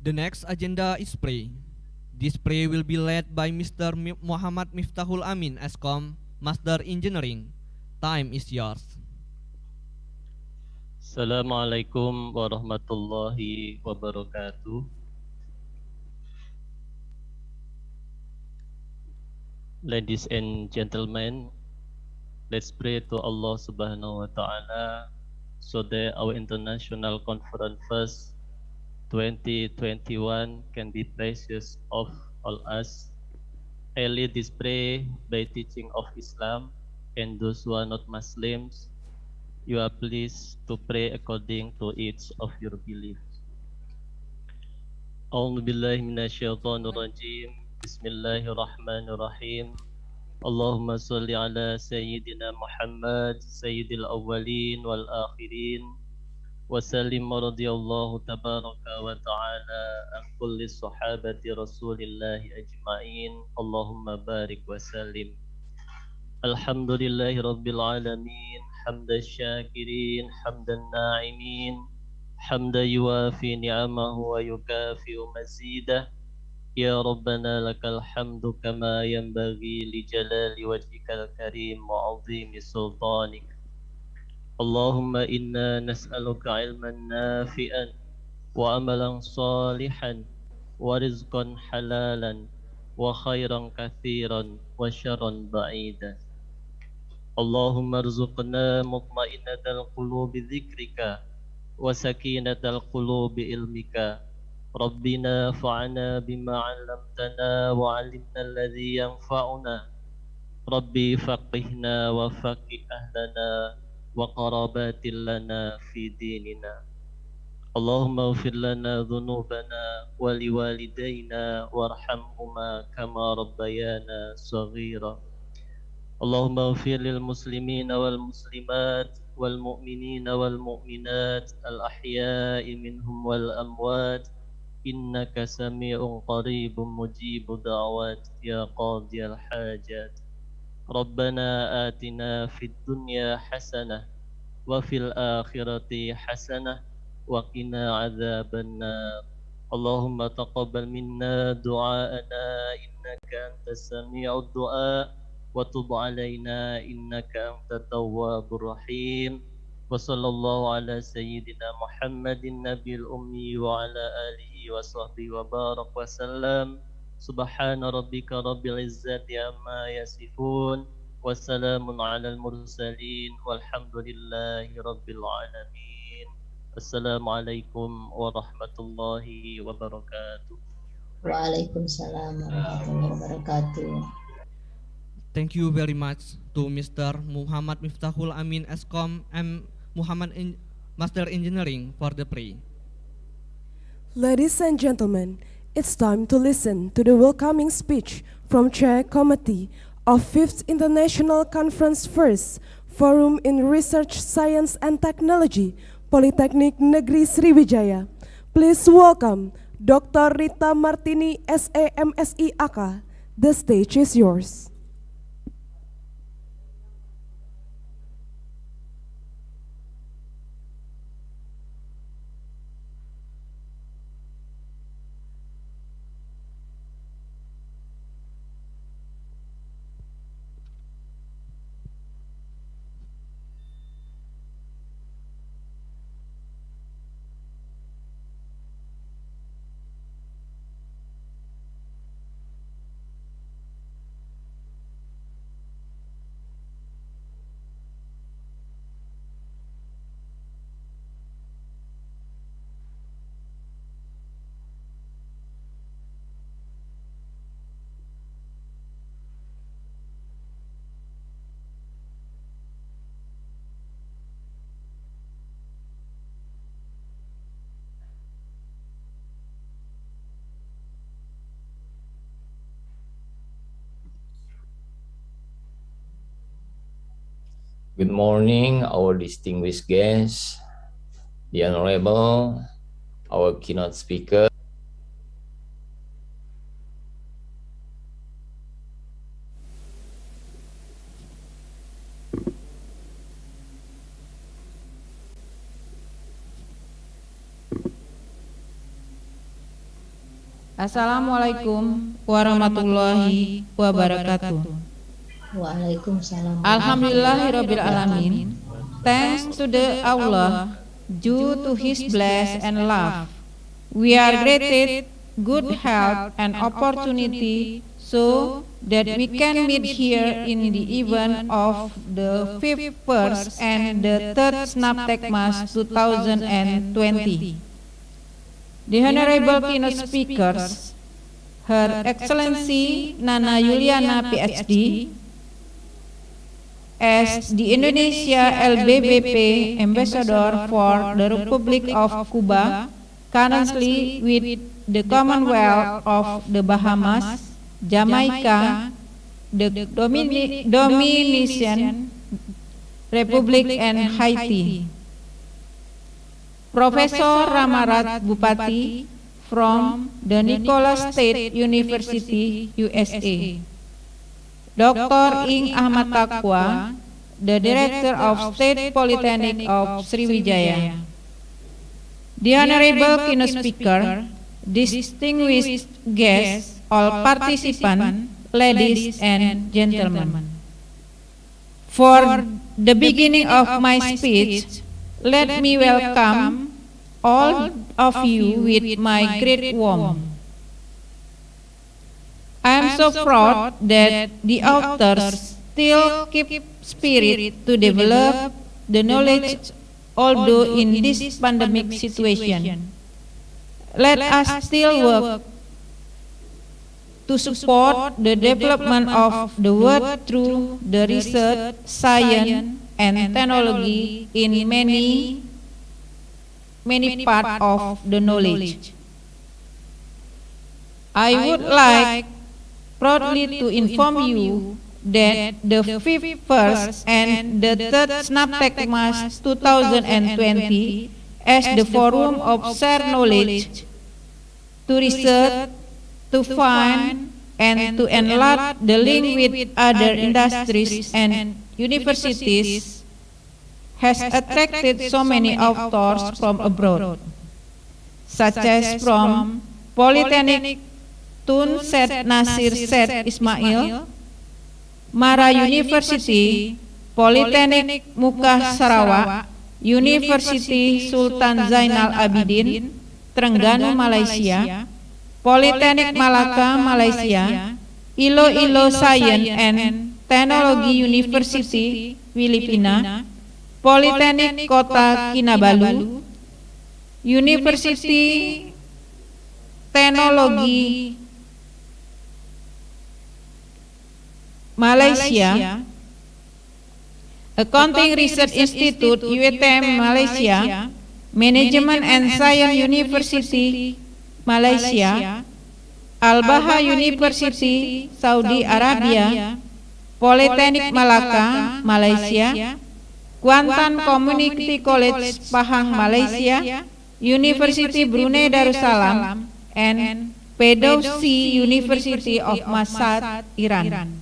The next agenda is pray. This pray will be led by Mr. Muhammad Miftahul Amin, Eskom, Master Engineering. Time is yours. Assalamualaikum warahmatullahi wabarakatuh. Ladies and gentlemen, let's pray to Allah Subhanahu wa Ta'ala so that our international conference first 2021 can be precious of all us. I lead this prayer by teaching of Islam, and those who are not Muslims, you are pleased to pray according to each of your beliefs. A'udzu billahi minasyaitonir rajim. Bismillahirrahmanirrahim. Allahumma shalli ala sayyidina Muhammad sayyidil awwalin wal akhirin wa sallim radhiyallahu tabaraka wa ta'ala an kulli sahabati Rasulillah ajma'in. Allahumma barik wa sallim. Alhamdulillahi rabbil alamin, hamdan syakirin, hamdan na'imin, hamdan yuafi ni'amahu wa yukafi'u mazidah. Ya Rabbana lakal hamdu kama yanbaghi li jalali wajhikal karim wa 'azimi sultanik. Allahumma inna nas'aluka ilman nafi'an wa amalan salihan wa rizqan halalan wa khairan kathiran wa syarran ba'idan. Allahumma rzuqna mutma'innatal qulubi dzikrika wa sakinatal qulubi ilmika. Rabbina fa'ana bima 'allamtana wa 'allimna alladhi yanfa'una. Rabbi faqihna wa faqih ahlana wa qarabatil lana fi dinina. Allahumma ighfir lana dhunubana wa liwalidayna warhamhuma kama rabbayana shaghira. Allahumma ighfir lil muslimina wal muslimat wal mu'minina wal mu'minat al ahya'i minhum wal amwat innaka sami'un qaribun mujibud da'wat ya qadiyal hajat. Rabbana atina fid dunya hasanah wa fil akhirati hasanah wa qina adzabannar. Allahumma taqabbal minna du'aana innaka antas sami'ud du'a wa tub 'alaina innaka antat tawwabur rahim. Wa sallallahu ala sayyidina Muhammadin nabiyil ummi wa ala alihi wa sahbihi wa barak wa sallam. Subhana rabbika rabbil izzati amma yasifun wa salamun alal mursalin walhamdulillahi rabbil alamin. Assalamualaikum warahmatullahi wabarakatuh. Waalaikumsalam warahmatullahi wabarakatuh. Thank you very much to Mr. Muhammad Miftahul Amin, Eskom, and Master Engineering for the pray. Ladies and gentlemen, it's time to listen to the welcoming speech from Chair Committee of 5th International Conference First Forum in Research, Science and Technology, Politeknik Negeri Sriwijaya. Please welcome Dr. Rita Martini, SAMSI AK. The stage is yours. Good morning, our distinguished guests, the Honorable, our keynote speaker. Assalamualaikum warahmatullahi wabarakatuh. Waalaikumsalam. Alhamdulillahirabbil alamin. Thanks to the Allah, due to His bless and love, we are granted good health and opportunity so that we can meet here in the event of the 51st and the 3rd Snaptekmas 2020. The Honorable keynote speakers, Her Excellency Nana Yuliana PhD, as the Indonesia LBBP Ambassador for the Republic of Cuba, currently with the Commonwealth of the Bahamas, Jamaica, the Dominican Republic, and Haiti. Professor Ramarat Bupati from the Nicholas State University, USA. Dr. Ing Ahmad Taqwa, the Director of State Polytechnic of Sriwijaya. The Honorable keynote speaker, distinguished guests, all participants, ladies and gentlemen. For the beginning of my speech, let me welcome all of you with my great warmth. I am so proud that the authors still keep spirit to develop the knowledge, although in this pandemic situation. Let us still work to support the development of the world through the research, science, and technology in many parts of the knowledge. I would like proudly to inform you that the 51st and the 3rd Snaptekmas 2020 as the forum of shared knowledge, to research, to find, and to enlarge the link with other industries and universities has attracted so many authors from abroad, such as from Polytechnic Tun Syed Nasir Syed Ismail, Mara University, Polytechnic Muka Sarawak, University Sultan Zainal Abidin, Terengganu, Malaysia, Polytechnic Malacca, Malaysia, Iloilo Science and Teknologi University, Filipina, Polytechnic Kota Kinabalu, University Teknologi Malaysia, Accounting Research Institute UITM Malaysia, Management and Science University Malaysia, Al-Baha University Saudi Arabia, Polytechnic Malacca Malaysia, Kuantan Community College Pahang Malaysia, University Brunei Darussalam, and Pedowsi University of Mashhad, Iran.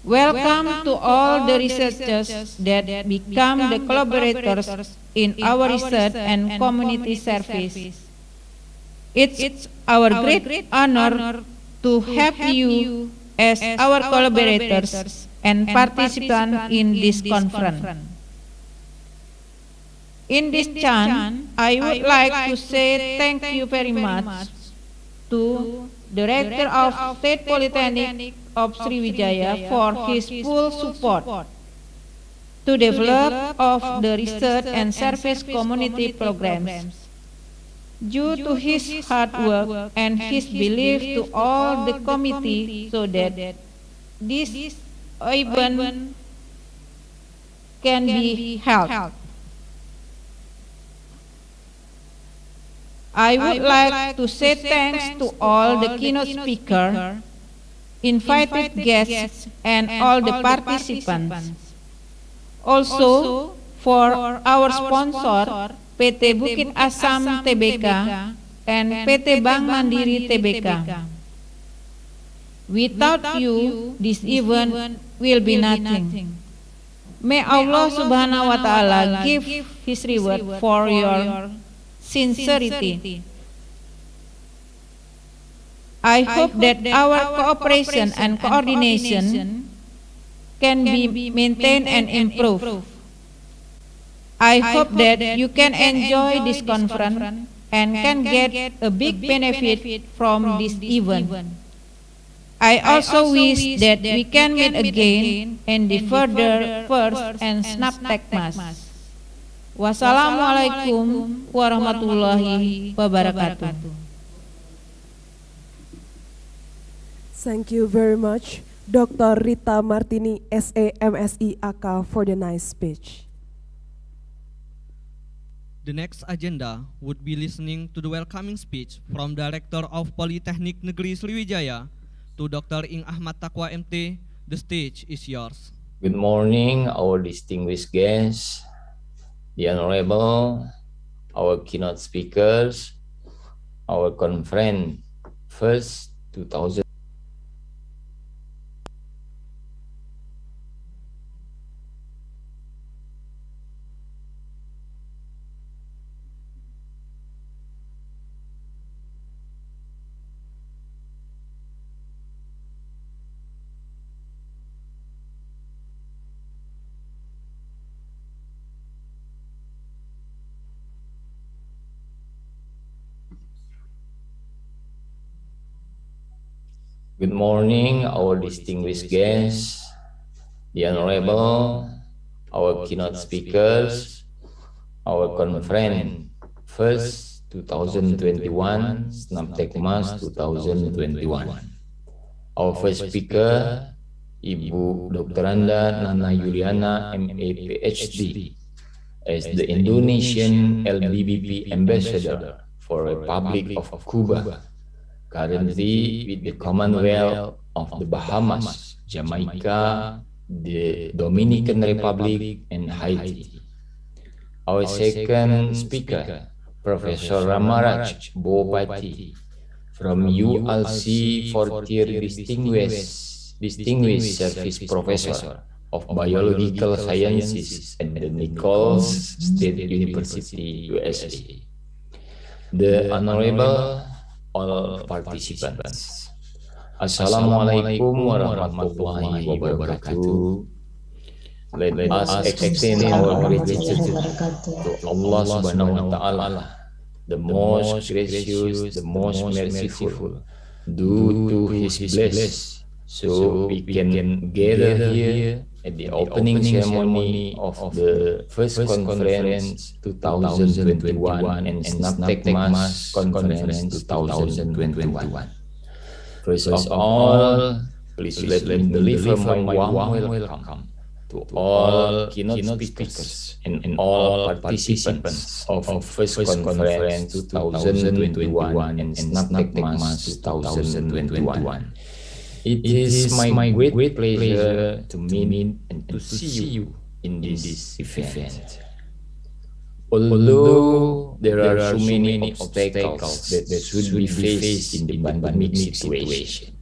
Welcome to all the researchers that become the collaborators in our research and community service. It's our great honor to have you as our collaborators and participants in this conference. In this chance, I would like to say thank you very much to the Director of State Polytechnic of Sriwijaya for his full support to develop of the research and service community programs. Due to his hard work and his belief to all the committee so that this event can be held. I would like to say thanks to all the keynote speakers, invited guests, and all the participants. Also, for our sponsor, PT Bukit Asam Tbk and PT Bank Mandiri Tbk. Without you, this event will be nothing. May Allah Subhanahu wa Ta'ala give His reward for your sincerity. I hope that our cooperation and coordination can be maintained and improved. I hope that you can enjoy this conference and can get a big benefit from this event. I also wish that we can meet again in the further first and Snaptekmas. Wassalamualaikum warahmatullahi wabarakatuh. Thank you very much, Dr. Rita Martini, SA, MSI, AK, for the nice speech. The next agenda would be listening to the welcoming speech from Director of Polytechnic Negeri Sriwijaya to Dr. Ing Ahmad Takwa MT. The stage is yours. Good morning, our distinguished guests, the Honorable, our keynote speakers, our conference first 2000. Good morning, our distinguished guests, the Honorable, our keynote speakers, our conference first 2021, Snaptekmas 2021. Our first speaker, Ibu Dr. Nana Yuliana, MA PhD, as the Indonesian LBBP Ambassador for Republic of Cuba, currently with the Commonwealth of the Bahamas, Jamaica, the Dominican Republic, and Haiti. Our second speaker, Professor Ramaraj Bopati, from ULC 4th-year Distinguished Service Professor of Biological Sciences at the Nichols State University, USA. The Honorable all participants. Assalamualaikum warahmatullahi wabarakatuh. Let us extend our gratitude to Allah Subhanahu wa Ta'ala, the most gracious, the most merciful, due to His bless, so we can gather here at the opening ceremony of the first conference 2021 and Snaptekmas conference 2021. First of all, please let me deliver my warm welcome to all keynote speakers and all participants of first conference 2021 and Snaptekmas 2021. It is my great pleasure to meet and to see you in this event. Although there are so many obstacles that should be faced in the pandemic situation,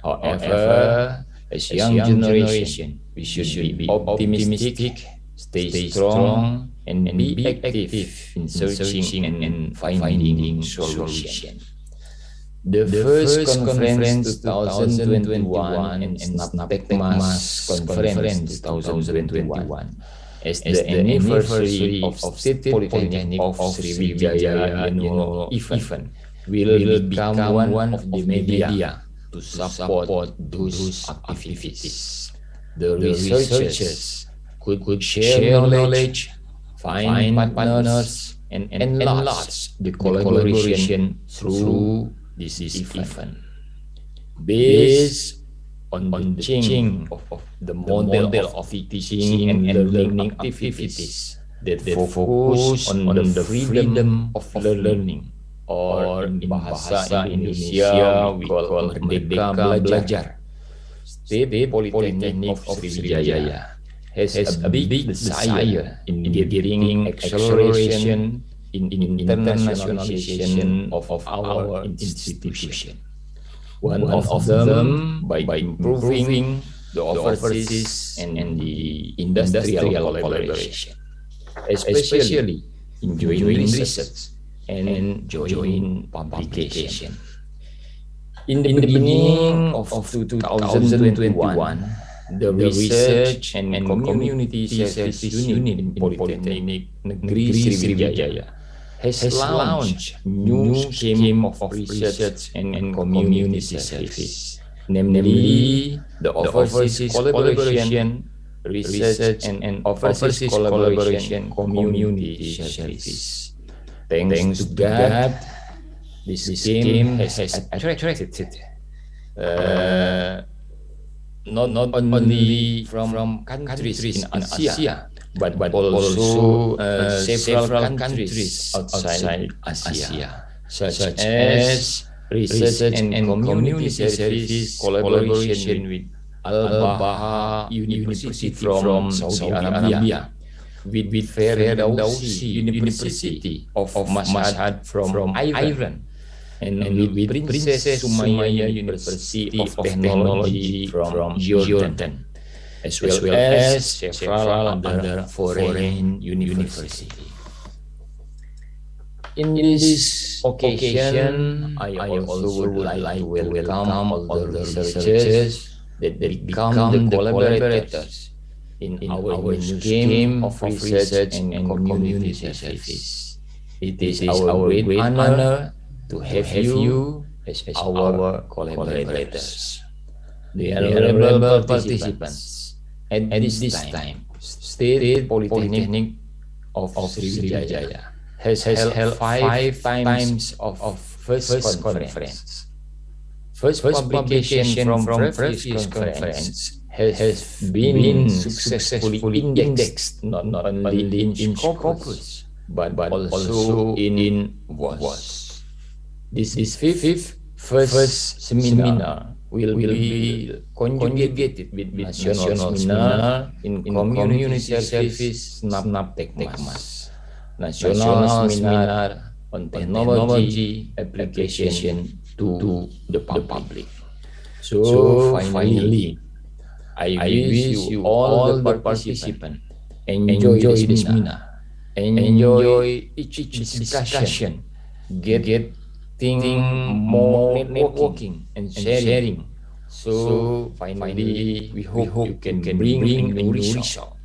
however, as young generation, we should be optimistic, stay strong, and be active in searching and finding solutions. The first conference 2021 and Snaptekmas conference 2021 as the anniversary of State Polytechnic of Sriwijaya annual event will become one of the media to support those activities. The researchers could share knowledge, find partners, and enlarge the collaboration through this event. Based on the change of the model of teaching and learning activities that focus on the freedom of learning, or in bahasa Indonesia we call Merdeka Belajar, State Polytechnic of Sriwijaya has a big desire in getting acceleration in internationalization of our institution. One of them by improving the overseas and the industrial collaboration, especially in joint research and joint publication. In the beginning of 2021, the Research and Community Service Unit in Politeknik Negeri Sriwijaya has launched new scheme of research and community service, namely the Overseas Collaboration, Research and Overseas Collaboration Community Service. Thanks to that, this scheme has attracted not only from countries in Asia, but also several countries outside Asia, such as Research and Community Service collaboration with Al-Baha University from Saudi Arabia, with Ferdowsi University of Mashhad from Iran, and with Princess Sumaya University of Technology from Jordan, as well as several other foreign universities. In this occasion, I also would like to welcome all the researchers that become the collaborators in our new scheme of research and community service. It is our great honor to have you as our collaborators. The honorable participants, at this time, State Polytechnic of Sriwijaya has held 5 times of first conference. First publication from previous conference has been successfully indexed not only in Scopus but also in WAS. This fifth first seminar will be conjugated with Nasional Seminar in Community Service SNAP Tekmas, Nasional Seminar on Technology Application to the public. So finally, I wish you all the participants enjoy the seminar, enjoy each discussion, getting more networking and sharing. So finally, we hope you can bring a new result,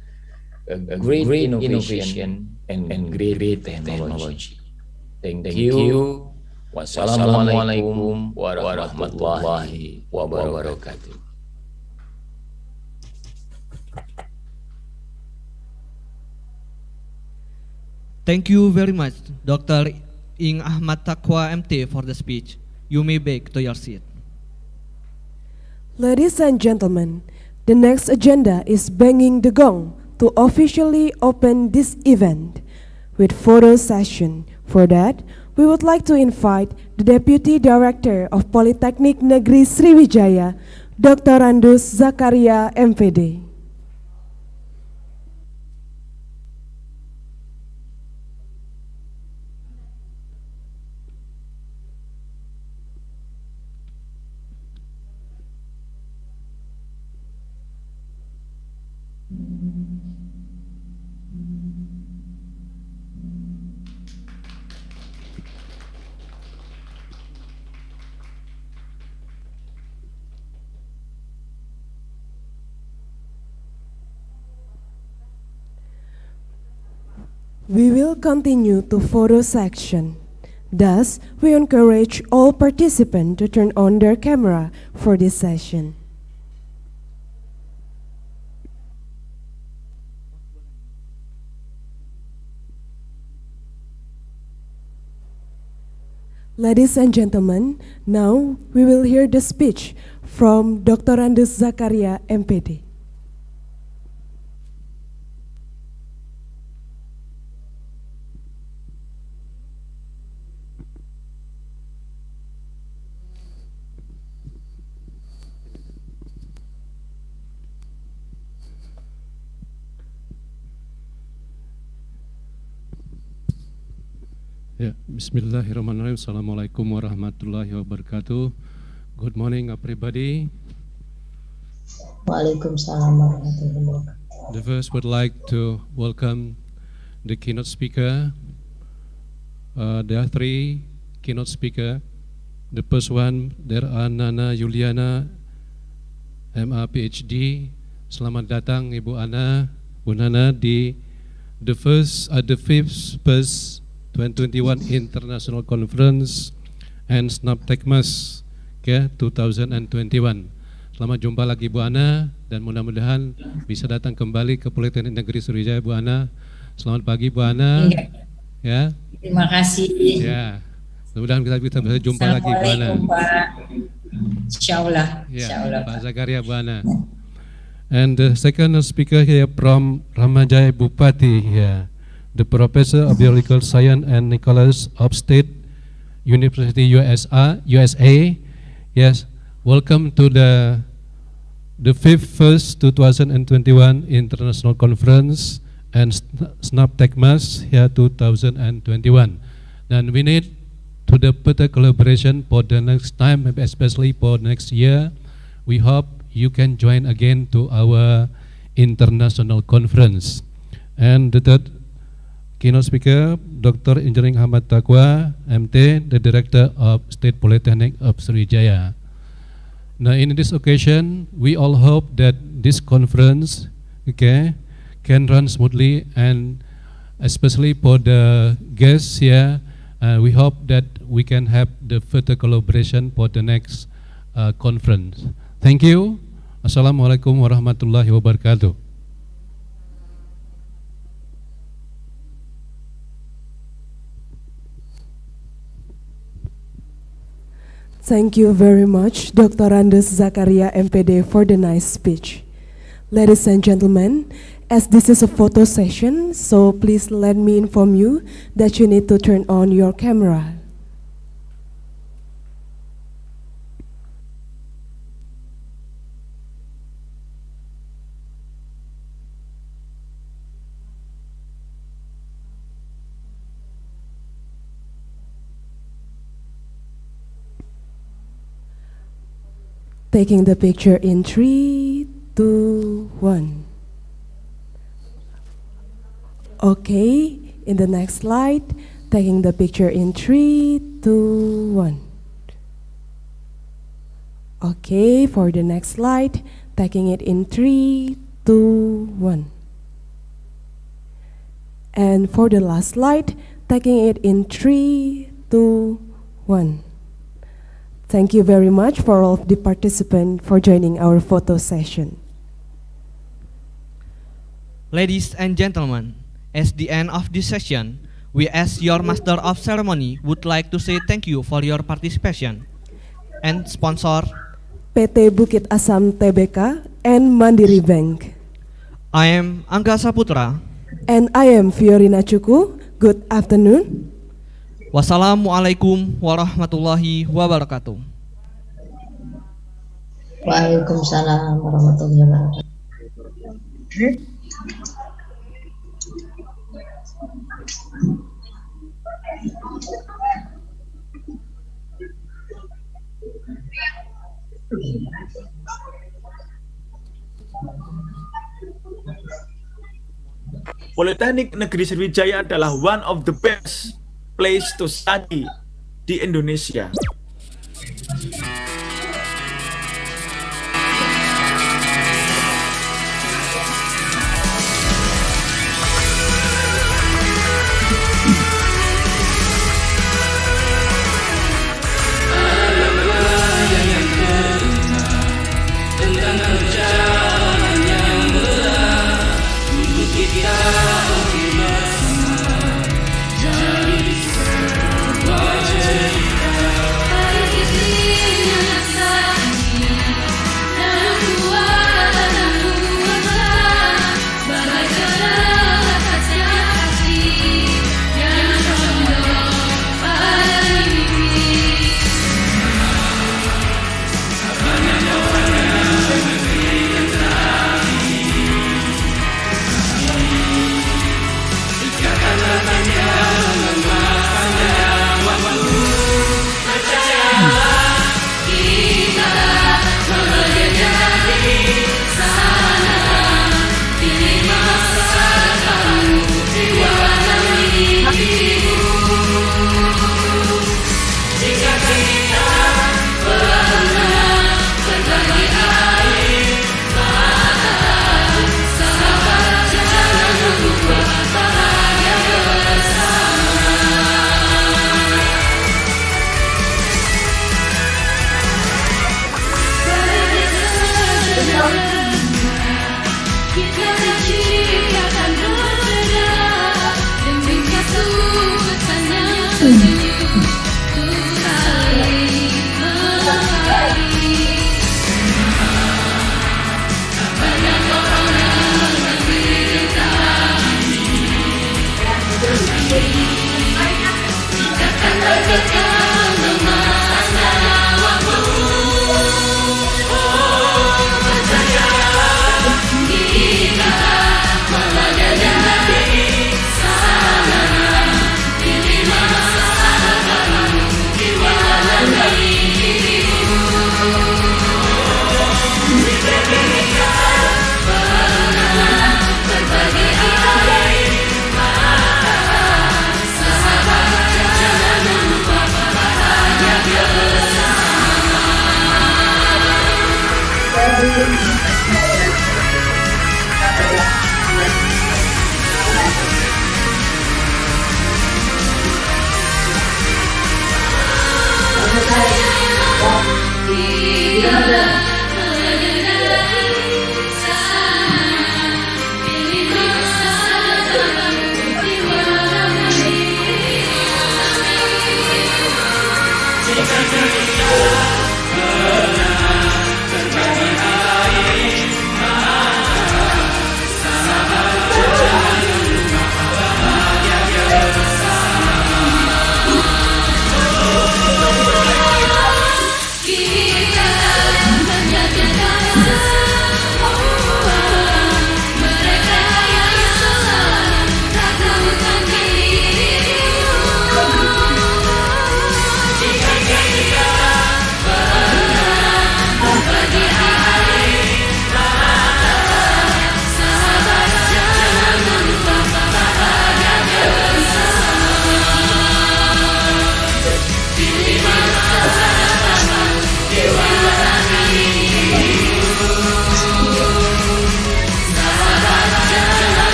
a great innovation and great technology. Thank you. Wassalamualaikum warahmatullahi wabarakatuh. Thank you very much, Dr. Ing Ahmad Takwa MT, for the speech. You may back to your seat. Ladies and gentlemen, the next agenda is banging the gong to officially open this event with photo session. For that, we would like to invite the Deputy Director of Politeknik Negeri Sriwijaya, Dr. Andus Zakaria, MPD. We will continue to photo section. Thus, we encourage all participants to turn on their camera for this session. Ladies and gentlemen, now we will hear the speech from Dr. Andus Zakaria, MPD. Ya, Bismillahirrahmanirrahim. Assalamualaikum warahmatullahi wabarakatuh. Good morning, everybody. Waalaikumsalam warahmatullahi wabarakatuh. The first would like to welcome the keynote speaker. There are 3 keynote speakers. The first one, there are Nana Yuliana, MA PhD. Selamat datang Ibu Ana, Bu Nana di the fifth PES 2021 International Conference and Snaptekmas 2021. Selamat jumpa lagi Bu Ana, dan mudah-mudahan bisa datang kembali ke Politeknik Negeri Sriwijaya Bu Ana. Selamat pagi Bu Ana. Ya. Terima kasih. Ya. Mudah-mudahan kita bisa jumpa lagi Bu Ana. Pak. Insyaallah. Ya, Insyaallah. Pak Zakaria Bu Ana. And the second speaker here from Ramajaya Bupati, the Professor of Biological Science and Nicholas Upstate University USA. Yes, welcome to the fifth 2021 International Conference and Snaptekmas 2021. And we need to the better collaboration for the next time, especially for next year. We hope you can join again to our international conference. And the third keynote speaker, Dr. Engineering Ahmad Taqwa, MT, the Director of State Polytechnic of Sriwijaya. Now, in this occasion, we all hope that this conference, can run smoothly, and especially for the guests here, we hope that we can have the further collaboration for the next conference. Thank you. Assalamualaikum warahmatullahi wabarakatuh. Thank you very much, Dr. Andes Zakaria, MPD, for the nice speech. Ladies and gentlemen, as this is a photo session, so please let me inform you that you need to turn on your camera. Taking the picture in 3, 2, 1. Okay, in the next slide, taking the picture in 3, 2, 1. Okay, for the next slide, taking it in 3, 2, 1. And for the last slide, taking it in 3, 2, 1. Thank you very much for all of the participants for joining our photo session. Ladies and gentlemen, at the end of this session, we as your Master of Ceremony would like to say thank you for your participation. And sponsor PT Bukit Asam Tbk and Mandiri Bank. I am Angga Saputra. And I am Fiorina Cuku. Good afternoon. Wassalamualaikum warahmatullahi wabarakatuh. Waalaikumsalam warahmatullahi wabarakatuh. Politeknik Negeri Sriwijaya adalah one of the best place to study di Indonesia.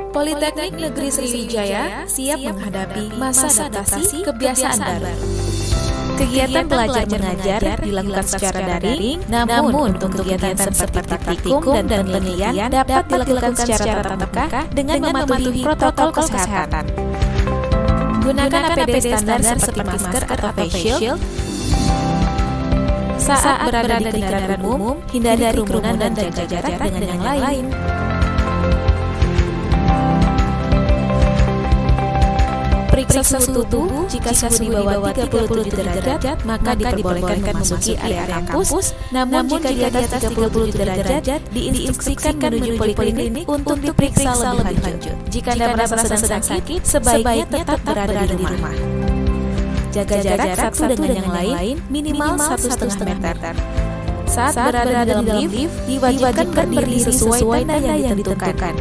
Politeknik Negeri Sriwijaya siap menghadapi masa adaptasi kebiasaan baru. Kegiatan belajar mengajar dilakukan secara daring, namun untuk kegiatan seperti praktikum dan penelitian dapat dilakukan secara tatap muka dengan mematuhi protokol kesehatan. Gunakan APD standar seperti masker atau face shield. Saat berada di kendaraan umum, hindari kerumunan dan jaga jarak dengan yang lain. Periksa suhu tubuh, jika suhu di bawah 37 derajat, maka diperbolehkan memasuki area kampus. Namun jika di atas 37 derajat, diinstruksikan menuju poliklinik untuk diperiksa lebih lanjut. Jika Anda merasa sedang sakit, sebaiknya tetap berada di rumah. Jaga jarak satu dengan yang lain, minimal 1,5 meter. Saat berada di dalam lift, diwajibkan berdiri sesuai tanda yang ditentukan.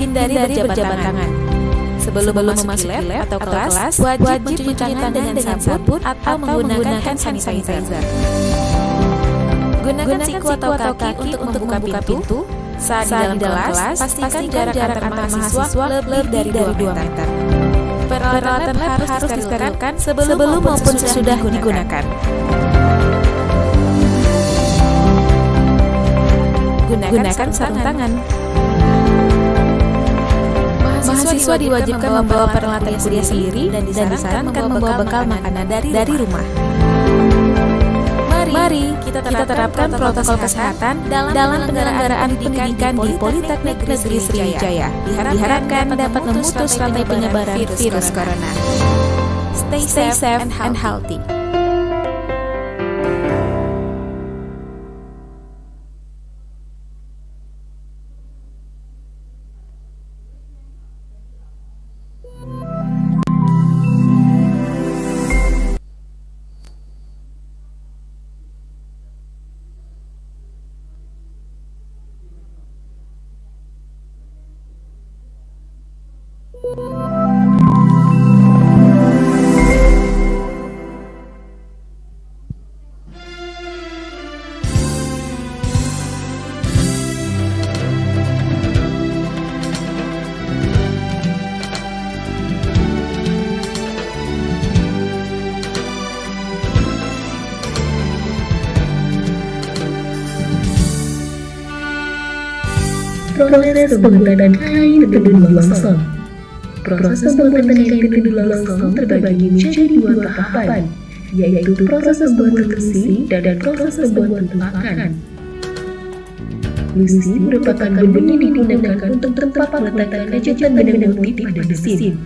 Hindari berjabat tangan. Sebelum memasuki lab atau kelas, wajib mencuci tangan dengan sabun atau menggunakan hand sanitizer. Gunakan siku atau kaki untuk membuka pintu. Saat di dalam kelas, pastikan jarak antar mahasiswa lebih dari 2 meter. Peralatan lab harus disterilkan sebelum maupun sesudah digunakan. Gunakan sarung tangan. Mahasiswa diwajibkan membawa peralatan kuliah sendiri dan disarankan membawa bekal makanan dari rumah. Mari kita terapkan protokol kesehatan dalam penyelenggaraan pendidikan di Politeknik Negeri Sriwijaya. Diharapkan dapat memutus rantai penyebaran virus corona. Stay safe and healthy. Proses pembuatan kain tenun longsong. Proses pembuatan kain tenun longsong terbagi menjadi dua tahapan, yaitu proses pembuatan lusi dan proses pembuatan tempakan. Lusi merupakan benang yang digunakan untuk tempat meletakkan rajutan benang motif pada mesin.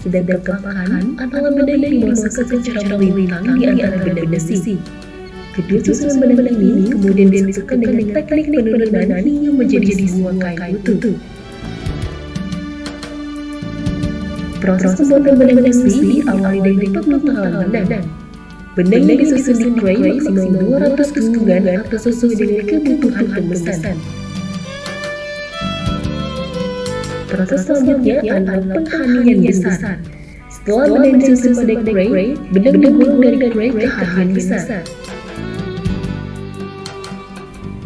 Sedangkan tempakan adalah benang yang dimasukkan secara melintang di antara benang mesin. Kedua susunan benang ini kemudian disatukan dengan teknik penurunan hingga menjadi sebuah kain utuh. Proses pembuatan benang lusi diawali dari pemintalan benang. Benang yang disusun di tray maksimal 200 gunungan atau sesuai dengan kebutuhan pemesan. Proses selanjutnya adalah penghanian besar. Setelah benang disusun pada tray, benang digulung dari tray ke hanian besar.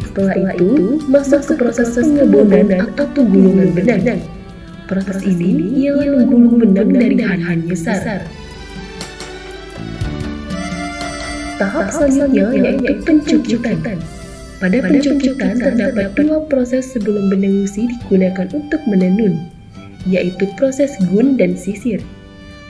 Setelah itu, masuk ke proses pengebonan atau gulungan benang. Proses ini ialah menggulung benang dari hanian besar. Tahap selanjutnya yaitu pencucutan. Pada pencucutan terdapat dua proses sebelum benang lusi digunakan untuk menenun, yaitu proses gun dan sisir.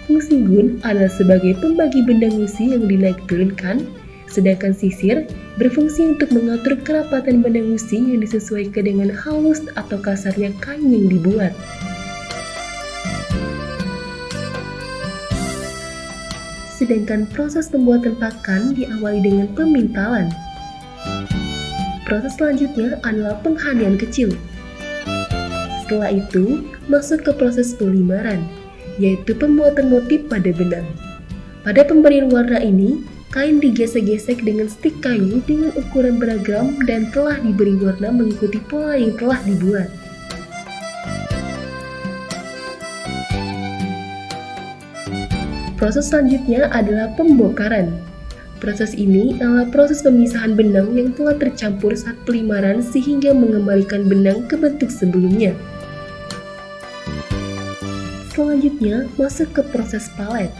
Fungsi gun adalah sebagai pembagi benang lusi yang dinaik turunkan, sedangkan sisir berfungsi untuk mengatur kerapatan benang lusi yang disesuaikan dengan halus atau kasarnya kain yang dibuat. Sedangkan proses pembuatan pakan diawali dengan pemintalan. Proses selanjutnya adalah penghanian kecil. Setelah itu, masuk ke proses pelimaran, yaitu pembuatan motif pada benang. Pada pemberian warna ini, kain digesek-gesek dengan stik kayu dengan ukuran beragam dan telah diberi warna mengikuti pola yang telah dibuat. Proses selanjutnya adalah pembongkaran. Proses ini adalah proses pemisahan benang yang telah tercampur saat pelimaran sehingga mengembalikan benang ke bentuk sebelumnya. Selanjutnya, masuk ke proses palet.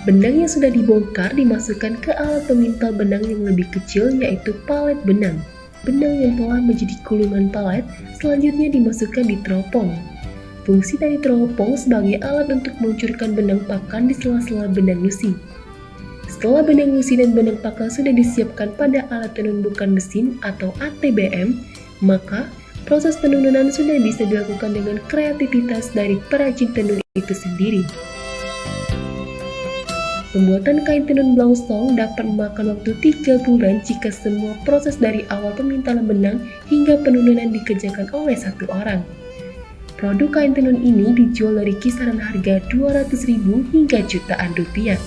Benang yang sudah dibongkar dimasukkan ke alat pemintal benang yang lebih kecil, yaitu palet benang. Benang yang telah menjadi gulungan palet selanjutnya dimasukkan di teropong. Fungsi dari teropong sebagai alat untuk meluncurkan benang pakan di sela-sela benang lusi. Setelah benang lusi dan benang pakan sudah disiapkan pada alat tenun bukan mesin atau ATBM, maka proses penurunan sudah bisa dilakukan dengan kreativitas dari perajin tenun itu sendiri. Pembuatan kain tenun blongsong dapat memakan waktu 3 bulan jika semua proses dari awal pemintalan benang hingga penurunan dikerjakan oleh satu orang. Produk kain tenun ini dijual dari kisaran harga 200.000 hingga jutaan rupiah.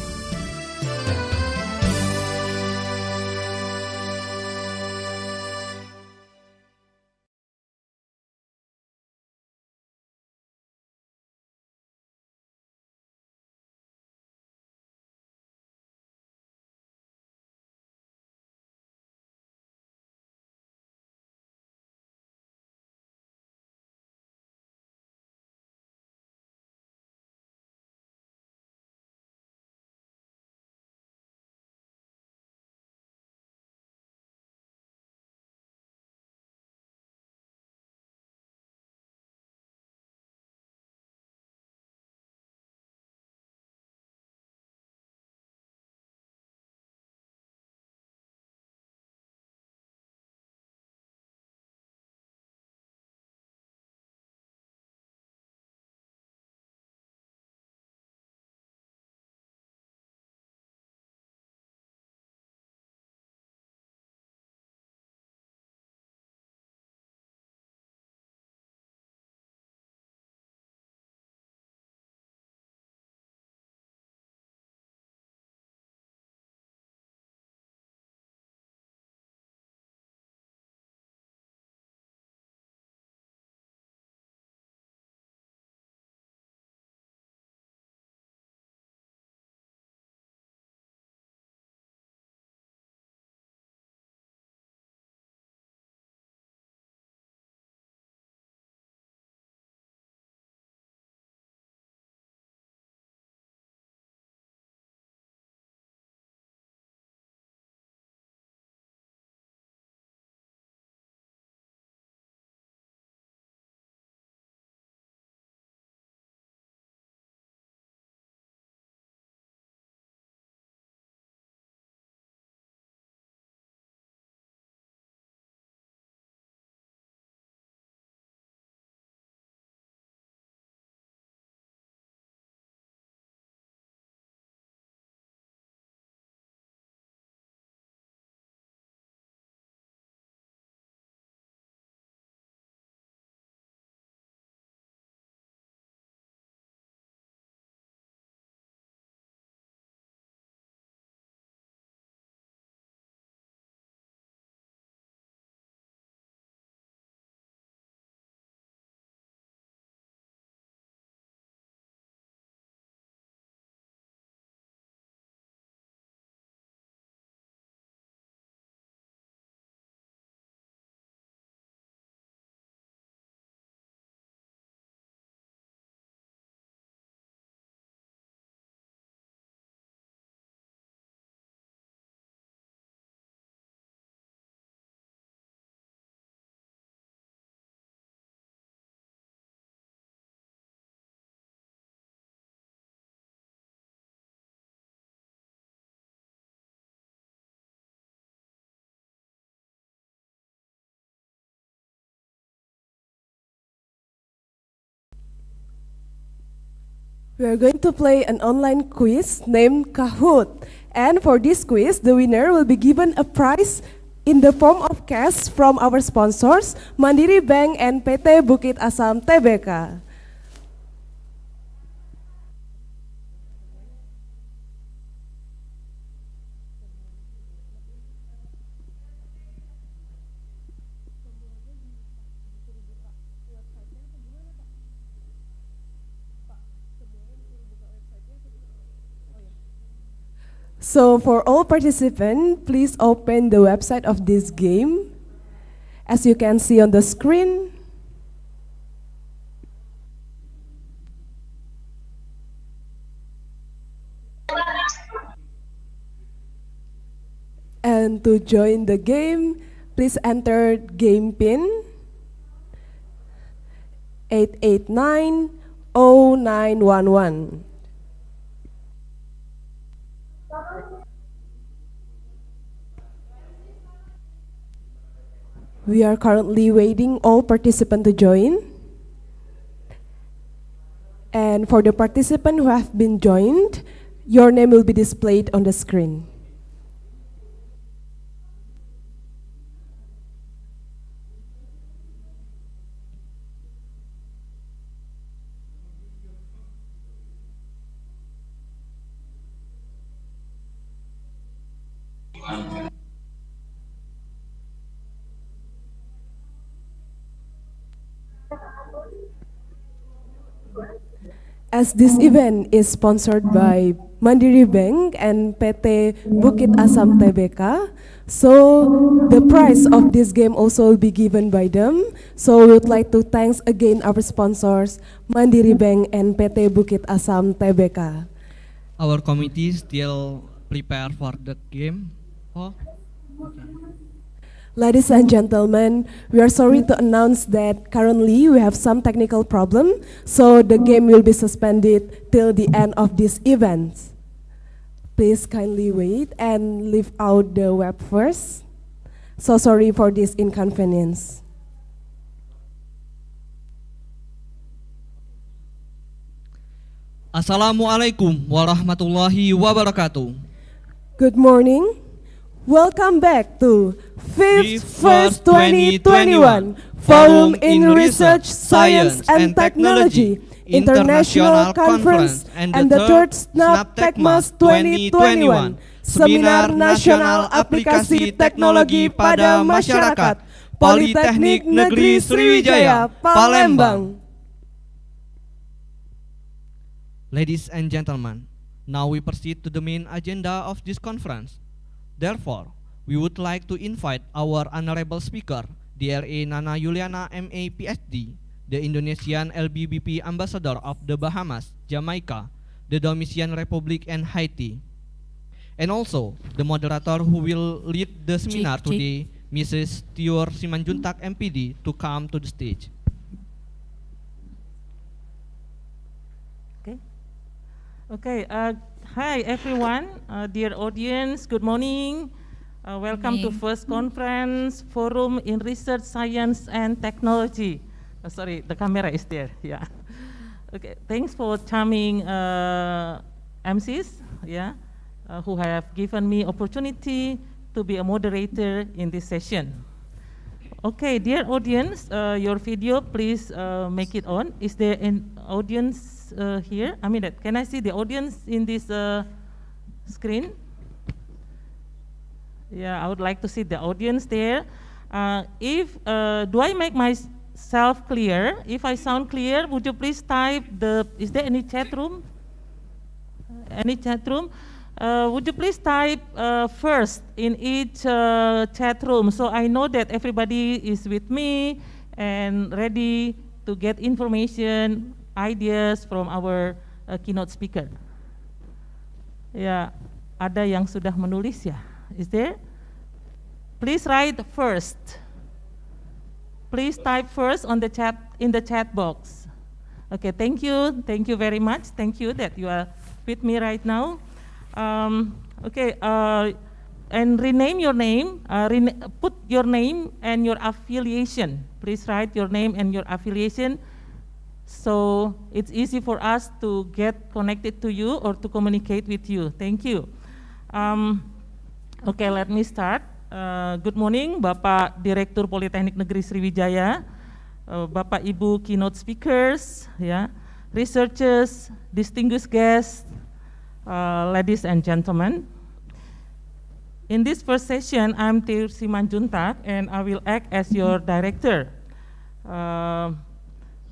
We are going to play an online quiz named Kahoot. And for this quiz, the winner will be given a prize in the form of cash from our sponsors, Mandiri Bank and PT Bukit Asam Tbk. So for all participants, please open the website of this game. As you can see on the screen, and to join the game, please enter game pin 8890911. We are currently waiting all participants to join. And for the participants who have been joined, your name will be displayed on the screen. As this event is sponsored by Mandiri Bank and PT Bukit Asam Tbk, so the prize of this game also will be given by them. So we would like to thanks again our sponsors, Mandiri Bank and PT Bukit Asam Tbk. Our committee still prepare for the game. Oh, okay. Ladies and gentlemen, we are sorry to announce that currently we have some technical problem, so the game will be suspended till the end of this event. Please kindly wait and leave out the web first. So sorry for this inconvenience. Assalamualaikum warahmatullahi wabarakatuh. Good morning. Welcome back to Fifth First 2021 Forum in Research, Science and Technology International Conference and the third SNAP Tekmas 2021 Seminar Nasional Aplikasi Teknologi pada Masyarakat Politeknik Negeri Sriwijaya, Palembang. Ladies and gentlemen, now we proceed to the main agenda of this conference. Therefore, we would like to invite our honorable speaker, DRA Nana Yuliana MA PhD, the Indonesian LBBP Ambassador of the Bahamas, Jamaica, the Dominican Republic and Haiti. And also, the moderator who will lead the seminar today, Mrs. Tior Simanjuntak MPD, to come to the stage. Okay, hi everyone, dear audience, good morning. Welcome to first conference, Forum in Research, Science and Technology. Sorry, the camera is there, yeah. Okay, thanks for charming MCs, yeah, who have given me opportunity to be a moderator in this session. Okay, dear audience, your video, please make it on. Is there an audience here? I mean, can I see the audience in this screen? Yeah, I would like to see the audience there. Do I make myself clear? If I sound clear, would you please type is there any chat room? Any chat room? Would you please type first in each chat room so I know that everybody is with me and ready to get information, ideas from our keynote speaker. Ya, ada yang sudah menulis ya? Is there? Please write first. Please type first on the chat in the chat box. Okay, thank you very much. Thank you that you are with me right now. And rename your name. Put your name and your affiliation. Please write your name and your affiliation so it's easy for us to get connected to you or to communicate with you. Thank you. Okay, let me start. Good morning, Bapak Direktur Politeknik Negeri Sriwijaya, Bapak Ibu keynote speakers, ya, researchers, distinguished guests, ladies and gentlemen. In this first session, I'm Tir Simanjuntak, and I will act as your director.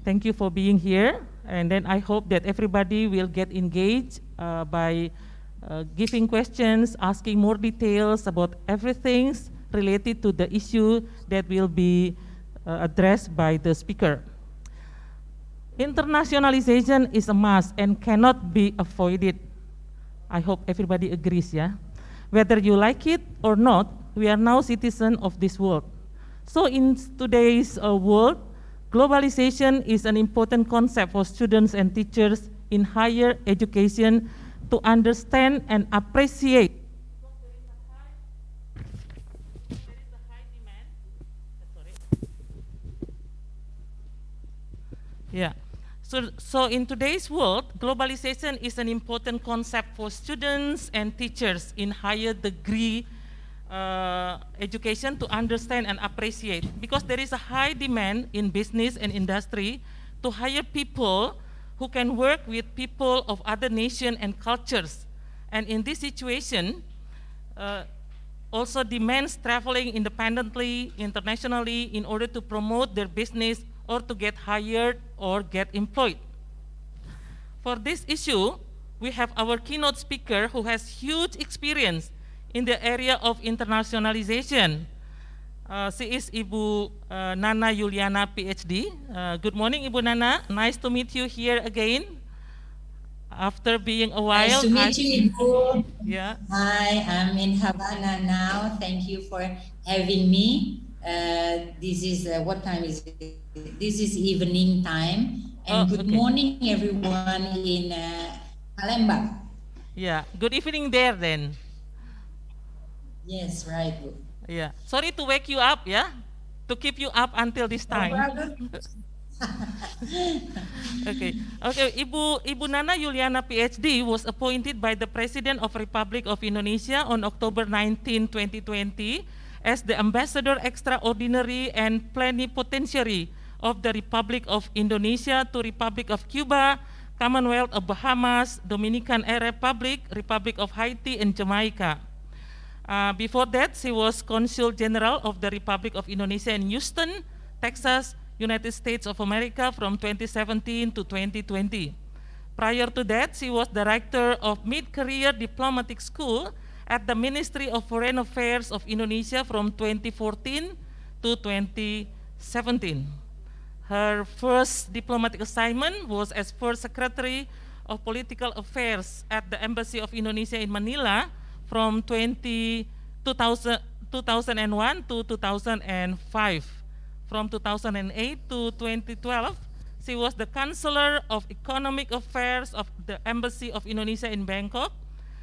Thank you for being here, and then I hope that everybody will get engaged by giving questions, asking more details about everything related to the issue that will be addressed by the speaker. Internationalization is a must and cannot be avoided. I hope everybody agrees, yeah? Whether you like it or not, we are now citizens of this world. So in today's world, globalization is an important concept for students and teachers in higher education to understand and appreciate. Yeah. So in today's world, globalization is an important concept for students and teachers in higher degree education to understand and appreciate, because there is a high demand in business and industry to hire people who can work with people of other nations and cultures. And in this situation, also demands traveling independently, internationally, in order to promote their business or to get hired or get employed. For this issue, we have our keynote speaker who has huge experience in the area of internationalization. She is Ibu Nana Yuliana, PhD. Good morning, Ibu Nana. Nice to meet you here again. After being a while. Nice to meet you, Ibu. Yeah. Hi, I'm in Havana now. Thank you for having me. This is, what time is it? This is evening time. And good morning, everyone in Palembang. Yeah, good evening there then. Yes, right. Yeah, sorry to wake you up, yeah? To keep you up until this time. No problem. Okay. Ibu Nana Yuliana, PhD, was appointed by the President of Republic of Indonesia on October 19, 2020, as the Ambassador Extraordinary and Plenipotentiary of the Republic of Indonesia to Republic of Cuba, Commonwealth of Bahamas, Dominican Republic, Republic of Haiti, and Jamaica. Before that, she was Consul General of the Republic of Indonesia in Houston, Texas, United States of America from 2017 to 2020. Prior to that, she was Director of Mid-Career Diplomatic School at the Ministry of Foreign Affairs of Indonesia from 2014 to 2017. Her first diplomatic assignment was as First Secretary of Political Affairs at the Embassy of Indonesia in Manila from 2001 to 2005. From 2008 to 2012, she was the Counselor of Economic Affairs of the Embassy of Indonesia in Bangkok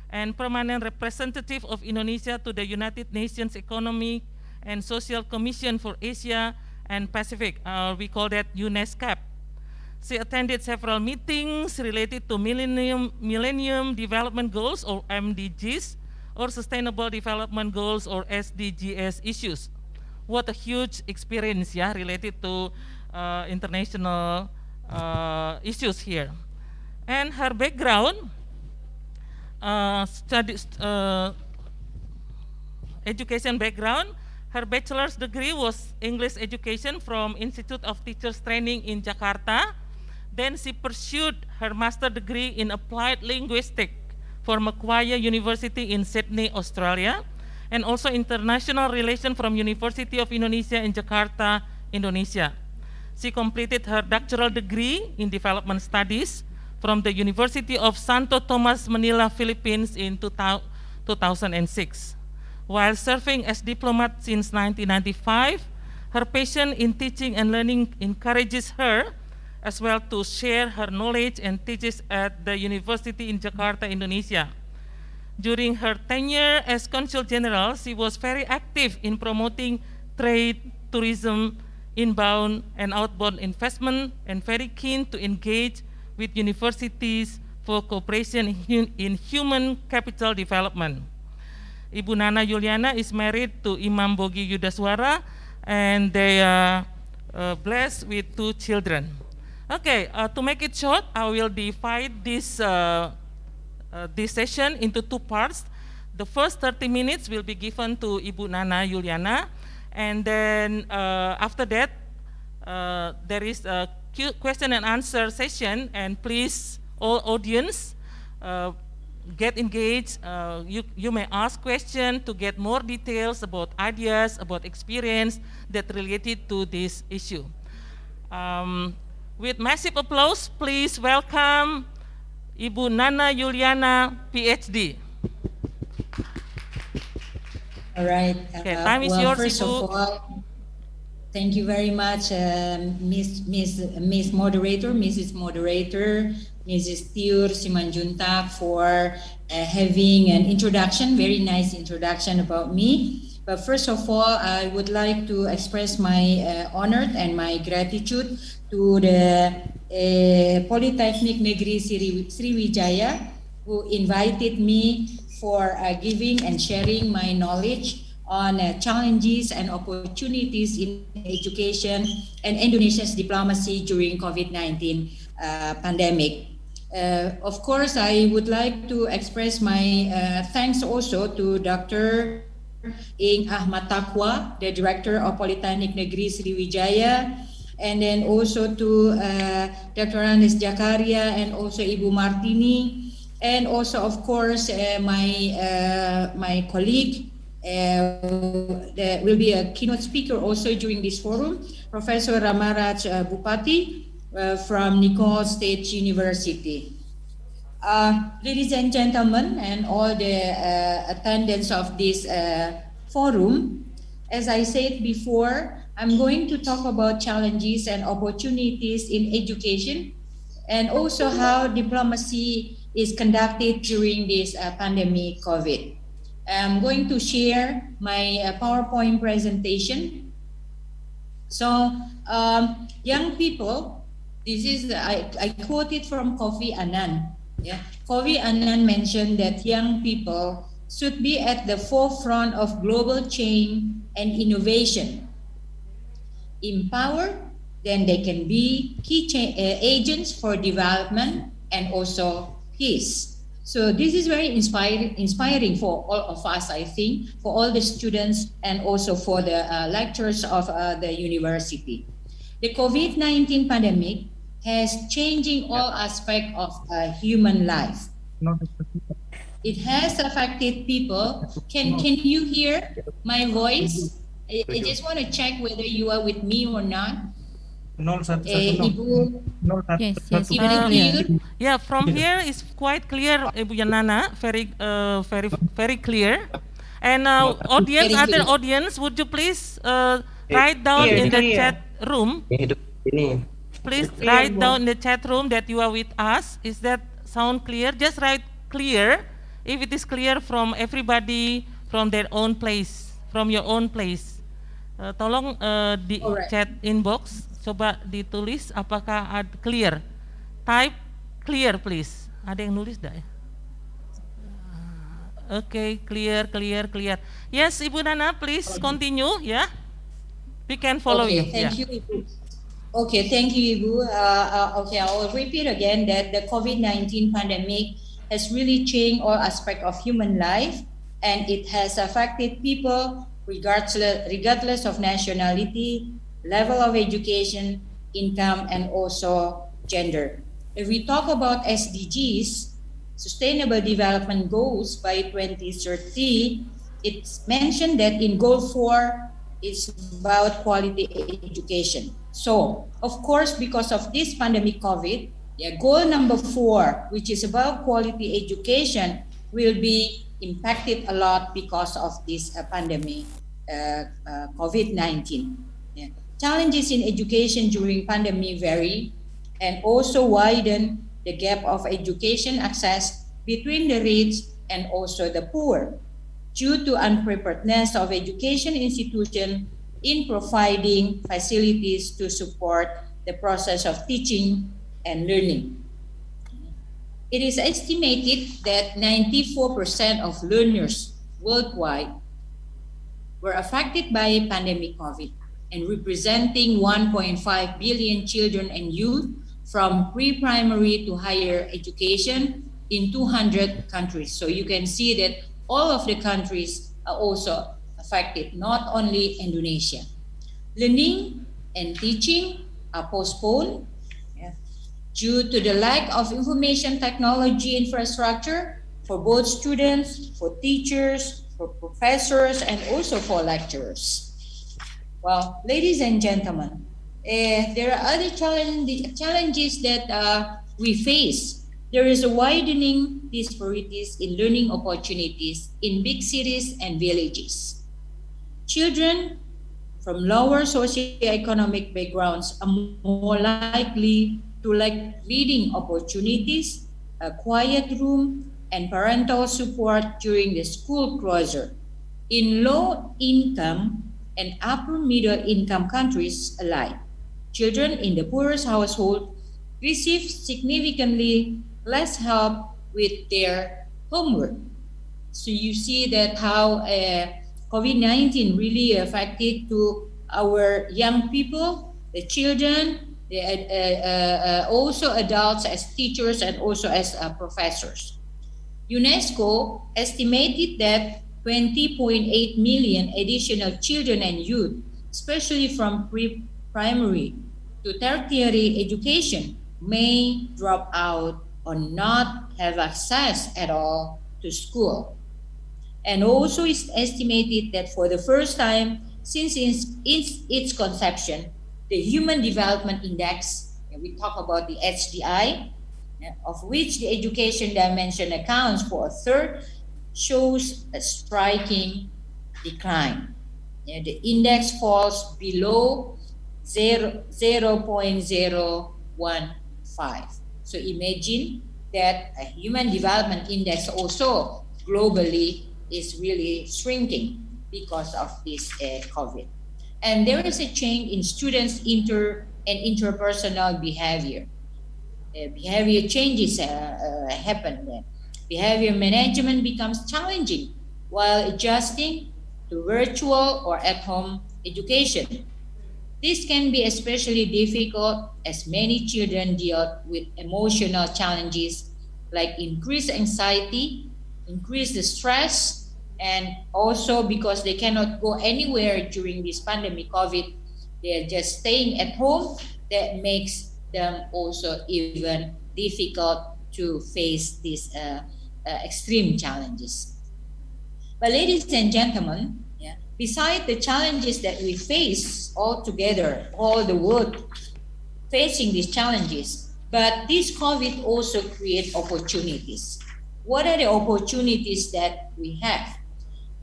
and Permanent Representative of Indonesia to the United Nations Economic and Social Commission for Asia and Pacific. We call that UNESCAP. She attended several meetings related to Millennium Development Goals, or MDGs, or Sustainable Development Goals, or SDGs issues. What a huge experience, yeah, related to international issues here. And her background, education background, her bachelor's degree was English education from Institute of Teachers Training in Jakarta. Then she pursued her master's degree in applied linguistics from Macquarie University in Sydney, Australia, and also international relations from University of Indonesia in Jakarta, Indonesia. She completed her doctoral degree in development studies from the University of Santo Tomas, Manila, Philippines in 2006. While serving as diplomat since 1995, her passion in teaching and learning encourages her as well to share her knowledge and teaches at the University in Jakarta, Indonesia. During her tenure as Consul General, she was very active in promoting trade, tourism, inbound and outbound investment, and very keen to engage with universities for cooperation in human capital development. Ibu Nana Yuliana is married to Imam Bogi Yudaswara, and they are blessed with 2 children. Okay, to make it short, I will divide this session into 2 parts. The first 30 minutes will be given to Ibu Nana Yuliana, and then after that, there is a question and answer session, and please, all audience, get engaged. You may ask questions to get more details about ideas, about experience that related to this issue. With massive applause, please welcome Ibu Nana Yuliana, PhD. All right. Okay, time is well, yours, first Ibu. of all, thank you very much, Miss Moderator, Mrs. Moderator, Mrs. Tiur Simanjuntak, for having an introduction, very nice introduction about me. But first of all, I would like to express my honor and my gratitude to the Polytechnic Negeri Sriwijaya, who invited me for giving and sharing my knowledge on challenges and opportunities in education and Indonesia's diplomacy during COVID-19 pandemic. Of course, I would like to express my thanks also to Dr. Ing Ahmad Takwa, the Director of Polytechnic Negeri Sriwijaya, and then also to Dr. Anis Jakaria and also Ibu Martini, and also of course my colleague that will be a keynote speaker also during this forum, Professor Ramaraj Bupati from Nicole State University. Ladies and gentlemen, and all the attendants of this forum, as I said before, I'm going to talk about challenges and opportunities in education, and also how diplomacy is conducted during this pandemic COVID. I'm going to share my PowerPoint presentation. So, young people, this is, I quoted from Kofi Annan. Yeah. Kofi Annan mentioned that young people should be at the forefront of global change and innovation. Empowered, then they can be key agents for development and also peace. So this is very inspiring for all of us, I think, for all the students and also for the lecturers of the university. The COVID-19 pandemic has changing all aspects of human life. It has affected people. Can you hear my voice? I just want to check whether you are with me or not. Ibu, Yes, is it clear? Yeah, from here is quite clear, Ibu Yanana, very clear. And audience, other audience, would you please write down in the chat room? Please write down in the chat room that you are with us. Is that sound clear? Just write clear if it is clear from everybody from their own place, from your own place. Tolong di chat inbox, coba ditulis apakah clear. Type clear please. Ada yang nulis enggak ya? Okay, clear. Yes, Ibu Nana, please continue, ya. We can follow you. Thank you, Ibu. Okay, thank you, Ibu. Okay, I will repeat again that the COVID-19 pandemic has really changed all aspects of human life, and it has affected people regardless of nationality, level of education, income, and also gender. If we talk about SDGs, Sustainable Development Goals by 2030, it's mentioned that in Goal 4, it's about quality education. So, of course, because of this pandemic COVID, goal number 4, which is about quality education, will be impacted a lot because of this pandemic, COVID-19. Challenges in education during pandemic vary and also widen the gap of education access between the rich and also the poor due to unpreparedness of education institutions in providing facilities to support the process of teaching and learning. It is estimated that 94% of learners worldwide were affected by pandemic COVID, and representing 1.5 billion children and youth from pre-primary to higher education in 200 countries. So you can see that all of the countries are also affected, not only Indonesia. Learning and teaching are postponed due to the lack of information technology infrastructure for both students, for teachers, for professors, and also for lecturers. Well, ladies and gentlemen, there are other challenges that we face. There is a widening disparities in learning opportunities in big cities and villages. Children from lower socioeconomic backgrounds are more likely to lack reading opportunities, a quiet room, and parental support during the school closure. In low-income and upper-middle-income countries alike, children in the poorest household receive significantly less help with their homework. So you see that how COVID-19 really affected to our young people, the children, also adults as teachers and also as professors. UNESCO estimated that 20.8 million additional children and youth, especially from pre-primary to tertiary education, may drop out or not have access at all to school. And also it's estimated that for the first time since its conception, the Human Development Index, and we talk about the HDI, of which the education dimension accounts for a third, shows a striking decline. The index falls below 0.015. So imagine that a Human Development Index also globally is really shrinking because of this COVID. And there is a change in students' interpersonal behavior. Behavior changes happen there. Behavior management becomes challenging while adjusting to virtual or at-home education. This can be especially difficult as many children deal with emotional challenges like increased anxiety, increased stress, and also because they cannot go anywhere during this pandemic COVID, they are just staying at home. That makes them also even difficult to face these extreme challenges. But ladies and gentlemen, beside the challenges that we face all together, all the world facing these challenges, but this COVID also create opportunities. What are the opportunities that we have?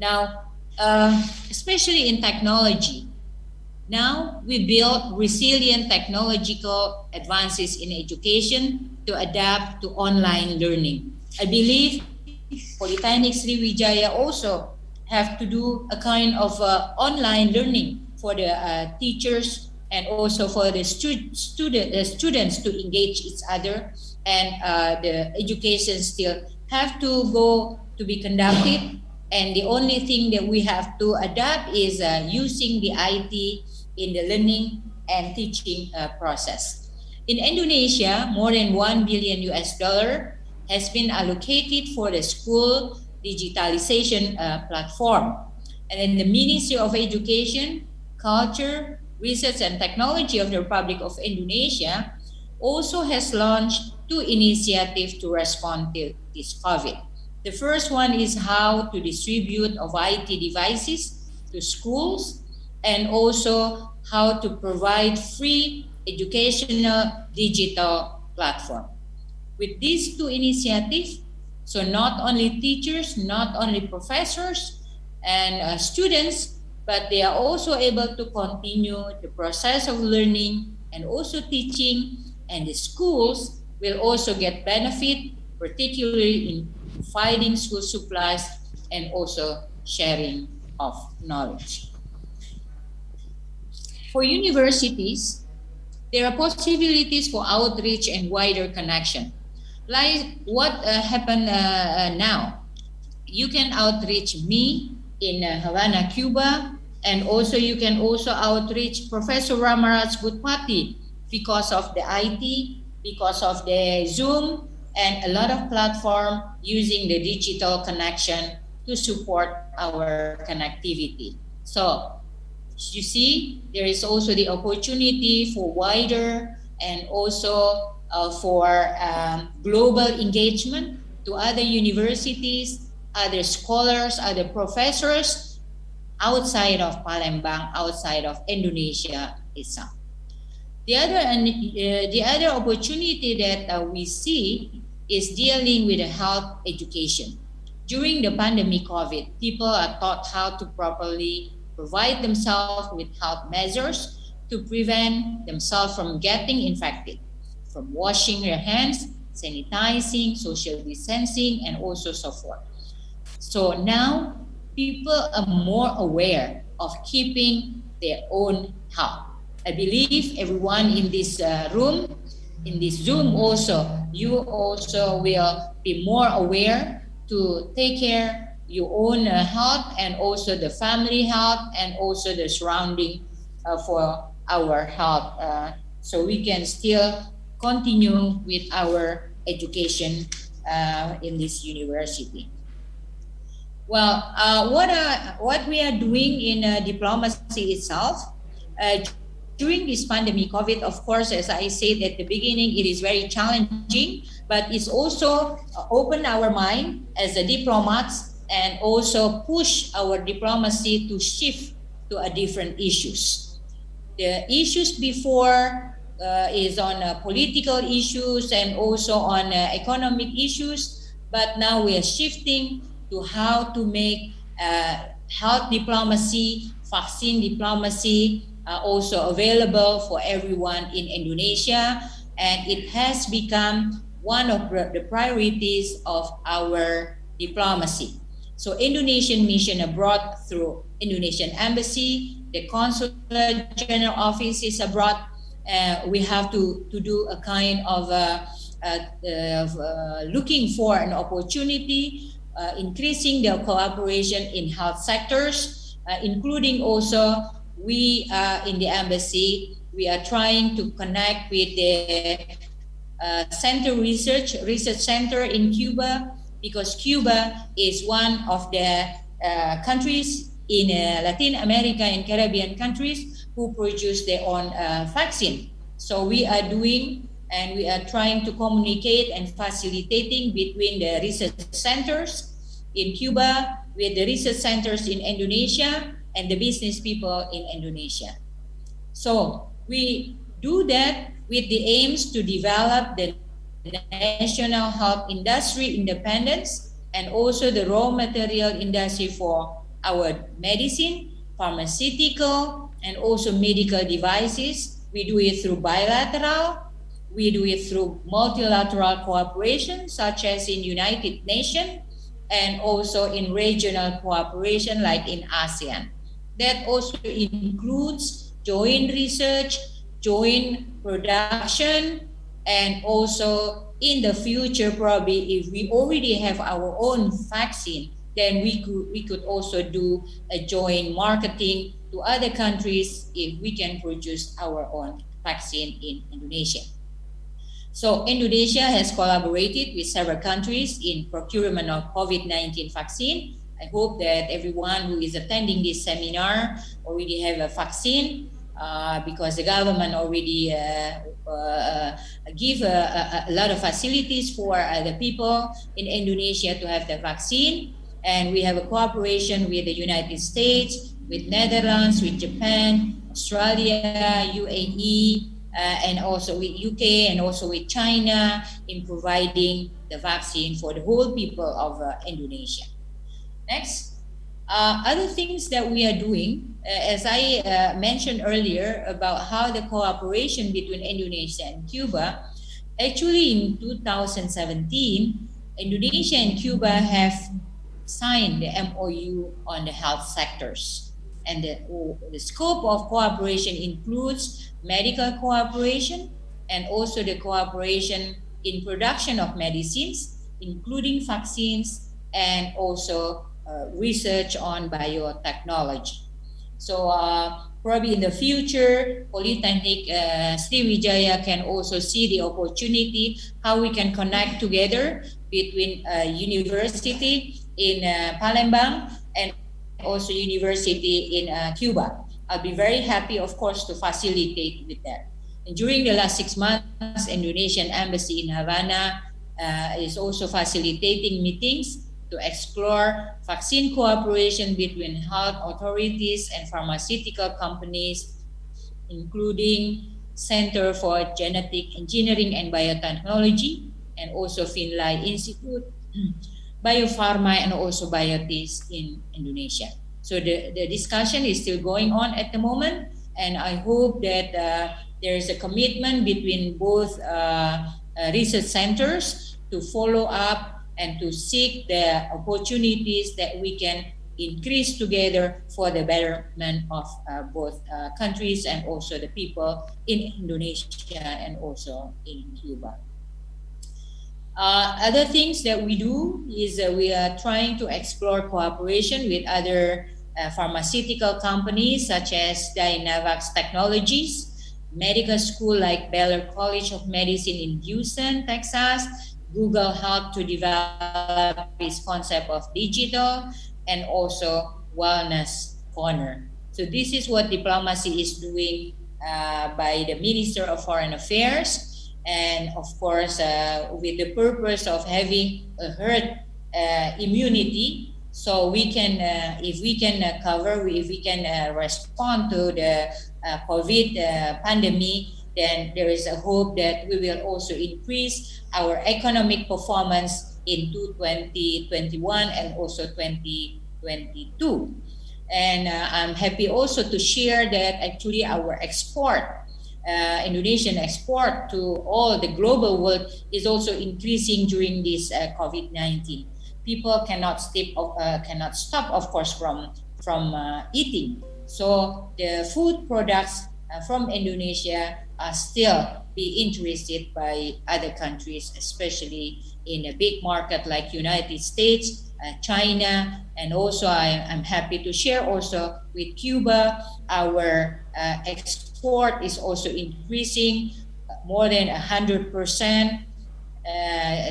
Now, especially in technology, now we build resilient technological advances in education to adapt to online learning. I believe Polytechnic Sriwijaya also have to do a kind of online learning for the teachers and also for the students to engage each other, and the education still have to go to be conducted. And the only thing that we have to adapt is using the IT in the learning and teaching process. In Indonesia, more than $1 billion has been allocated for the school digitalization platform. And then the Ministry of Education, Culture, Research and Technology of the Republic of Indonesia also has launched 2 initiatives to respond to this COVID. The first one is how to distribute of IT devices to schools, and also how to provide free educational digital platform. With these 2 initiatives, so not only teachers, not only professors and students, but they are also able to continue the process of learning and also teaching, and the schools will also get benefit, particularly in providing school supplies and also sharing of knowledge. For universities, there are possibilities for outreach and wider connection. Like what happened now. You can outreach me in Havana, Cuba, and also you can also outreach Professor Ramaraj Butpati because of the IT, because of the Zoom, and a lot of platform using the digital connection to support our connectivity. So you see, there is also the opportunity for wider and also for global engagement to other universities, other scholars, other professors outside of Palembang, outside of Indonesia itself. The other opportunity that we see is dealing with the health education. During the pandemic COVID, people are taught how to properly provide themselves with health measures to prevent themselves from getting infected, from washing their hands, sanitizing, social distancing, and also so forth. So now people are more aware of keeping their own health. I believe everyone in this room, in this Zoom also, you also will be more aware to take care your own health and also the family health and also the surrounding for our health, so we can still continue with our education in this university. Well, what we are doing in diplomacy itself, during this pandemic COVID, of course, as I said at the beginning, it is very challenging, but it's also opened our mind as a diplomats and also push our diplomacy to shift to a different issues. The issues before is on political issues and also on economic issues, but now we are shifting to how to make health diplomacy, vaccine diplomacy also available for everyone in Indonesia, and it has become one of the priorities of our diplomacy. So Indonesian mission abroad through Indonesian embassy, the consular general offices abroad, we have to do a kind of looking for an opportunity, increasing the cooperation in health sectors, including also we in the embassy, we are trying to connect with the research center in Cuba, because Cuba is one of the countries in Latin America and Caribbean countries who produce their own vaccine. So we are doing and we are trying to communicate and facilitating between the research centers in Cuba with the research centers in Indonesia and the business people in Indonesia. So we do that with the aims to develop the national health industry independence and also the raw material industry for our medicine, pharmaceutical, and also medical devices. We do it through bilateral, we do it through multilateral cooperation, such as in United Nations, and also in regional cooperation like in ASEAN. That also includes joint research, joint production, and also in the future, probably if we already have our own vaccine, then we could also do a joint marketing to other countries if we can produce our own vaccine in Indonesia. So Indonesia has collaborated with several countries in procurement of COVID-19 vaccine. I hope that everyone who is attending this seminar already have a vaccine, because the government already give a lot of facilities for the people in Indonesia to have the vaccine. And we have a cooperation with the United States, with Netherlands, with Japan, Australia, UAE, and also with UK and also with China in providing the vaccine for the whole people of Indonesia. Next. Other things that we are doing, as I mentioned earlier about how the cooperation between Indonesia and Cuba, actually in 2017, Indonesia and Cuba have signed the MOU on the health sectors. and the scope of cooperation includes medical cooperation and also the cooperation in production of medicines, including vaccines and also research on biotechnology. So probably in the future, Polytechnic Sriwijaya can also see the opportunity how we can connect together between university in Palembang and also university in Cuba. I'll be very happy, of course, to facilitate with that. And during the last 6 months, Indonesian Embassy in Havana is also facilitating meetings to explore vaccine cooperation between health authorities and pharmaceutical companies, including Center for Genetic Engineering and Biotechnology, and also Finlay Institute, Biopharma, and also Biotis in Indonesia. So the discussion is still going on at the moment, and I hope that there is a commitment between both research centers to follow up and to seek the opportunities that we can increase together for the betterment of both countries and also the people in Indonesia and also in Cuba. Other things that we do is we are trying to explore cooperation with other pharmaceutical companies such as Dynavax Technologies, medical school like Baylor College of Medicine in Houston, Texas. Google helped to develop this concept of digital, and also Wellness Corner. So this is what diplomacy is doing by the Minister of Foreign Affairs, and of course with the purpose of having a herd immunity, so we can if we can respond to the COVID pandemic, then there is a hope that we will also increase our economic performance in 2021 and also 2022. And I'm happy also to share that actually our export, Indonesian export to all the global world is also increasing during this COVID-19. People cannot stop, of course, from eating. So the food products from Indonesia are still be interested by other countries, especially in a big market like United States, China, and also I'm happy to share also with Cuba, our export is also increasing more than 100%,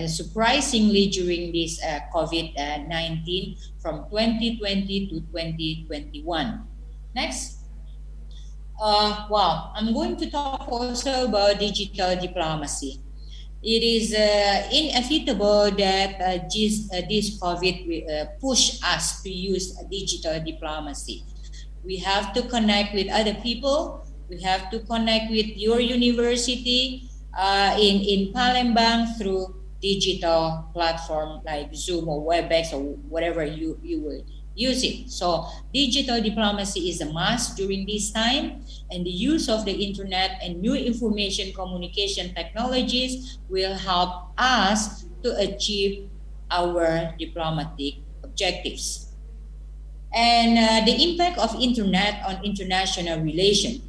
surprisingly during this COVID-19 from 2020 to 2021. Next. Wow, I'm going to talk also about digital diplomacy. It is inevitable that this COVID push us to use digital diplomacy. We have to connect with other people. We have to connect with your university in Palembang through digital platform like Zoom or WebEx or whatever you will use it. So digital diplomacy is a must during this time, and the use of the internet and new information communication technologies will help us to achieve our diplomatic objectives. And the impact of internet on international relations.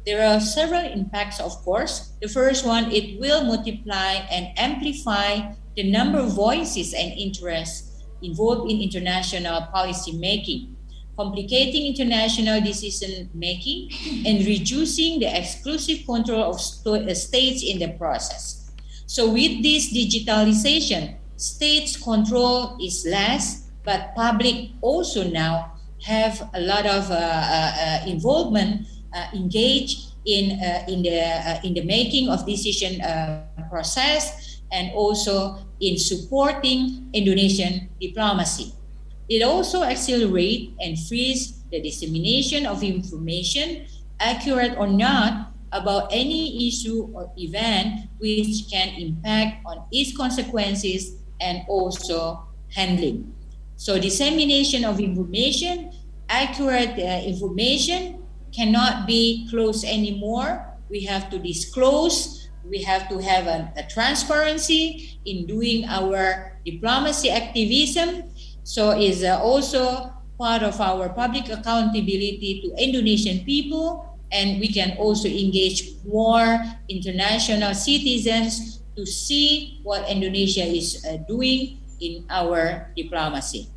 There are several impacts, of course. The first one, it will multiply and amplify the number of voices and interests involved in international policy making, complicating international decision making, and reducing the exclusive control of states in the process. So with this digitalization, states' control is less, but public also now have a lot of involvement, engaged in the making of decision process, and also in supporting Indonesian diplomacy. It also accelerates and frees the dissemination of information, accurate or not, about any issue or event which can impact on its consequences and also handling. So dissemination of information, accurate information cannot be closed anymore. We have to disclose. We have to have a transparency in doing our diplomacy activism. So is also part of our public accountability to Indonesian people, and we can also engage more international citizens to see what Indonesia is doing in our diplomacy.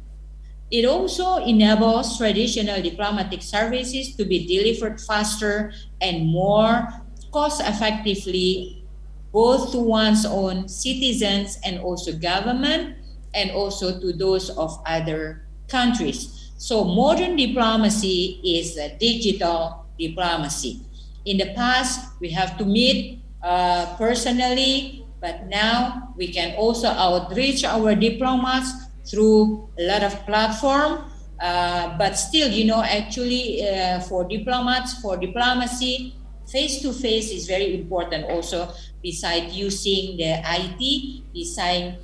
It also enables traditional diplomatic services to be delivered faster and more cost effectively, both to one's own citizens and also government, and also to those of other countries. So modern diplomacy is a digital diplomacy. In the past, we have to meet personally, but now we can also outreach our diplomats through a lot of platform. But still, actually for diplomats, for diplomacy, face-to-face is very important also, beside using the IT, beside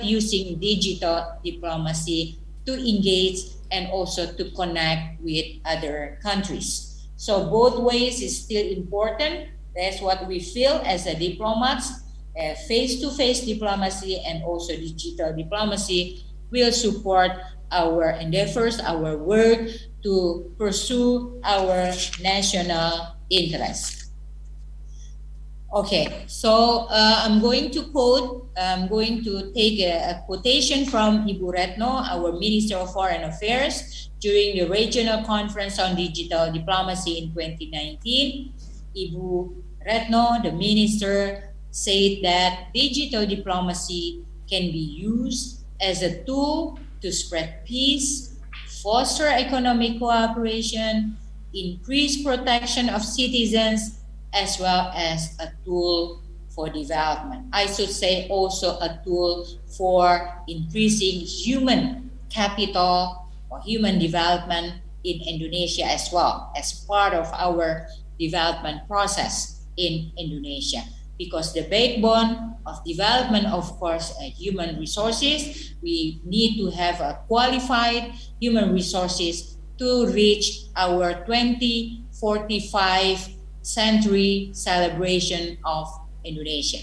using digital diplomacy to engage and also to connect with other countries. So both ways is still important. That's what we feel as a diplomats. Face-to-face diplomacy and also digital diplomacy will support our endeavors, our work to pursue our national interests. Okay, so I'm going to take a quotation from Ibu Retno, our Minister of Foreign Affairs, during the Regional Conference on Digital Diplomacy in 2019. Ibu Retno, the Minister, said that digital diplomacy can be used as a tool to spread peace, foster economic cooperation, increase protection of citizens, as well as a tool for development. I should say also a tool for increasing human capital or human development in Indonesia as well, as part of our development process in Indonesia. Because the backbone of development, of course, human resources. We need to have a qualified human resources to reach our 2045 century celebration of Indonesia.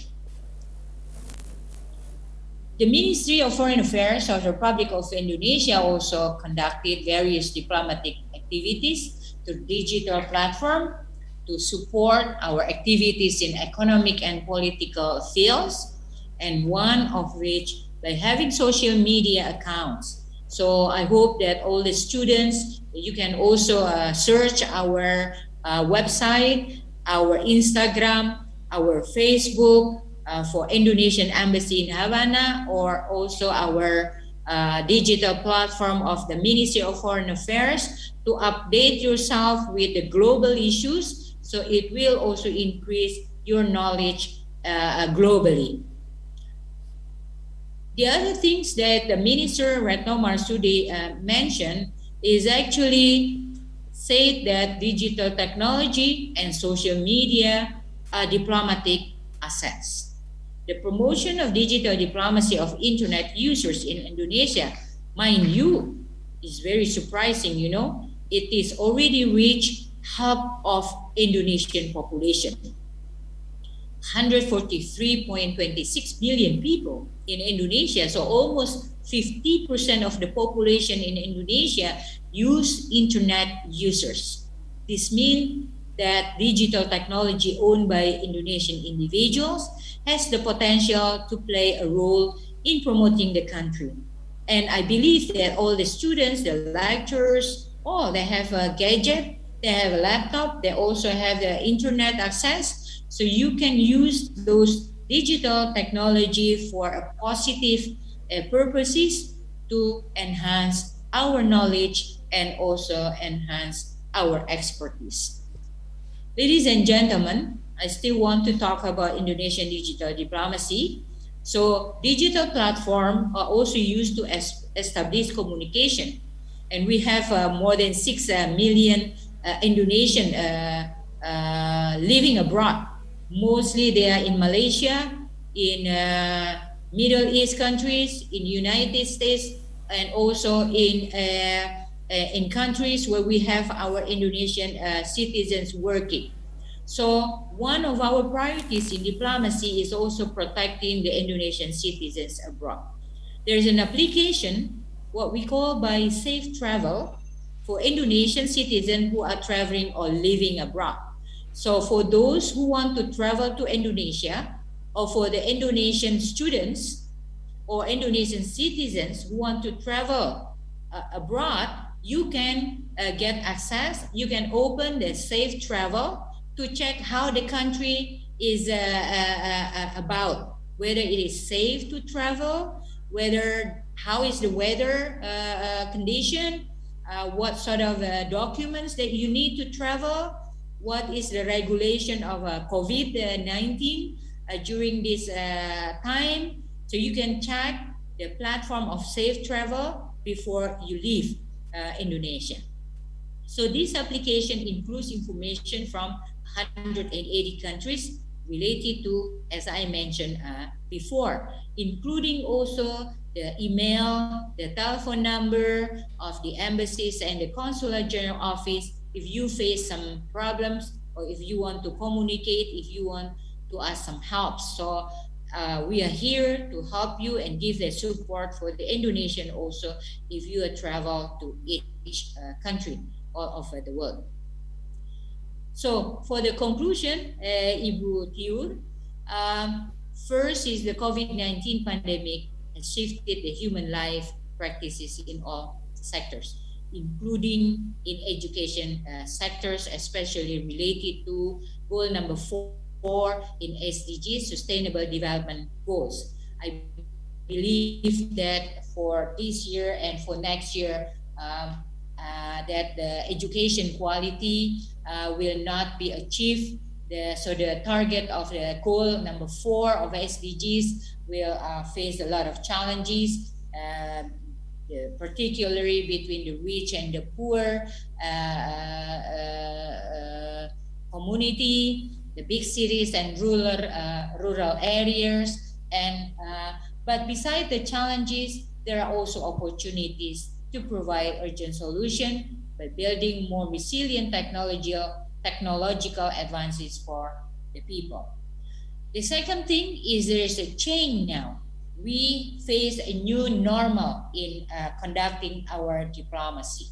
The Ministry of Foreign Affairs of the Republic of Indonesia also conducted various diplomatic activities through digital platform to support our activities in economic and political fields, and one of which by having social media accounts. So I hope that all the students, you can also search our website, our Instagram, our Facebook for Indonesian Embassy in Havana, or also our digital platform of the Ministry of Foreign Affairs to update yourself with the global issues. So it will also increase your knowledge globally. The other things that the Minister Retno Marsudi mentioned is actually said that digital technology and social media are diplomatic assets. The promotion of digital diplomacy of internet users in Indonesia, mind you, is very surprising, It is already reached half of Indonesian population. 143.26 million people in Indonesia, so almost 50% of the population in Indonesia use internet users. This means that digital technology owned by Indonesian individuals has the potential to play a role in promoting the country. And I believe that all the students, the lecturers, they have a gadget, they have a laptop, they also have the internet access. So you can use those digital technology for a positive purposes to enhance our knowledge and also enhance our expertise. Ladies and gentlemen, I still want to talk about Indonesian digital diplomacy. So digital platforms are also used to establish communication. And we have more than 6 million Indonesian living abroad. Mostly they are in Malaysia, in Middle East countries, in United States, and also in countries where we have our Indonesian citizens working. So one of our priorities in diplomacy is also protecting the Indonesian citizens abroad. There is an application what we call by safe travel for Indonesian citizens who are traveling or living abroad. So for those who want to travel to Indonesia, or for the Indonesian students or Indonesian citizens who want to travel abroad, you can get access. You can open the safe travel to check how the country is about, whether it is safe to travel, whether how is the weather condition, what sort of documents that you need to travel, what is the regulation of COVID-19 during this time. So you can check the platform of safe travel before you leave Indonesia. So this application includes information from 180 countries related to, as I mentioned before, including also the email, the telephone number of the embassies and the consular general office if you face some problems or if you want to communicate, if you want to ask some help. So we are here to help you and give the support for the Indonesian also if you travel to each country all over the world. So for the conclusion, Ibu Tiur, first is the COVID-19 pandemic has shifted the human life practices in all sectors, including in education sectors, especially related to goal number 4 in SDGs, Sustainable Development Goals. I believe that for this year and for next year, that the education quality will not be achieved. So the target of the goal number 4 of SDGs will face a lot of challenges, particularly between the rich and the poor community, the big cities and rural areas. And but beside the challenges, there are also opportunities to provide urgent solution by building more resilient technological advances for the people. The second thing is there is a change now. We face a new normal in conducting our diplomacy.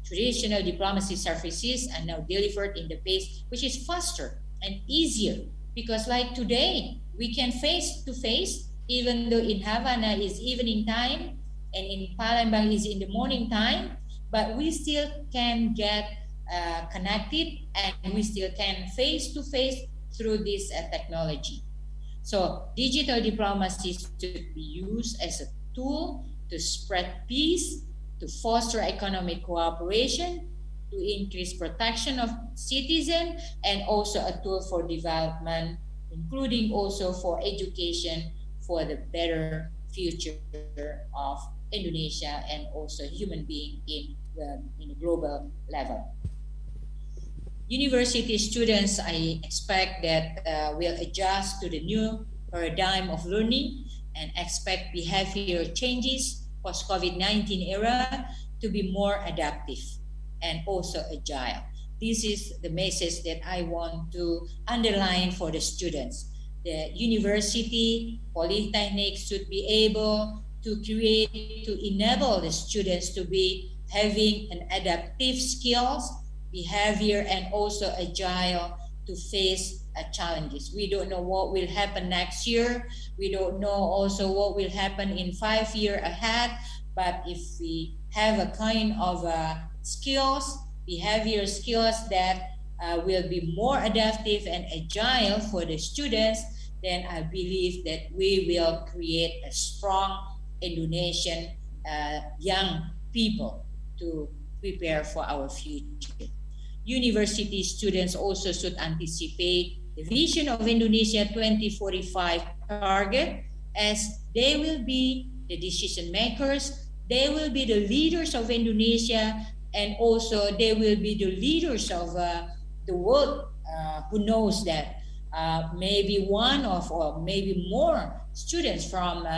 Traditional diplomacy services are now delivered in the pace which is faster and easier, because like today, we can face to face, even though in Havana is evening time and in Palembang is in the morning time, but we still can get connected and we still can face to face through this technology. So digital diplomacy should be used as a tool to spread peace, to foster economic cooperation, to increase protection of citizens, and also a tool for development, including also for education for the better future of Indonesia and also human being in a global level. University students, I expect that will adjust to the new paradigm of learning and expect behavioral changes post-COVID-19 era to be more adaptive and also agile. This is the message that I want to underline for the students. The university, polytechnic should be able to create, to enable the students to be having an adaptive skills, behavior, and also agile to face challenges. We don't know what will happen next year. We don't know also what will happen in 5 years ahead. But if we have a kind of skills, behavior skills that will be more adaptive and agile for the students, then I believe that we will create a strong Indonesian young people to prepare for our future. University students also should anticipate the vision of Indonesia 2045 target, as they will be the decision makers, they will be the leaders of Indonesia, and also they will be the leaders of the world. Who knows that maybe one of or maybe more students from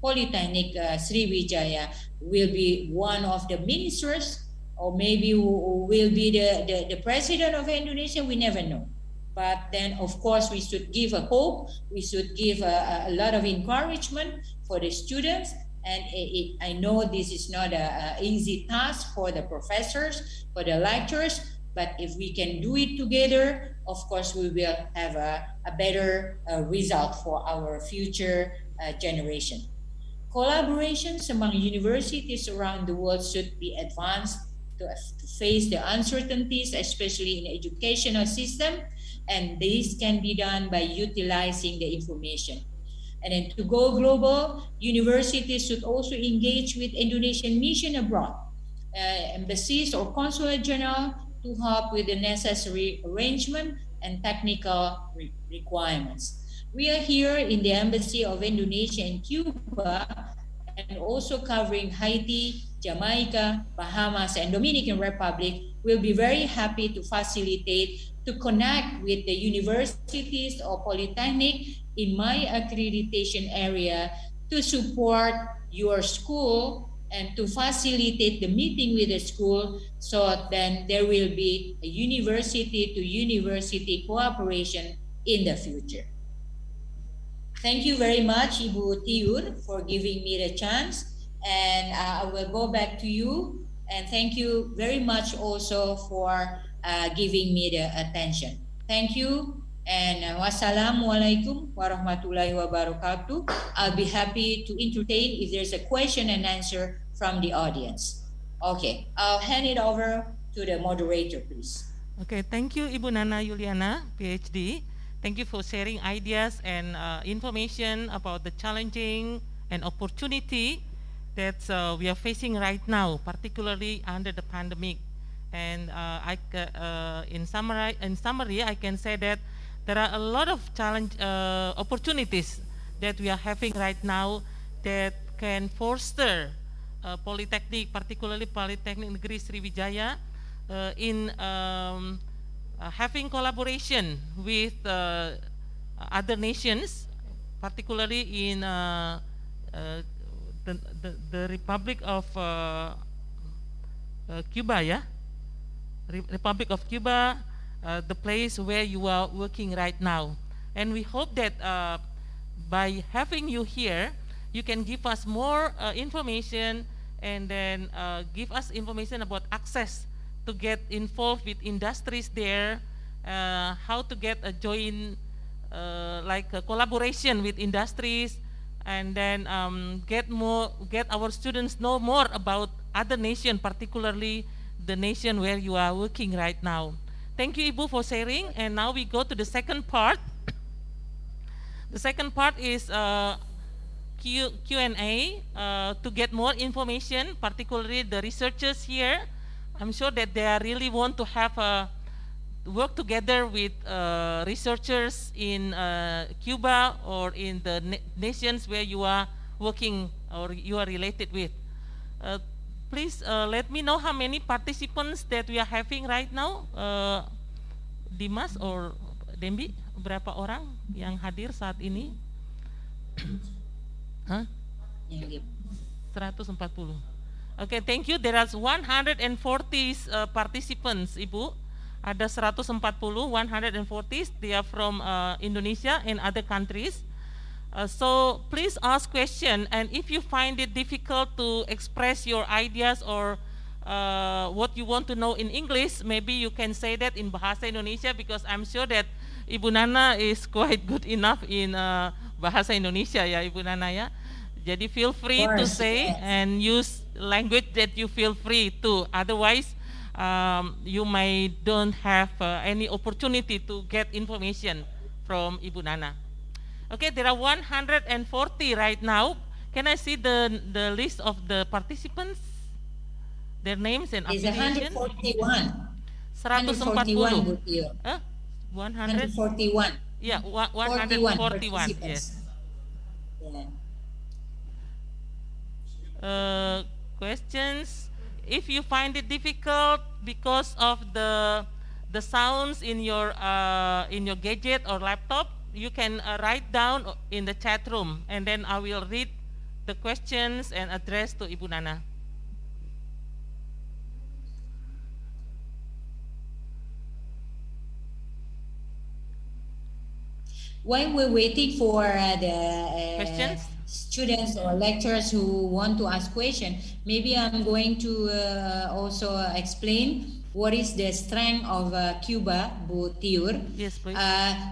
Polytechnic Sriwijaya will be one of the ministers, or maybe will be the president of Indonesia. We never know. But then, of course, we should give a hope. We should give a lot of encouragement for the students, And I know this is not a easy task for the professors, for the lecturers, but if we can do it together, of course, we will have a better result for our future generation. Collaborations among universities around the world should be advanced to face the uncertainties, especially in the educational system, and this can be done by utilizing the information. And then to go global, universities should also engage with Indonesian mission abroad, embassies or consulate general to help with the necessary arrangement and technical requirements. We are here in the Embassy of Indonesia in Cuba and also covering Haiti, Jamaica, Bahamas, and Dominican Republic. We'll be very happy to facilitate, to connect with the universities or polytechnic in my accreditation area to support your school and to facilitate the meeting with the school, so then there will be a university to university cooperation in the future. Thank you very much, Ibu Tiur, for giving me the chance. And I will go back to you. And thank you very much also for giving me the attention. Thank you. And wassalamualaikum warahmatullahi wabarakatuh. I'll be happy to entertain if there's a question and answer from the audience. Okay, I'll hand it over to the moderator, please. Okay, thank you, Ibu Nana Yuliana, PhD. Thank you for sharing ideas and information about the challenging and opportunity that we are facing right now, particularly under the pandemic. And in summary, I can say that there are a lot of opportunities that we are having right now that can foster Polytechnic, particularly Polytechnic Negeri Sriwijaya, in having collaboration with other nations, particularly in the Republic of Cuba, yeah? Republic of Cuba, the place where you are working right now. And we hope that by having you here, you can give us more information and then give us information about access to get involved with industries there, how to get a joint collaboration with industries, and then get our students know more about other nations, particularly the nation where you are working right now. Thank you, Ibu, for sharing. And now we go to the second part. The second part is Q&A to get more information, particularly the researchers here. I'm sure that they really want to have work together with researchers in Cuba or in the nations where you are working or you are related with. Please let me know how many participants that we are having right now. Dimas or Dembi, berapa orang yang hadir saat ini? 140. Okay, thank you. There are 140 participants, Ibu. Ada 140, 140. They are from Indonesia and other countries. So please ask question, and if you find it difficult to express your ideas or what you want to know in English, maybe you can say that in Bahasa Indonesia, because I'm sure that Ibu Nana is quite good enough in Bahasa Indonesia, ya Ibu Nana, ya. Jadi feel free to say and use language that you feel free to. Otherwise, you may don't have any opportunity to get information from Ibu Nana. Okay, there are 140 right now. Can I see the list of the participants? Their names and affiliation? 141. 141. 141. Yeah, 141. Yes. Yeah. Questions? If you find it difficult because of the sounds in your gadget or laptop, you can write down in the chat room, and then I will read the questions and address to Ibu Nana. While we're waiting for the questions, students or lecturers who want to ask question, maybe I'm going to also explain what is the strength of Cuba, Bu Tiur. Yes, please.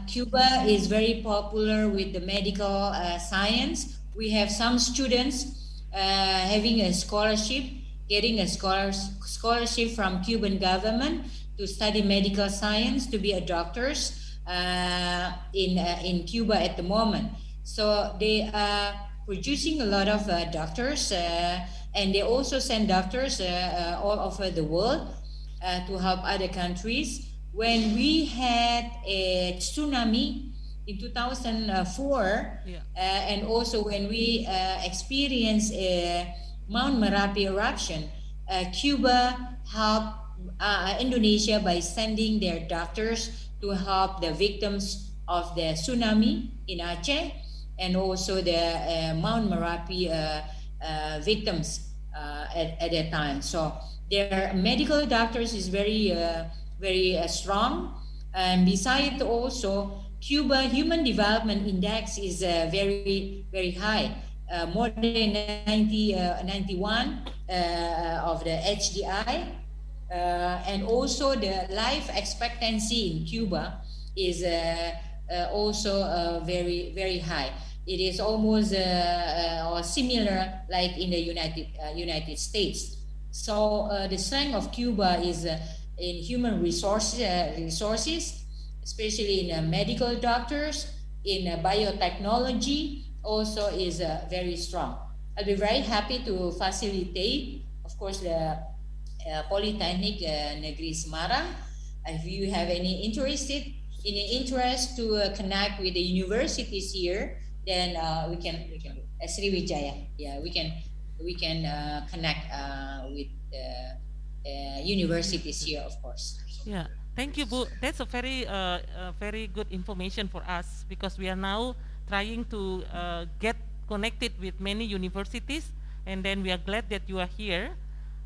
Cuba is very popular with the medical science. We have some students having a scholarship, getting a scholarship from Cuban government to study medical science, to be a doctors in Cuba at the moment. So they are producing a lot of doctors, and they also send doctors all over the world to help other countries. When we had a tsunami in 2004, and also when we experienced a Mount Merapi eruption, Cuba helped Indonesia by sending their doctors to help the victims of the tsunami in Aceh, and also the Mount Merapi victims at that time. So their medical doctors is very strong. And besides, also Cuba Human Development Index is very high, more than 91 of the HDI, and also the life expectancy in Cuba is also very high. It is almost or similar like in the United States. So the strength of Cuba is in human resources, especially in medical doctors, in biotechnology, also is very strong. I'll be very happy to facilitate, of course, the Polytechnic Negeri Semarang. If you have any interest to connect with the universities here, then we can Sriwijaya. Yeah, we can connect with universities here, of course. Yeah, thank you, Bu. That's a very good information for us, because we are now trying to get connected with many universities, and then we are glad that you are here.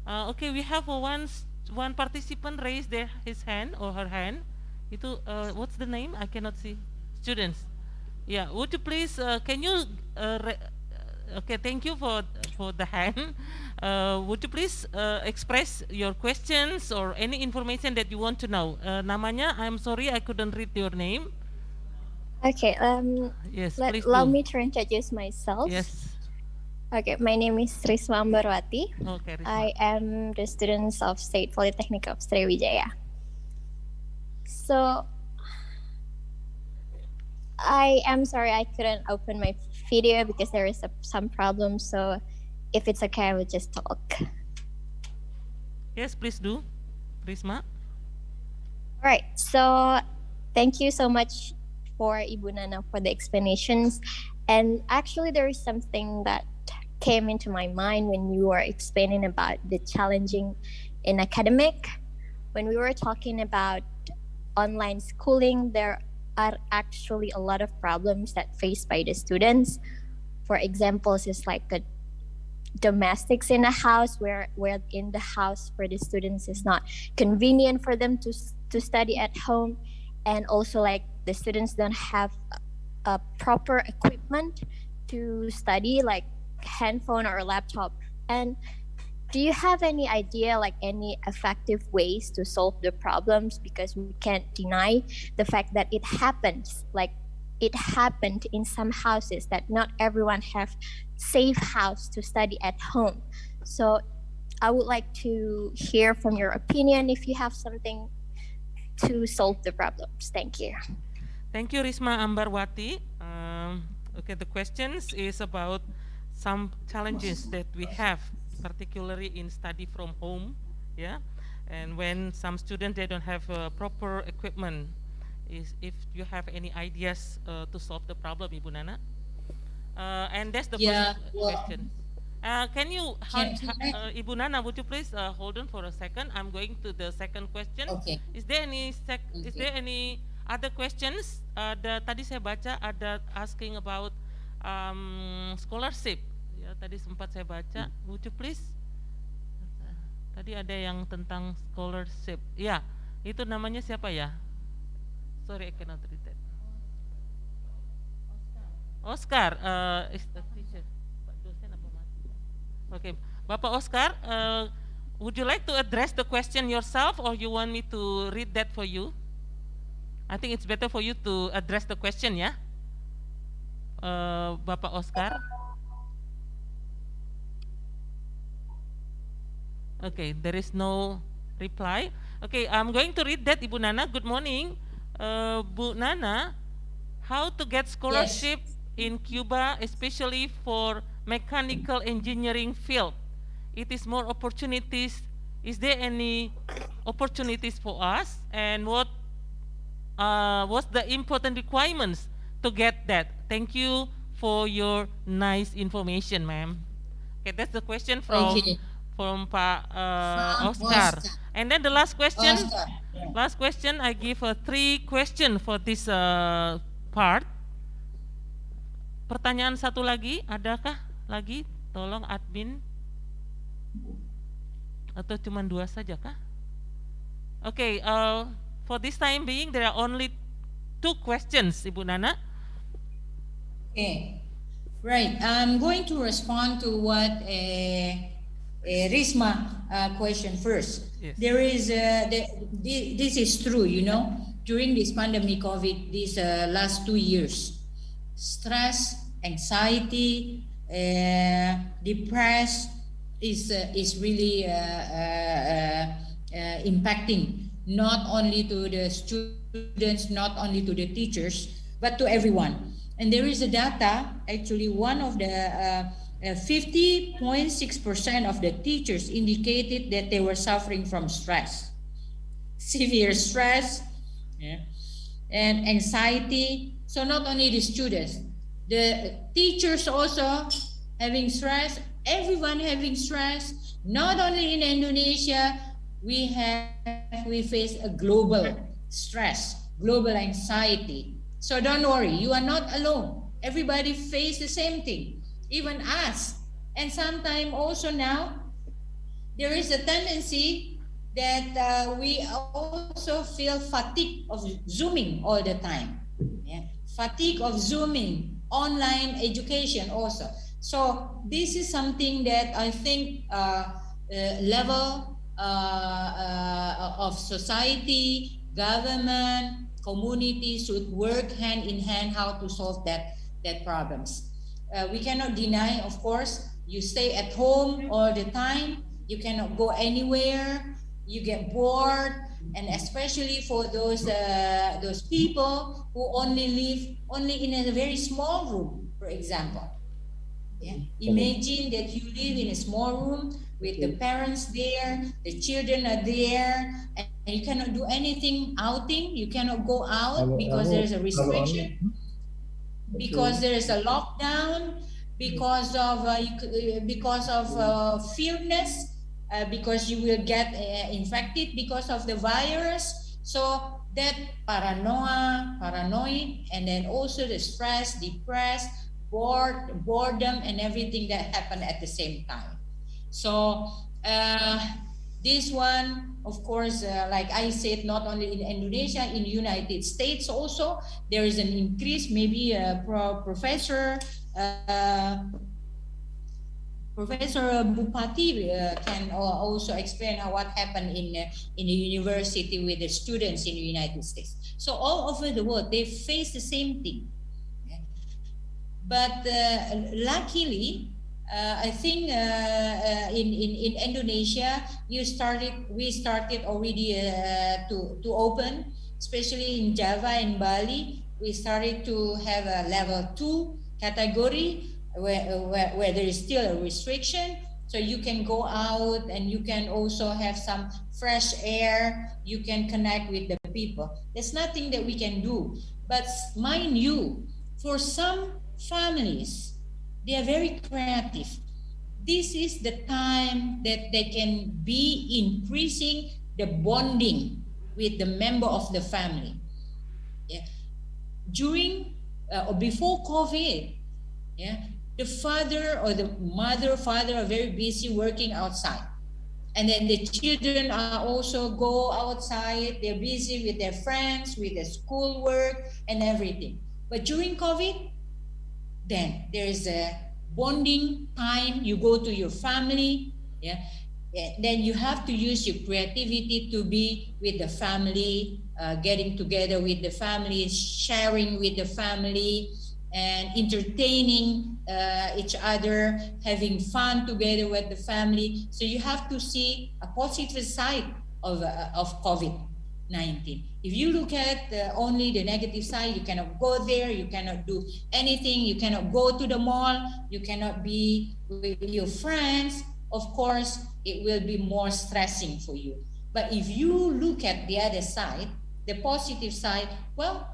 Okay, we have one participant raised his hand or her hand. What's the name? I cannot see. Students. Yeah, would you please? Can you? Okay, thank you for the hand. Would you please express your questions or any information that you want to know? Namanya, I'm sorry I couldn't read your name. Okay. Yes, please allow do. me to introduce myself. Yes. Okay, my name is Risma Ambarwati. Okay, Risma. I am the student of State Polytechnic of Sriwijaya. So, I am sorry I couldn't open my video because there is some problem. So, if it's okay, I will just talk. Yes, please do, Risma. All right. So, thank you so much for Ibu Nana for the explanations. And actually, there is something that came into my mind when you were explaining about the challenging in academic. When we were talking about online schooling, there are actually a lot of problems that faced by the students. For examples, it's like a domestics in a house where in the house for the students is not convenient for them to study at home, and also like the students don't have a proper equipment to study, like handphone or laptop. And do you have any idea, like any effective ways to solve the problems? Because we can't deny the fact that it happens, like it happened in some houses that not everyone have safe house to study at home. So I would like to hear from your opinion if you have something to solve the problems. Thank you. Thank you, Risma Ambarwati. Okay, the questions is about some challenges that we have, particularly in study from home, yeah, and when some students they don't have proper equipment. Is if you have any ideas to solve the problem, Ibu Nana? And that's the first question. Can you, Ibu Nana, would you please hold on for a second? I'm going to the second question. Okay. Is there any other questions? Tadi saya baca ada asking about scholarship. Ya, tadi sempat saya baca. Would you please? Tadi ada yang tentang scholarship. Ya, itu namanya siapa ya? Sorry, I cannot read that. Oscar, is the teacher. Pak dosen apa mahasiswa? Okay, Bapak Oscar, would you like to address the question yourself, or you want me to read that for you? I think it's better for you to address the question, ya, Bapak Oscar. Okay, there is no reply. Okay, I'm going to read that, Ibu Nana. Good morning, Bu Nana. How to get scholarship in Cuba, especially for mechanical engineering field? It is more opportunities. Is there any opportunities for us? And what's the important requirements to get that? Thank you for your nice information, ma'am. Okay, that's the question from Pak Oscar. And then the last question. Last question, I give 3 question for this part. Pertanyaan satu lagi, adakah lagi? Tolong admin. Atau cuma 2 saja kah? Okay, for this time being, there are only 2 questions, Ibu Nana. Okay, right. I'm going to respond to what Risma question first. Yes. There is this is true, you know, during this pandemic COVID, these last 2 years, stress, anxiety, depressed is really impacting not only to the students, not only to the teachers, but to everyone. And there is a data, actually one of the 50.6% of the teachers indicated that they were suffering from stress, severe stress, and anxiety. So not only the students, the teachers also having stress, everyone having stress. Not only in Indonesia, we face a global stress, global anxiety. So don't worry, you are not alone. Everybody face the same thing, even us. And sometimes also now, there is a tendency that we also feel fatigue of Zooming all the time. Yeah? Fatigue of Zooming, online education also. So this is something that I think level of society, government, community should work hand in hand how to solve that problems. We cannot deny, of course, you stay at home all the time, you cannot go anywhere, you get bored, and especially for those people who only live in a very small room, for example. Yeah. Imagine that you live in a small room with the parents there, the children are there, and you cannot do anything outing, you cannot go out because there is a restriction, because there is a lockdown, because of fearness, because you will get infected because of the virus. So that paranoid, and then also the stress, depressed, boredom, and everything that happened at the same time. So this one, of course, like I said, not only in Indonesia, in the United States also, there is an increase. Maybe Professor Bupati can also explain what happened in the university with the students in the United States. So all over the world, they face the same thing. But luckily, I think in Indonesia, we started already to open, especially in Java and Bali. We started to have a level 2 category where there is still a restriction. So you can go out and you can also have some fresh air. You can connect with the people. There's nothing that we can do. But mind you, for some families, they are very creative. This is the time that they can be increasing the bonding with the member of the family. Yeah. During or before COVID, yeah, the father or the father are very busy working outside. And then the children are also go outside, they're busy with their friends, with their schoolwork and everything. But during COVID, then there is a bonding time. You go to your family, yeah. Then you have to use your creativity to be with the family, getting together with the family, sharing with the family, and entertaining each other, having fun together with the family. So you have to see a positive side of COVID-19. If you look at only the negative side, you cannot go there, you cannot do anything, you cannot go to the mall, you cannot be with your friends. Of course, it will be more stressing for you. But if you look at the other side, the positive side, well,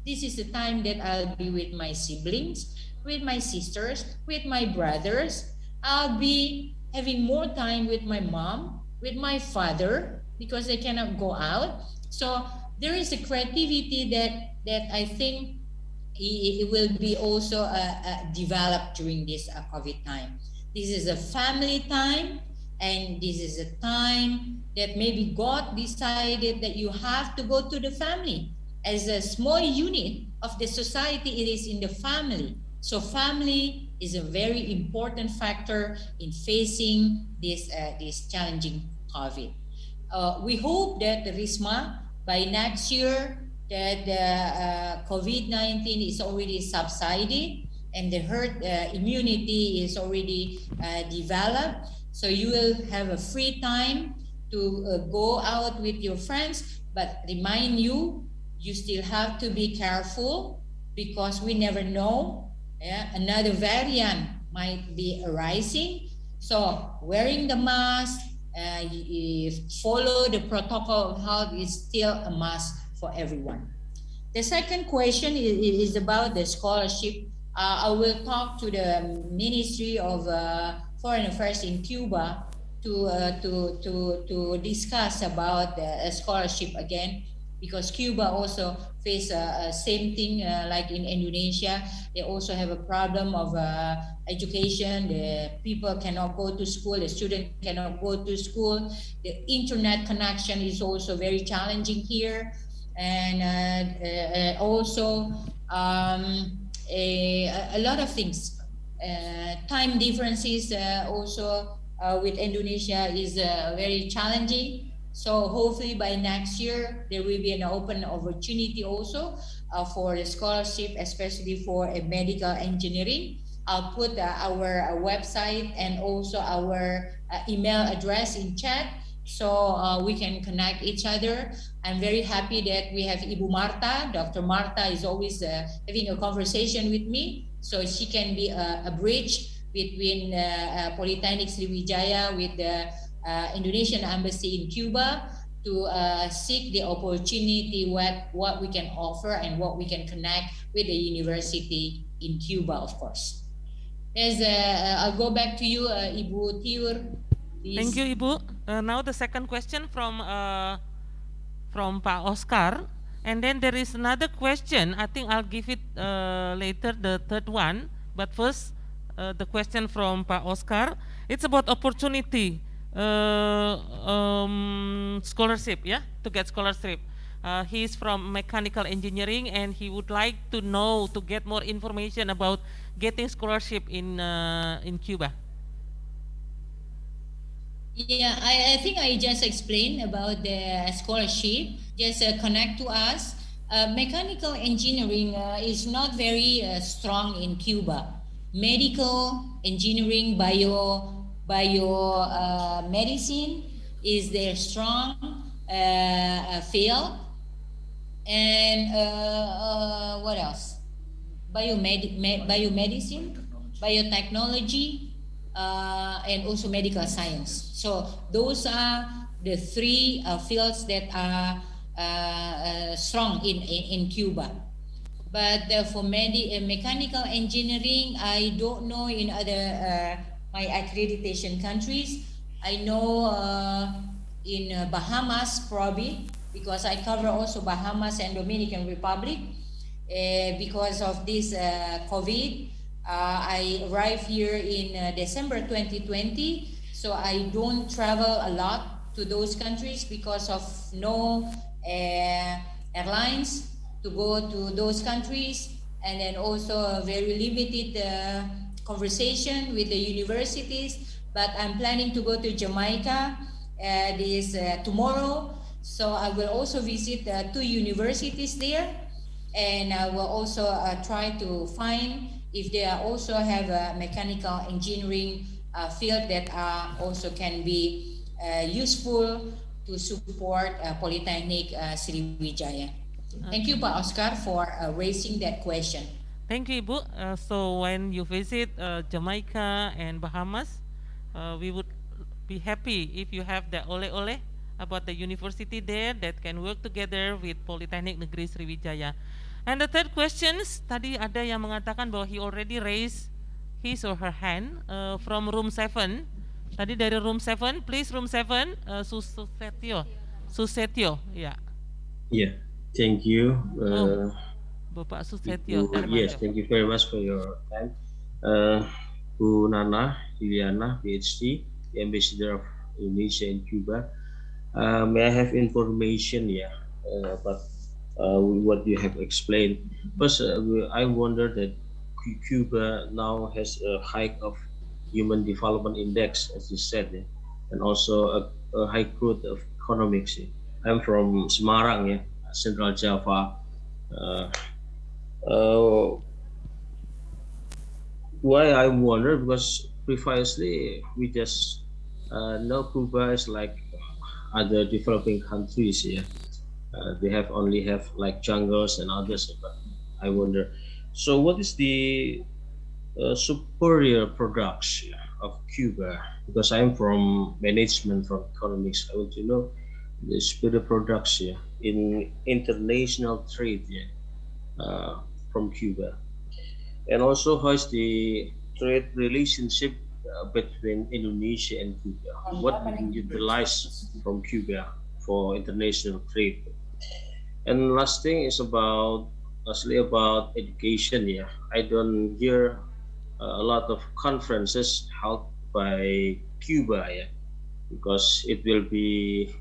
this is the time that I'll be with my siblings, with my sisters, with my brothers. I'll be having more time with my mom, with my father, because they cannot go out. So there is a creativity that I think it will be also developed during this COVID time. This is a family time, and this is a time that maybe God decided that you have to go to the family. As a small unit of the society, it is in the family. So family is a very important factor in facing this challenging COVID. We hope that the RISMA, by next year, that COVID-19 is already subsided and the herd immunity is already developed. So you will have a free time to go out with your friends, but remind you still have to be careful because we never know. Another variant might be arising. So wearing the mask, follow the protocol of health is still a must for everyone. The second question is about the scholarship. I will talk to the Ministry of Foreign Affairs in Cuba to discuss about the scholarship again, because Cuba also face same thing like in Indonesia. They also have a problem of education. The people cannot go to school, the student cannot go to school. The internet connection is also very challenging here. And also a lot of things. Time differences also with Indonesia is very challenging. So hopefully by next year, there will be an open opportunity also for the scholarship, especially for a medical engineering. I'll put our website and also our email address in chat so we can connect each other. I'm very happy that we have Ibu Marta. Dr. Marta is always having a conversation with me, so she can be a bridge between Polytechnic Sriwijaya with the Indonesian Embassy in Cuba to seek the opportunity what we can offer and what we can connect with the university in Cuba, of course. I'll go back to you, Ibu Tiur. Please. Thank you, Ibu. Now the second question from Pak Oscar, and then there is another question. I think I'll give it later, the third one. But first, the question from Pak Oscar. It's about opportunity. Scholarship, to get scholarship. He's from mechanical engineering, and he would like to know, to get more information about getting scholarship in Cuba. Yeah, I think I just explained about the scholarship. Just connect to us. Mechanical engineering is not very strong in Cuba. Medical engineering, medicine is their strong field, and what else? Biomedicine, biotechnology, and also medical science. So those are the three fields that are strong in Cuba. But for mechanical engineering, I don't know in other my accreditation countries. I know in Bahamas probably, because I cover also Bahamas and Dominican Republic. Because of this COVID, I arrived here in December 2020, so I don't travel a lot to those countries because of no airlines to go to those countries. and then also a very limited conversation with the universities. But I'm planning to go to Jamaica tomorrow, so I will also visit 2 universities there, and I will also try to find if they also have a mechanical engineering field that also can be useful to support Polytechnic Sriwijaya. Thank you, Pak Oscar, for raising that question. Thank you, Ibu. So when you visit Jamaica and Bahamas, we would be happy if you have the ole-ole about the university there that can work together with Polytechnic Negeri Sriwijaya. And the third question, tadi ada yang mengatakan bahwa he already raised his or her hand from room 7. Tadi dari room 7, please room 7, Susetio, ya. Yeah, thank you. Bapak Susetio. Yes, thank you very much for your time. Bu Nana Juliana, PhD, the Ambassador of Indonesia in Cuba. May I have information about what you have explained? First, I wonder that Cuba now has a hike of Human Development Index, as you said, and also a high growth of economics. I'm from Semarang, Central Java. Why I wonder, because previously we just know Cuba is like other developing countries. They only have like jungles and others, but I wonder, so what is the superior products of Cuba? Because I'm from management, from economics, I want to know the superior products in international trade from Cuba, and also how is the trade relationship between Indonesia and Cuba? What we can utilize from Cuba for international trade? And last thing is about education. I don't hear a lot of conferences held by Cuba, because it will be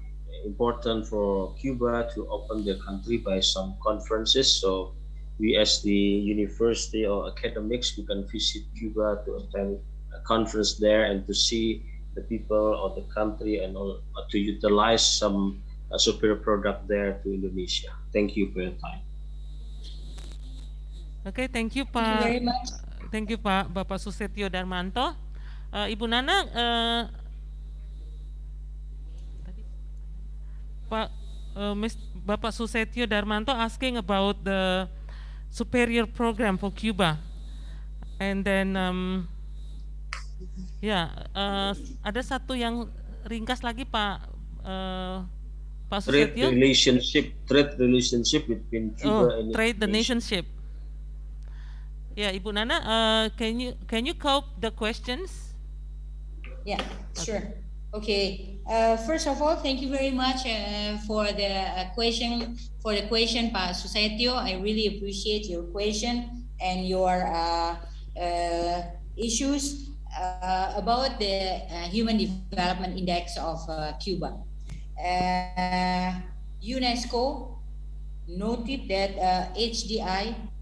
important for Cuba to open the country by some conferences. So we as the university or academics, we can visit Cuba to attend a conference there and to see the people of the country and to utilize some superior product there to Indonesia. Thank you for your time. Okay, thank you, Pak. Thank you very much. Thank you, Pak Bapak Susetio Darmanto. Ibu Nana, Bapak Susetio Darmanto asking about the superior program for Cuba, and then ada satu yang ringkas lagi, Pak Susetio. Trade relationship between Cuba and trade the Indonesia. nationship. Yeah, Ibu Nana, can you cope the questions? Yeah, sure. Okay. First of all, thank you very much for the question. Pak Susetio, I really appreciate your question and your issues about the Human Development Index of Cuba. UNESCO noted that HDI,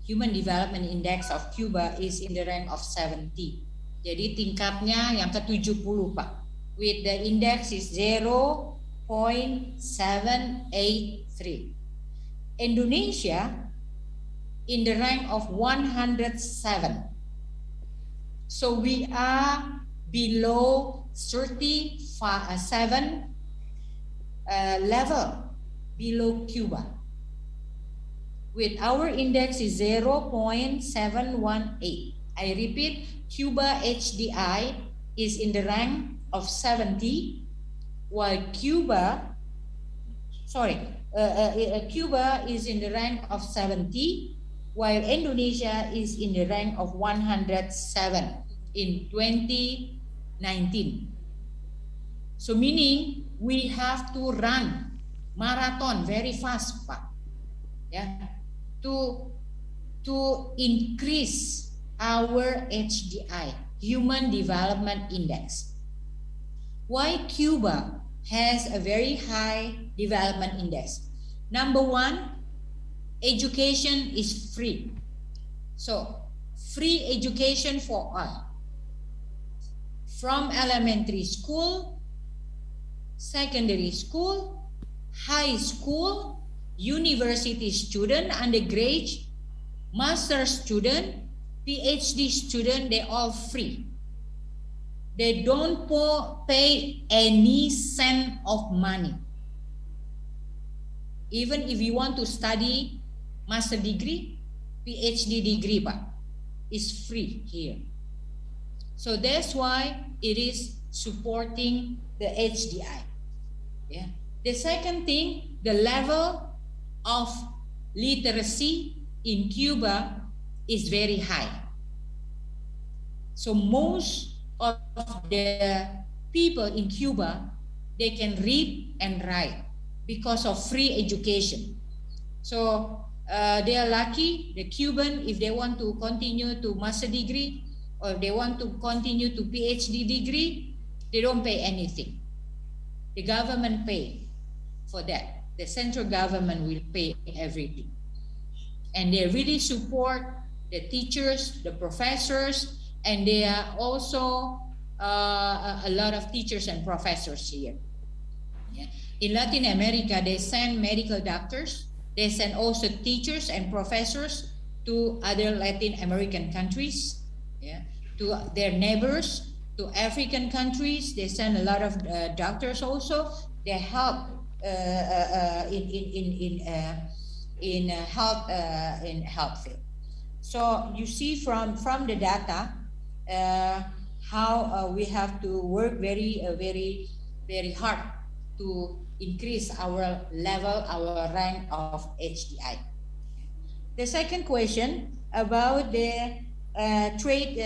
Human Development Index of Cuba, is in the rank of 70. Jadi tingkatnya yang ke-70, Pak. With the index is 0.783. Indonesia in the rank of 107. So we are below 37 level below Cuba. With our index is 0.718. I repeat, Cuba HDI is in the rank of 70, while Cuba is in the rank of 70, while Indonesia is in the rank of 107 in 2019. So meaning we have to run marathon very fast, Pak, to increase our HDI, Human Development Index. Why Cuba has a very high development index? Number one, education is free. So, free education for all. From elementary school, secondary school, high school, university student, undergraduate, master student, PhD student, they all free. They don't pay any cent of money. Even if you want to study master degree, PhD degree, Pak, is free here. So that's why it is supporting the HDI. Yeah. The second thing, the level of literacy in Cuba is very high. So most of the people in Cuba, they can read and write because of free education. So they are lucky, the Cuban, if they want to continue to master degree or they want to continue to PhD degree, they don't pay anything. The government pay for that. The central government will pay everything. And they really support the teachers, the professors, and there are also a lot of teachers and professors here. Yeah. In Latin America, they send medical doctors. They send also teachers and professors to other Latin American countries, yeah, to their neighbors, to African countries. They send a lot of doctors also. They help in health field. So you see from the data how we have to work very hard to increase our level, our rank of HDI. The second question about the trade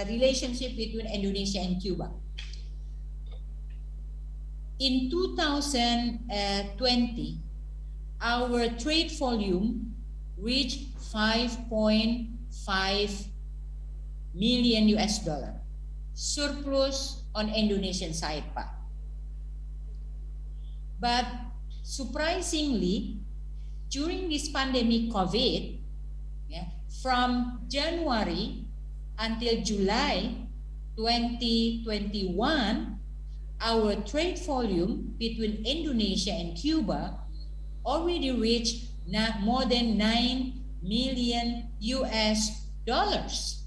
relationship between Indonesia and Cuba. In 2020, our trade volume reached 5.5 million US dollar, surplus on Indonesian side, Pak. But surprisingly, during this pandemic COVID, yeah, from January until July 2021, our trade volume between Indonesia and Cuba already reached more than 9 million US dollars.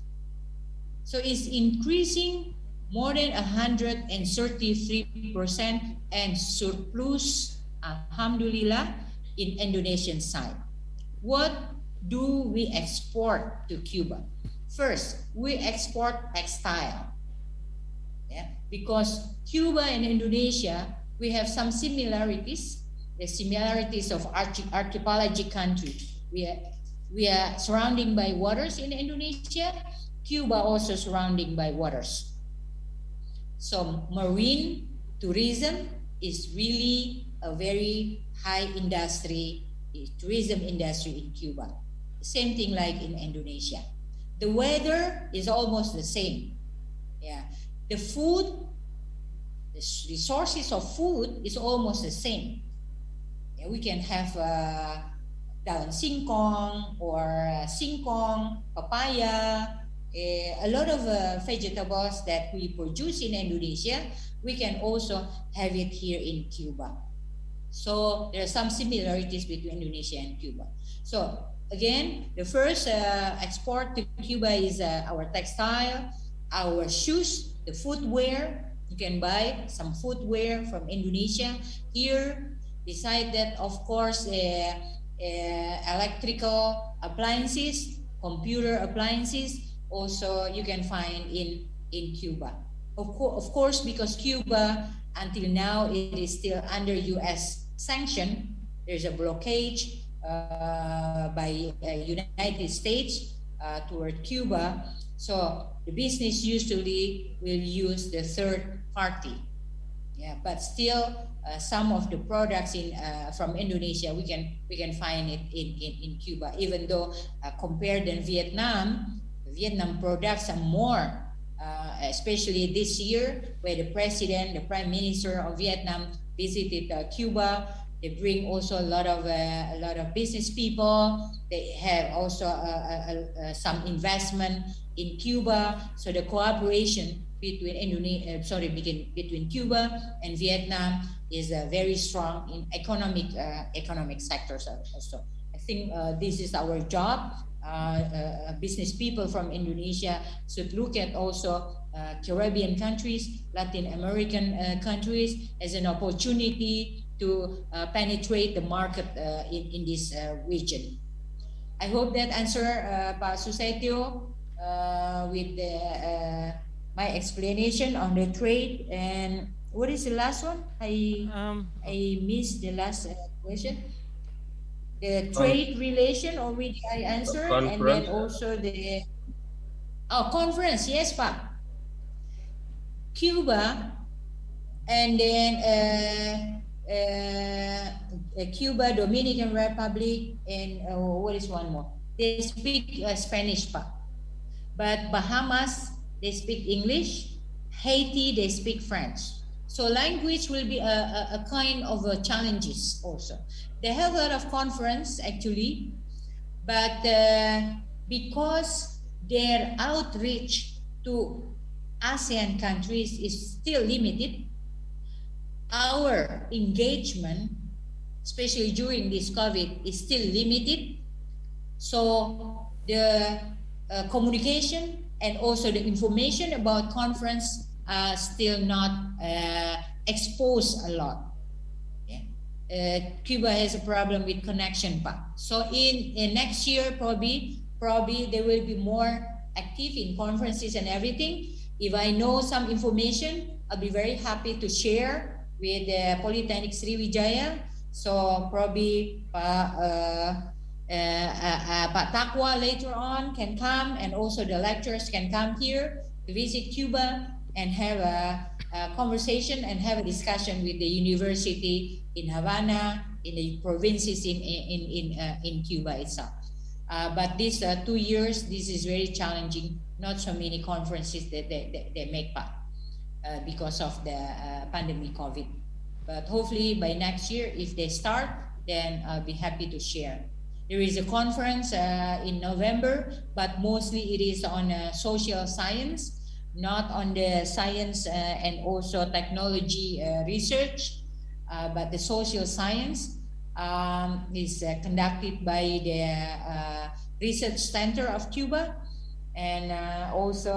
So it's increasing more than 133% and surplus, alhamdulillah, in Indonesian side. What do we export to Cuba? First, we export textile. Yeah, because Cuba and Indonesia, we have some similarities, the similarities of archipelago country. We are surrounding by waters in Indonesia, Cuba also surrounding by waters. So marine tourism is really a very high industry, tourism industry in Cuba. Same thing like in Indonesia. The weather is almost the same. Yeah. The food, the resources of food is almost the same. Yeah, we can have daun singkong or singkong, papaya, a lot of vegetables that we produce in Indonesia, we can also have it here in Cuba. So there are some similarities between Indonesia and Cuba. So again, the first export to Cuba is our textile, our shoes, the footwear. You can buy some footwear from Indonesia here. Beside that, of course, electrical appliances, computer appliances, also you can find in Cuba. Of course, because Cuba until now it is still under US sanction. There's a blockade by United States toward Cuba. So the business usually will use the third party. Yeah, but still some of the products from Indonesia we can find it in Cuba. Even though compared to Vietnam products are more, especially this year where the president, the prime minister of Vietnam visited Cuba. They bring also a lot of business people. They have also some investment in Cuba. So the cooperation between between Cuba and Vietnam is very strong in economic sectors also. I think this is our job. Business people from Indonesia should look at also Caribbean countries, Latin American countries as an opportunity to penetrate the market in this region. I hope that answer Pak Susetio with my explanation on the trade. And what is the last one? I missed the last question. The trade relation already I answered, and then also the conference. Yes, Pak. Cuba, and then Cuba, Dominican Republic, and what is one more? They speak Spanish, Pak. But Bahamas, they speak English. Haiti, they speak French. So language will be a kind of challenges also. They have a lot of conference actually, but because their outreach to ASEAN countries is still limited, our engagement, especially during this COVID, is still limited. So the communication and also the information about conference are still not exposed a lot. Cuba has a problem with connection, Pak. So in next year, probably they will be more active in conferences and everything. If I know some information, I'll be very happy to share with Polytechnic Sriwijaya. So probably Pak Takwa later on can come, and also the lecturers can come here to visit Cuba and have a conversation and have a discussion with the university in Havana, in the provinces in Cuba itself. But these 2 years, this is very challenging. Not so many conferences that they make part because of the pandemic COVID. But hopefully by next year, if they start, then I'll be happy to share. There is a conference in November, but mostly it is on social science, not on the science and also technology research, but the social science is conducted by the Research Center of Cuba. And also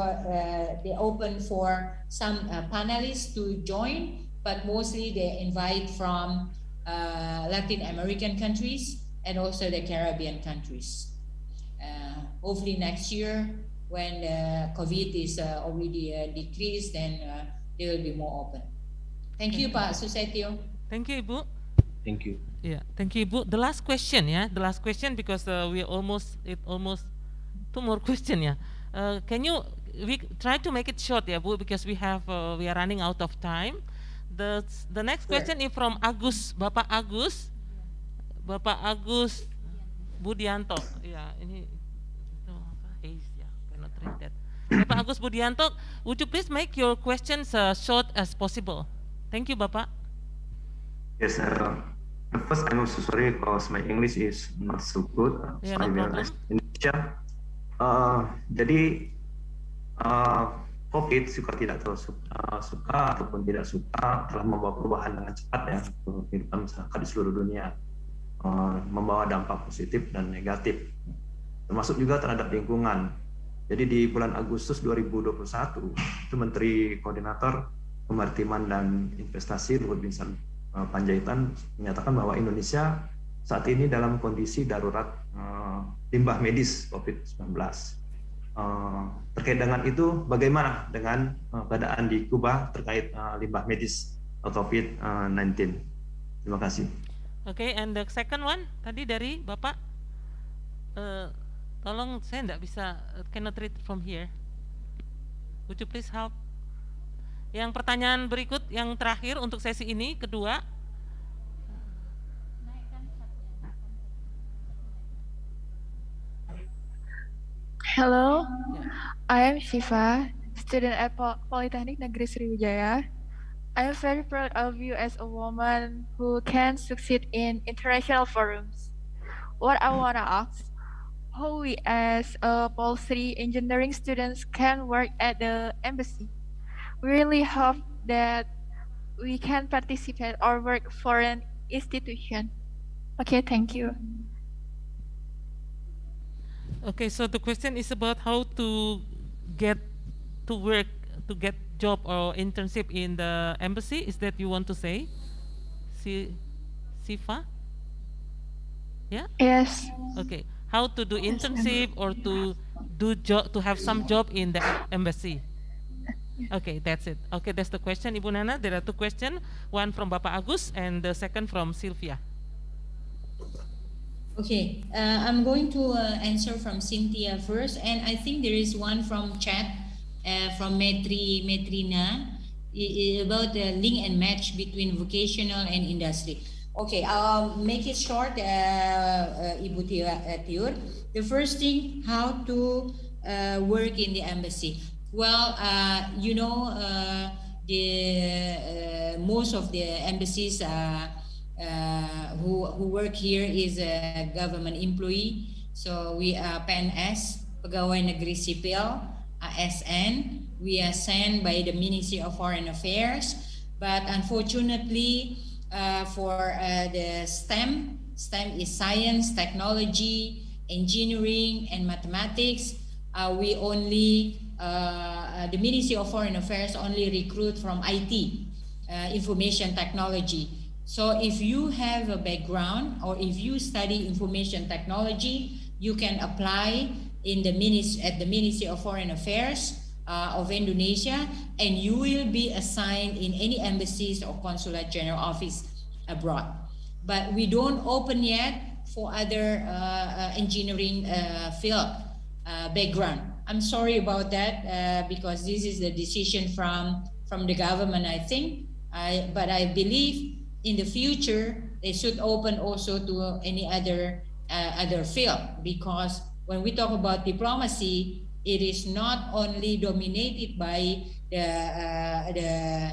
they open for some panelists to join, but mostly they invite from Latin American countries and also the Caribbean countries. Hopefully next year, when the COVID is already decreased, then they will be more open. Thank you, Pak Susetio. Thank you, Ibu. Thank you. Yeah, thank you, Ibu. The last question, the last question, because we almost 2 more question, we try to make it short, Bu, because we are running out of time. The next question is from Agus, Bapak Agus Budianto. Yeah, ini cannot read that. Bapak Agus Budianto, would you please make your questions short as possible? Thank you, Bapak. Yes, first I'm also sorry because my English is not so good. Yeah, so no I will problem. ask Indonesia. Jadi COVID suka tidak tahu suka ataupun tidak suka telah membawa perubahan dengan cepat ya untuk kehidupan masyarakat di seluruh dunia, membawa dampak positif dan negatif, termasuk juga terhadap lingkungan. Jadi di bulan Agustus 2021 itu Menteri Koordinator Kemaritiman dan Investasi Luhut Binsar Panjaitan menyatakan bahwa Indonesia saat ini dalam kondisi darurat limbah medis COVID-19. Terkait dengan itu, bagaimana dengan keadaan di Kuba terkait limbah medis COVID-19? Terima kasih. Okay, and the second one tadi dari Bapak, tolong saya tidak bisa, cannot read from here. Would you please help? Yang pertanyaan berikut, yang terakhir untuk sesi ini, kedua. Hello, I am Shiva, student at Polytechnic Negeri Sriwijaya. I am very proud of you as a woman who can succeed in international forums. What I want to ask, how we as policy engineering students can work at the embassy. We really hope that we can participate or work for an institution. Okay, thank you. Okay, so the question is about how to get to work, to get job or internship in the embassy. Is that you want to say, Sifa? Yeah. Yes. Okay, how to do internship or to do job, to have some job in the embassy. Okay, that's it. Okay, that's the question, Ibu Nana. There are two questions, one from Bapak Agus and the second from Sylvia. Okay, I'm going to answer from Cynthia first, and I think there is one from chat from Metrina about the link and match between vocational and industry. Okay, I'll make it short, Ibu Tiur. The first thing, how to work in the embassy. Well, you know, the most of the embassies who work here is a government employee. So we are PNS, Pegawai Negeri Sipil, ASN. We are sent by the Ministry of Foreign Affairs. But unfortunately, for the STEM is science, technology, engineering, and mathematics. We only, the Ministry of Foreign Affairs only recruit from IT, information technology. So if you have a background or if you study information technology, you can apply in the at the Ministry of Foreign Affairs of Indonesia, and you will be assigned in any embassies or consulate general office abroad. But we don't open yet for other engineering field background. I'm sorry about that because this is the decision from the government, I think. But I believe in the future they should open also to any other field, because when we talk about diplomacy, it is not only dominated by the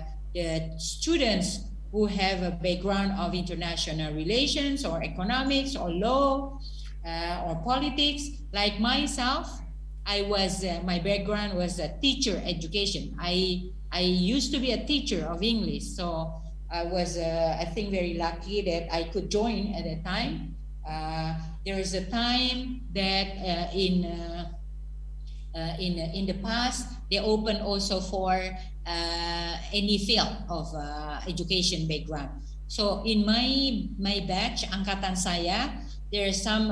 students who have a background of international relations or economics or law or politics. Like myself, I was my background was a teacher education. I used to be a teacher of English, so I was I think very lucky that I could join at that time. There is a time that in the past they opened also for any field of education background. So in my batch, angkatan saya, there are some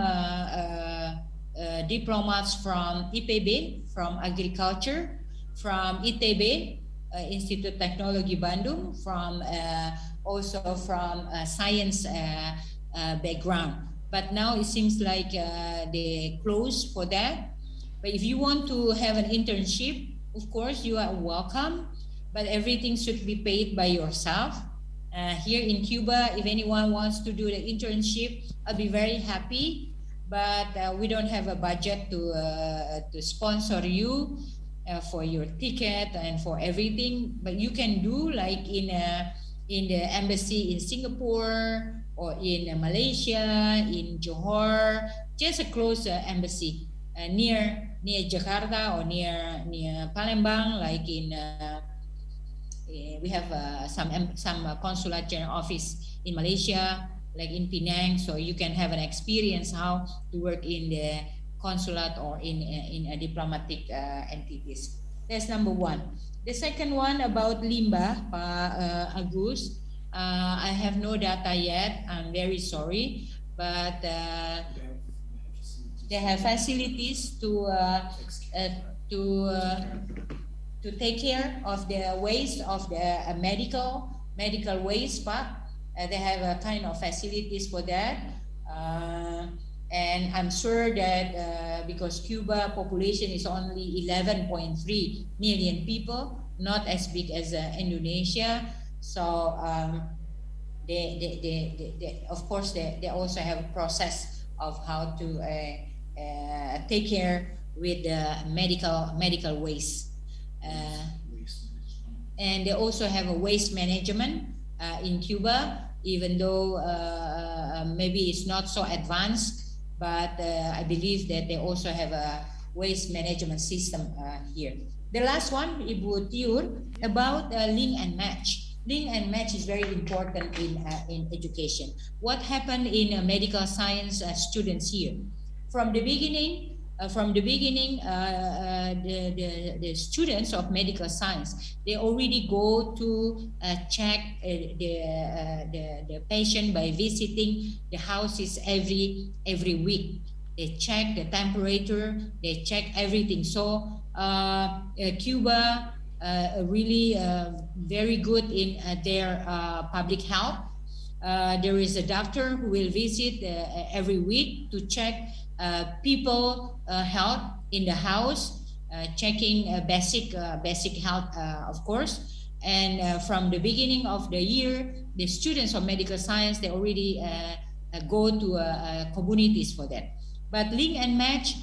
diplomats from IPB, from agriculture, from ITB, Institute Teknologi Bandung, from also from science background. But now it seems like they closed for that. But if you want to have an internship, of course you are welcome, but everything should be paid by yourself. Here in Cuba, if anyone wants to do the internship, I'll be very happy. But we don't have a budget to sponsor you for your ticket and for everything. But you can do like in the embassy in Singapore or in Malaysia, in Johor, just a close embassy near Jakarta or near Palembang, like in we have some consulate general office in Malaysia, like in Penang, so you can have an experience how to work in the consulate or in a diplomatic entities. That's number one. The second one about Limba, Agus, I have no data yet. I'm very sorry, but they have facilities to take care of the waste of the medical waste part. They have a kind of facilities for that, and I'm sure that because Cuba population is only 11.3 million people, not as big as Indonesia, so they of course they also have a process of how to take care with the medical waste. and they also have a waste management in Cuba, even though maybe it's not so advanced, but I believe that they also have a waste management system here. The last one, Ibu Tiur, about link and match. Link and match is very important in education. What happened in medical science students here? From the beginning, the students of medical science, they already go to check the patient by visiting the houses every week. They check the temperature, they check everything. So Cuba really very good in their public health. There is a doctor who will visit every week to check people health in the house, checking basic health, of course. And from the beginning of the year, the students of medical science, they already go to communities for that. But link and match,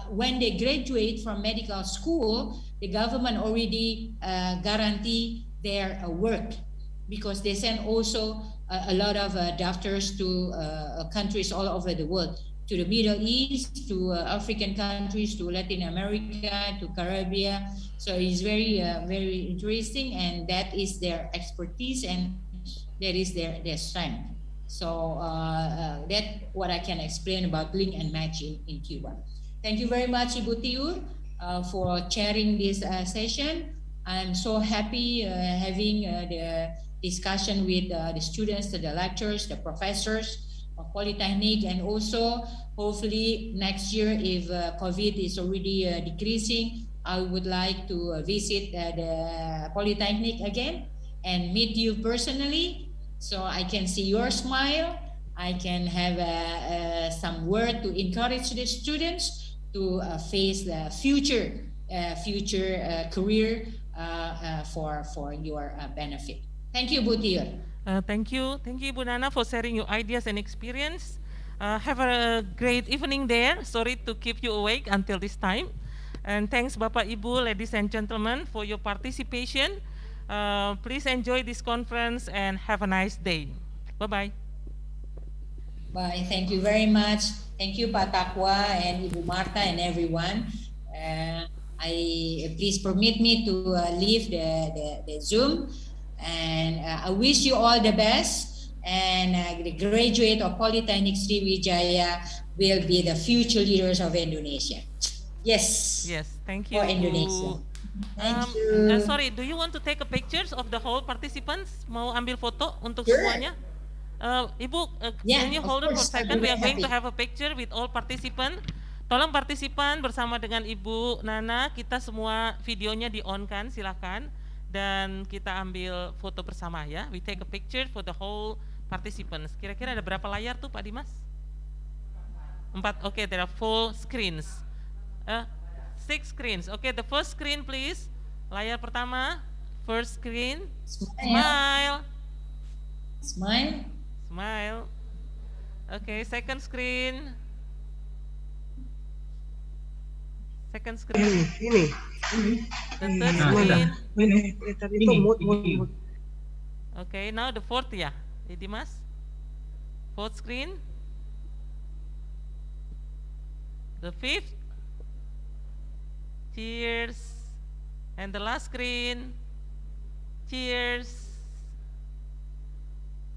when they graduate from medical school, the government already guarantee their work, because they send also a lot of doctors to countries all over the world, to the Middle East, to African countries, to Latin America, to Caribbean. So it's very, very interesting, and that is their expertise, and that is their strength. So that's what I can explain about link and match in Cuba. Thank you very much, Ibu Tiur, for chairing this session. I'm so happy having the discussion with the students, the lecturers, the professors of Polytechnic, and also hopefully next year, if COVID is already decreasing, I would like to visit the Polytechnic again and meet you personally, so I can see your smile. I can have some word to encourage the students to face the future career for your benefit. Thank you, Bu Tiur. Thank you, Ibu Nana, for sharing your ideas and experience. Have a great evening there. Sorry to keep you awake until this time. And thanks, Bapak Ibu, ladies and gentlemen, for your participation. Please enjoy this conference and have a nice day. Bye-bye. Bye. Thank you very much. Thank you, Pak Takwa and Ibu Marta and everyone. Please permit me to leave the Zoom. And I wish you all the best. And the graduate of Polytechnic Sriwijaya will be the future leaders of Indonesia. Yes. Yes, thank you. For Indonesia. Thank you. Sorry, do you want to take a pictures of the whole participants? Mau ambil foto untuk Sure. semuanya? Ibu, Yeah, can you of hold it for a course, I'll second? be We are going happy. to have a picture with all participants. Tolong partisipan bersama dengan Ibu Nana, kita semua videonya di-on-kan, silakan. Dan kita ambil foto bersama ya. We take a picture for the whole participants. Kira-kira ada berapa layar tuh Pak Dimas? 4, okay, there are 4 screens. 6 screens. Okay, the first screen please. Layar pertama, first screen. Smile. Smile. Smile. Okay, second screen. Second screen. Ini. The third screen. Okay, now the fourth ya. Dimas. Fourth screen. The fifth. Cheers. And the last screen. Cheers.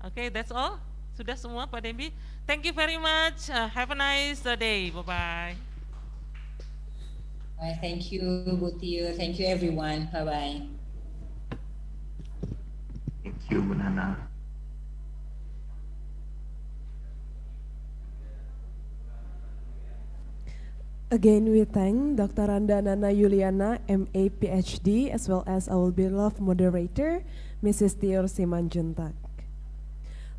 Okay, that's all. Sudah semua Pak Dembi. Thank you very much. Have a nice day. Bye-bye. Bye. Thank you, Bu Tiur. Thank you, everyone. Bye-bye. Thank you, Bu Nana. Again, we thank Dr. Randa Nana Yuliana, MA PhD, as well as our beloved moderator, Mrs. Tiur Simanjuntak.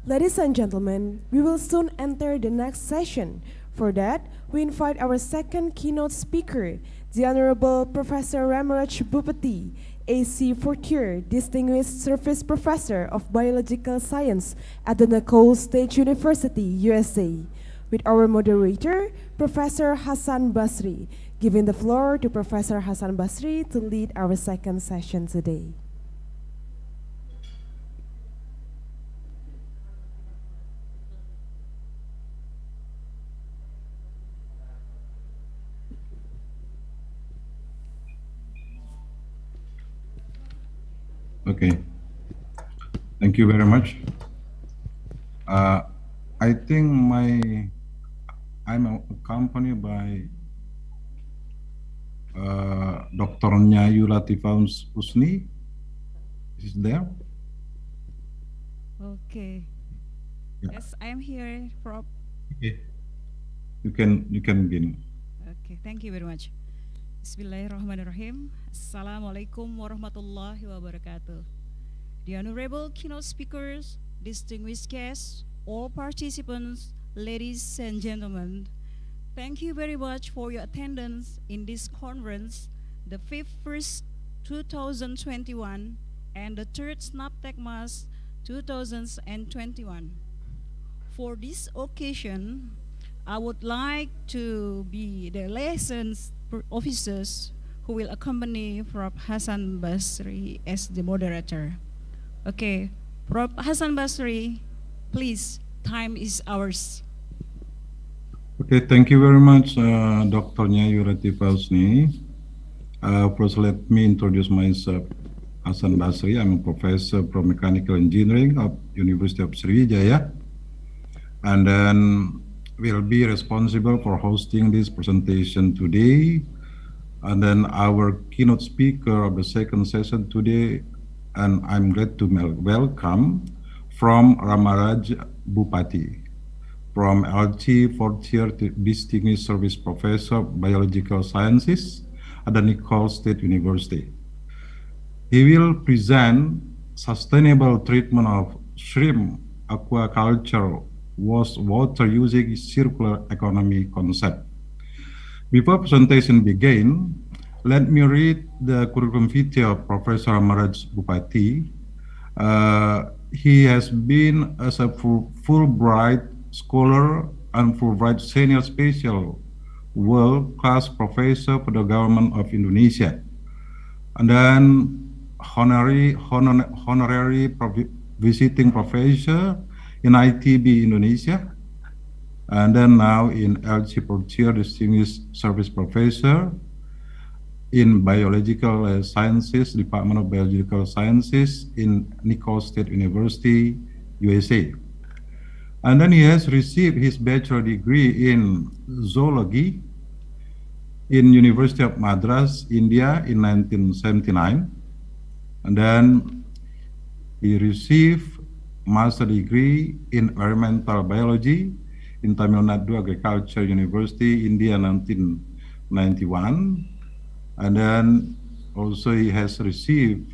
Ladies and gentlemen, we will soon enter the next session. For that, we invite our second keynote speaker, the Honorable Professor Ramaraj Bupati, AC Fortier, Distinguished Service Professor of Biological Science at the Nicole State University, USA, with our moderator, Professor Hassan Basri, giving the floor to Professor Hassan Basri to lead our second session today. Okay, thank you very much. I think I'm accompanied by Dr. Nyayu Latifah Usni. Is there? Okay. Yeah. Yes, I am here from. Okay. You can begin. Okay, thank you very much. Bismillahirrahmanirrahim. Assalamualaikum warahmatullahi wabarakatuh. The honorable keynote speakers, distinguished guests, all participants, ladies and gentlemen, thank you very much for your attendance in this conference, the 1st 2021 and the 3rd SNAPTECMAS 2021. For this occasion, I would like to be the liaison officers who will accompany Prof. Hasan Basri as the moderator. Okay, Prof. Hasan Basri, please, time is ours. Okay, thank you very much, Dr. Nyayu Latifah Usni. First, let me introduce myself. Hasan Basri, I'm a professor from Mechanical Engineering of University of Sriwijaya, and then will be responsible for hosting this presentation today. And then our keynote speaker of the second session today, and I'm glad to welcome from Ramaraj Bupati, from LT 4th year Distinguished Service Professor of Biological Sciences at the Nicole State University. He will present sustainable treatment of shrimp aquaculture wastewater using circular economy concept. Before presentation begin, let me read the curriculum vitae of Professor Ramaraj Bupati. He has been as a Fulbright scholar and Fulbright senior special world-class professor for the government of Indonesia, and then honorary visiting professor in ITB Indonesia, and then now in LC Portier Distinguished Service Professor in Biological Sciences, Department of Biological Sciences in Nicole State University, USA. And then he has received his bachelor degree in zoology in University of Madras, India in 1979. And then he received master degree in environmental biology in Tamil Nadu Agriculture University, India, 1991. And then also he has received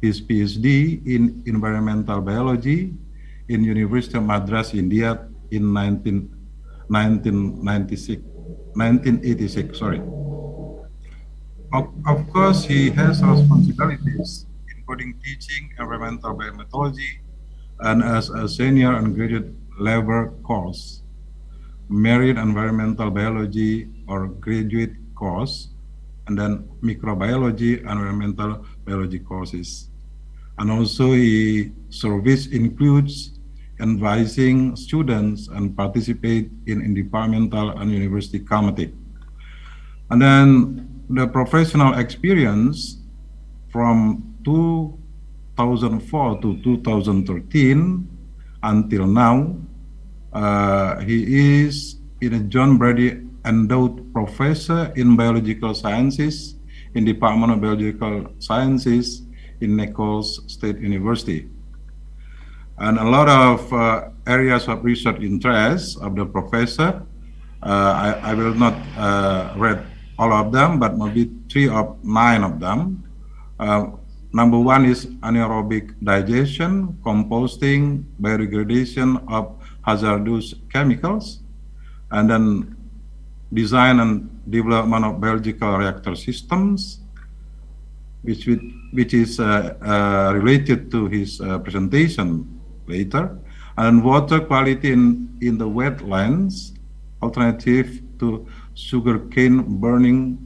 his PhD in environmental biology in University of Madras, India in 1986. Sorry. Of course, he has responsibilities, including teaching environmental biomethodology, and as a senior and graduate level course, marine environmental biology or graduate course, and then microbiology and environmental biology courses. And also his service includes advising students and participate in departmental and university committee. And then the professional experience from 2004 to 2013 until now, he is in a John Brady Endowed Professor in Biological Sciences in Department of Biological Sciences in Nichols State University. And a lot of areas of research interest of the professor. I will not read all of them, but maybe 3 of 9 of them. Number 1 is anaerobic digestion, composting, biodegradation of hazardous chemicals, and then design and development of biological reactor systems, which is related to his presentation later, and water quality in the wetlands, alternative to sugarcane burning,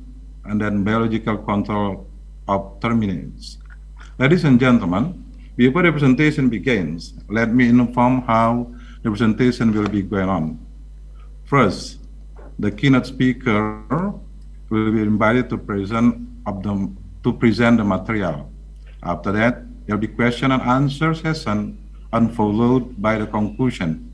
and then biological control of terminates. Ladies and gentlemen, before the presentation begins, let me inform how the presentation will be going on. First, the keynote speaker will be invited to present the material. After that, There will be question and answer session and followed by the conclusion.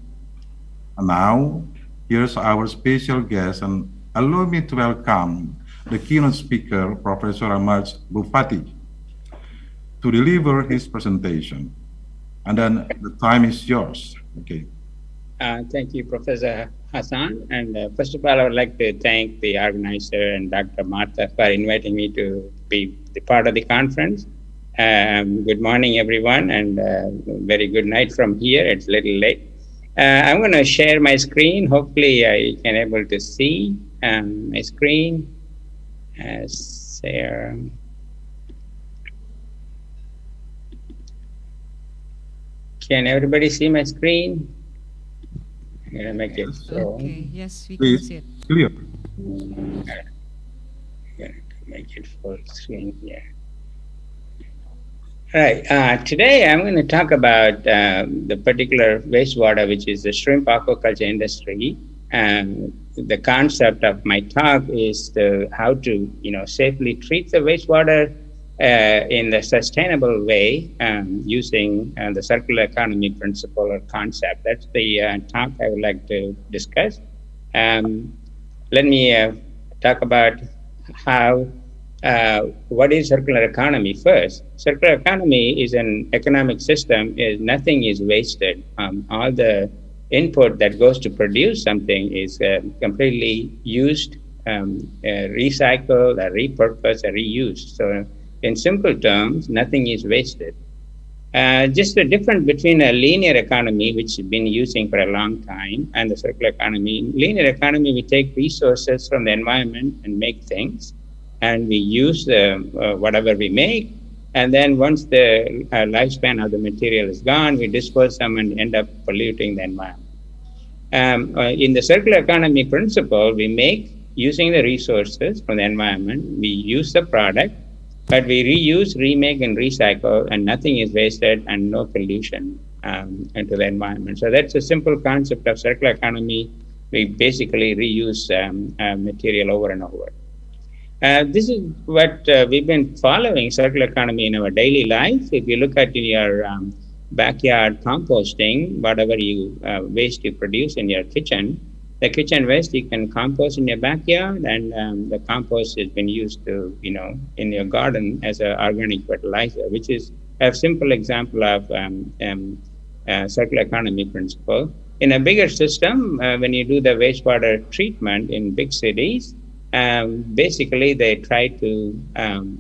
And now, here's our special guest, and allow me to welcome the keynote speaker, Professor Ahmad Bupati, to deliver his presentation. And then the time is yours. Okay. Thank you, Professor Hassan. And first of all, I would like to thank the organizer and Dr. Martha for inviting me to be the part of the conference. Good morning, everyone, and very good night from here. It's a little late. I'm going to share my screen. Hopefully, I can able to see my screen. Share. Can everybody see my screen? I'm going to make it so. Okay, yes, we Please, can see it. clear. I'm going to make it full screen here. All right. Today, I'm going to talk about the particular wastewater, which is the shrimp aquaculture industry. The concept of my talk is how to, safely treat the wastewater in the sustainable way using the circular economy principle or concept. That's the talk I would like to discuss. Let me talk about what is circular economy first. Circular economy is an economic system. Nothing is wasted. All the input that goes to produce something is completely used, recycled, or repurposed, or reused. So in simple terms, nothing is wasted. Just the difference between a linear economy, which we've been using for a long time, and the circular economy. In linear economy, we take resources from the environment and make things, and we use whatever we make. And then once the lifespan of the material is gone, we dispose them and end up polluting the environment. In the circular economy principle, we make using the resources from the environment, we use the product, but we reuse, remake, and recycle, and nothing is wasted and no pollution into the environment. So that's a simple concept of circular economy. We basically reuse material over and over. This is what we've been following circular economy in our daily life. If you look at in your backyard composting, whatever you waste you produce in your kitchen, the kitchen waste you can compost in your backyard, and the compost has been used to, in your garden as an organic fertilizer, which is a simple example of circular economy principle. In a bigger system, when you do the wastewater treatment in big cities, basically they try to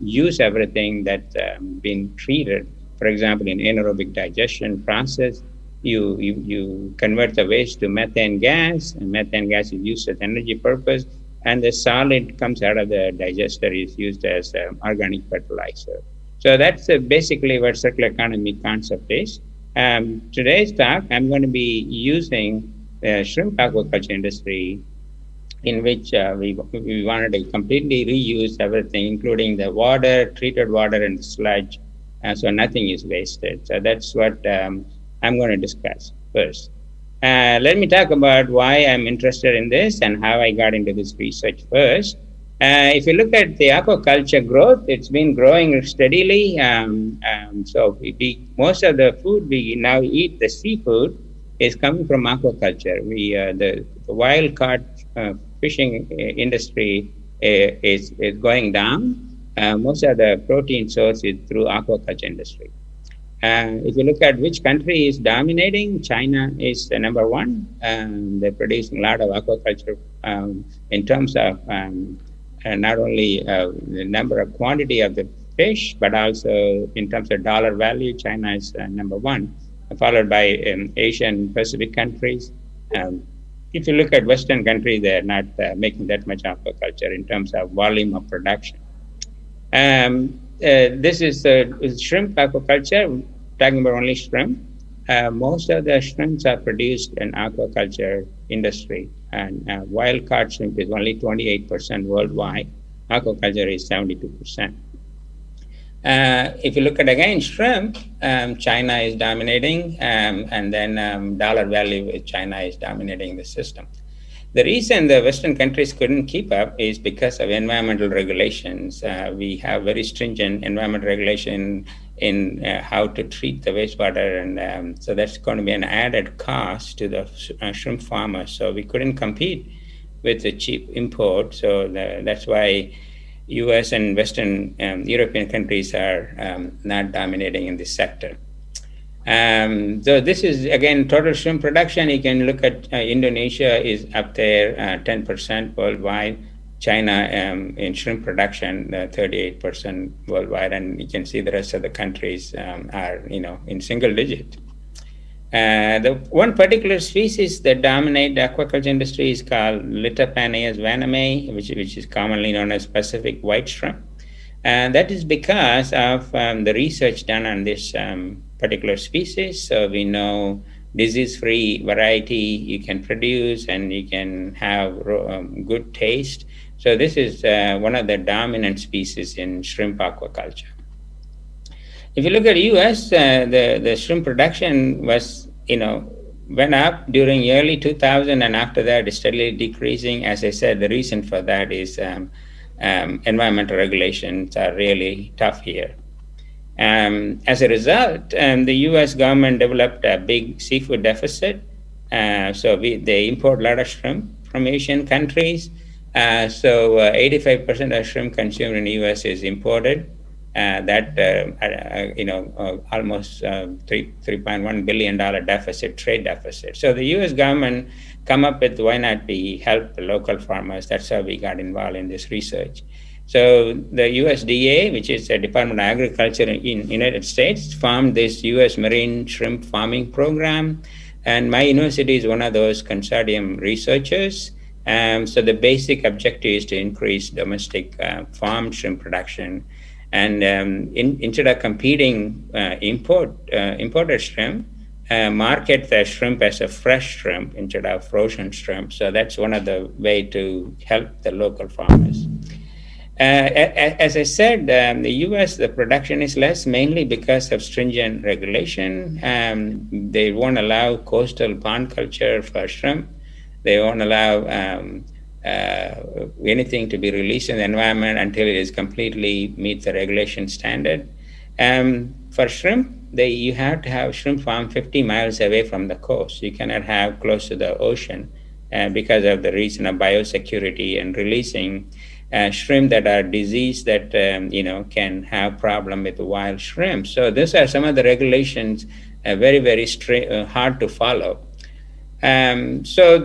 use everything that's been treated. For example, in anaerobic digestion process, you convert the waste to methane gas, and methane gas is used as energy purpose, and the solid comes out of the digester is used as organic fertilizer. So that's basically what circular economy concept is. Today's talk, I'm going to be using the shrimp aquaculture industry, in which we wanted to completely reuse everything, including the water, treated water, and sludge, so nothing is wasted. So that's what I'm going to discuss first. Let me talk about why I'm interested in this and how I got into this research first. If you look at the aquaculture growth, it's been growing steadily. So most of the food we now eat, the seafood, is coming from aquaculture. The wild caught fishing industry is going down. Most of the protein source is through aquaculture industry. If you look at which country is dominating, China is the number one. They're producing a lot of aquaculture in terms of not only the number of quantity of the fish, but also in terms of dollar value, China is number one, followed by Asian Pacific countries. If you look at Western countries, they're not making that much aquaculture in terms of volume of production. This is shrimp aquaculture, talking about only shrimp. Most of the shrimps are produced in aquaculture industry, and wild-caught shrimp is only 28% worldwide. Aquaculture is 72%. If you look at, again, shrimp, China is dominating, and then dollar value with China is dominating the system. The reason the Western countries couldn't keep up is because of environmental regulations. We have very stringent environmental regulation in how to treat the wastewater, and so that's going to be an added cost to the shrimp farmers. So we couldn't compete with the cheap import. So that's why U.S. and Western European countries are not dominating in this sector. So this is again total shrimp production. You can look at Indonesia is up there, 10% worldwide. China in shrimp production, 38% worldwide, and you can see the rest of the countries are in single digit. The one particular species that dominate the aquaculture industry is called Litopaneus vaname, which is commonly known as Pacific white shrimp. And that is because of the research done on this particular species. So we know disease-free variety you can produce and you can have good taste. So this is one of the dominant species in shrimp aquaculture. If you look at U.S., the shrimp production was, went up during early 2000, and after that it's steadily decreasing. As I said, the reason for that is environmental regulations are really tough here. As a result, the U.S. government developed a big seafood deficit. So they import a lot of shrimp from Asian countries. So 85% of shrimp consumed in the U.S. is imported. Almost $3.1 billion deficit, trade deficit. So the U.S. government come up with why not we help the local farmers. That's how we got involved in this research. So the USDA, which is the Department of Agriculture in United States, formed this U.S. Marine Shrimp Farming Program. And my university is one of those consortium researchers. So the basic objective is to increase domestic farm shrimp production. And instead of competing imported shrimp, market the shrimp as a fresh shrimp instead of frozen shrimp. So that's one of the way to help the local farmers. As I said, the U.S., the production is less, mainly because of stringent regulation. They won't allow coastal pond culture for shrimp. They won't allow anything to be released in the environment until it is completely meets the regulation standard. For shrimp, you have to have shrimp farm 50 miles away from the coast. You cannot have close to the ocean because of the reason of biosecurity and releasing shrimp that are diseased that can have problem with wild shrimp. So these are some of the regulations, very, very hard to follow. So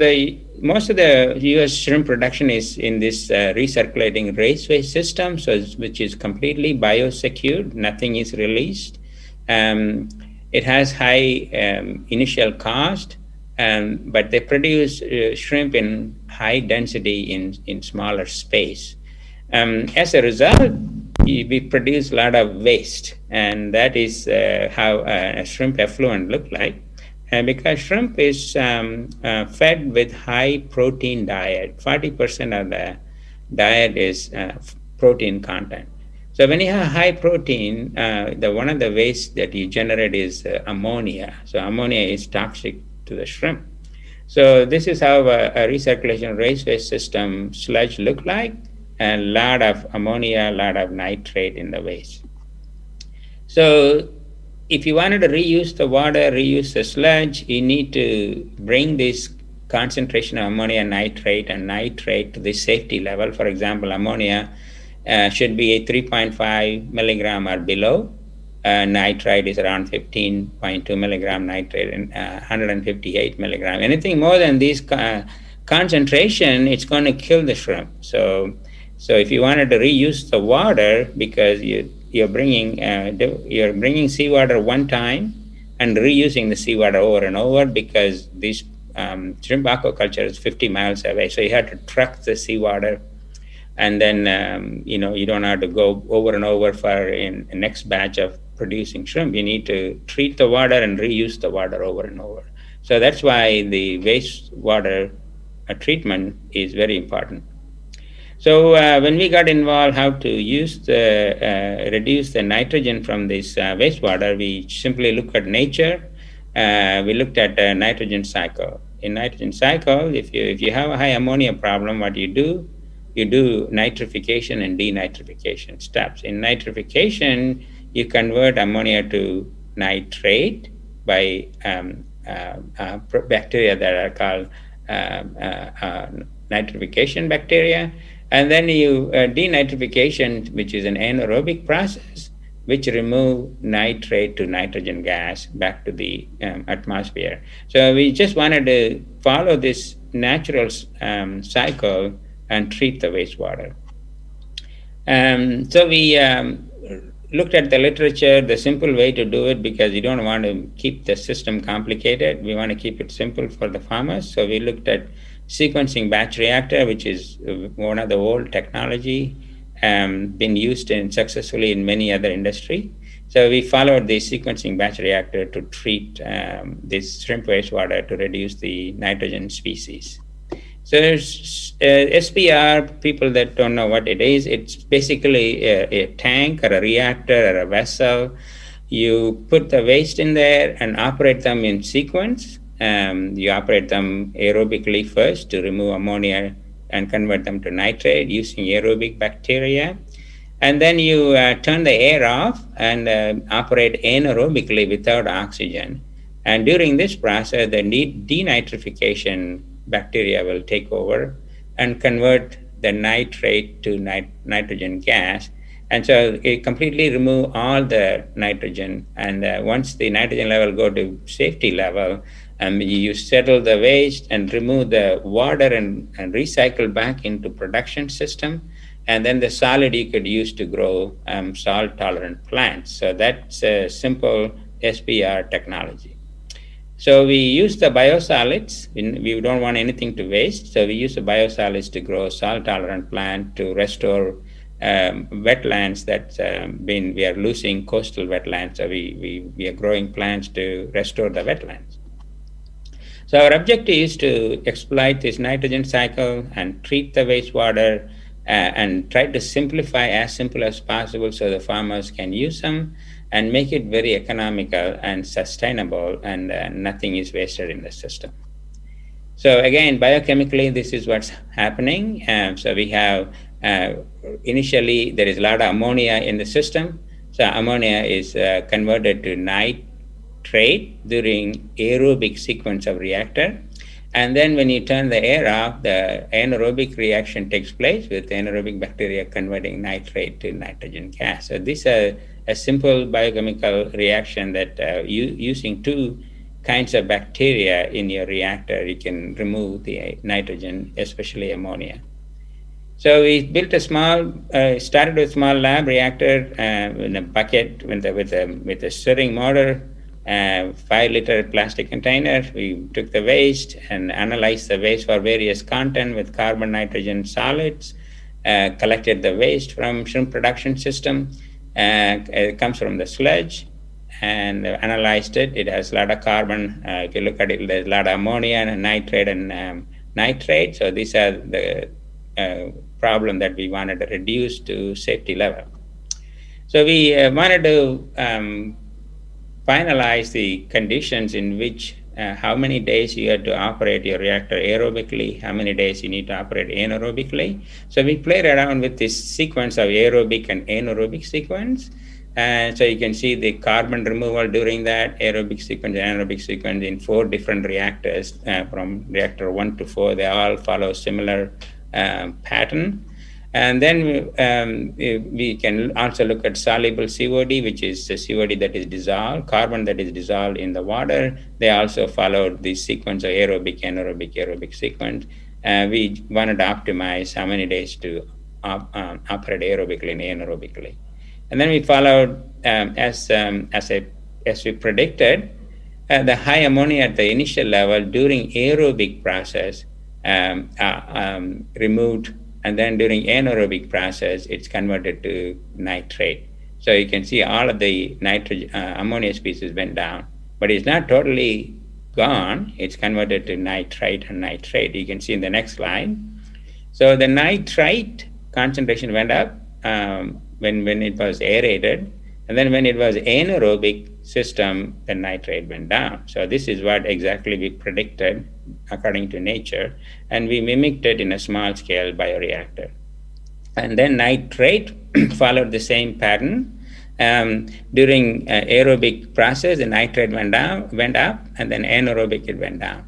most of the U.S. shrimp production is in this recirculating raceway system, which is completely biosecured. Nothing is released. It has high initial cost, but they produce shrimp in high density in smaller space. As a result, we produce a lot of waste, and that is how a shrimp effluent look like. Because shrimp is fed with high protein diet. 40% of the diet is protein content. So when you have high protein, one of the waste that you generate is ammonia. So ammonia is toxic to the shrimp. So this is how a recirculation raceway system sludge look like. A lot of ammonia, a lot of nitrate in the waste. So if you wanted to reuse the water, reuse the sludge, you need to bring this concentration of ammonia and nitrate to the safety level. For example, ammonia should be a 3.5 milligram or below. Nitrate is around 15.2 milligram nitrate and 158 milligram. Anything more than this concentration, it's going to kill the shrimp. So if you wanted to reuse the water, because you're bringing seawater one time and reusing the seawater over and over, because this shrimp aquaculture is 50 miles away. So you have to truck the seawater, and then you don't have to go over and over for in the next batch of producing shrimp. You need to treat the water and reuse the water over and over. So that's why the wastewater treatment is very important. So when we got involved how to use reduce the nitrogen from this wastewater, we simply look at nature. We looked at the nitrogen cycle. In nitrogen cycle, if you have a high ammonia problem, what you do nitrification and denitrification steps. In nitrification, you convert ammonia to nitrate by bacteria that are called nitrification bacteria. And then you denitrification, which is an anaerobic process, which remove nitrate to nitrogen gas back to the atmosphere. So we just wanted to follow this natural cycle and treat the wastewater. So we looked at the literature, the simple way to do it, because you don't want to keep the system complicated. We want to keep it simple for the farmers. So we looked at sequencing batch reactor, which is one of the old technology, been used successfully in many other industry. So we followed the sequencing batch reactor to treat this shrimp wastewater to reduce the nitrogen species. So SPR, people that don't know what it is, it's basically a tank or a reactor or a vessel. You put the waste in there and operate them in sequence. You operate them aerobically first to remove ammonia and convert them to nitrate using aerobic bacteria. And then you turn the air off and operate anaerobically without oxygen. And during this process, the denitrification bacteria will take over and convert the nitrate to nitrogen gas. And so it completely remove all the nitrogen. And once the nitrogen level go to safety level, you settle the waste and remove the water and recycle back into production system. And then the solid you could use to grow salt-tolerant plants. So that's a simple SPR technology. So we use the biosolids. We don't want anything to waste. So we use the biosolids to grow salt-tolerant plant to restore wetlands that we are losing coastal wetlands. So we are growing plants to restore the wetlands. So our objective is to exploit this nitrogen cycle and treat the wastewater and try to simplify as simple as possible so the farmers can use them and make it very economical and sustainable, and nothing is wasted in the system. So again, biochemically, this is what's happening. So we have, initially, there is a lot of ammonia in the system. So ammonia is converted to nitrate during aerobic sequence of reactor. And then when you turn the air off, the anaerobic reaction takes place with anaerobic bacteria converting nitrate to nitrogen gas. So this is a simple biochemical reaction that using two kinds of bacteria in your reactor, you can remove the nitrogen, especially ammonia. So we built started with a small lab reactor in a bucket with a stirring motor, 5-liter plastic container. We took the waste and analyzed the waste for various content with carbon, nitrogen solids, collected the waste from shrimp production system. It comes from the sludge, and analyzed it. It has a lot of carbon. If you look at it, there's a lot of ammonia and nitrate and nitrate. So these are the problem that we wanted to reduce to safety level. So we wanted to finalize the conditions in which how many days you have to operate your reactor aerobically, how many days you need to operate anaerobically. So we played around with this sequence of aerobic and anaerobic sequence. So you can see the carbon removal during that aerobic sequence and anaerobic sequence in 4 different reactors from reactor 1 to 4. They all follow similar pattern. And then we can also look at soluble COD, which is the COD that is dissolved, carbon that is dissolved in the water. They also followed the sequence of aerobic, anaerobic, aerobic sequence. We wanted to optimize how many days to operate aerobically and anaerobically. And then we followed, as we predicted, the high ammonia at the initial level during aerobic process removed. And then during anaerobic process, it's converted to nitrate. So you can see all of the ammonia species went down, but it's not totally gone. It's converted to nitrite and nitrate. You can see in the next slide. So the nitrite concentration went up when it was aerated, and then when it was anaerobic system, the nitrate went down. So this is what exactly we predicted according to nature, and we mimicked it in a small scale bioreactor. And then nitrate followed the same pattern. During aerobic process, the nitrate went up, and then anaerobic it went down.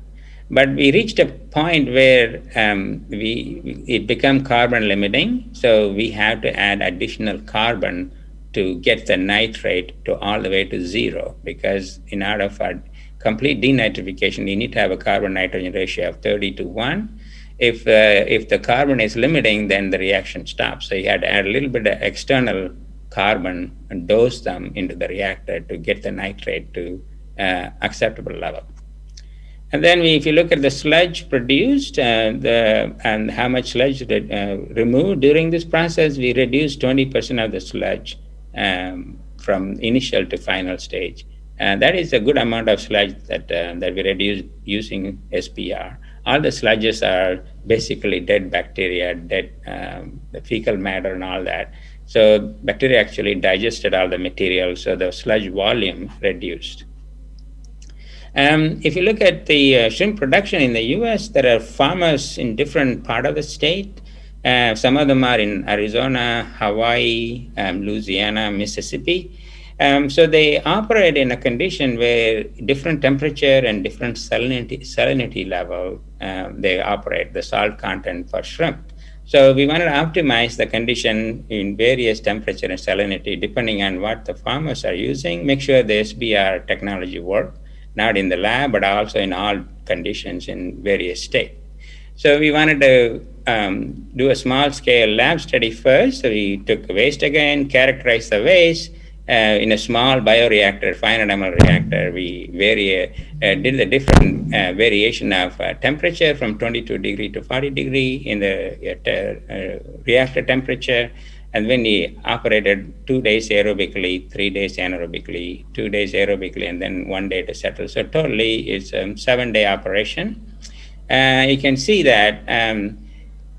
But we reached a point where it became carbon limiting, so we have to add additional carbon to get the nitrate to all the way to 0, because in order for complete denitrification, you need to have a carbon-nitrogen ratio of 30:1. If the carbon is limiting, then the reaction stops. So you had to add a little bit of external carbon and dose them into the reactor to get the nitrate to acceptable level. And then if you look at the sludge produced and how much sludge removed during this process, we reduced 20% of the sludge from initial to final stage. And that is a good amount of sludge that we reduced using SPR. All the sludges are basically dead bacteria, dead the fecal matter and all that. So bacteria actually digested all the material, so the sludge volume reduced. If you look at the shrimp production in the US, there are farmers in different part of the state. Some of them are in Arizona, Hawaii, Louisiana, Mississippi. So they operate in a condition where different temperature and different salinity level, they operate the salt content for shrimp. So we wanted to optimize the condition in various temperature and salinity depending on what the farmers are using, make sure the SBR technology works, not in the lab, but also in all conditions in various states. So we wanted to do a small-scale lab study first. So we took waste again, characterized the waste in a small bioreactor, 500 ml reactor. We did the different variation of temperature from 22 degree to 40 degree in the reactor temperature. And when we operated 2 days aerobically, 3 days anaerobically, 2 days aerobically, and then 1 day to settle. So totally it's a 7-day operation. You can see that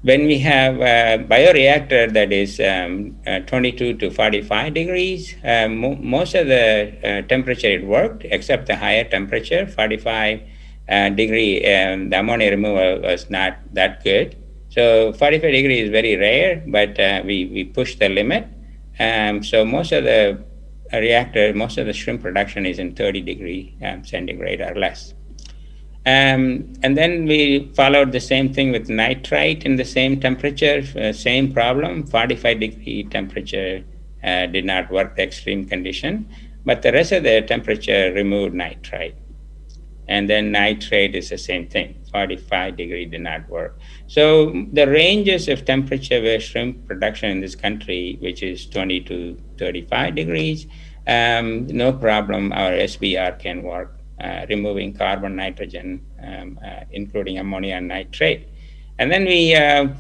when we have a bioreactor that is 22 to 45 degrees, most of the temperature it worked, except the higher temperature, 45 degree, the ammonia removal was not that good. So 45 degrees is very rare, but we pushed the limit. So most of the reactor, most of the shrimp production is in 30 degree centigrade or less. And then we followed the same thing with nitrite in the same temperature, same problem, 45 degree temperature did not work, the extreme condition, but the rest of the temperature removed nitrite. And then nitrate is the same thing, 45 degree did not work. So the ranges of temperature where shrimp production in this country, which is 20 to 35 degrees, no problem, our SBR can work. Removing carbon, nitrogen, including ammonia and nitrate. And then we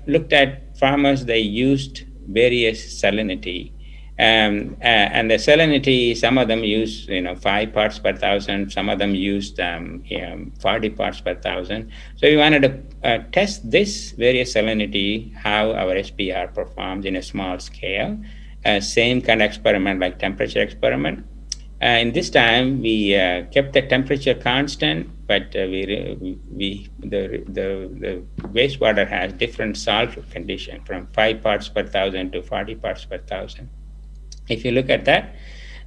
looked at farmers, they used various salinity. And the salinity, some of them used 5 parts per thousand, some of them used 40 parts per thousand. So we wanted to test this various salinity, how our SPR performs in a small scale. Same kind of experiment like temperature experiment. In this time, we kept the temperature constant, but the wastewater has different salt condition from 5 parts per thousand to 40 parts per thousand. If you look at that,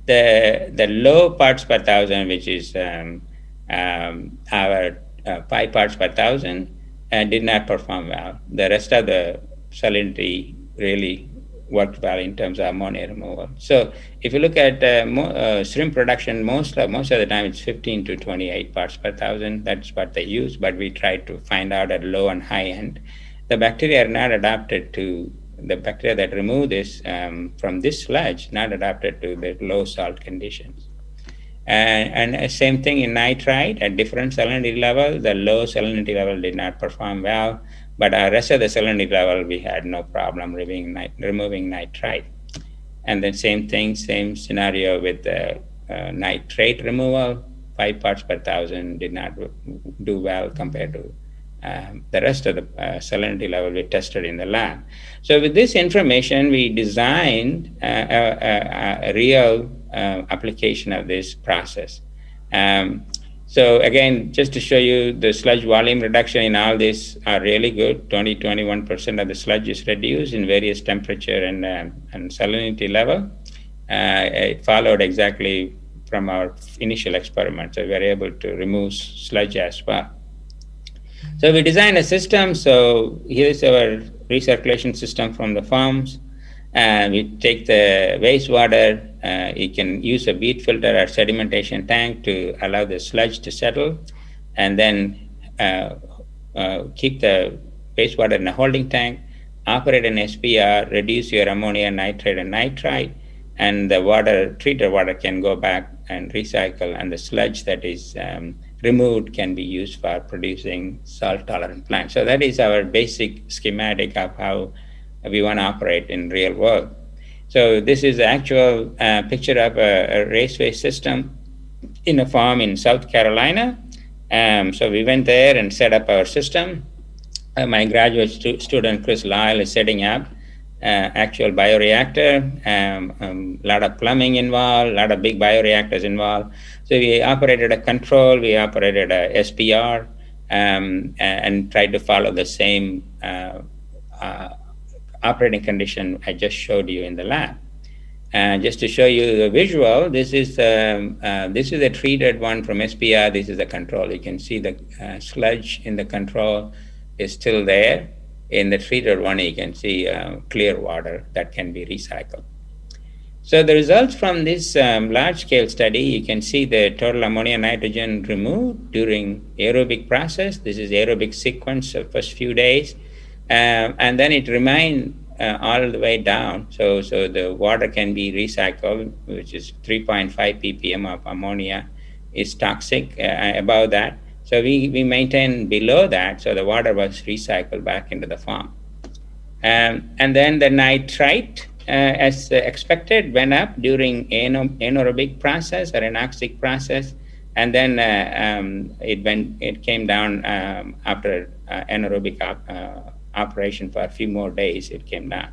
the low parts per thousand, which is our 5 parts per thousand, did not perform well. The rest of the salinity really worked well in terms of ammonia removal. So if you look at shrimp production, most of the time it's 15 to 28 parts per thousand. That's what they use, but we tried to find out at low and high end. The bacteria are not adapted to, the bacteria that remove this from this sludge, not adapted to the low salt conditions. And same thing in nitrite, at different salinity level, the low salinity level did not perform well. But our rest of the salinity level, we had no problem removing nitrite. And then same thing, same scenario with the nitrate removal, 5 parts per thousand did not do well compared to the rest of the salinity level we tested in the lab. So with this information, we designed a real application of this process. So again, just to show you the sludge volume reduction in all this are really good. 21% of the sludge is reduced in various temperature and salinity level. it followed exactly from our initial experiment. So we were able to remove sludge as well. So we designed a system. So here's our recirculation system from the farms. We take the wastewater. You can use a bead filter or sedimentation tank to allow the sludge to settle, and then keep the wastewater in a holding tank, operate an SPR, reduce your ammonia, nitrate, and nitrite, and the water, treated water, can go back and recycle, and the sludge that is removed can be used for producing salt-tolerant plants. So that is our basic schematic of how we want to operate in real world. So this is the actual picture of a raceway system in a farm in South Carolina. So we went there and set up our system. My graduate student, Chris Lyle, is setting up actual bioreactor, a lot of plumbing involved, a lot of big bioreactors involved. So we operated a control, we operated a SPR, and tried to follow the same operating condition I just showed you in the lab. Just to show you the visual, this is a treated one from SPR. This is the control. You can see the sludge in the control is still there. In the treated one, you can see clear water that can be recycled. So the results from this large-scale study, you can see the total ammonia nitrogen removed during aerobic process. This is aerobic sequence of first few days. And then it remained all the way down. So the water can be recycled, which is 3.5 ppm of ammonia is toxic above that. So we maintain below that, so the water was recycled back into the farm. And then the nitrite, as expected, went up during anaerobic process or anoxic process, and then it came down after anaerobic operation for a few more days. It came down.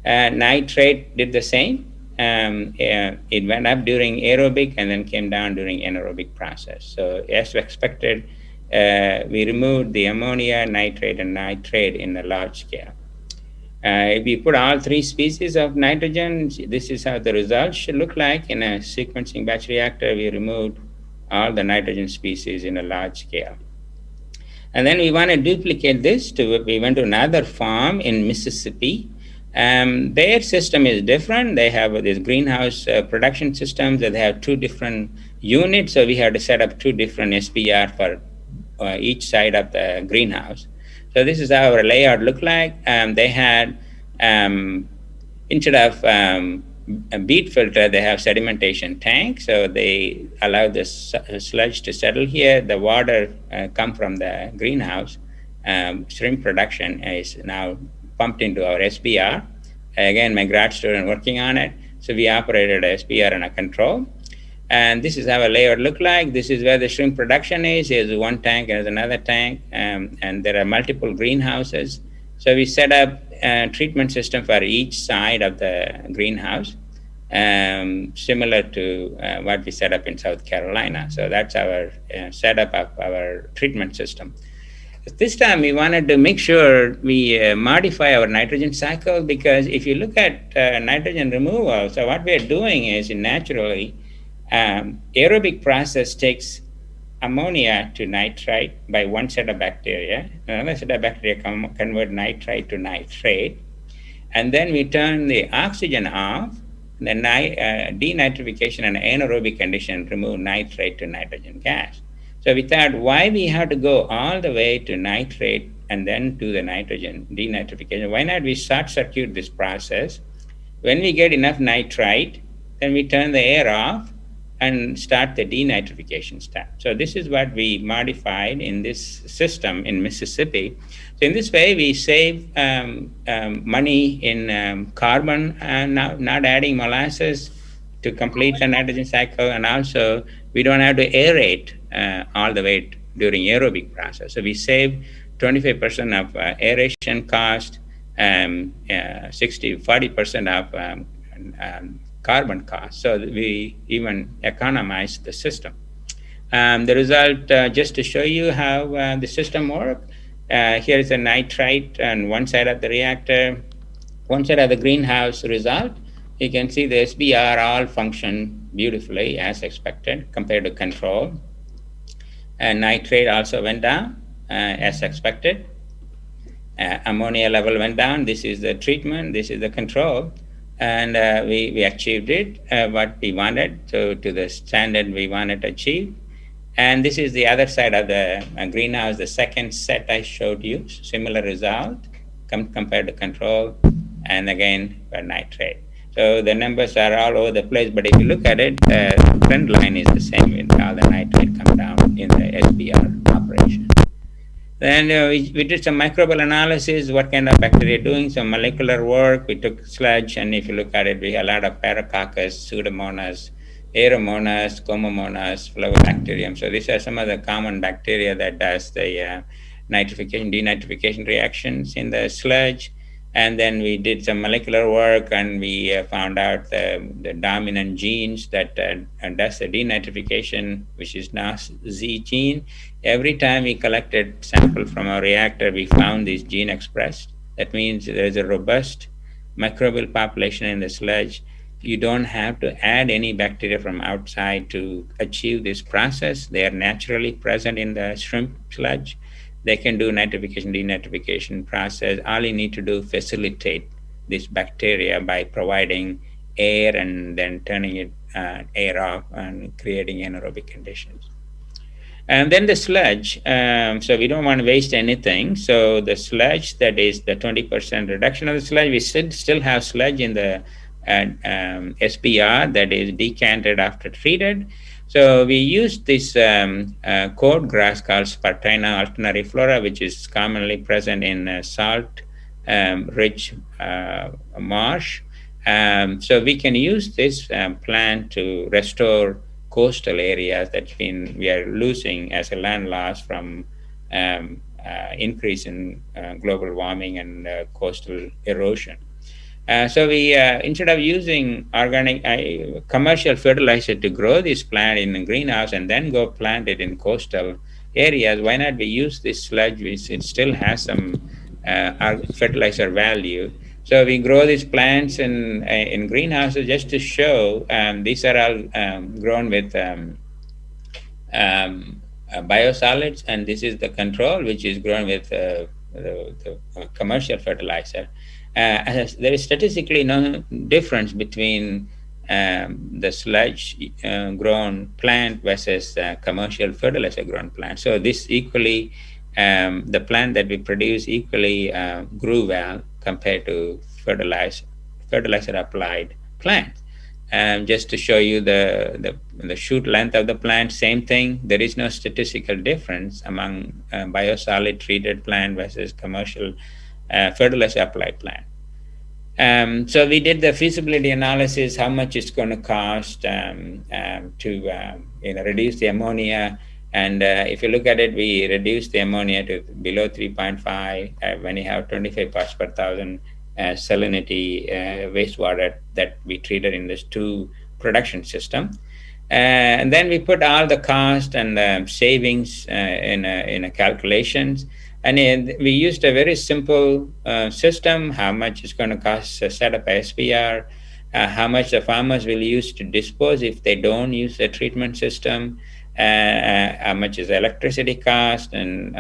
Nitrate did the same. It went up during aerobic and then came down during anaerobic process. So as expected, we removed the ammonia, nitrate, and nitrate in a large scale. If we put all three species of nitrogen, this is how the results should look like. In a sequencing batch reactor, we removed all the nitrogen species in a large scale. And then we want to duplicate this. We went to another farm in Mississippi. Their system is different. They have this greenhouse production systems that they have two different units. So we had to set up two different SPR for each side of the greenhouse. So this is how our layout looked like. They had, instead of a bead filter, they have sedimentation tank. So they allow the sludge to settle here. The water come from the greenhouse. Shrimp production is now pumped into our SPR. Again, my grad student working on it. So we operated a SPR and a control. And this is how a layout look like. This is where the shrimp production is. Here's one tank, and there's another tank, and there are multiple greenhouses. So we set up a treatment system for each side of the greenhouse, similar to what we set up in South Carolina. So that's our setup of our treatment system. This time we wanted to make sure we modify our nitrogen cycle, because if you look at nitrogen removal, so what we're doing is naturally, aerobic process takes ammonia to nitrite by one set of bacteria. Another set of bacteria convert nitrite to nitrate. And then we turn the oxygen off. The denitrification and anaerobic condition remove nitrate to nitrogen gas. So we thought, why we have to go all the way to nitrate and then to the nitrogen denitrification? Why not we short circuit this process? When we get enough nitrite, then we turn the air off and start the denitrification step. So this is what we modified in this system in Mississippi. So in this way, we save money in carbon and not adding molasses to complete the nitrogen cycle, and also we don't have to aerate all the way during aerobic process. So we save 25% of aeration cost, 40% of carbon cost. So we even economize the system. The result, just to show you how the system works, here is a nitrite on one side of the reactor, one side of the greenhouse result. you can see the SBR all function beautifully as expected compared to control. And nitrate also went down as expected. Ammonia level went down. This is the treatment, this is the control. And we achieved it, what we wanted, to the standard we wanted to achieve. And this is the other side of the greenhouse, the second set I showed you, similar result compared to control, and again for nitrate. So the numbers are all over the place, but if you look at it, the trend line is the same with all the nitrate come down in the SBR operation. Then we did some microbial analysis, what kind of bacteria doing, some molecular work. We took sludge, and if you look at it, we had a lot of Paracoccus, Pseudomonas, Aeromonas, Comomonas, Flavorbacterium. So these are some of the common bacteria that does the nitrification, denitrification reactions in the sludge. And then we did some molecular work, and we found out the dominant genes that does the denitrification, which is now Z gene. Every time we collected sample from our reactor, we found this gene expressed. That means there's a robust microbial population in the sludge. You don't have to add any bacteria from outside to achieve this process. They are naturally present in the shrimp sludge. They can do nitrification, denitrification process. All you need to do is facilitate this bacteria by providing air and then turning it air off and creating anaerobic conditions. And then the sludge, so we don't want to waste anything. So the sludge, that is the 20% reduction of the sludge, we still have sludge in the SBR that is decanted after treated. So we used this cord grass called Spartina alternariflora, which is commonly present in salt-rich marsh. So we can use this plant to restore coastal areas that we are losing as a land loss from increase in global warming and coastal erosion. So we, instead of using organic commercial fertilizer to grow this plant in a greenhouse and then go plant it in coastal areas, why not we use this sludge, which it still has some fertilizer value. So we grow these plants in greenhouses just to show these are all grown with biosolids, and this is the control, which is grown with the commercial fertilizer. There is statistically no difference between the sludge grown plant versus commercial fertilizer grown plant. So this equally, the plant that we produce equally grew well compared to fertilizer applied plant. Just to show you the shoot length of the plant, same thing. There is no statistical difference among biosolid treated plant versus commercial fertilizer applied plant. So we did the feasibility analysis, how much it's going to cost to reduce the ammonia. And if you look at it, we reduced the ammonia to below 3.5 when you have 25 parts per thousand salinity wastewater that we treated in this 2 production system. And then we put all the cost and savings in a calculations. And we used a very simple system, how much it's going to cost to set up a SPR, how much the farmers will use to dispose if they don't use the treatment system, how much is electricity cost and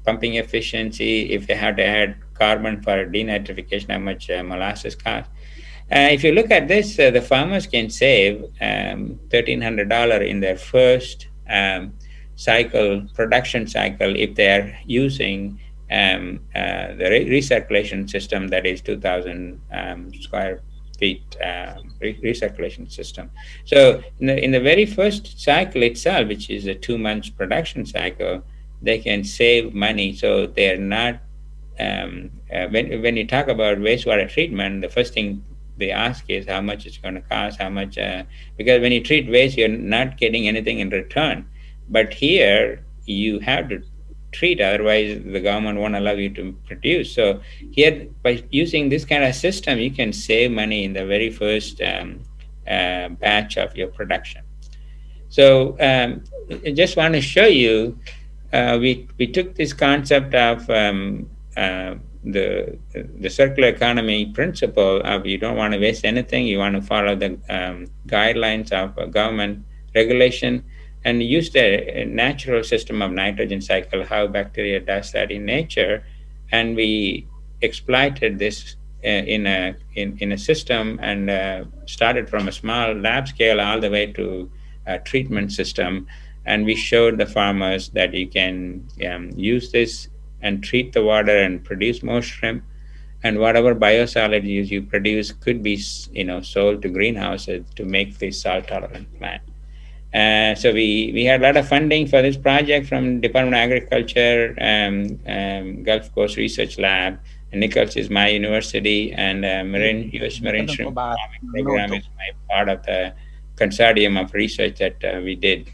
pumping efficiency, if they have to add carbon for denitrification, how much molasses cost. If you look at this, the farmers can save $1,300 in their first production cycle, if they are using the recirculation system, that is 2,000 square feet recirculation system. So in the very first cycle itself, which is a 2 months production cycle, they can save money. So they're not, when you talk about wastewater treatment, the first thing they ask is how much it's going to cost, how much, because when you treat waste, you're not getting anything in return. But here, you have to treat, otherwise the government won't allow you to produce. So here, by using this kind of system, you can save money in the very first batch of your production. So I just want to show you, we took this concept of the circular economy principle of you don't want to waste anything, you want to follow the guidelines of government regulation, and use the natural system of nitrogen cycle, how bacteria does that in nature, and we exploited this in a system, and started from a small lab scale all the way to a treatment system, and we showed the farmers that you can use this and treat the water and produce more shrimp, and whatever biosolids you produce could be sold to greenhouses to make this salt tolerant plant. So we had a lot of funding for this project from Department of Agriculture, Gulf Coast Research Lab, and Nichols is my university, and U.S. Marine Shrimp Farming Program is my part of the consortium of research that we did.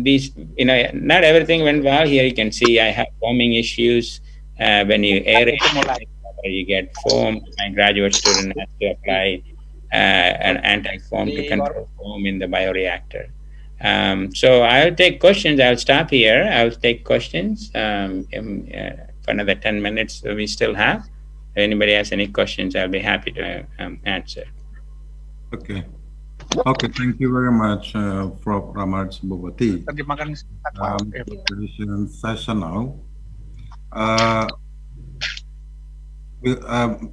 These, not everything went well. Here you can see I have foaming issues. When you aerate, you get foam. My graduate student has to apply an anti-foam to control foam in the bioreactor. So I'll take questions. I'll stop here. I'll take questions for another 10 minutes we still have. If anybody has any questions, I'll be happy to answer. Okay. Okay, thank you very much, Prof. Ramaj Bupati. Session now.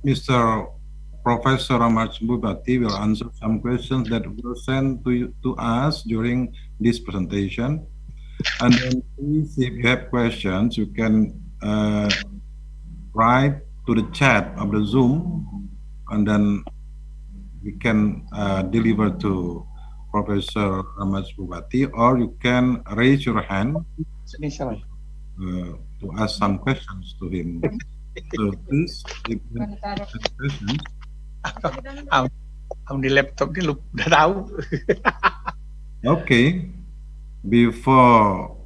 Mr. Professor Ramaj Bupati will answer some questions that were sent to us during this presentation. And then please, if you have questions, you can write to the chat of the Zoom, and then we can deliver to Professor Ramaj Bupati, or you can raise your hand to ask some questions to him. So please, if you have questions. Di laptop dia udah tahu. Okay, before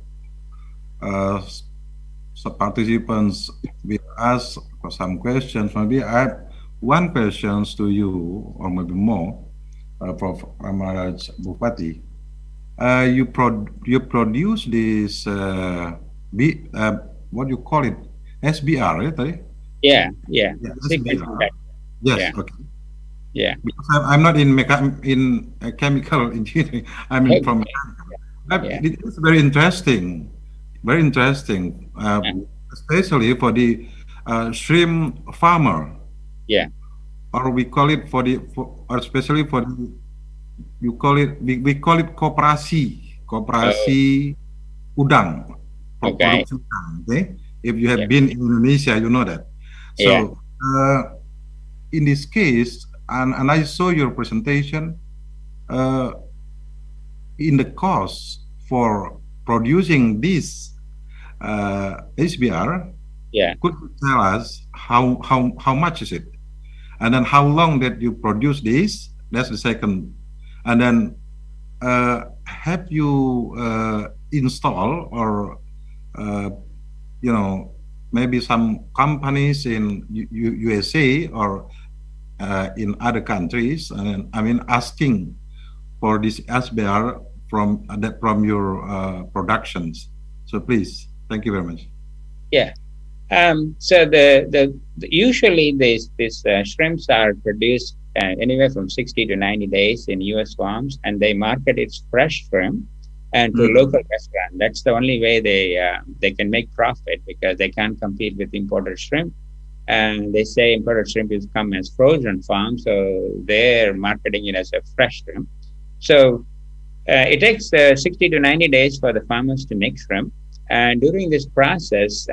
participants will ask for some questions, maybe I have one question to you, or maybe more, Prof. Ramaj Bupati. You produce this what you call it, SBR, right? Yeah. SBR. Yes. Yeah. Okay. Yeah. Because I'm not in chemical engineering. I'm in from. Yeah. It is very interesting. Very interesting, especially for the shrimp farmer. Yeah. Or we call it or especially for the, you call it, we call it koperasi udang. Okay. Production udang, okay. If you have been in Indonesia, you know that. So in this case, and I saw your presentation, in the cost for producing this SBR, could you tell us how much is it, and then how long that you produce this? That's the second. And then have you installed, or maybe some companies in USA or in other countries, and I mean asking for this SBR from your productions. So please, thank you very much. Yeah. So usually these shrimps are produced anywhere from 60 to 90 days in U.S. farms, and they market it fresh shrimp and to local restaurant. That's the only way they can make profit, because they can't compete with imported shrimp. And they say imported shrimp is come as frozen farm, so they're marketing it as a fresh shrimp. So it takes 60 to 90 days for the farmers to make shrimp. And during this process,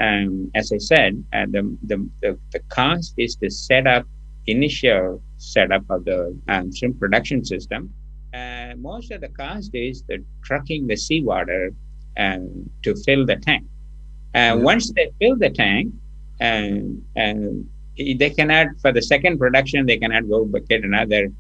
as I said, the cost is to initial setup of the shrimp production system. Most of the cost is the trucking the seawater to fill the tank. Once they fill the tank, and they cannot, for the second production, they cannot go get another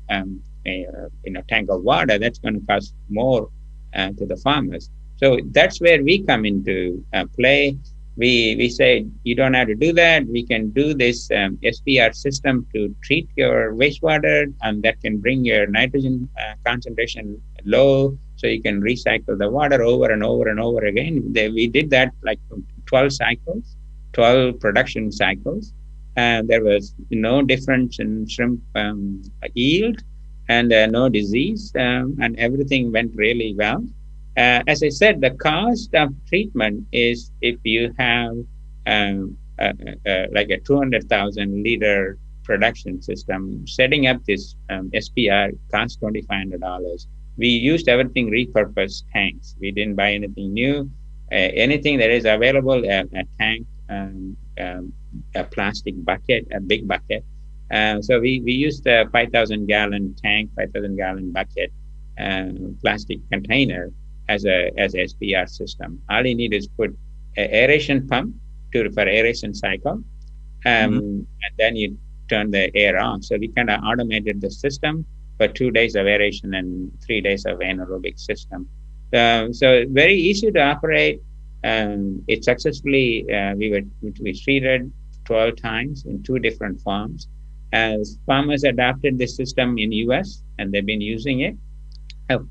tank of water. That's going to cost more to the farmers. So that's where we come into play. We say, you don't have to do that. We can do this SPR system to treat your wastewater, and that can bring your nitrogen concentration low, so you can recycle the water over and over and over again. We did that like 12 cycles. 12 production cycles. There was no difference in shrimp yield and no disease, and everything went really well. As I said, the cost of treatment is if you have like a 200,000 liter production system, setting up this SPR cost $2,500. We used everything repurposed tanks. We didn't buy anything new. Anything that is available, a tank, a plastic bucket, a big bucket. So we used a 5,000 gallon tank, 5,000 gallon bucket, plastic container as a SPR system. All you need is put an aeration pump for aeration cycle, and then you turn the air on. So we kind of automated the system for 2 days of aeration and 3 days of anaerobic system. So very easy to operate. It successfully, we treated 12 times in 2 different farms. As farmers adopted this system in US and they've been using it.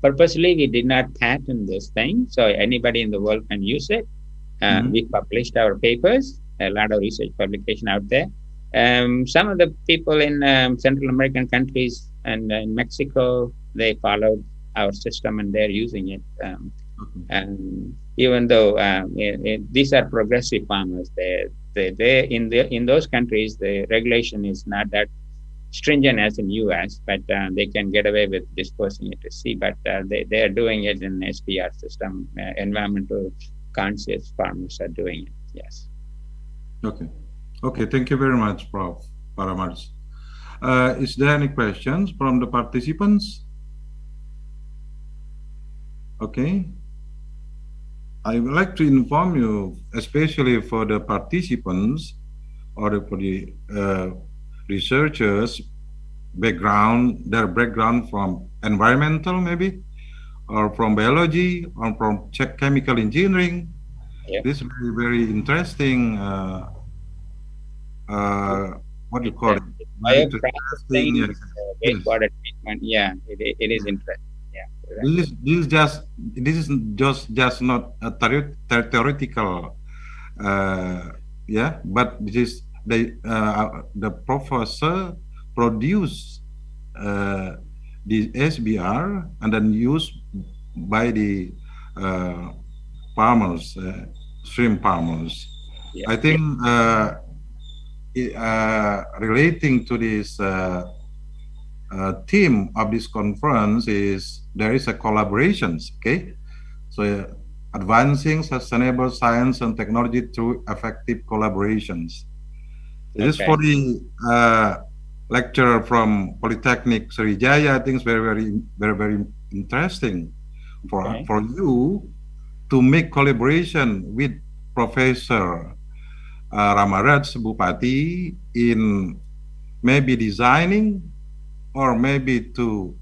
Purposely, we did not patent this thing, so anybody in the world can use it. We published our papers, a lot of research publication out there. Some of the people in Central American countries and in Mexico, they followed our system and they're using it. Even though these are progressive farmers, in those countries, the regulation is not that stringent as in US, but they can get away with disposing it to sea. But they are doing it in SPR system. Environmental conscious farmers are doing it. Yes. Okay. Okay. Thank you very much, Prof. Paramars. Is there any questions from the participants? Okay. I would like to inform you, especially for the participants or for the researchers, their background from environmental maybe, or from biology, or from chemical engineering. Yeah. This is very, very interesting. What do you call it? Bioprocessing, wastewater treatment. Yeah, it is interesting. Yeah. This is just not a theoretical, but this is the professor produce the SBR and then used by the farmers, shrimp farmers. Yeah. I think relating to this theme of this conference is there is a collaborations, okay? So advancing sustainable science and technology through effective collaborations. This is for the lecturer from Polytechnic Sriwijaya. I think it's very interesting for you to make collaboration with Professor Ramaraj Bupati in maybe designing or maybe to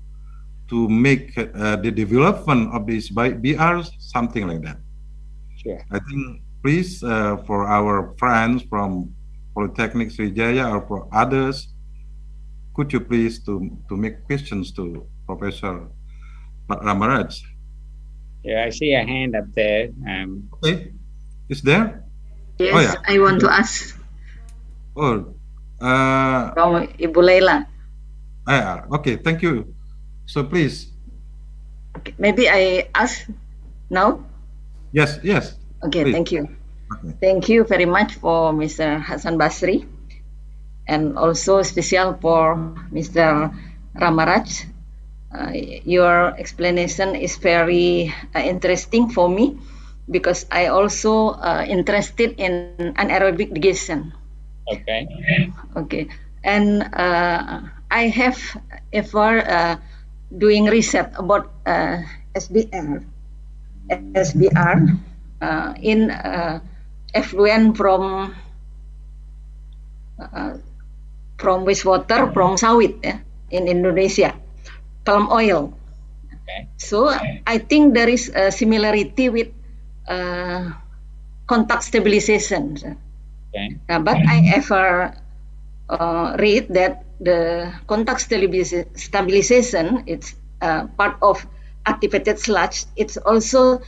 make the development of these BRs, something like that. Sure. I think please for our friends from Polytechnic Sriwijaya or for others, could you please to make questions to Professor Ramaraj? Yeah, I see a hand up there. Okay, is there? Yes, Oh, yeah. I want to ask Oh, from Ibu Leila. okay, thank you. So please. Okay, maybe I ask now? Yes. Okay, please. thank you. Okay. Thank you very much for Mr. Hasan Basri, and also special for Mr. Ramaraj. Your explanation is very interesting for me because I also interested in anaerobic digestion. Okay. Okay, and I have ever doing research about SBR in effluent from wastewater from sawit in Indonesia, palm oil. Okay. So I think there is a similarity with contact stabilization. Okay. But I ever read that the contact stabilization, it's part of activated sludge. It's also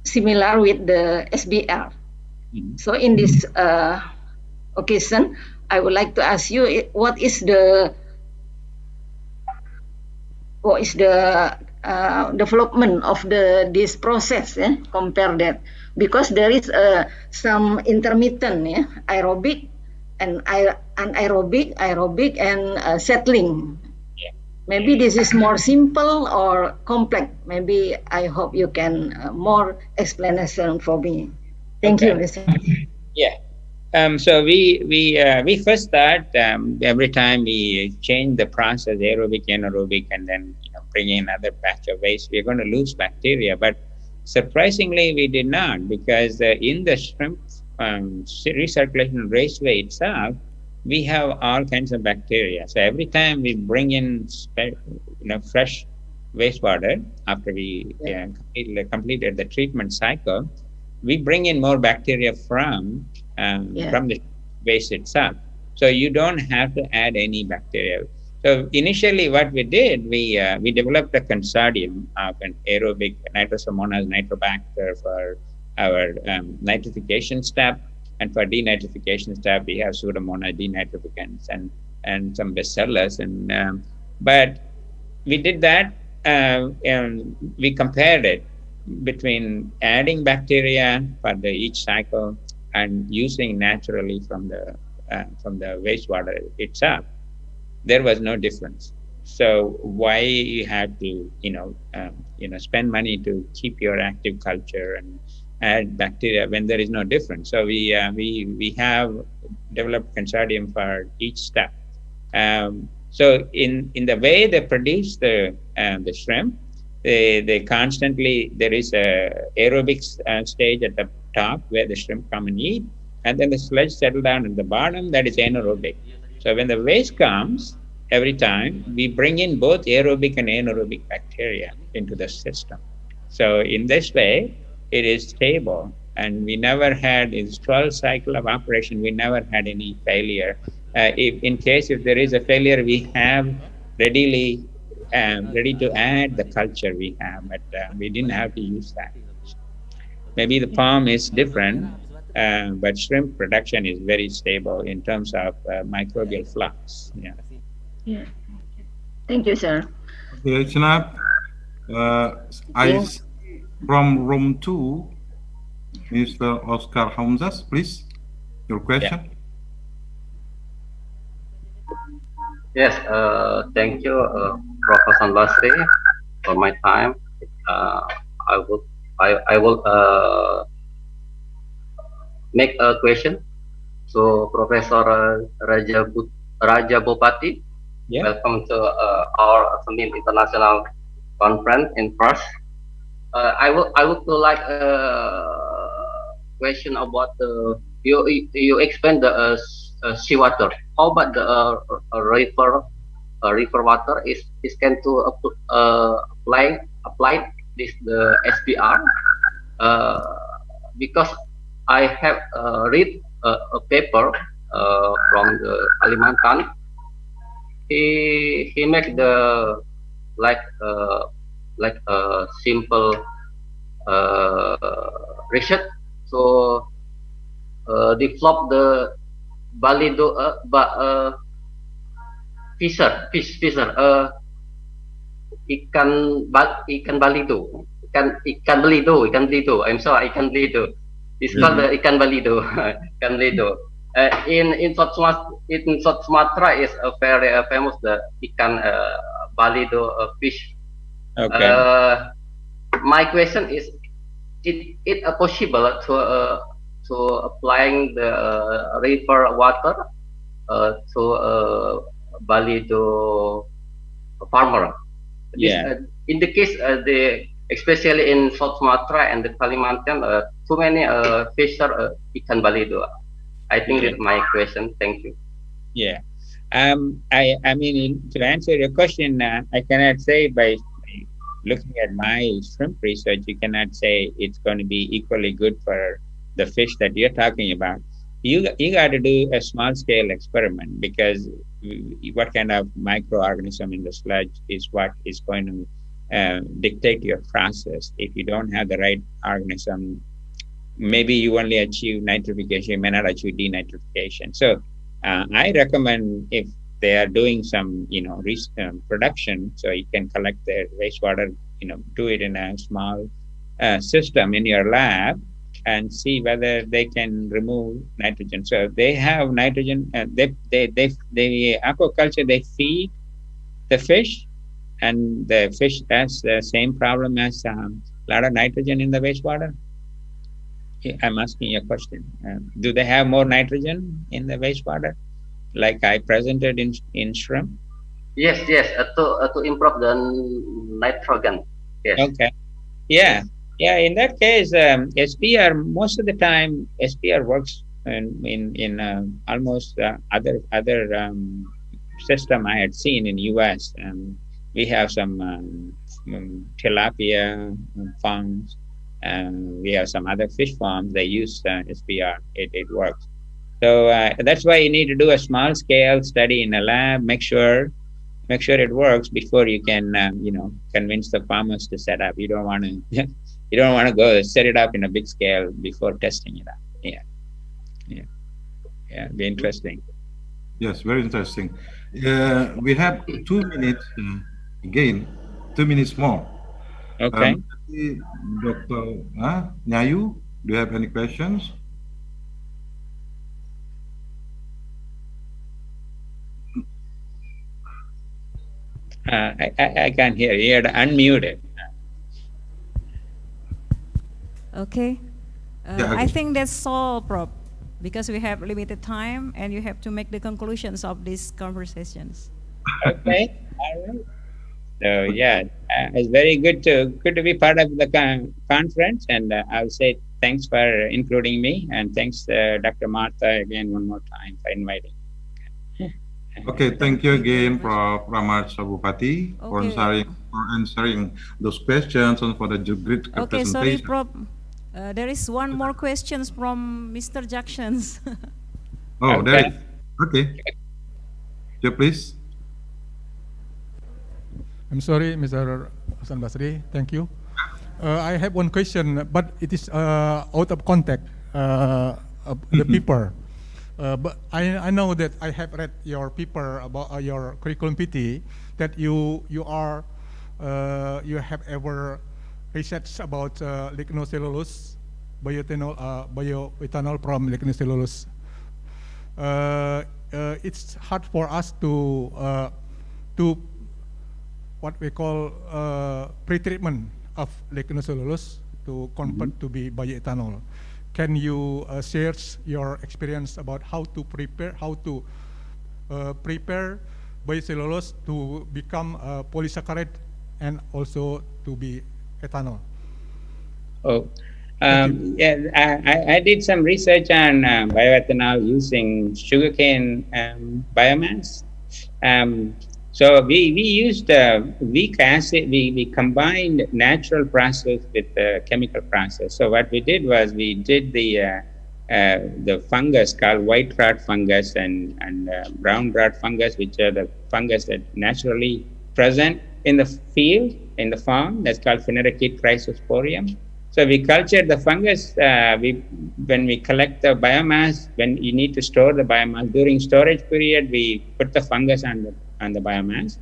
similar with the SBR. So in this occasion, I would like to ask you, what is the development of this process? Compare that, because there is some intermittent, aerobic and anaerobic, aerobic and settling. Maybe this is more simple or complex. Maybe I hope you can more explanation for me. Thank you, Mr. Yeah. So we first start every time we change the process, aerobic, anaerobic, and then bring in another batch of waste, we're going to lose bacteria. But surprisingly, we did not, because in the shrimp recirculation raceway itself, we have all kinds of bacteria. So every time we bring in fresh wastewater after we completed the treatment cycle, we bring in more bacteria from the waste itself. So you don't have to add any bacteria. So initially what we did, we developed a consortium of an aerobic Nitrosomonas nitrobacter for our nitrification step. And for denitrification step, we have Pseudomonas denitrificans and some Bacillus. But we did that and we compared it between adding bacteria for each cycle and using naturally from the wastewater itself. There was no difference. So why you have to spend money to keep your active culture and add bacteria when there is no difference? So we have developed consortium for each step. So in the way they produce the shrimp, they constantly, there is a aerobic stage at the top where the shrimp come and eat, and then the sludge settle down at the bottom, that is anaerobic. So when the waste comes, every time we bring in both aerobic and anaerobic bacteria into the system. So in this way, it is stable, and we never had, in 12 cycle of operation, we never had any failure. If there is a failure, we have ready to add the culture we have, but we didn't have to use that. Maybe the farm is different, but shrimp production is very stable in terms of microbial flux. Yeah. Thank you, sir. Okay, Chinap, I see from room 2, Mr. Oscar Hamzas, please, your question. Yes, thank you, Professor Basri, for my time. I will make a question. So, Professor Raja Bupati, welcome to our Semin International Conference in Perth. I would like a question about you explained the seawater. How about the river water is can to apply this the SPR? Because I have read a paper from the Kalimantan. He make the like a simple research. So develop the balido fisher ikan balido I'm sorry, ikan balido. It's called the ikan balido. Ikan balido. In South Sumatra is a very famous the ikan balido fish. Okay. My question is, it possible to applying the river water to balido farmer? In the case especially in South Sumatra and the Kalimantan, too many fisher ikan balido. I think that's my question. Thank you. Yeah. I mean, to answer your question, I cannot say by looking at my shrimp research, you cannot say it's going to be equally good for the fish that you're talking about. You got to do a small scale experiment, because what kind of microorganism in the sludge is what is going to dictate your process. If you don't have the right organism maybe you only achieve nitrification, you may not achieve denitrification. So I recommend if they are doing some, production, so you can collect their wastewater, do it in a small system in your lab and see whether they can remove nitrogen. So they have nitrogen, they aquaculture, they feed the fish, and the fish has the same problem as a lot of nitrogen in the wastewater. I'm asking you a question. Do they have more nitrogen in the wastewater, like I presented in shrimp? Yes, yes, to improve the nitrogen. Yes. Okay. Yeah. Yeah. In that case, SPR, most of the time SPR works in almost other system I had seen in US. We have some tilapia farms. We have some other fish farms. They use SPR. It works. So that's why you need to do a small scale study in a lab. Make sure it works before you can convince the farmers to set up. You don't want to go set it up in a big scale before testing it out. Yeah, be interesting. Yes, very interesting. We have 2 minutes again, 2 minutes more. Okay. Dr. Nyayu, do you have any questions? I can't hear you. You're unmuted. Okay. Yeah, I okay. think that's all, Prof, because we have limited time and you have to make the conclusions of these conversations. Okay. All right. So yeah, it's very good to be part of the conference, and I'll say thanks for including me, and thanks Dr. Martha again one more time for inviting. Okay, thank you again, Prof. Ramad Sabupati, for Okay. answering those questions and for the great Okay, sorry, presentation. Prof. There is one more questions from Mr. Jacksons. Oh, there is. Okay. Yeah, please. I'm sorry, Mr. Hasan Basri. Thank you. I have one question, but it is out of context of the paper. But I know that I have read your paper about your curriculum PT that you have ever research about lignocellulose, bioethanol from lignocellulose. It's hard for us to what we call pretreatment of lignocellulose to convert to be bioethanol. Can you share your experience about how to prepare biocellulose to become polysaccharide and also to be ethanol? Oh, yeah, I did some research on bioethanol using sugarcane biomass. So we used weak acid. We combined natural process with chemical process. So what we did was we did the fungus called white rot fungus and brown rot fungus, which are the fungus that naturally present in the field, in the farm. That's called Phanerochaete chrysosporium. So we cultured the fungus. When we collect the biomass, when you need to store the biomass during storage period, we put the fungus on the biomass.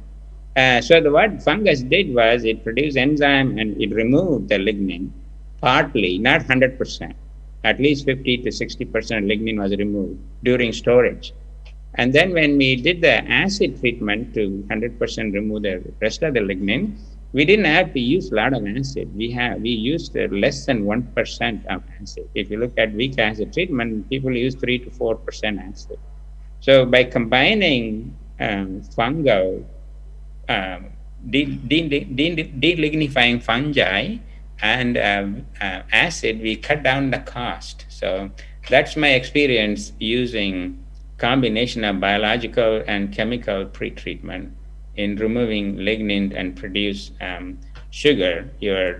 So what fungus did was it produced enzyme and it removed the lignin, partly, not 100%. At least 50 to 60% lignin was removed during storage. And then when we did the acid treatment to 100% remove the rest of the lignin, we didn't have to use a lot of acid. We used less than 1% of acid. If you look at weak acid treatment, people use 3 to 4% acid. So by combining fungal delignifying fungi and acid, we cut down the cost. So that's my experience using combination of biological and chemical pretreatment in removing lignin and produce sugar, your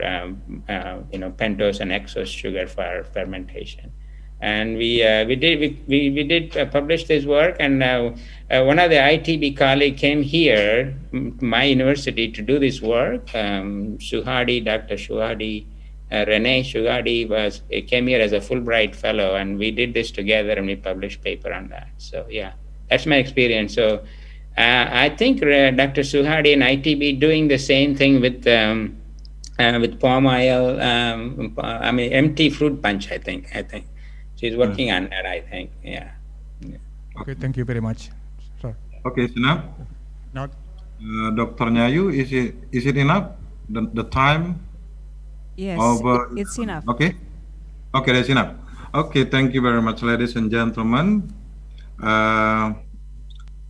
pentose and hexose sugar for fermentation. And we did publish this work, and one of the ITB colleagues came here, my university, to do this work. Dr. Shuhadi Rene Shugardi came here as a Fulbright fellow, and we did this together, and we published paper on that. So yeah, that's my experience. So I think Dr. Suhardi and ITB doing the same thing with palm oil. MT fruit punch. I think she's working on that. I think, yeah. Okay, thank you very much, sir. Okay, enough. Now, Dr. Nyayu, is it enough? The time? Yes, it's enough. Okay. Okay, that's enough. Okay, thank you very much, ladies and gentlemen.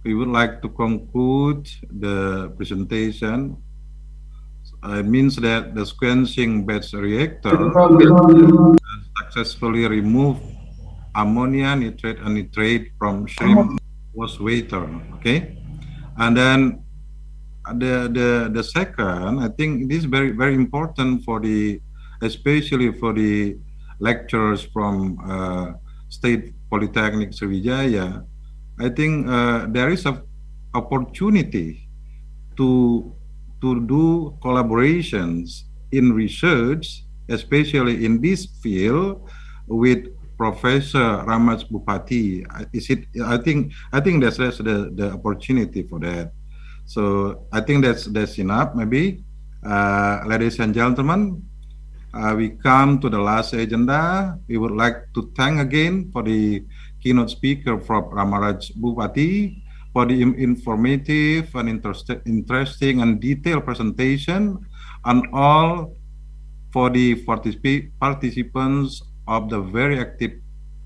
We would like to conclude the presentation. It means that the sequencing batch reactor successfully removed ammonia, nitrate, and nitrate from shrimp waste water. Okay, and then the second, I think this is very important for especially for the lecturers from State Polytechnic Sriwijaya. I think there is an opportunity to do collaborations in research, especially in this field, with Professor Ramaj Bupati. I think that's the opportunity for that. So I think that's enough. Maybe, ladies and gentlemen, we come to the last agenda. We would like to thank again for the keynote speaker from Ramaraj Bupati for the informative and interesting and detailed presentation, and all for the participants of the very active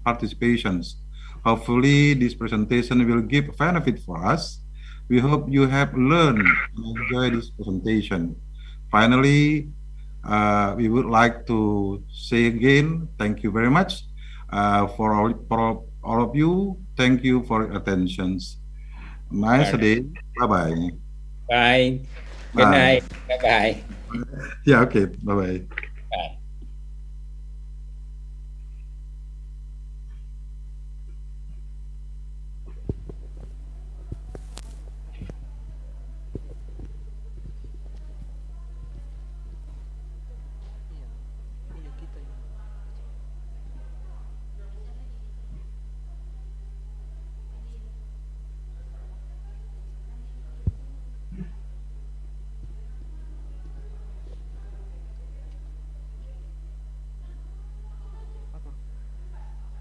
participations. Hopefully, this presentation will give benefit for us. We hope you have learned and enjoyed this presentation. Finally, we would like to say again, thank you very much for all of you. Thank you for your attentions. Nice day. Bye-bye. Bye. Good night. Bye-bye. Yeah, okay. Bye-bye. Bye.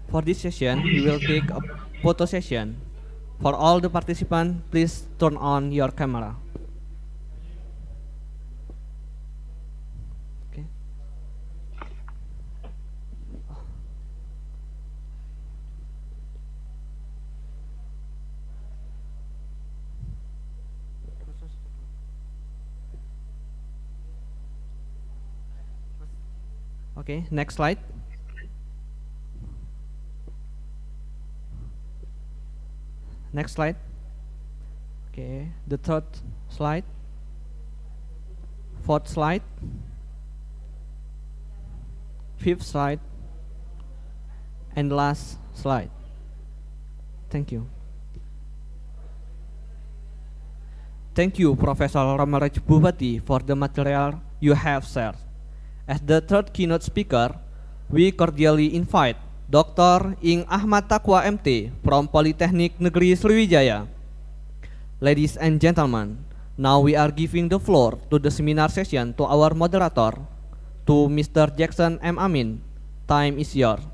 For this session, we will take a photo session. For all the participants, please turn on your camera. Okay. Okay, next slide. Next slide. Okay, the third slide. Fourth slide. Fifth slide. And last slide. Thank you. Thank you, Professor Ramaraj Bupati, for the material you have shared. As the third keynote speaker, we cordially invite Dr. Ing Ahmad Taqwa MT from Polytechnic Negeri Sriwijaya. Ladies and gentlemen, now we are giving the floor to the seminar session to our moderator, to Mr. Jackson M. Amin. Time is yours.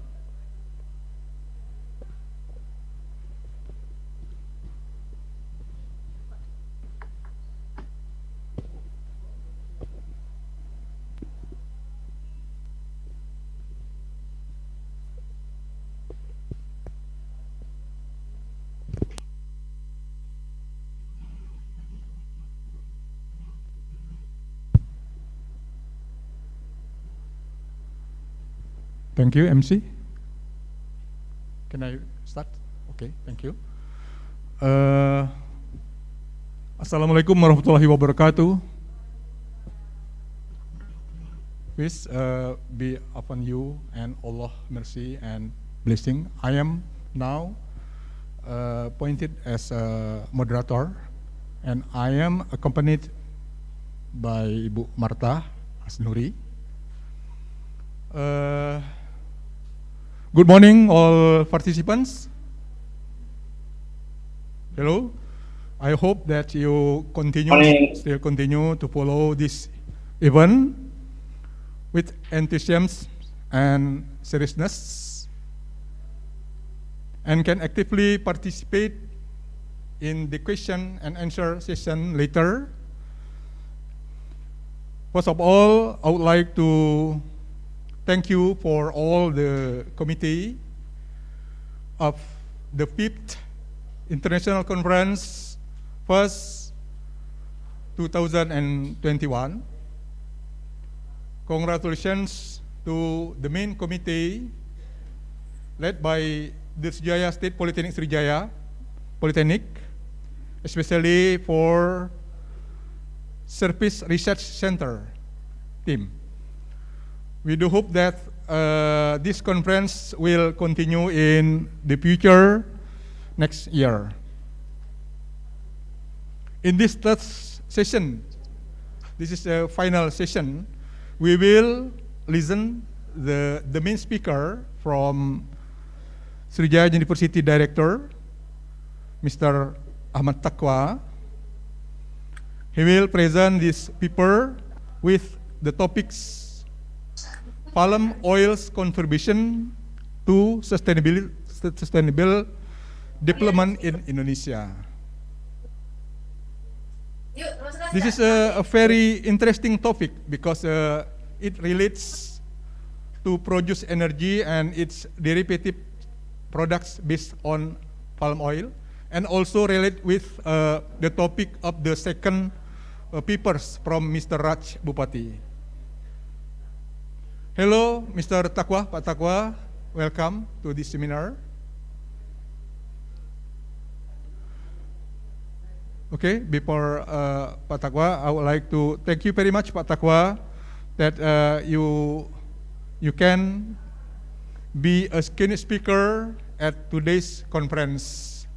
Thank you, MC. Can I start? Okay, thank you. Assalamualaikum warahmatullahi wabarakatuh. Peace be upon you and Allah mercy and blessing. I am now appointed as a moderator, and I am accompanied by Ibu Marta Asnuri. Good morning, all participants. Hello. I hope that you still continue to follow this event with enthusiasm and seriousness, and can actively participate in the question and answer session later. First of all, I would like to thank you for all the committee of the 5th International Conference, first 2021. Congratulations to the main committee led by the Sriwijaya State Polytechnic Sriwijaya Polytechnic, especially for Service Research Center team. We do hope that this conference will continue in the future next year. In this third session, this is a final session, we will listen the main speaker from Sriwijaya University Director, Mr. Ahmad Taqwa. He will present this paper with the topics palm oil's contribution to sustainable development in Indonesia. This is a very interesting topic because it relates to produce energy and its derivative products based on palm oil, and also relate with the topic of the second papers from Mr. Raj Bupati. Hello, Mr. Taqwa, Pak Taqwa, welcome to this seminar. Okay, before Pak Taqwa, I would like to thank you very much, Pak Taqwa, that you can be a keynote speaker at today's conference.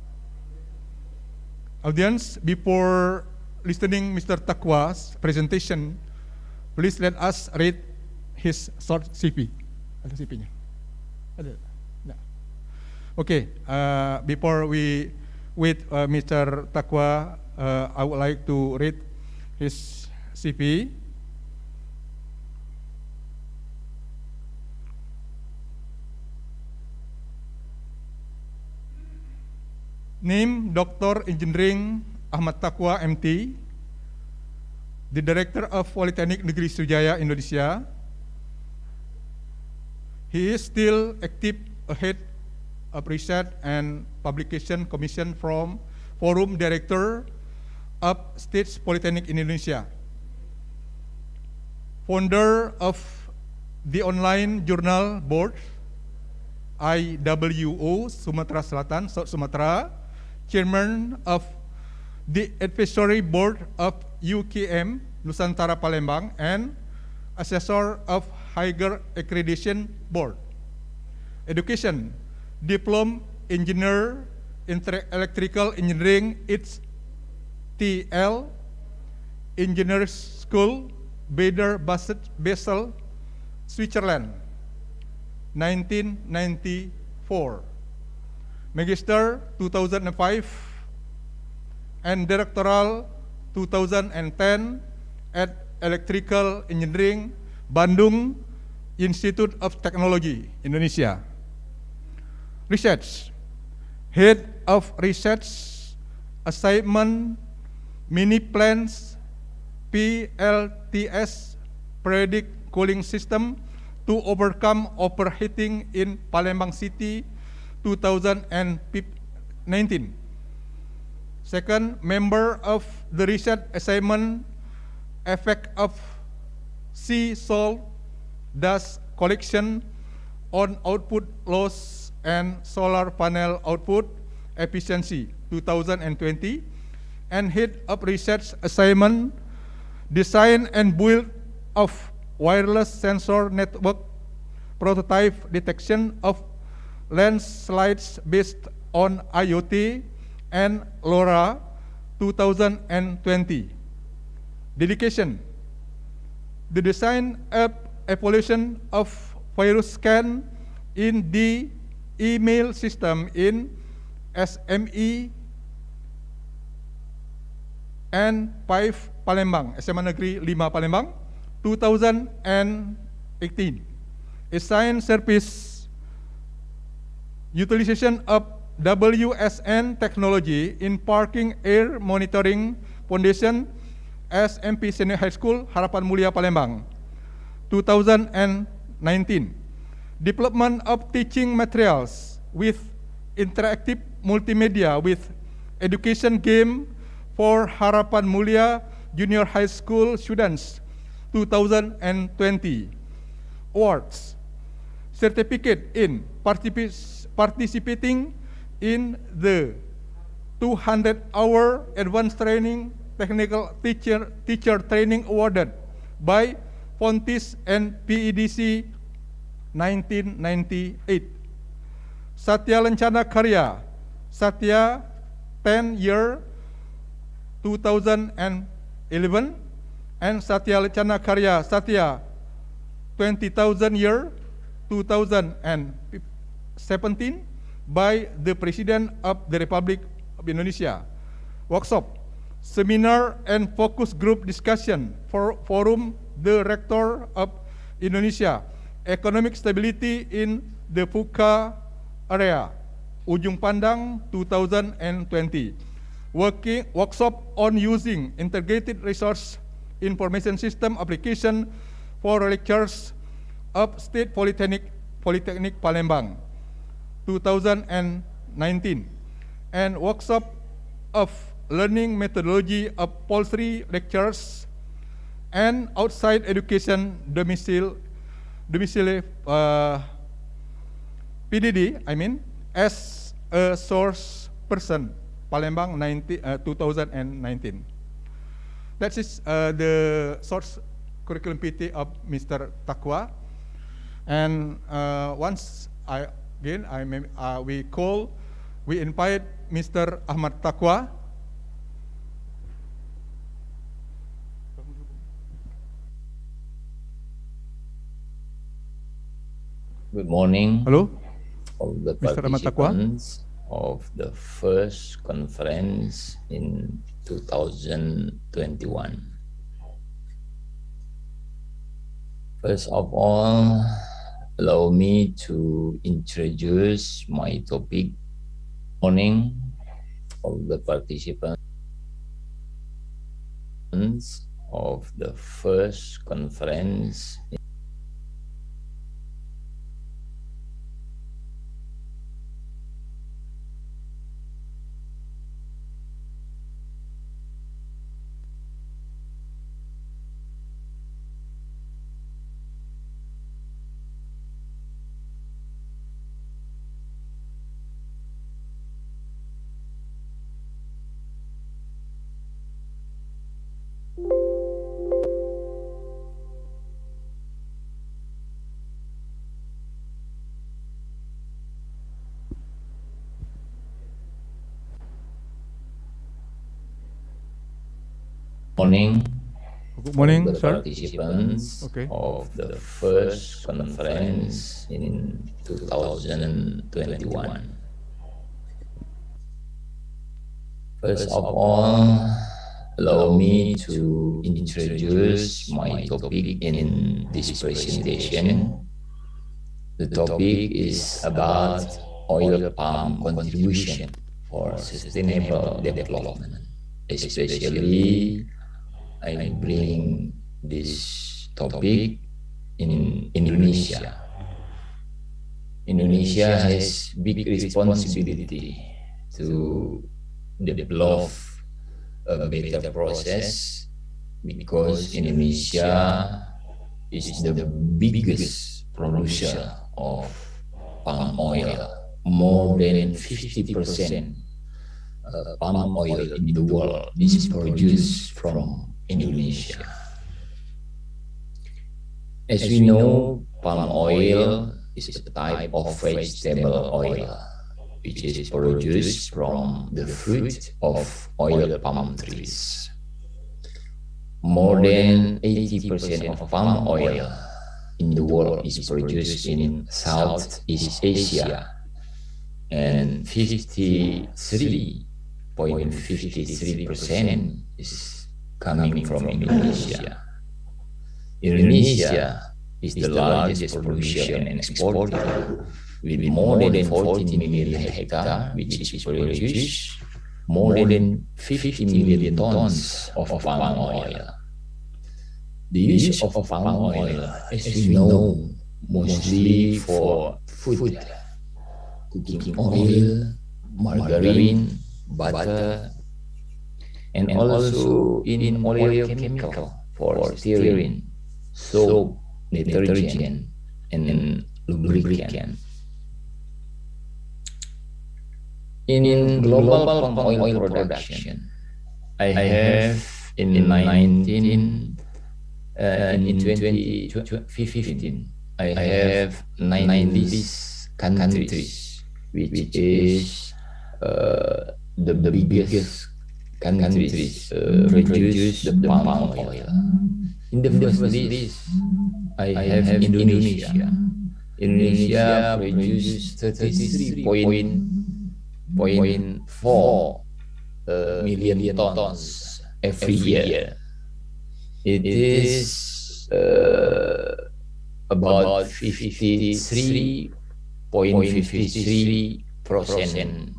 Audience, before listening Mr. Taqwa's presentation, please let us read his short CV. Ada CV-nya? Ada? Nah. Okay, before we wait Mr. Taqwa, I would like to read his CV. Name, Dr. Engineering Ahmad Taqwa, MT, the Director of Polytechnic Negeri Sriwijaya, Indonesia. He is still active ahead of Research and Publication Commission from Forum Director of States Polytechnic in Indonesia. Founder of the online journal board IWO Sumatera Selatan, South Sumatra, Chairman of the Advisory Board of UKM Nusantara Palembang, and Assessor of Higher Accreditation Board. Education, Diploma Engineer in Electrical Engineering, it's TL, Engineering School, Bader Basel, Switzerland, 1994. Magister 2005 and Doctoral 2010 at Electrical Engineering, Bandung Institute of Technology, Indonesia. Research, Head of Research Assignment, Mini Plants, PLTS, Periodic Cooling System to overcome overheating in Palembang City, 2019. Second, member of the research assignment, Effect of Sea Salt Dust Collection on Output Loss and Solar Panel Output Efficiency, 2020, and Head of Research Assignment, Design and Build of Wireless Sensor Network Prototype Detection of Landslides Based on IoT and LoRa, 2020. Dedication, the design of evolution of virus scan in the email system in SME and 5 Palembang, SMA Negeri 5 Palembang, 2018. Assigned service utilization of WSN technology in parking air monitoring foundation SMP Senior High School, Harapan Mulia, Palembang, 2019. Development of teaching materials with interactive multimedia with education game for Harapan Mulia Junior High School students, 2020. Awards. Certificate in participating in the 200-hour advanced training technical teacher training awarded by Fontis and PEDC 1998. Satya Lencana Karya, Satya 10-year 2011, and Satya Lencana Karya, Satya 20,000 year 2017 by the President of the Republic of Indonesia. Workshop, seminar and focus group discussion for forum the Rector of Indonesia, economic stability in the FUKA area, Ujung Pandang 2020. Workshop on using integrated resource information system application for lectures of State Polytechnic Palembang, 2019, and workshop of learning methodology of poultry lectures and outside education domicile PDD, as a source person, Palembang 2019. That is the source curriculum PT of Mr. Takwa. And once we invite Mr. Ahmad Takwa. Good morning. Hello. Of the Mr. Ahmad Takwa. participants of the first conference in 2021. First of all, allow me to introduce my topic. Morning of the participants of the first conference. Morning. Good morning, of the sir. participants Okay. of the first conference in 2021. First of all, allow me to introduce my topic in this presentation. The topic is about oil palm contribution for sustainable development. Especially, I bring this topic in Indonesia. Indonesia has big responsibility to develop a better process because Indonesia is the biggest producer of palm oil. More than 50% palm oil in the world is produced from Indonesia. As we know, palm oil is a type of vegetable oil which is produced from the fruit of oil palm trees. More than 80% of palm oil in the world is produced in Southeast Asia, and 53.53% is coming from Indonesia. Indonesia is the largest producer and exporter with more than 14 million hectares, which is produce more than 50 million tons of palm oil. The use of palm oil, as we know, mostly for food, cooking oil, margarine, butter, and also in oleochemical for stearin, soap, detergent, and lubricant. In global palm oil production, I have in 2015, I have 9 list countries, which is the biggest countries produce the palm oil. In the first list, I have Indonesia. Indonesia produces 33.4 million tons every year. It is about 53.53%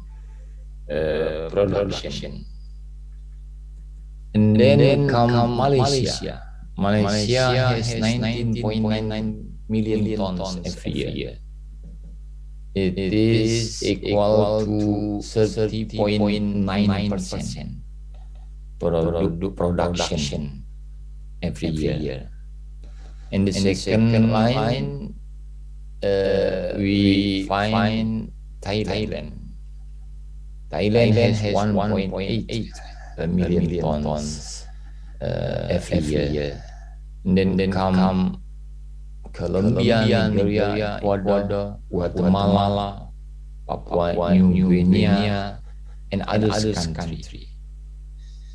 production. And then come Malaysia. Malaysia has 19.9 million tons every year. It is equal to 30.9% production every year. And the second line, we find Thailand. Thailand has 1.8 million tons every year. And then come Colombia, Nigeria, Ecuador, Guatemala, Papua New Guinea, and other countries.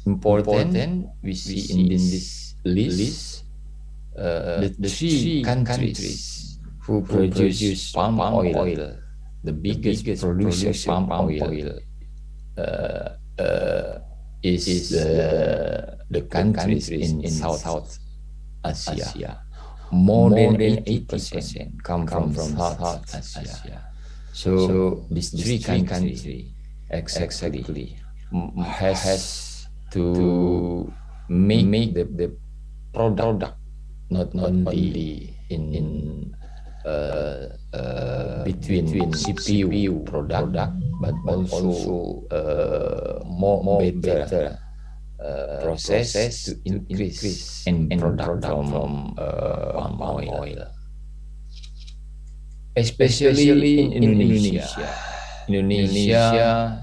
Important, we see in this list the 3 countries who produce palm oil. The biggest producer of palm oil is the countries in South Asia. More than 80% come from South Asia. So these 3 countries exactly has to make the product not only in between CPU product, but also more better process to increase in product from palm oil. Especially in Indonesia. Indonesia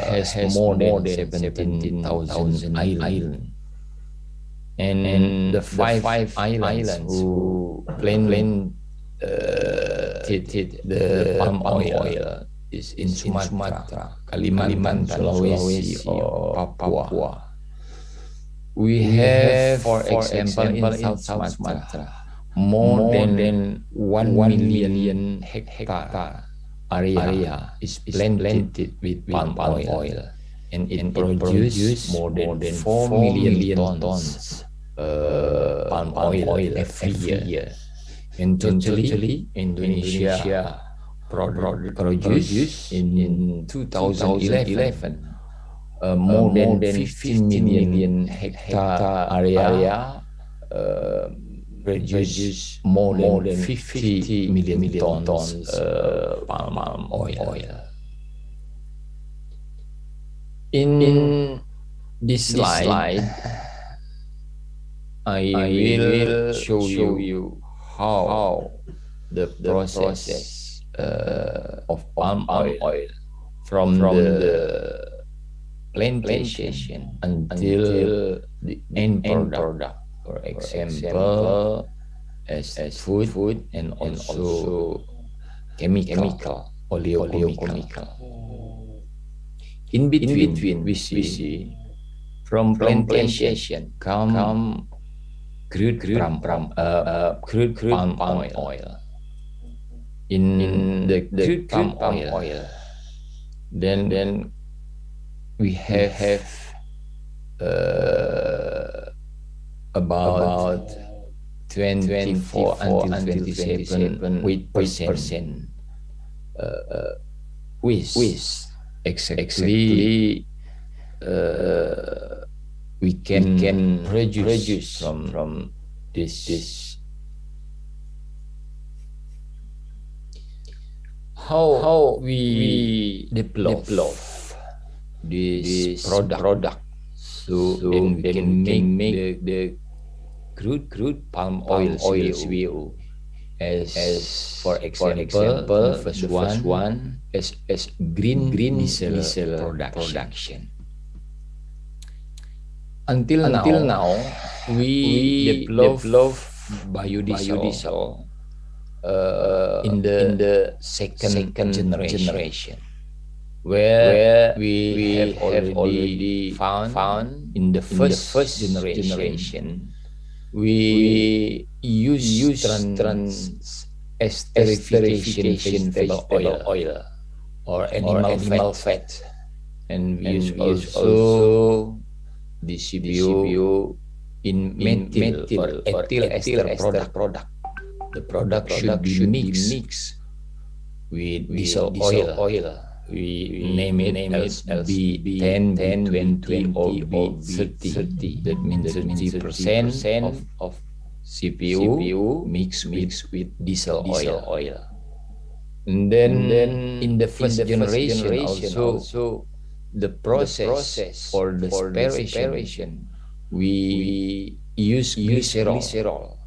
has more than 17,000 islands. And the 5 islands who planted the palm oil is in Sumatra, Kalimantan, Sulawesi, or Papua. We have, for example, in South Sumatra, more than 1 million hectare area is planted with palm oil, and it produces more than 4 million tons palm oil every year. And totally, Indonesia produced in 2011 more than 15 million hectare area produce more than 50 million tons palm oil. In this slide, I will show you how the process of palm oil from the plantation until the end product. For example, as food and also chemical, oleochemical. In between, we see from plantation come crude palm oil. In the crude palm oil, then we have about 24 until 27% waste. Exactly, we can produce from this. How we develop this product so then we can make the crude palm oil CBO. As for example, the first one is green diesel production. Until now, we develop biodiesel in the second generation, where we have already found in the first generation. We use esterification vegetable oil or animal fat, and we use also the CBO in methyl or ethyl ester product. The product should be mixed with diesel oil. We name it B10, B20, or B30. That means 30% of CPU mixed with diesel oil. And then in the first generation also, the process for the separation, we use glycerol.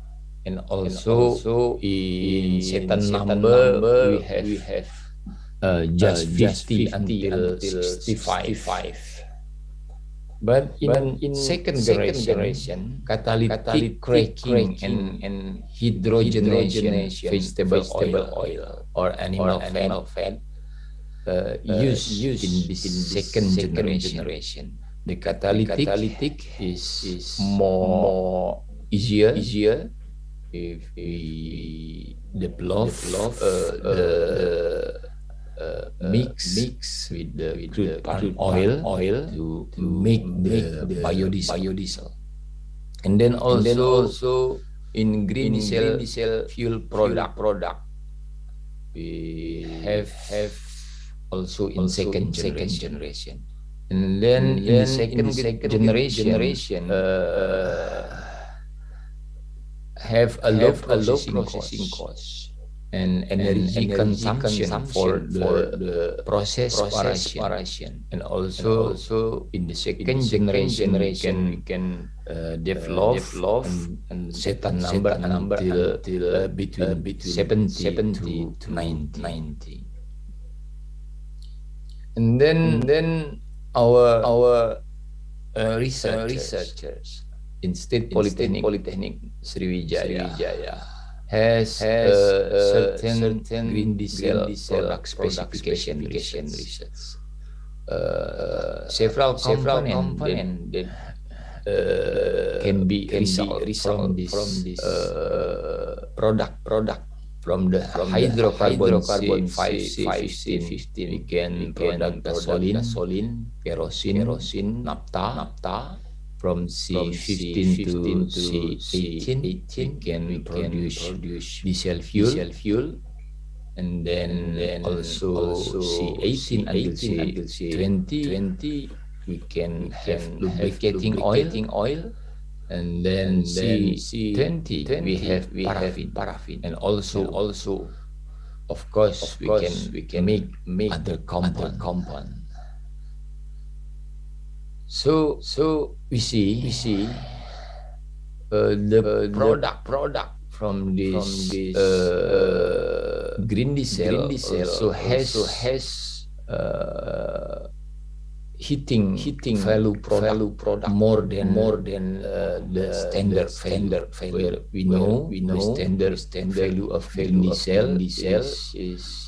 And also in certain number we have just 50 until 65. But in second generation, catalytic cracking and hydrogenation vegetable oil or animal fat used in this second generation. The catalytic is more easier if we develop mix with the crude palm oil to make the biodiesel. And then also in green diesel fuel product we have also in second generation. And then in the second generation have a low processing cost and energy consumption for the process separation. And also in the second generation we can develop and set a number until between 70 to 90. And then our researchers in State Polytechnic Sriwijaya has a certain green diesel product specification research. Several components that can be result from this product. From the hydrocarbon C5C15, we can product gasoline, kerosene, naphtha. From C15 to C18, we can produce diesel fuel, and then also C18 until C20, we can have lubricating oil, and then C20 we have paraffin, and also of course we can make other compound. So we see the product from this green diesel also has hitting value product more than the standard where we know the standard value of green diesel is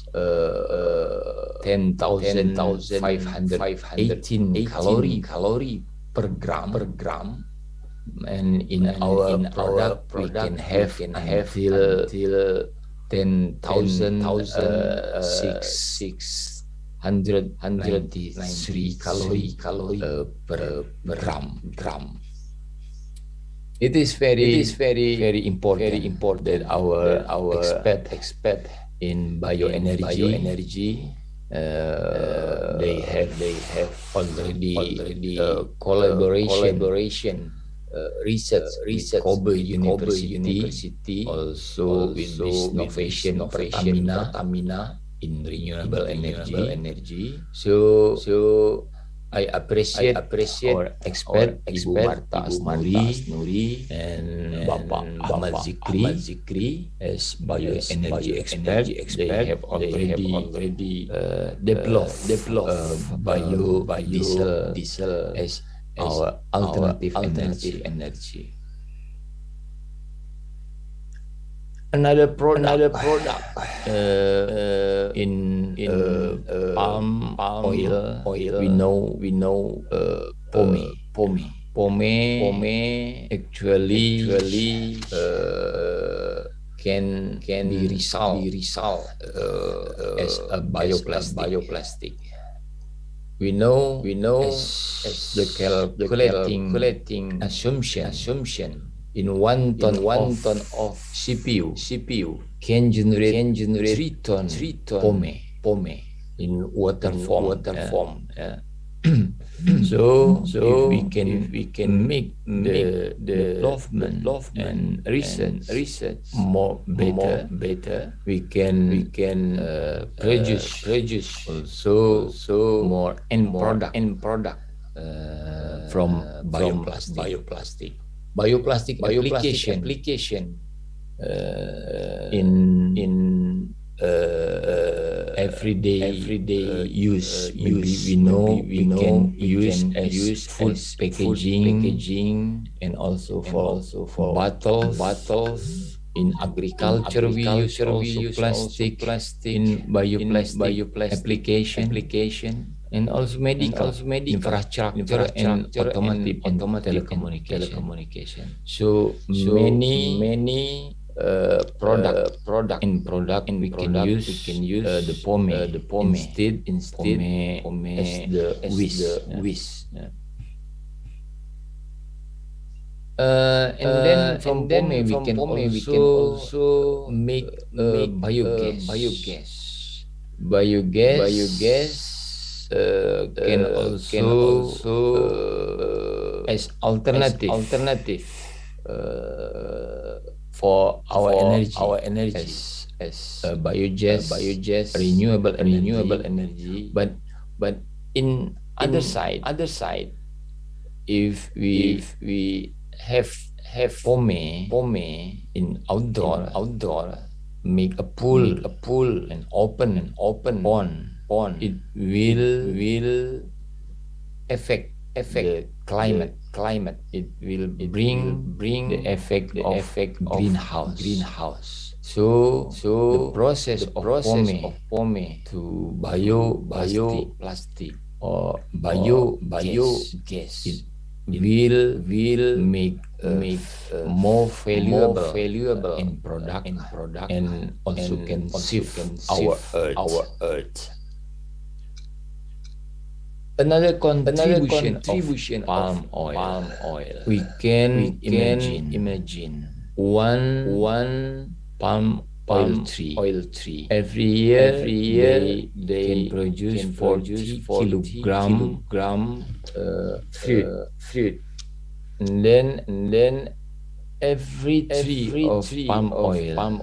10,518 calorie per gram, and in our product we can have until 10,693 calorie per gram. It is very important that our expert in bioenergy they have already collaboration research Kobe University, also with this innovation Pertamina in renewable energy. So I appreciate our expert Ibu Marta Asnuri and Bapak Ahmad Zikri as bioenergy expert. They have already developed biodiesel as our alternative energy. Another product in palm oil, we know pome actually can be resolved as a bioplastic. We know as the calculating assumption in 1 ton of CPU can generate 3 ton pome in water form. So if we can make the development and research more better, we can produce also more end product from bioplastic. Bioplastic application in everyday use. Maybe we know we can use as food packaging and also for bottles. In agriculture we use also plastic in bioplastic application. And also medical infrastructure and automotive telecommunication. So many product and we can use the pome instead pome as the wish. And then from pome we can also make biogas. Biogas can also as alternative for our energy as biogas renewable energy. But in other side, if we have pome in outdoor, make a pool and open pond, it will affect the climate. It will bring the effect of greenhouse. So the process of pome to bioplastic or biogas, it will make more valuable in product and also can save our earth. Another contribution of palm oil. We can imagine one palm oil tree. Every year they can produce 40 kilogram fruit. And then every tree of palm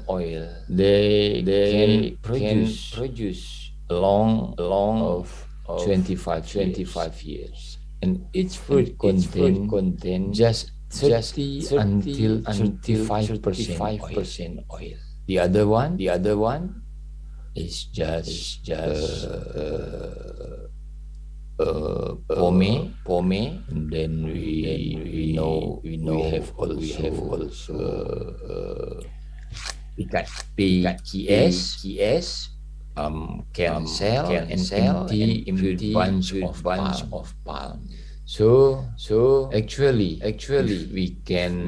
oil they can produce along of 25 years, and each fruit contain just 30 until 35% oil. The other one is just pome, and then we know we have also PKS. Can sell and empty bunch of palm. So actually, if we can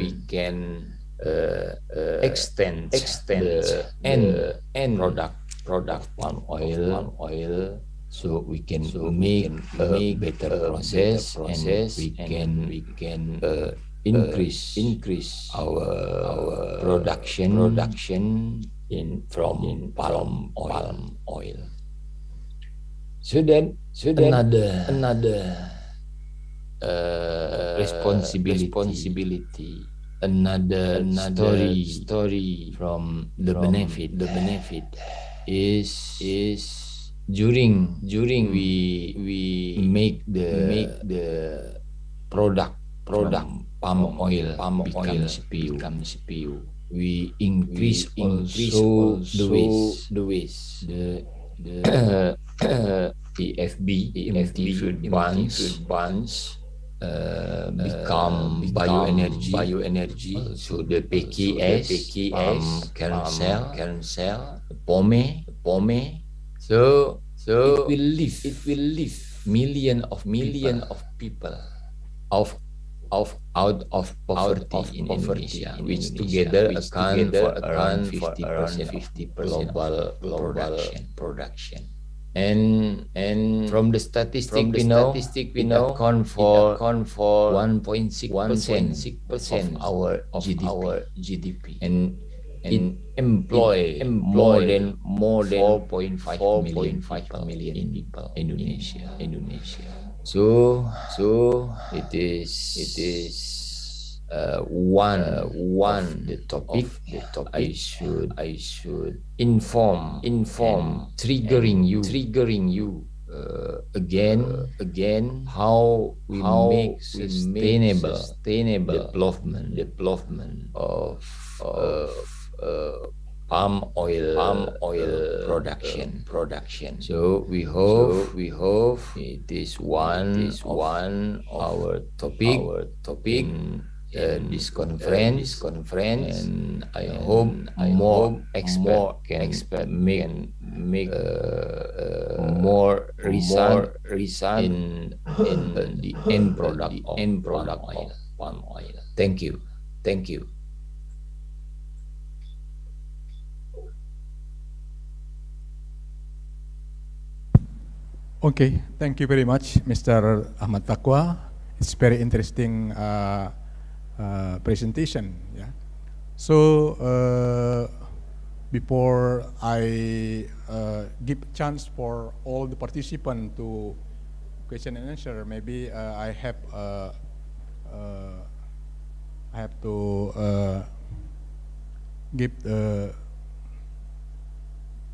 extend the end product of palm oil, so we can make a better process, and we can increase our production in from palm oil. So then another responsibility, another story from the benefit is during we make the product palm oil become spew. We increase also the waste, the EFB, empty food bonds, become bioenergy. So the PKS, palm kernel cell, pome. So it will lift million of people of out of poverty in Indonesia, which together account for around 50% of global production. And from the statistic we know, it account for 1.6% of our GDP, and it employ more than 4.5 million people in Indonesia. So it is one of the topic I should inform and triggering you again how we make sustainable development of palm oil production. So we hope it is one of our topic in this conference, and I hope more expert can make more result in the end product of palm oil. Thank you. Okay, thank you very much, Mr. Ahmad Taqwa. It's very interesting presentation. Yeah. So before I give chance for all the participants to question and answer, maybe I have to give the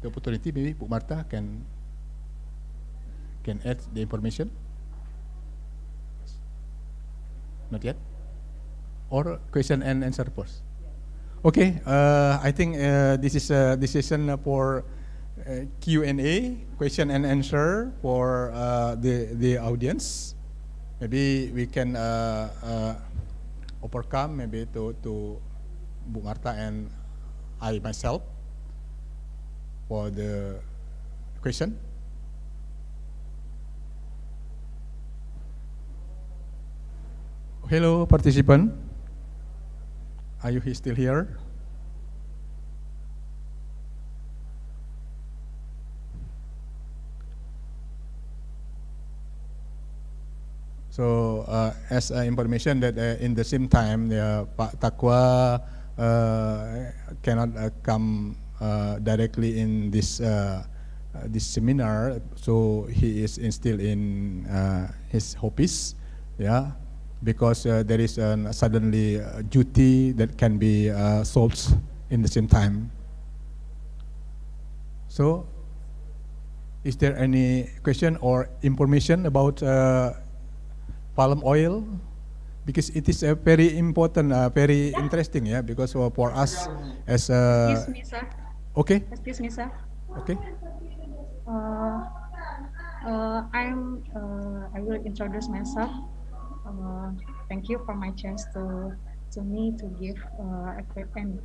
opportunity. Maybe Bu Marta can add the information. Not yet? Or question and answer first? Okay, I think this is the session for Q&A, question and answer for the audience. Maybe we can overcome maybe to Bu Marta and I myself for the question. Hello, participant. Are you still here? So, as information that in the same time, Pak Taqwa cannot come directly in this seminar, so he is still in his office, yeah, because there is suddenly duty that can be solved in the same time. So, is there any question or information about palm oil? Because it is a very important, very interesting, yeah. Because for us as Excuse me, sir. Okay. Excuse me, sir. Okay. I will introduce myself. Thank you for my chance to me to give a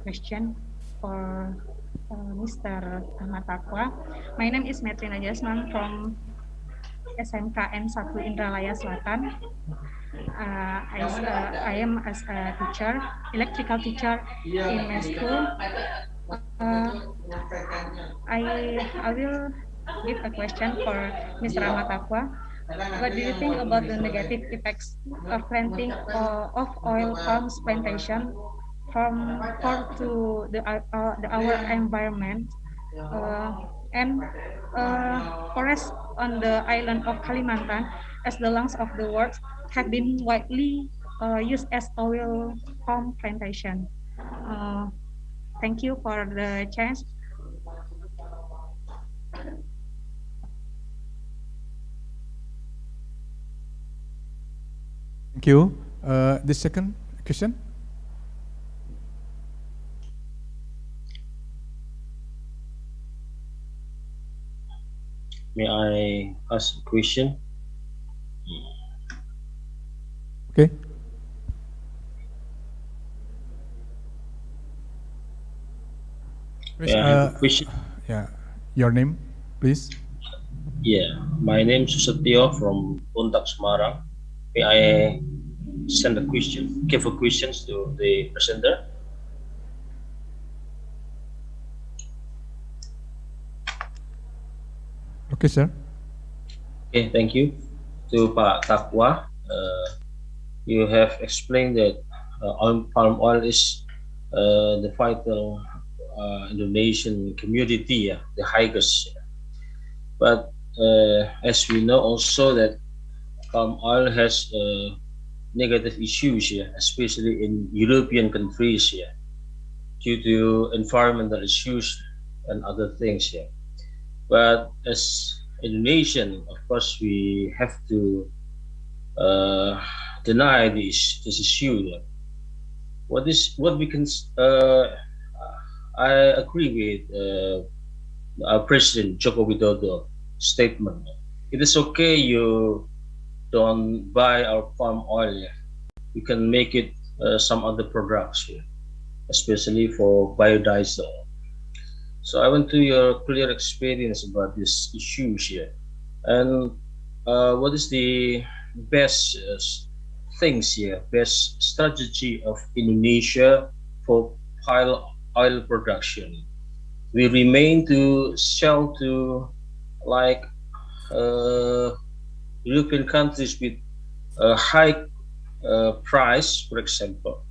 question for Mr. Ahmad Taqwa. My name is Metrina Jasman SMKN 1 Indralaya Selatan. I am as a teacher, electrical teacher in my school. I will give a question for Mr. Amatakwa. What do you think about the negative effects of planting of oil palms plantation to our environment and forests on the island of Kalimantan, as the lungs of the world, have been widely used as oil palm plantation? Thank you for the chance. Thank you. The second question. May I ask a question? Okay. May I have a question? Yeah, your name, please. Yeah, my name is Susatyo from Untuk, Semarang. May I send a question, give a questions to the presenter? Okay, sir. Okay, thank you. To Pak Takwa, you have explained that palm oil is the vital Indonesian commodity, the highest. But as we know also that palm oil has negative issues here, especially in European countries here, due to environmental issues and other things here. But as Indonesian, of course, we have to deny this issue here. What we can? I agree with our President Joko Widodo statement. It is okay you don't buy our palm oil. You can make it some other products here, especially for biodiesel. So I want to your clear experience about this issues here, and what is the best things here, best strategy of Indonesia for palm oil production? We remain to sell to like European countries with a high price, for example,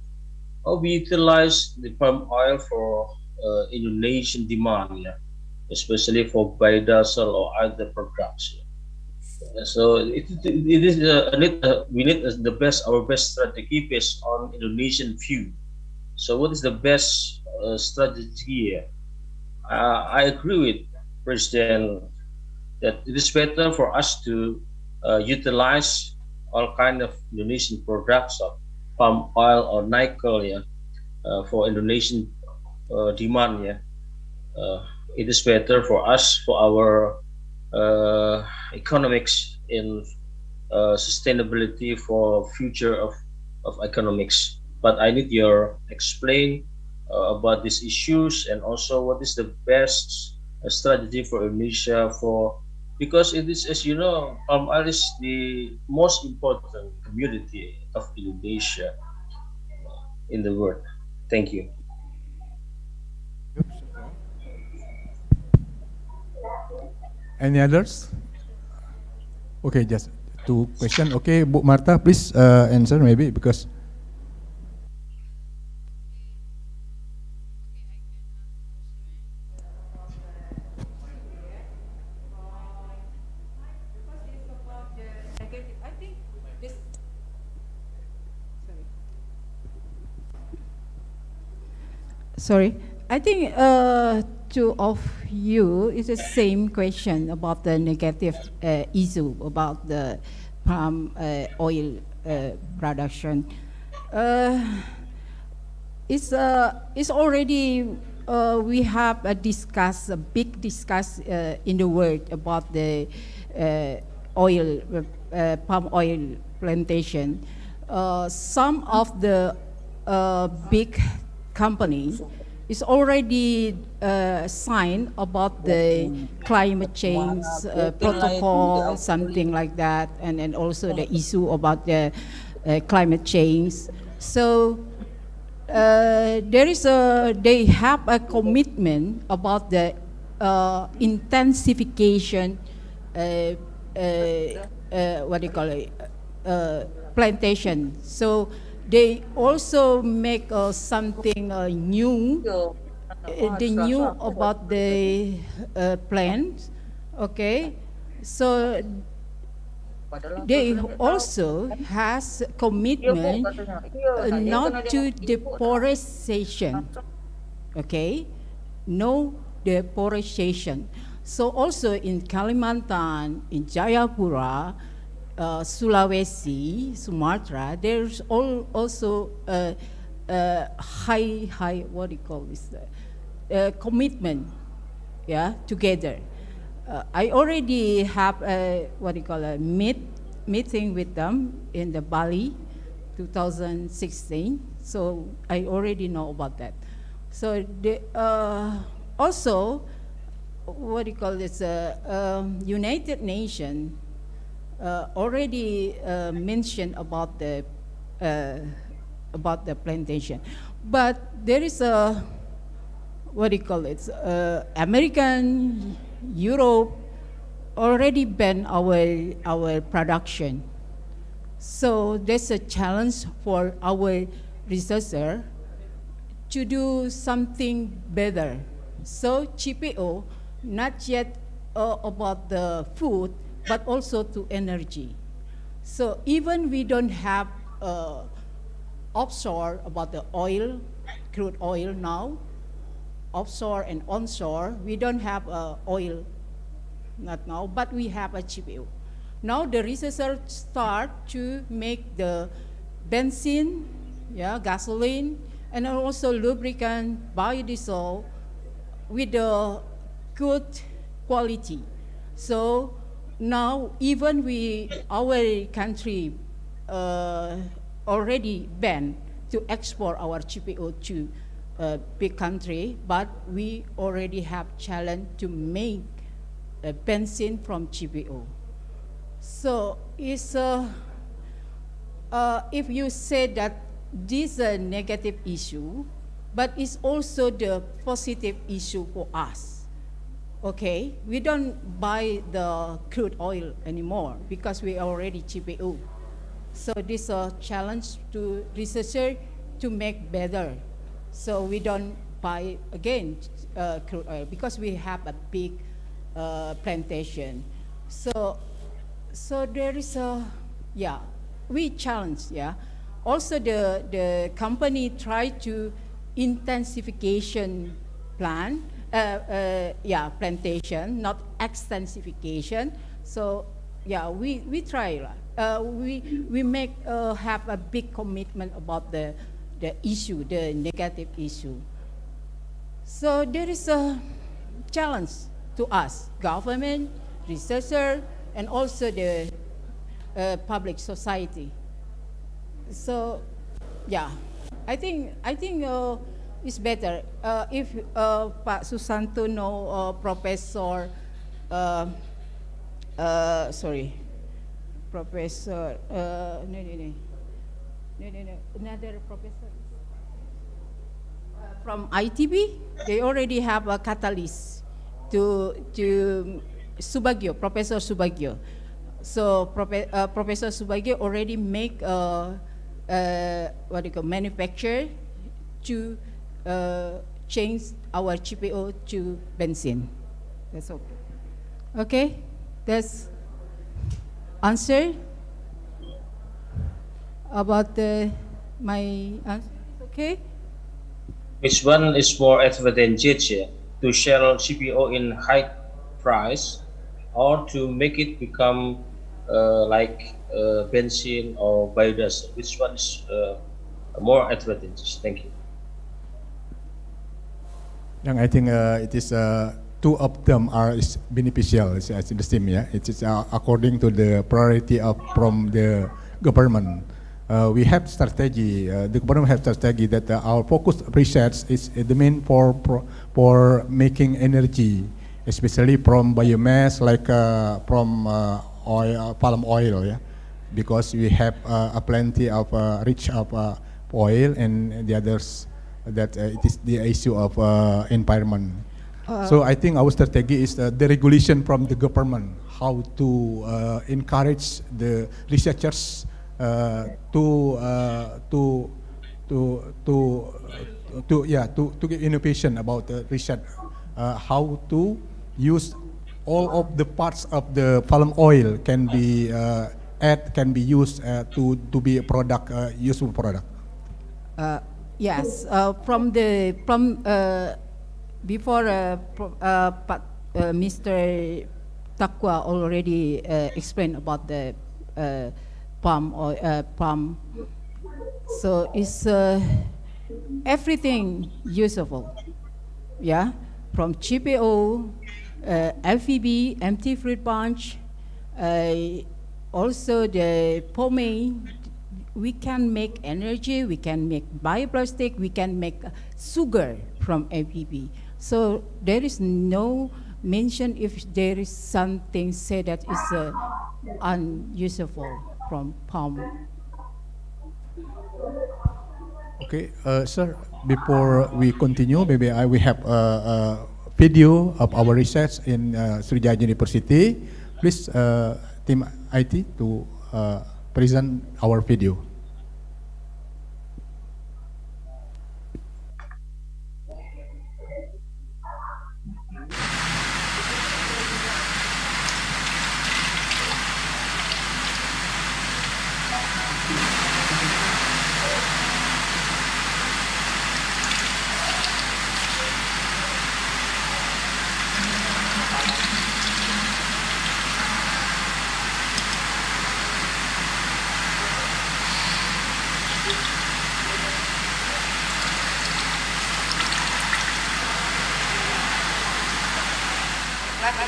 or we utilize the palm oil for Indonesian demand, especially for biodiesel or other products. So it is we need the best, our best strategy based on Indonesian view. So what is the best strategy here? I agree with President that it is better for us to utilize all kind of Indonesian products of palm oil or nickel, for Indonesian demand. It is better for us, for our economics in sustainability for future of economics. But I need your explain about these issues, and also what is the best strategy for Indonesia for, because it is, as you know, palm oil is the most important commodity of Indonesia in the world. Thank you. Any others? Okay, just two questions. Okay, Bu Marta, please answer maybe because. Sorry, I think two of you is the same question about the negative issue about the palm oil production. It's already we have a big discuss in the world about the oil palm oil plantation. Some of the big companies is already signed about the climate change protocol, something like that, and also the issue about the climate change. So they have a commitment about the intensification, what do you call it, plantation. So they also make something new, the new about the plants. Okay, so they also has commitment not to deforestation. Okay, no deforestation. So also in Kalimantan, in Jayapura, Sulawesi, Sumatra, there's also high what do you call this commitment, yeah, together. I already have a what do you call a meeting with them in the Bali, 2016. So I already know about that. So the also what do you call this? United Nations already mentioned about the plantation, but there is a what do you call it? American, Europe already banned our production. So there's a challenge for our researcher to do something better. So GPO, not yet about the food, but also to energy. So even we don't have offshore about the oil, crude oil now, offshore and onshore, we don't have oil, not now, but we have a GPO. Now the researchers start to make the benzene, yeah, gasoline, and also lubricant, biodiesel, with the good quality. So now even our country already banned to export our GPO to big country, but we already have challenge to make benzene from GPO. So it's if you say that this is a negative issue, but it's also the positive issue for us. Okay, we don't buy the crude oil anymore because we already GPO. So this is a challenge to researchers to make better. So we don't buy again crude oil because we have a big plantation. So there is a, yeah, we challenge, yeah. Also the company try to intensification plan, plantation, not extensification. So yeah, we try. We make have a big commitment about the issue, the negative issue. So there is a challenge to us, government, researcher, and also the public society. So yeah, I think it's better if Pak Susanto know Professor Professor another professor from ITB. They already have a catalyst to Subagio, Professor Subagio. So Professor Subagio already make what do you call manufacture to change our GPO to benzene. That's okay. Okay, that's answer about my answer. Okay. Which one is more advantageous to sell GPO in high price, or to make it become like benzene or biodiesel? Which one is more advantageous? Thank you. I think it is two of them are beneficial. It's the same, yeah. It is according to the priority from the government. we have strategy. The government have strategy that our focus research is the main for making energy, especially from biomass, like from oil, palm oil, yeah, because we have a plenty of rich of oil, and the others that it is the issue of environment. So I think our strategy is the regulation from the government, how to encourage the researchers to give innovation about the research, how to use all of the parts of the palm oil can be can be used to be a product, useful product. Yes, before Mr. Takwa already explained about the palm oil, palm. So it's everything usable, yeah, from GPO, LVB, empty fruit punch, also the pomade. We can make energy, we can make bioplastic, we can make sugar from LVB. So there is no mention if there is something said that is unusable from palm. Okay, sir, before we continue, maybe we have a video of our research in Sriwijaya University. Please, team IT, to present our video.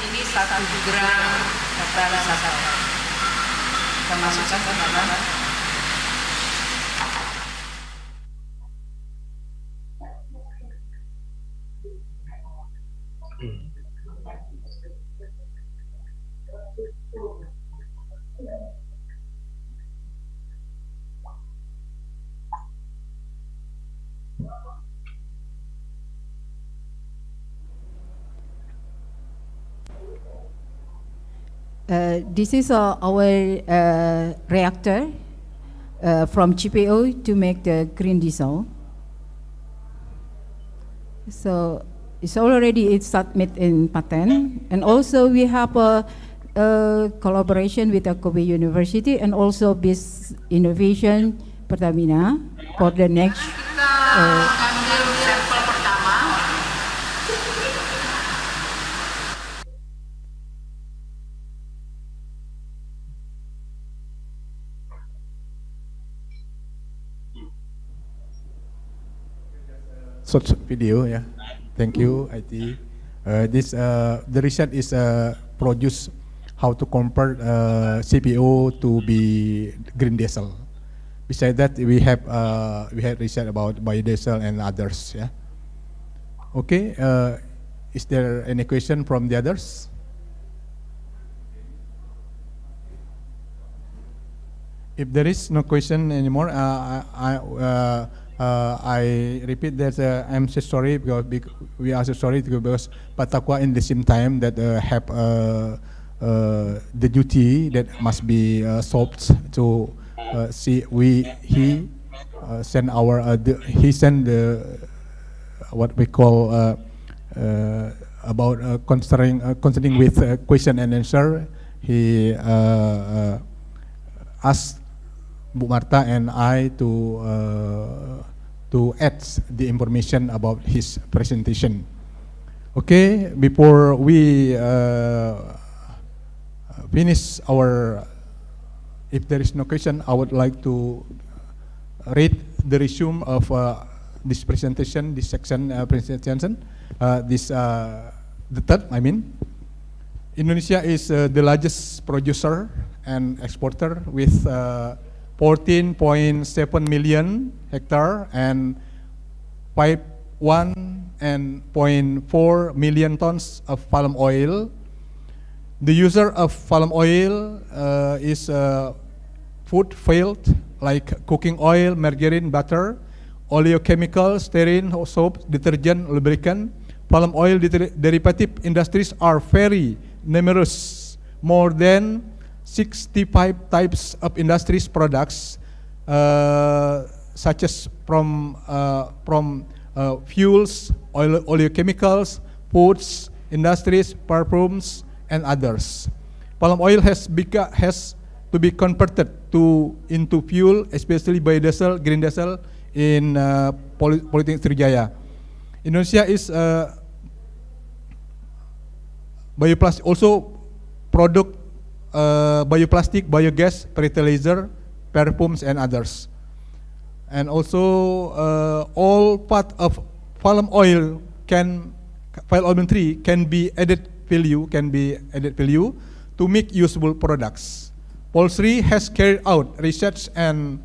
Ini 1 gram kata sasar. Kita masukkan ke dalam. This is our reactor from GPO to make the green diesel. So it's submit in patent, and also we have a collaboration with the Kobe University and also BIS Innovation Pertamina for the next. Short video, yeah. Thank you, IT. The research is produce how to convert CPO to be green diesel. Besides that, we had research about biodiesel and others. Yeah. Okay. Is there any question from the others? If there is no question anymore, I repeat that I'm so sorry because we are so sorry because Pak Takwa in the same time that have the duty that must be solved to see he send the what we call about concerning with question and answer. He asked Bu Marta and I to add the information about his presentation. Okay, before we finish our, if there is no question, I would like to read the resume of this presentation, this section presentation. The third, I mean, Indonesia is the largest producer and exporter with 14.7 million hectare and 1.4 million tons of palm oil. The user of palm oil is food field like cooking oil, margarine, butter, oleochemicals, stearine, soap, detergent, lubricant. Palm oil derivative industries are very numerous, more than 65 types of industries products, such as from fuels, oleochemicals, foods, industries, perfumes, and others. Palm oil has to be converted into fuel, especially biodiesel, green diesel in Polytechnic Sriwijaya. Indonesia is bioplastic, also product bioplastic, biogas, fertilizer, perfumes, and others. And also all part of palm oil tree can be added value to make usable products. Polsri has carried out research and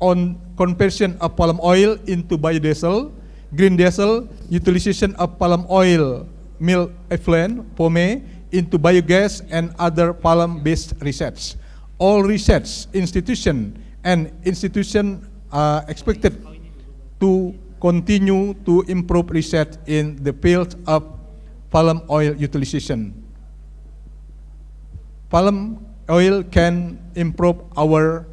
on conversion of palm oil into biodiesel, green diesel, utilization of palm oil milk effluent, POME, into biogas and other palm-based research. All research institution are expected to continue to improve research in the field of palm oil utilization. Palm oil can improve our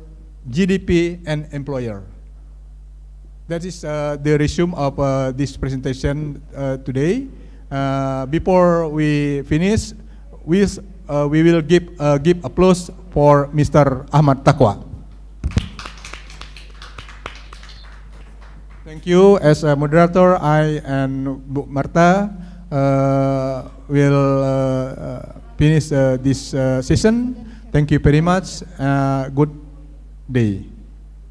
GDP and employer. That is the resume of this presentation today. Before we finish, we will give applause for Mr. Ahmad Taqwa. Thank you. As a moderator, I and Bu Marta will finish this session. Thank you very much. Good day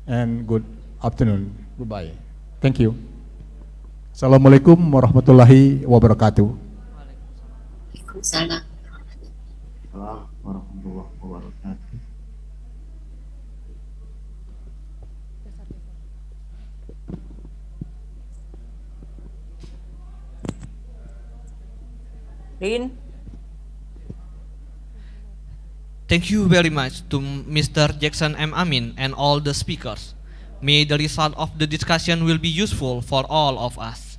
and good afternoon. Goodbye. Thank you. Assalamualaikum warahmatullahi wabarakatuh. Waalaikumsalam. Warahmatullahi wabarakatuh. Rin. Thank you very much to Mr. Jackson M. Amin and all the speakers. May the result of the discussion will be useful for all of us.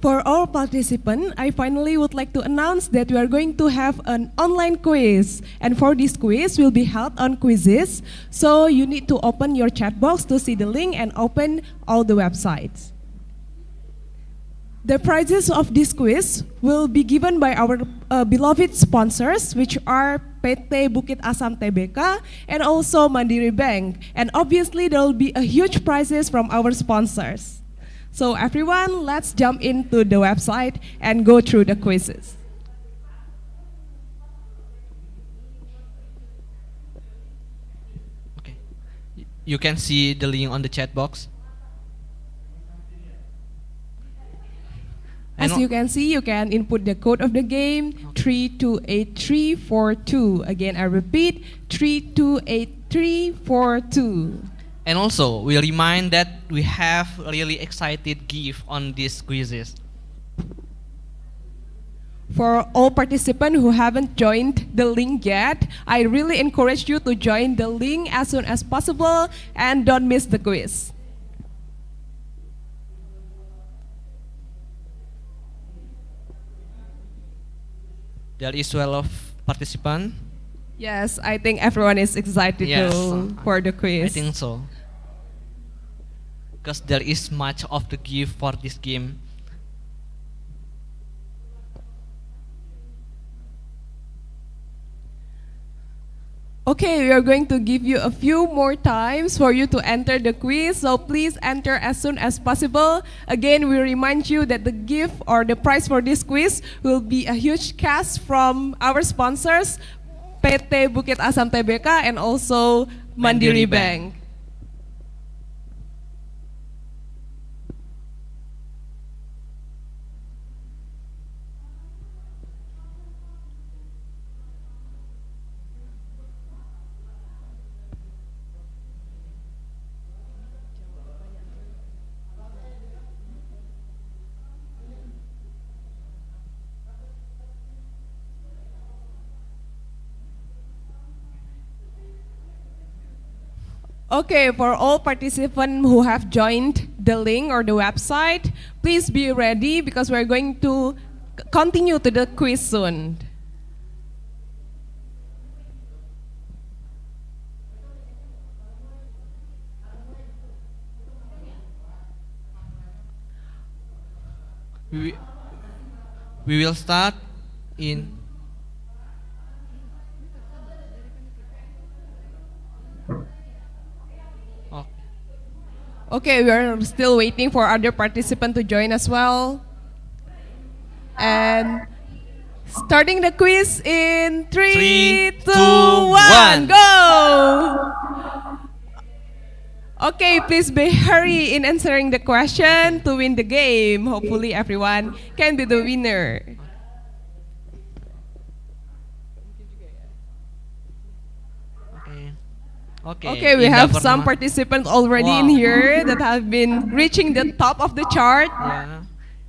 For all participants, I finally would like to announce that we are going to have an online quiz. And for this quiz will be held on Quizzes. So you need to open your chat box to see the link and open all the websites. The prizes of this quiz will be given by our beloved sponsors, which are PT Bukit Asam Tbk and also Mandiri Bank. And obviously there will be a huge prizes from our sponsors. So everyone, let's jump into the website and go through the quizzes. Okay. You can see the link on the chat box. As you can see, you can input the code of the game, 328342. Again, I repeat, 328342. And also, we remind that we have really excited gift on these quizzes. For all participants who haven't joined the link yet, I really encourage you to join the link as soon as possible and don't miss the quiz. There is 12 participants. Yes, I think everyone is excited for the quiz. I think so. Because there is much of the gift for this game. Okay, we are going to give you a few more times for you to enter the quiz, so please enter as soon as possible. Again, we remind you that the gift or the prize for this quiz will be a huge cash from our sponsors, PT Bukit Asam Tbk and also Mandiri Bank. Okay, for all participants who have joined the link or the website, please be ready because we're going to continue to the quiz soon. We will start in Okay, we are still waiting for other participants to join as well. And starting the quiz in 3, 2, 1, go! Okay, please be hurry in answering the question to win the game. Hopefully everyone can be the winner. Okay, we have some participants already in here that have been reaching the top of the chart. Ya,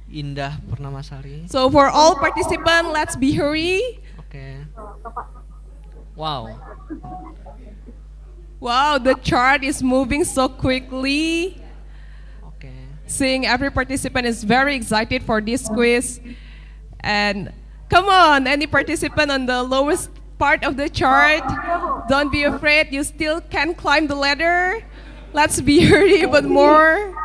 Indah Purnamasari. So for all participants, let's be hurry. Okay. Wow. Wow, the chart is moving so quickly. Okay. Seeing every participant is very excited for this quiz. And come on, any participant on the lowest part of the chart, don't be afraid, you still can climb the ladder. Let's be hurry but more.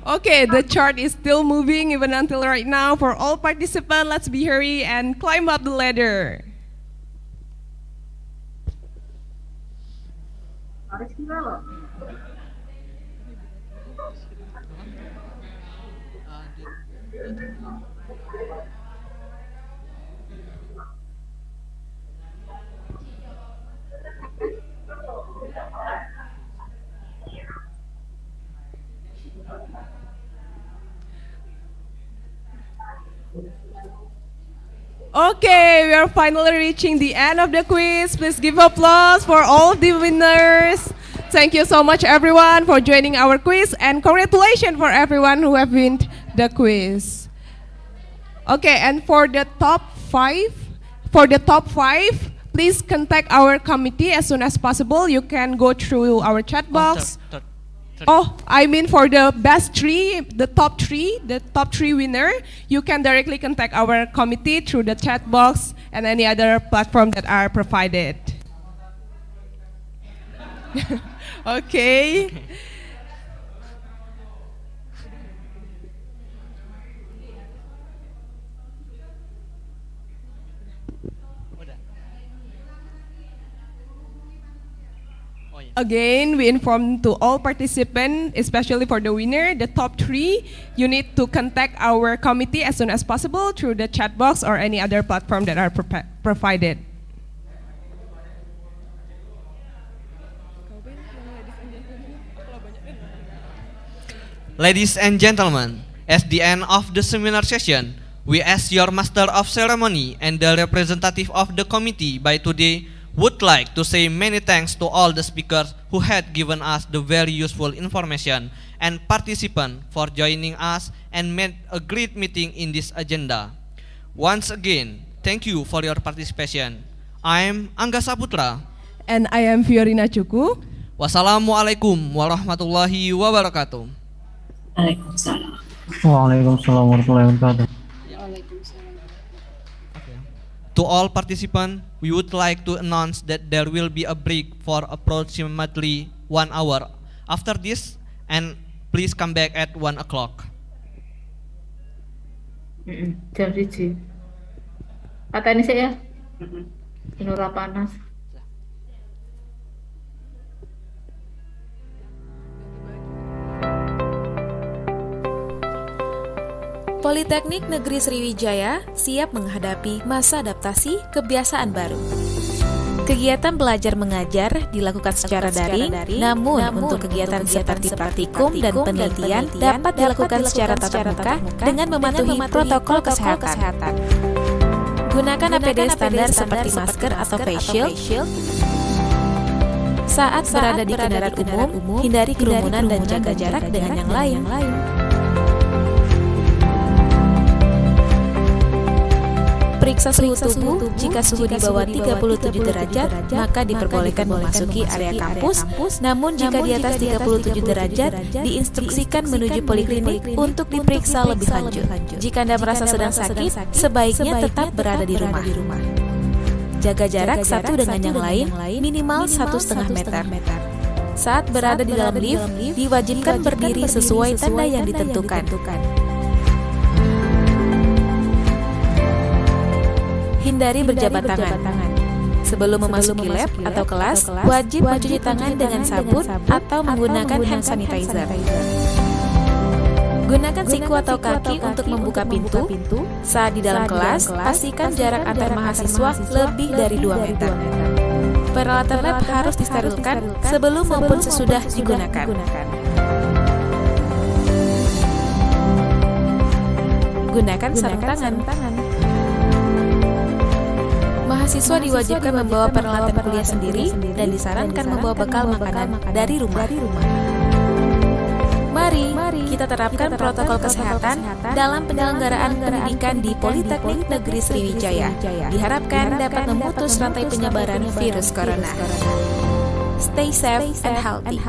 Okay, the chart is still moving even until right now. For all participants, let's be hurry and climb up the ladder. Okay, we are finally reaching the end of the quiz. Please give applause for all the winners. Thank you so much everyone for joining our quiz and congratulations for everyone who have won the quiz. Okay, and for the top five, please contact our committee as soon as possible. You can go through our chat box. Oh, I mean for the best three, the top three winner, you can directly contact our committee through the chat box and any other platform that are provided. Okay. Again, we inform to all participants, especially for the winner, the top three, you need to contact our committee as soon as possible through the chat box or any other platform that are provided. Ladies and gentlemen, at the end of the seminar session, we ask your Master of Ceremony and the representative of the committee by today would like to say many thanks to all the speakers who had given us the very useful information and participants for joining us and made a great meeting in this agenda. Once again, thank you for your participation. I'm Angga Saputra. And I am Fiorina Cuku. Wassalamualaikum warahmatullahi wabarakatuh. Waalaikumsalam. Waalaikumsalam warahmatullahi wabarakatuh. To all participants, we would like to announce that there will be a break for approximately 1 hour after this, and please come back at 1 o'clock. Jam 1. Kata ini saya, Inura panas. Politeknik Negeri Sriwijaya siap menghadapi masa adaptasi kebiasaan baru. Kegiatan belajar mengajar dilakukan secara daring, namun untuk kegiatan seperti praktikum dan penelitian dapat dilakukan secara tatap muka dengan mematuhi protokol kesehatan. Gunakan APD standar seperti masker atau face shield. Saat berada di kendaraan umum, hindari kerumunan dan jaga jarak dengan yang lain. Periksa suhu tubuh. Jika suhu di bawah 37 derajat, maka diperbolehkan memasuki area kampus. Namun jika di atas 37 derajat, diinstruksikan menuju poliklinik untuk diperiksa lebih lanjut. Jika Anda merasa sedang sakit, sebaiknya tetap berada di rumah. Jaga jarak satu dengan yang lain minimal 1,5 meter. Saat berada di dalam lift, diwajibkan berdiri sesuai tanda yang ditentukan. Hindari berjabat tangan. Sebelum memasuki lab atau kelas, wajib mencuci tangan dengan sabun atau menggunakan hand sanitizer. Gunakan siku atau kaki untuk membuka pintu. Saat di dalam kelas, pastikan jarak antar mahasiswa lebih dari 2 meter. Peralatan lab harus disterilkan sebelum maupun sesudah digunakan. Gunakan sarung tangan. Mahasiswa diwajibkan membawa peralatan kuliah sendiri dan disarankan membawa bekal makanan dari rumah. Mari kita terapkan protokol kesehatan dalam penyelenggaraan pendidikan di Politeknik Negeri Sriwijaya. Diharapkan dapat memutus rantai penyebaran virus corona. Stay safe and healthy.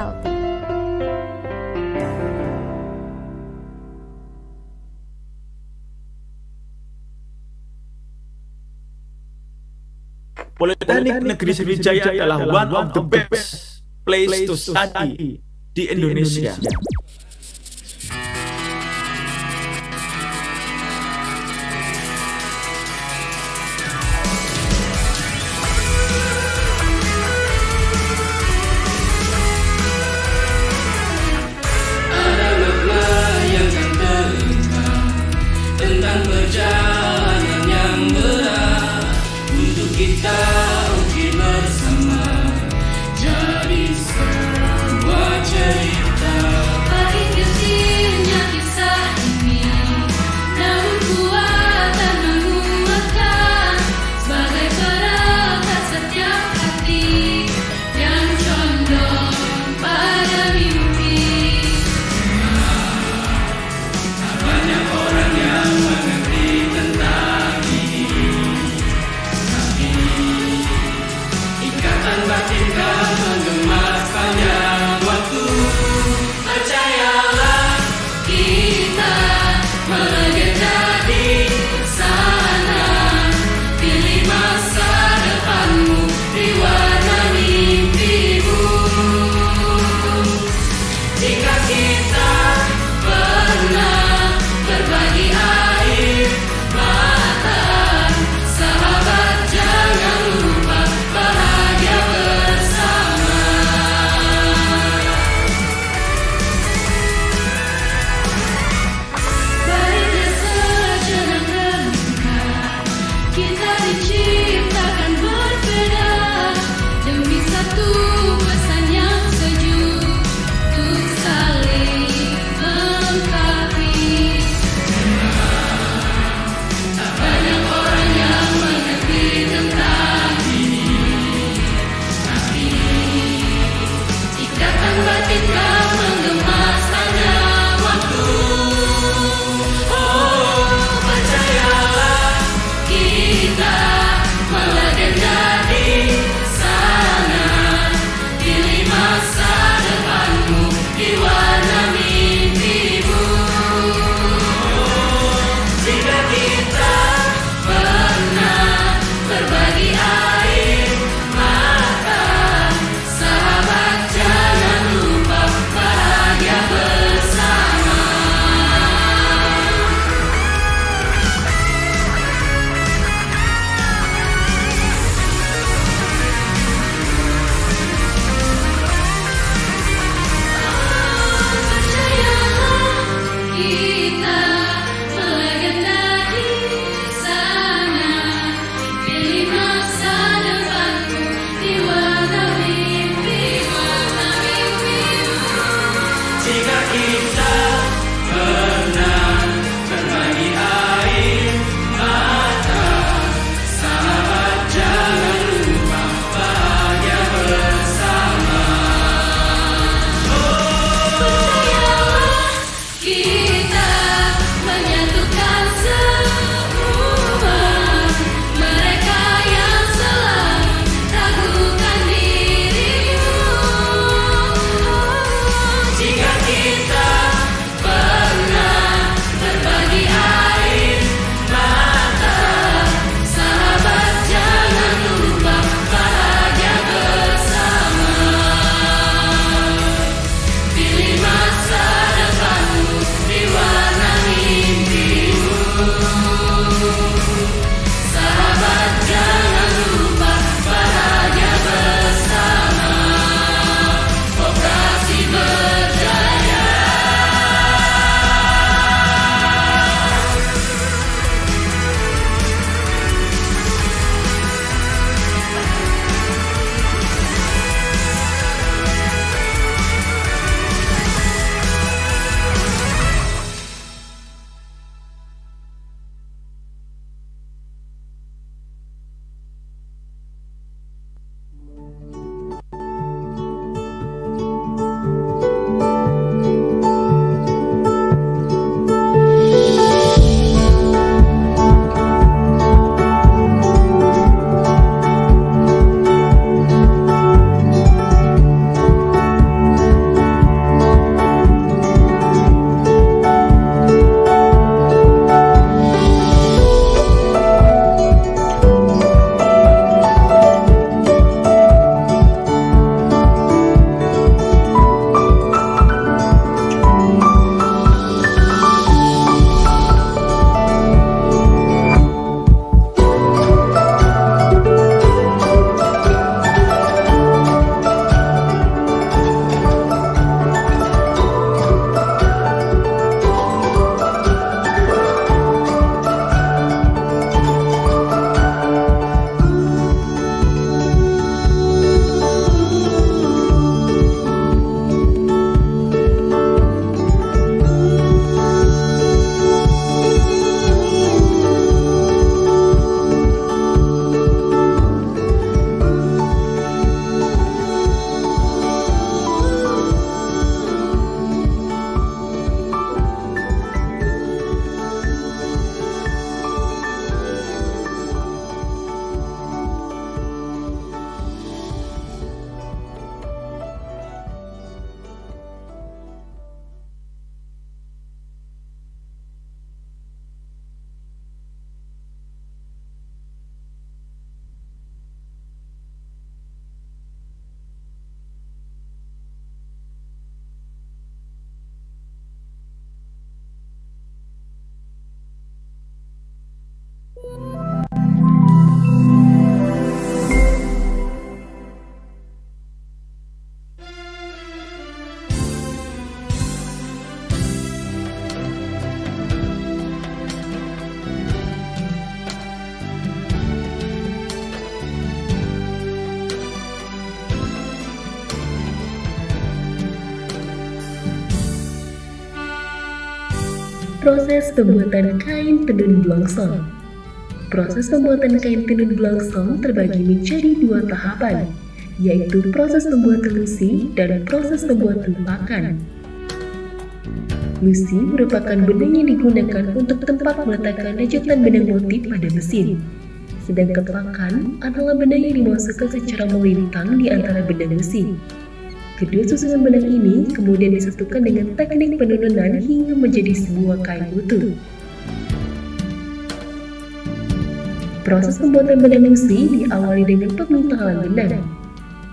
Politeknik Negeri Sriwijaya adalah one of the best place to study di Indonesia. Ada makna yang kan terungkap tentang perjalanan yang berat untuk kita ukir bersama. Jadi sebuah cerita pahit getirnya kisah ini, namun kuat dan menguatkan sebagai perekat setiap hati yang condong pada mimpi. Tak banyak orang yang mengerti tentang ini, tapi ikatan batin kan menggema sepanjang waktu. Percayalah, kita melegenda di sana. Pilih masa depanmu di warna mimpimu. Jika kita pernah berbagi air mata, sahabat jangan lupa bahagia bersama. Baiknya sejenak renungkan, kita diciptakan berbeda demi satu pesan yang sejuk untuk saling melengkapi. Tak banyak orang yang mengerti tentang ini, tapi ikatan batin kan menggema sepanjang waktu. Oh, percayalah, kita melegenda di sana. Pilih masa depanmu di warna mimpimu. Jika kita pernah berbagi air mata, sahabat jangan lupa bahagia bersama. Percayalah, kita melegenda di Proses pembuatan kain tenun blongsong. Proses pembuatan kain tenun blongsong terbagi menjadi dua tahapan, yaitu proses pembuatan lusi dan proses pembuatan pakan. Lusi merupakan benang yang digunakan untuk tempat meletakkan rajutan benang motif pada mesin. Sedangkan pakan adalah benang yang dimasukkan secara melintang di antara benang lusi. Kedua susunan benang ini kemudian disatukan dengan teknik penurunan hingga menjadi sebuah kain utuh. Proses pembuatan benang lusi diawali dengan pemintalan benang.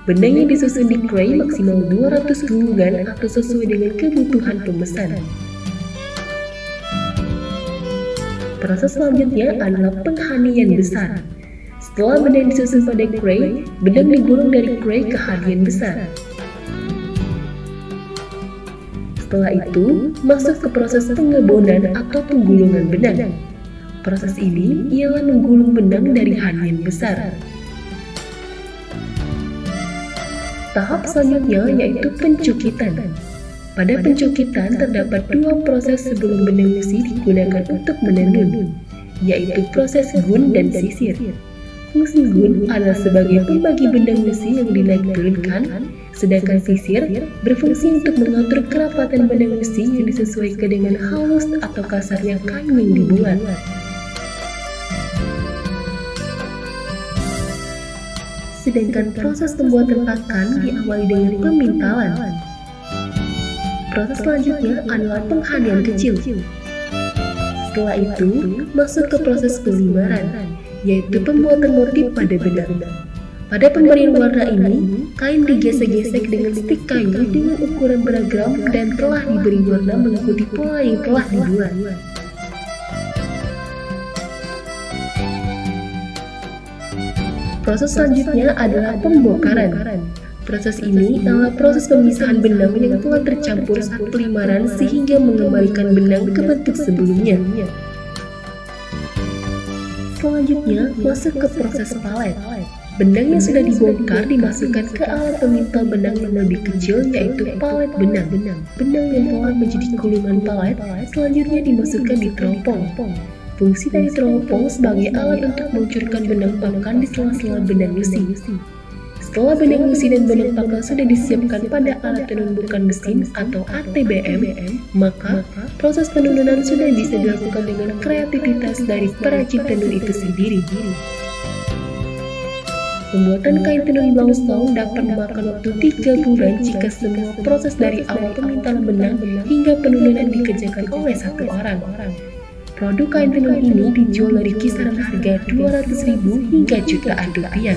Benang yang disusun di cray maksimal 200 gulungan atau sesuai dengan kebutuhan pemesan. Proses selanjutnya adalah penghanian besar. Setelah benang disusun pada cray, benang digulung dari cray ke hanian besar. Setelah itu, masuk ke proses pengebonan atau penggulungan benang. Proses ini ialah menggulung benang dari hanian besar. Tahap selanjutnya yaitu pencukitan. Pada pencukitan terdapat dua proses sebelum benang lusi digunakan untuk menenun, yaitu proses gun dan sisir. Fungsi gun adalah sebagai pembagi benang lusi yang dinaik turunkan, sedangkan sisir berfungsi untuk mengatur kerapatan benang lusi yang disesuaikan dengan halus atau kasarnya kain yang dibuat. Sedangkan proses pembuatan pakan diawali dengan pemintalan. Proses selanjutnya adalah penghanian kecil. Setelah itu, masuk ke proses pelimaran, yaitu pembuatan motif pada benang. Pada pemberian warna ini, kain digesek-gesek dengan stik kayu dengan ukuran beragam dan telah diberi warna mengikuti pola yang telah dibuat. Proses selanjutnya adalah pembongkaran. Proses ini adalah proses pemisahan benang yang telah tercampur saat pelimaran sehingga mengembalikan benang ke bentuk sebelumnya. Selanjutnya, masuk ke proses palet. Benang yang sudah dibongkar dimasukkan ke alat pemintal benang yang lebih kecil, yaitu palet benang. Benang yang telah menjadi gulungan palet selanjutnya dimasukkan di teropong. Fungsi dari teropong sebagai alat untuk meluncurkan benang pakan di sela-sela benang lusi. Setelah benang lusi dan benang pakan sudah disiapkan pada alat tenun bukan mesin atau ATBM, maka proses penurunan sudah bisa dilakukan dengan kreativitas dari perajin tenun itu sendiri. Pembuatan kain tenun blongsong dapat memakan waktu 3 bulan jika semua proses dari awal pemintalan benang hingga penurunan dikerjakan oleh satu orang. Produk kain tenun ini dijual dari kisaran harga 200.000 hingga jutaan rupiah.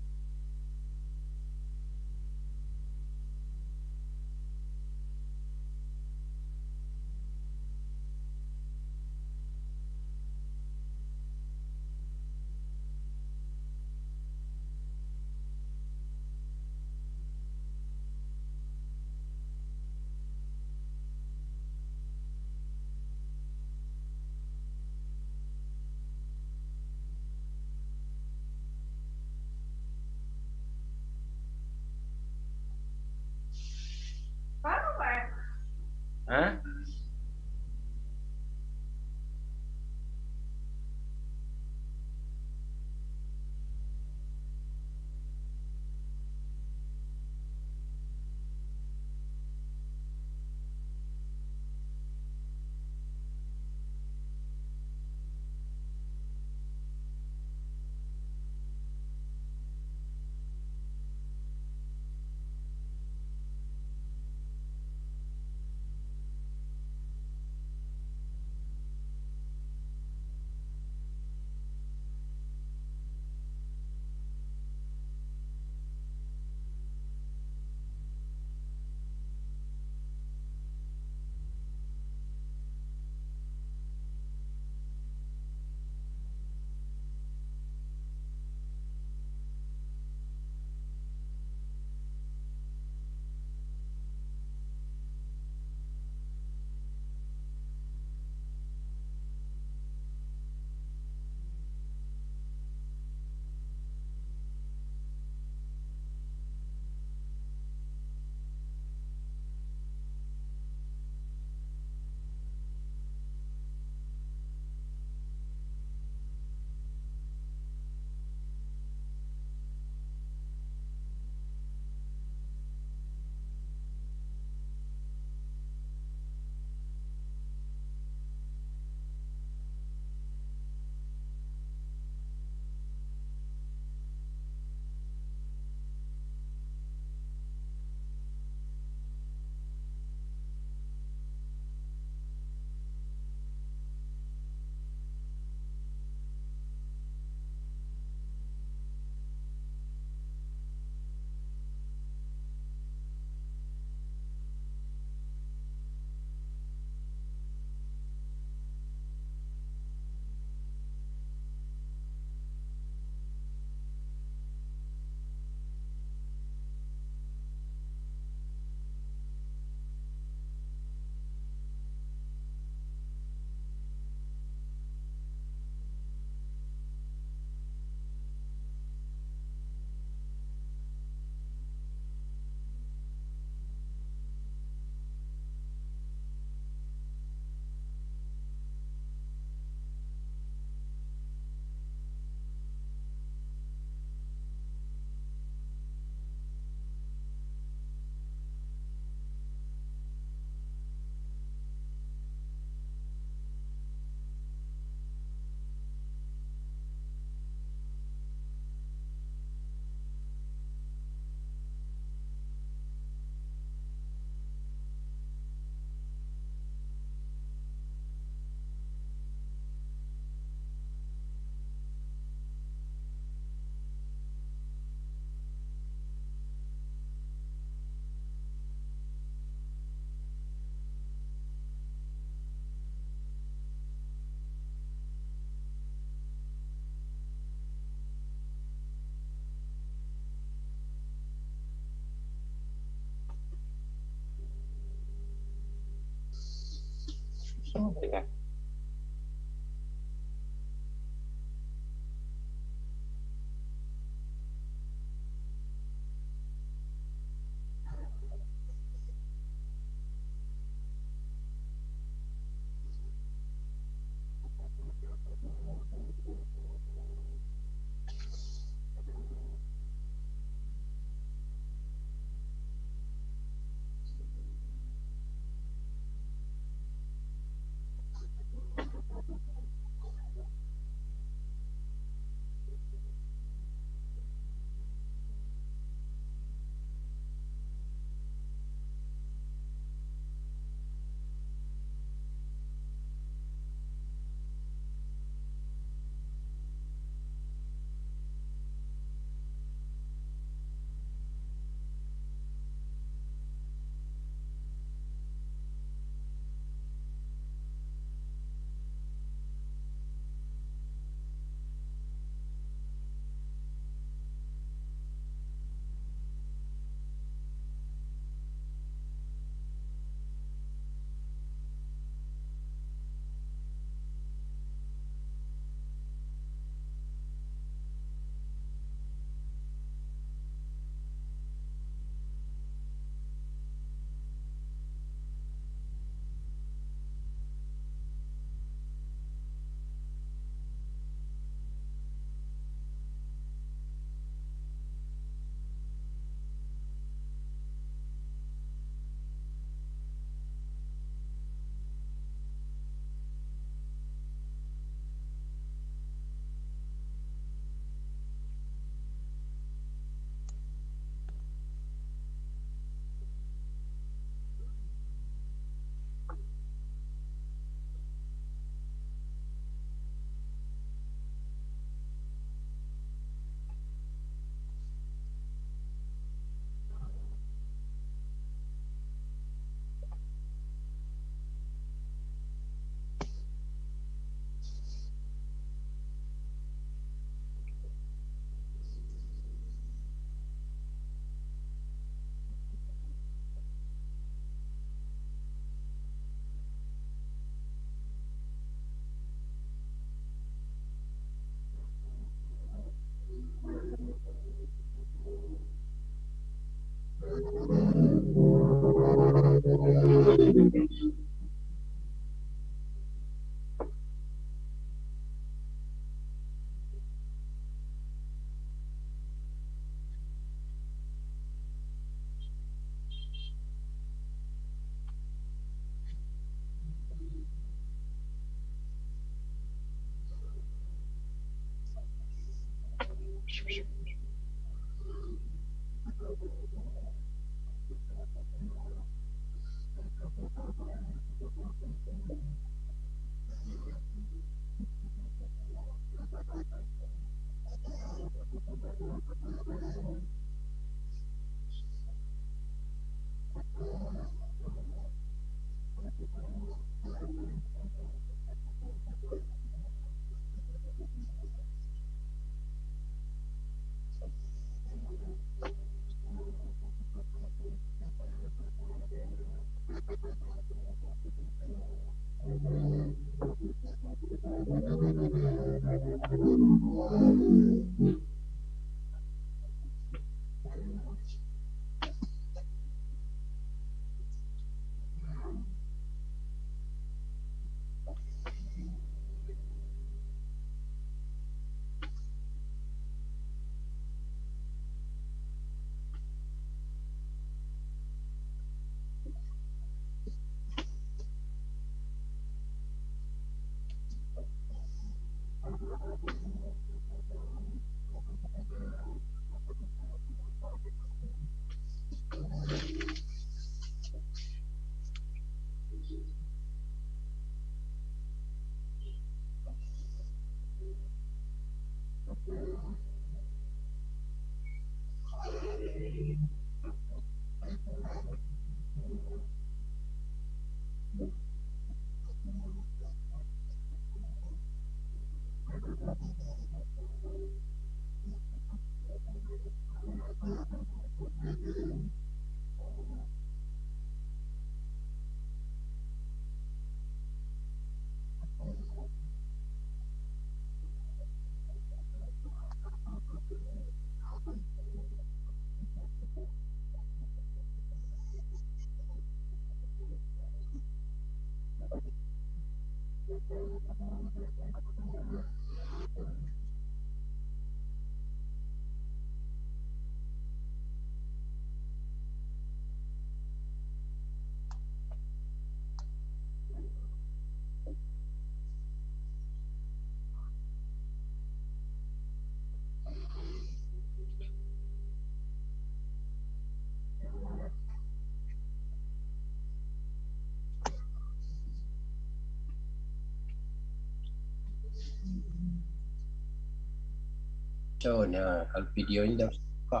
So, nah, kalau videonya udah buka.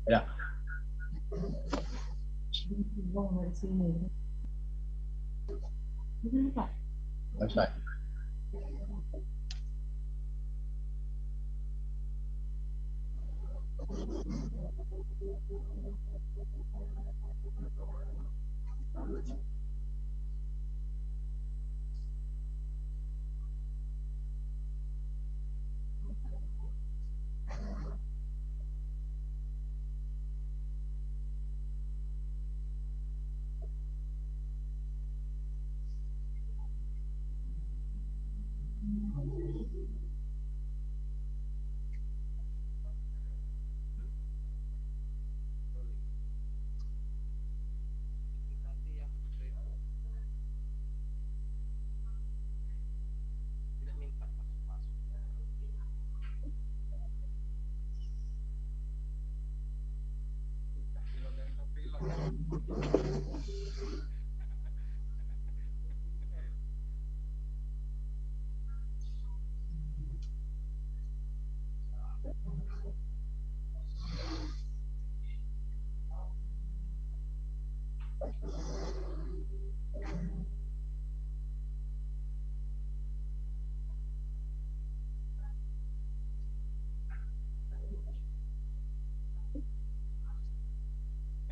Ya. Website.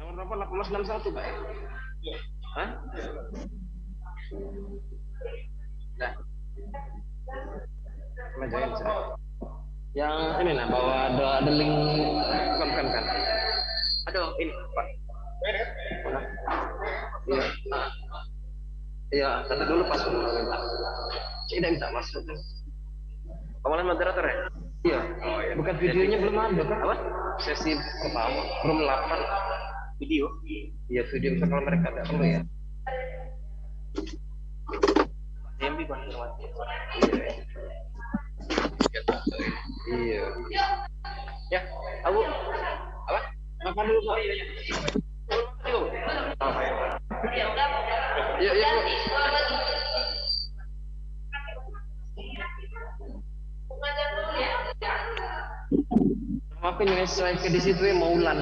Nomor berapa? 1861, Pak. Hah? Nah. Majalah saya. Yang ini nah, bawa ada link bukan kan. Aduh, ini, Pak. Mana? Iya. Iya, kata dulu pas minta. Tidak minta masuk. Kawalan moderator ya? Iya. Oh, iya. Bukan videonya belum ada kan? Apa? Sesi pertama belum 8 video. Iya, video bisa kalau mereka ada perlu ya. MB konfirmasi. Iya. Iya. Ya, Abu. Apa? Makan dulu, Pak. Iya. Apa ya, Pak? Iya, iya. Maafin yang saya ke di situ ya Maulan.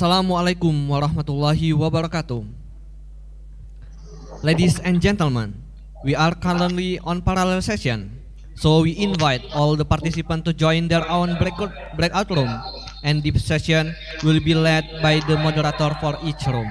Assalamualaikum warahmatullahi wabarakatuh. Ladies and gentlemen, we are currently on parallel session, so we invite all the participants to join their own breakout room, and this session will be led by the moderator for each room.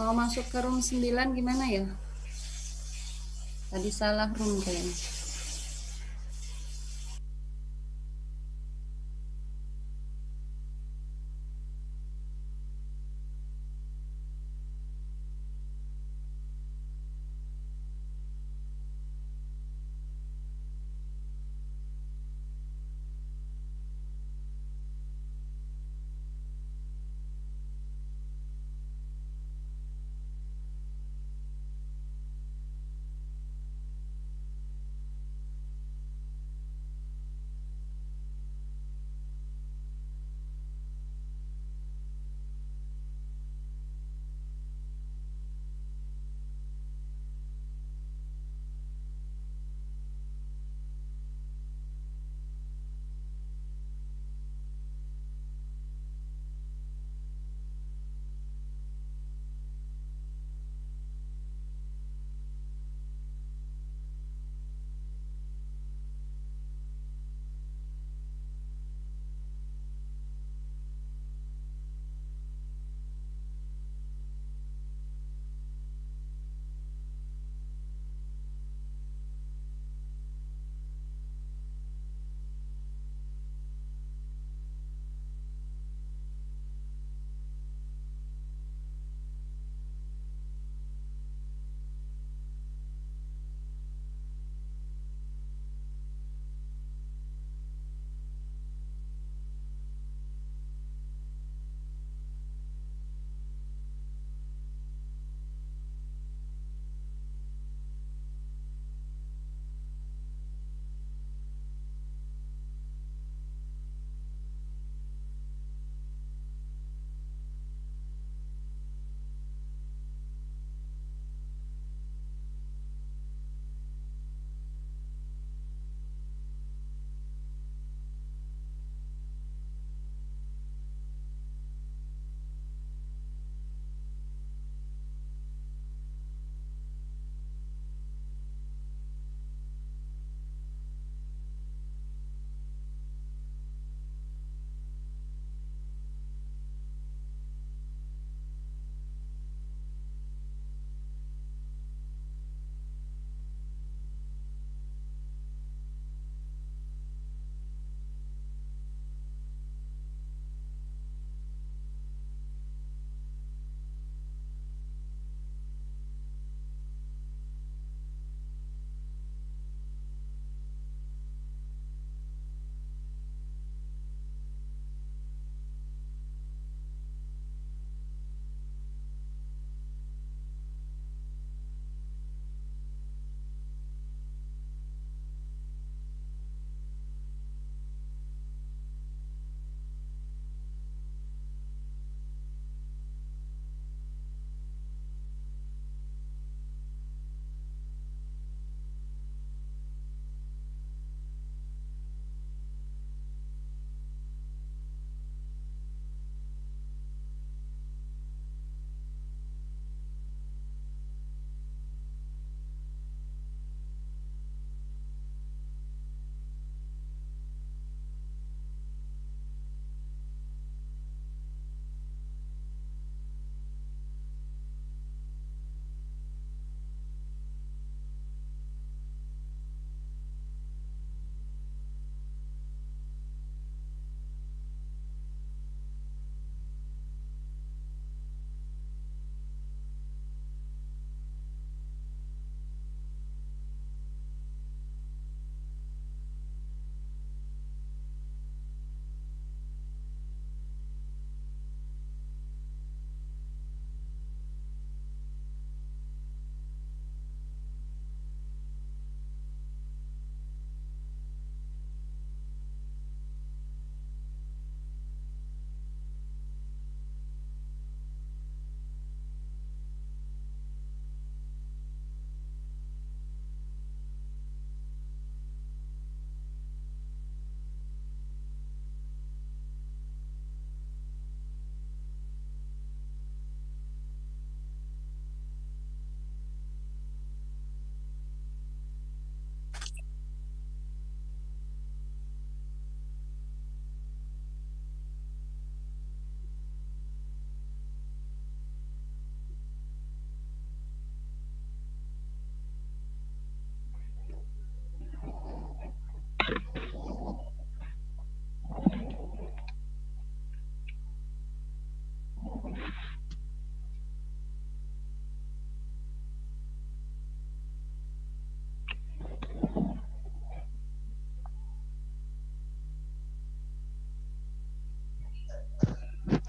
Mau masuk ke room 9 gimana ya? Tadi salah room kayaknya.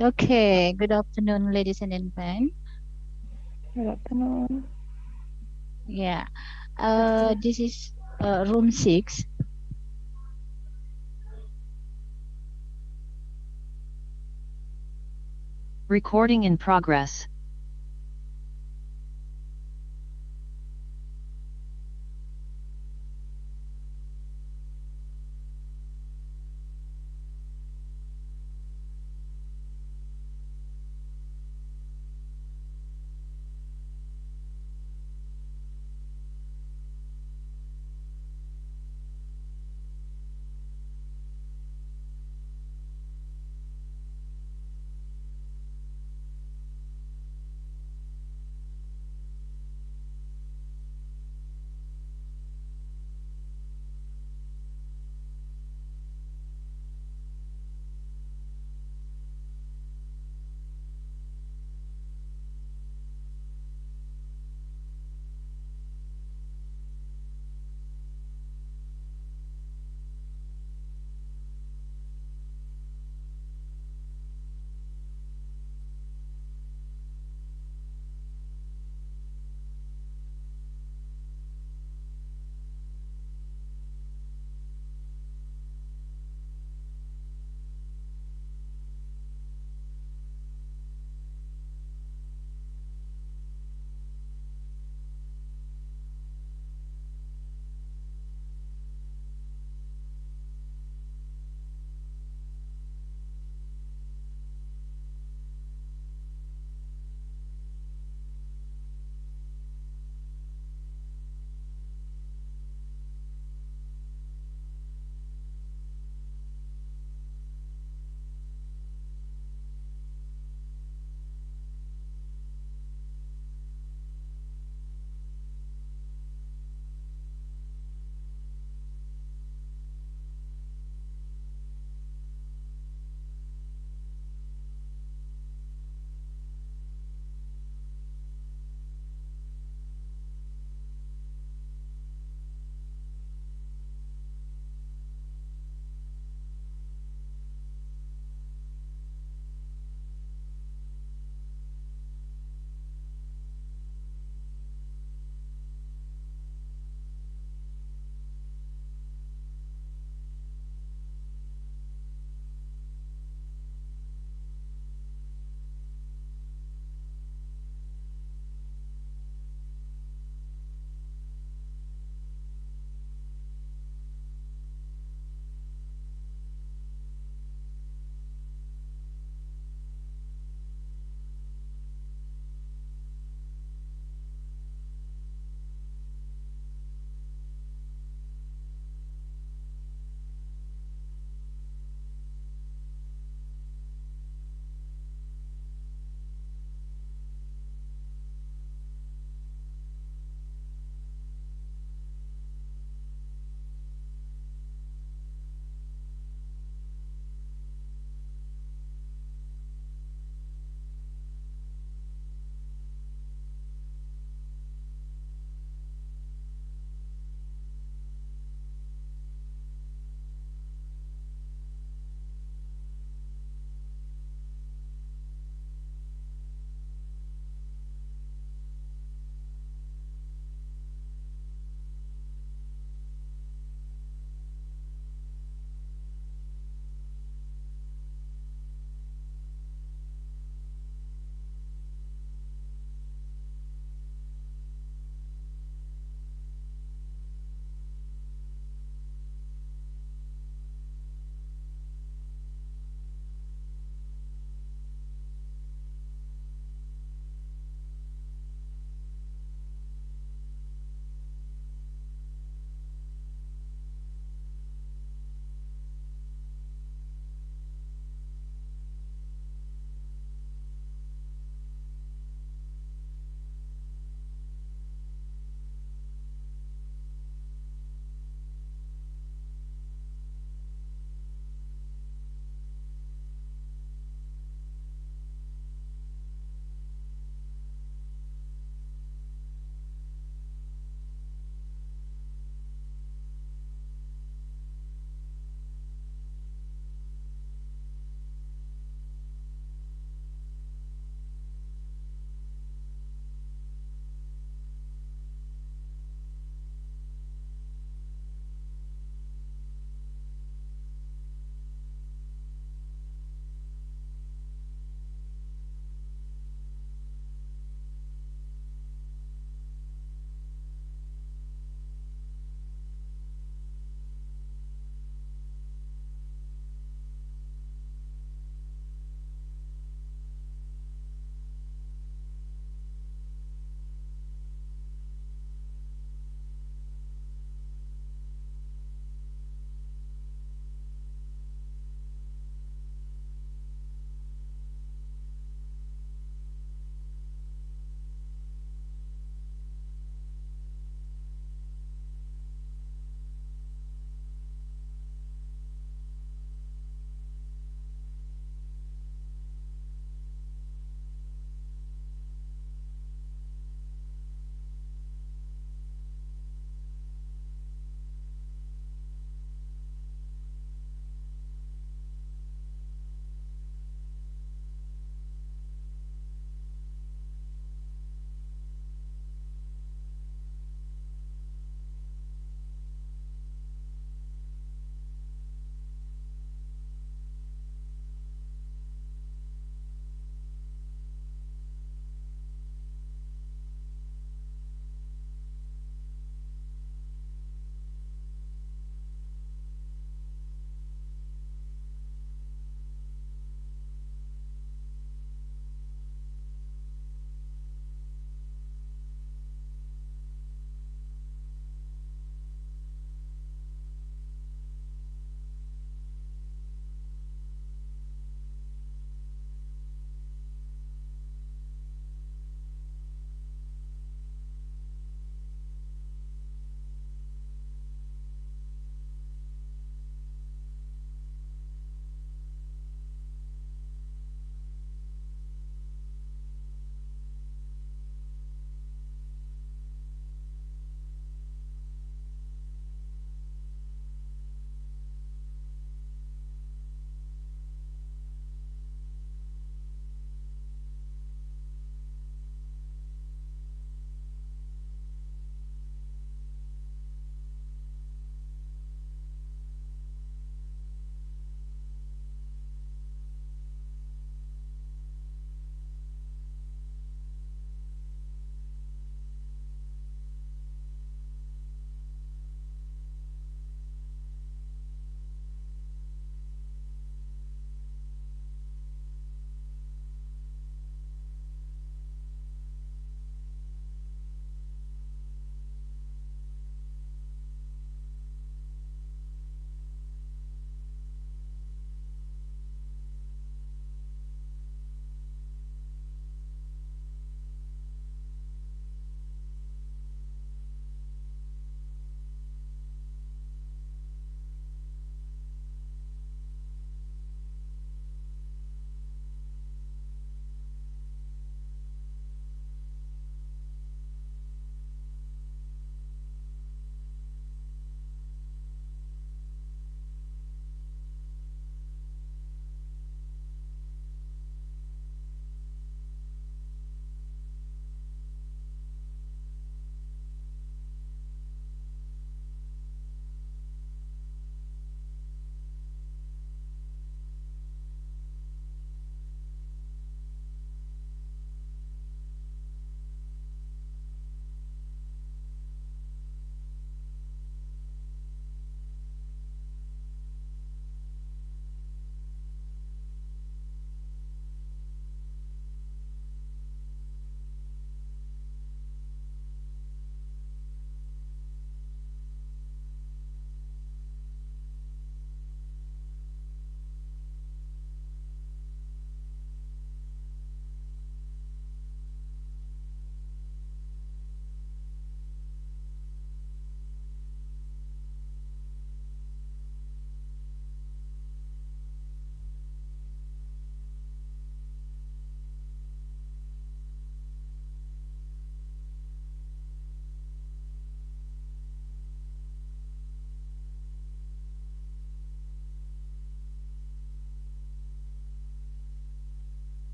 Okay, good afternoon, ladies and gentlemen. Good afternoon. Yeah, this is room 6. Recording in progress.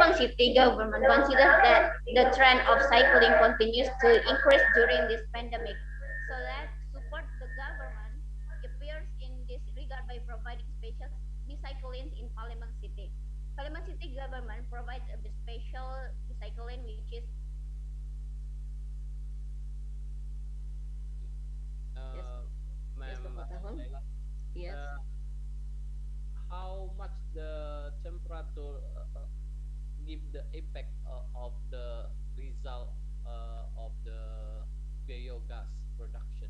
Palembang city government considers that the trend of cycling continues to increase during this pandemic. So that support the government appears in this regard by providing special bicycle lanes in Palembang city. Palembang city government provides a special bicycle lane which is Ma'am Laila, yes. How much the temperature give the effect of the result of the biogas production?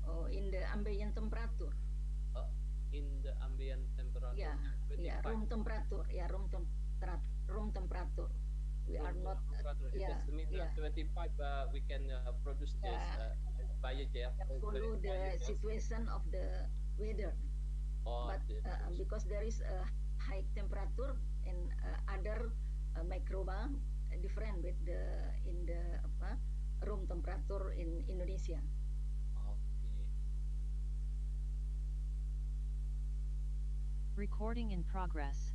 Oh, in the ambient temperature. In the ambient temperature. Yeah, 25. room temperature. Yeah, room temperature. We are not. It means 25. We can produce this biogas. Follow the situation of the weather. But because there is a high temperature and other microba different with the in the room temperature in Indonesia. Recording in progress.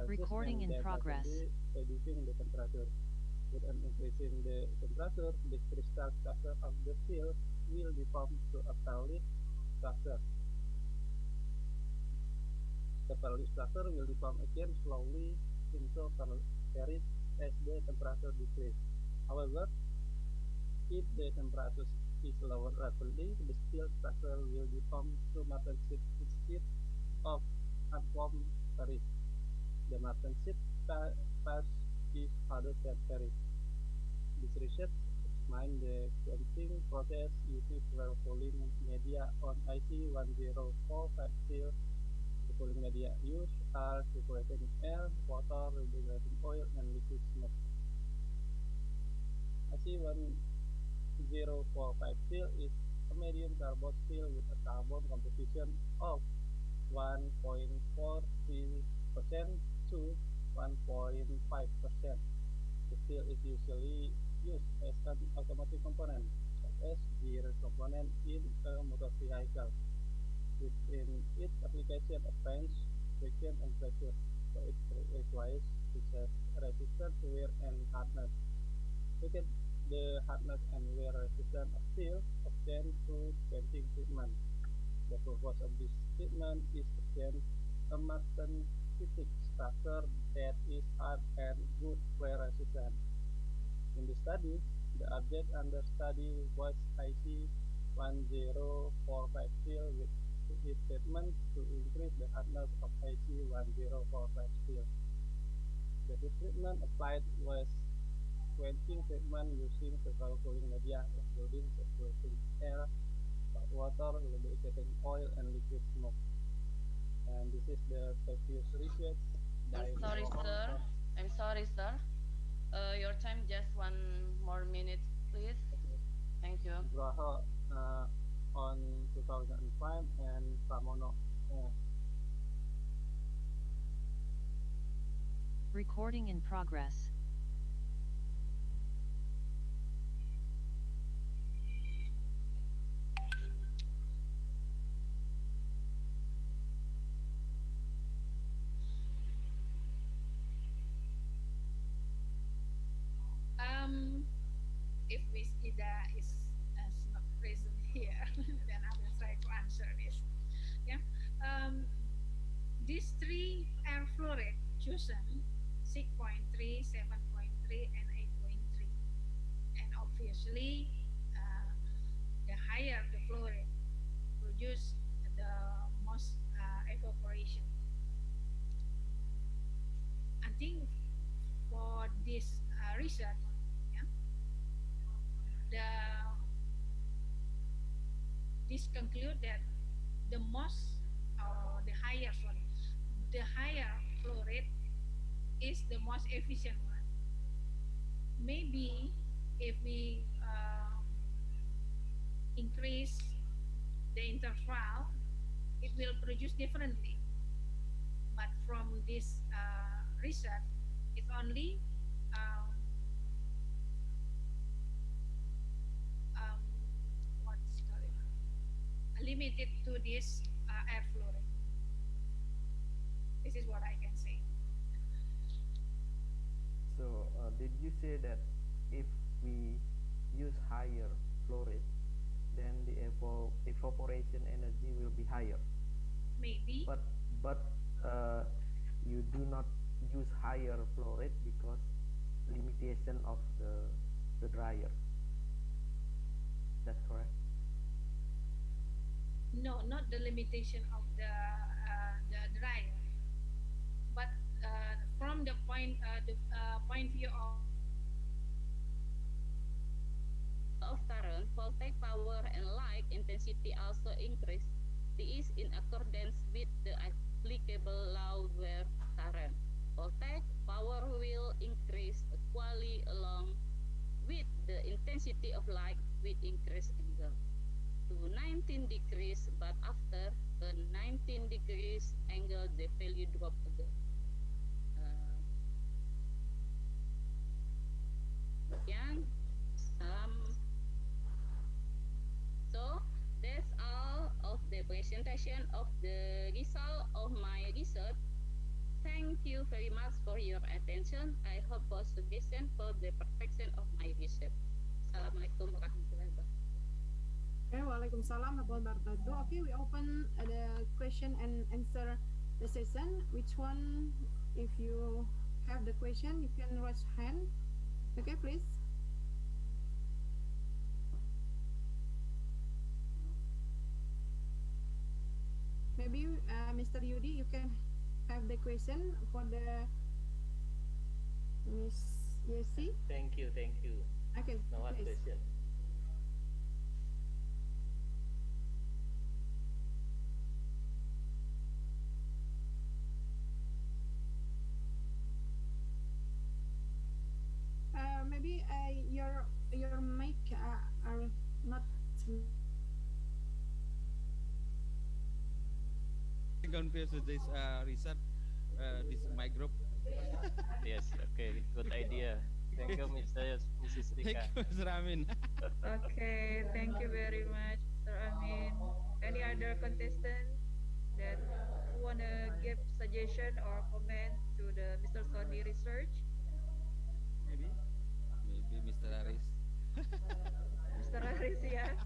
Recording in and progress. reducing the temperature. With an increasing the temperature, the crystal structure of the steel will deform to a pellet structure. The pellet structure will deform again slowly into ferrite as the temperature decreases. However, if the temperature is lowered rapidly, the steel structure will deform to martensit instead of unformed ferrite. The martensit phase is harder than ferrite. This research examines the quenching process using flow cooling media on IC1045 steel. The cooling media used are circulating air, water, refrigerating oil, and liquid smoke. IC1045 steel is a medium carbon steel with a carbon composition of 1.43% to 1.5%. The steel is usually used as an automotive component, such as gear component in a motor vehicle. Within its application of range, friction, and pressure, so it requires resistant wear and hardness. Look at the hardness and wear resistance of steel obtained through quenching treatment. The purpose of this treatment is to obtain a martensitic structure that is hard and good wear resistant. In the study, the object under study was IC1045 steel with heat treatment to increase the hardness of IC1045 steel. The heat treatment applied was quenching treatment using several cooling media, including circulating air, hot water, lubricating oil, and liquid smoke. And this is the previous research. I'm sorry, sir. I'm sorry, sir. Your time just 1 more minute, please. Thank you. Braha on 2005 and Pramono. Recording in progress. If Miss Ida is not present here, then I will try to answer this. Yeah. These three air flow rate chosen 6.3, 7.3, and 8.3. And obviously, the higher the flow rate, produce the most evaporation. I think for this research, this conclude that the higher flow rate is the most efficient one. Maybe if we increase the interval, it will produce differently. But from this research, it only limited to this air flow rate. This is what I can say. So, did you say that if we use higher flow rate, then the evaporation energy will be higher? Maybe. But you do not use higher flow rate because limitation of the dryer. Is that correct? No, not the limitation of the dryer, but from the point view of current, voltage, power, and light intensity also increase. This is in accordance with the applicable law where current, voltage, power will increase equally along with the intensity of light with increased angle to 19 degrees, but after the 19 degrees angle the value drop again. So that's all of the presentation of the result of my research. Thank you very much for your attention. I hope was sufficient for the perfection of my research. Assalamualaikum warahmatullahi wabarakatuh. Okay, Waalaikumsalam warahmatullahi wabarakatuh. Okay, we open the question and answer the session. Which one, if you have the question, you can raise hand. Okay, please. Maybe Mr. Yudi, you can have the question for the Miss Yesi. Thank you. Okay, No one please. question. Maybe your mic are not. Confused with this research, this my group. Yes, okay, good idea. Thank you, Mrs. Thank Rika. you, Mr. Amin. Okay, thank you very much, Mr. Amin. Any other contestant that wanna give suggestion or comment to the Mr. Sony research? Maybe Mr. Aris. Mr. Aris, yeah.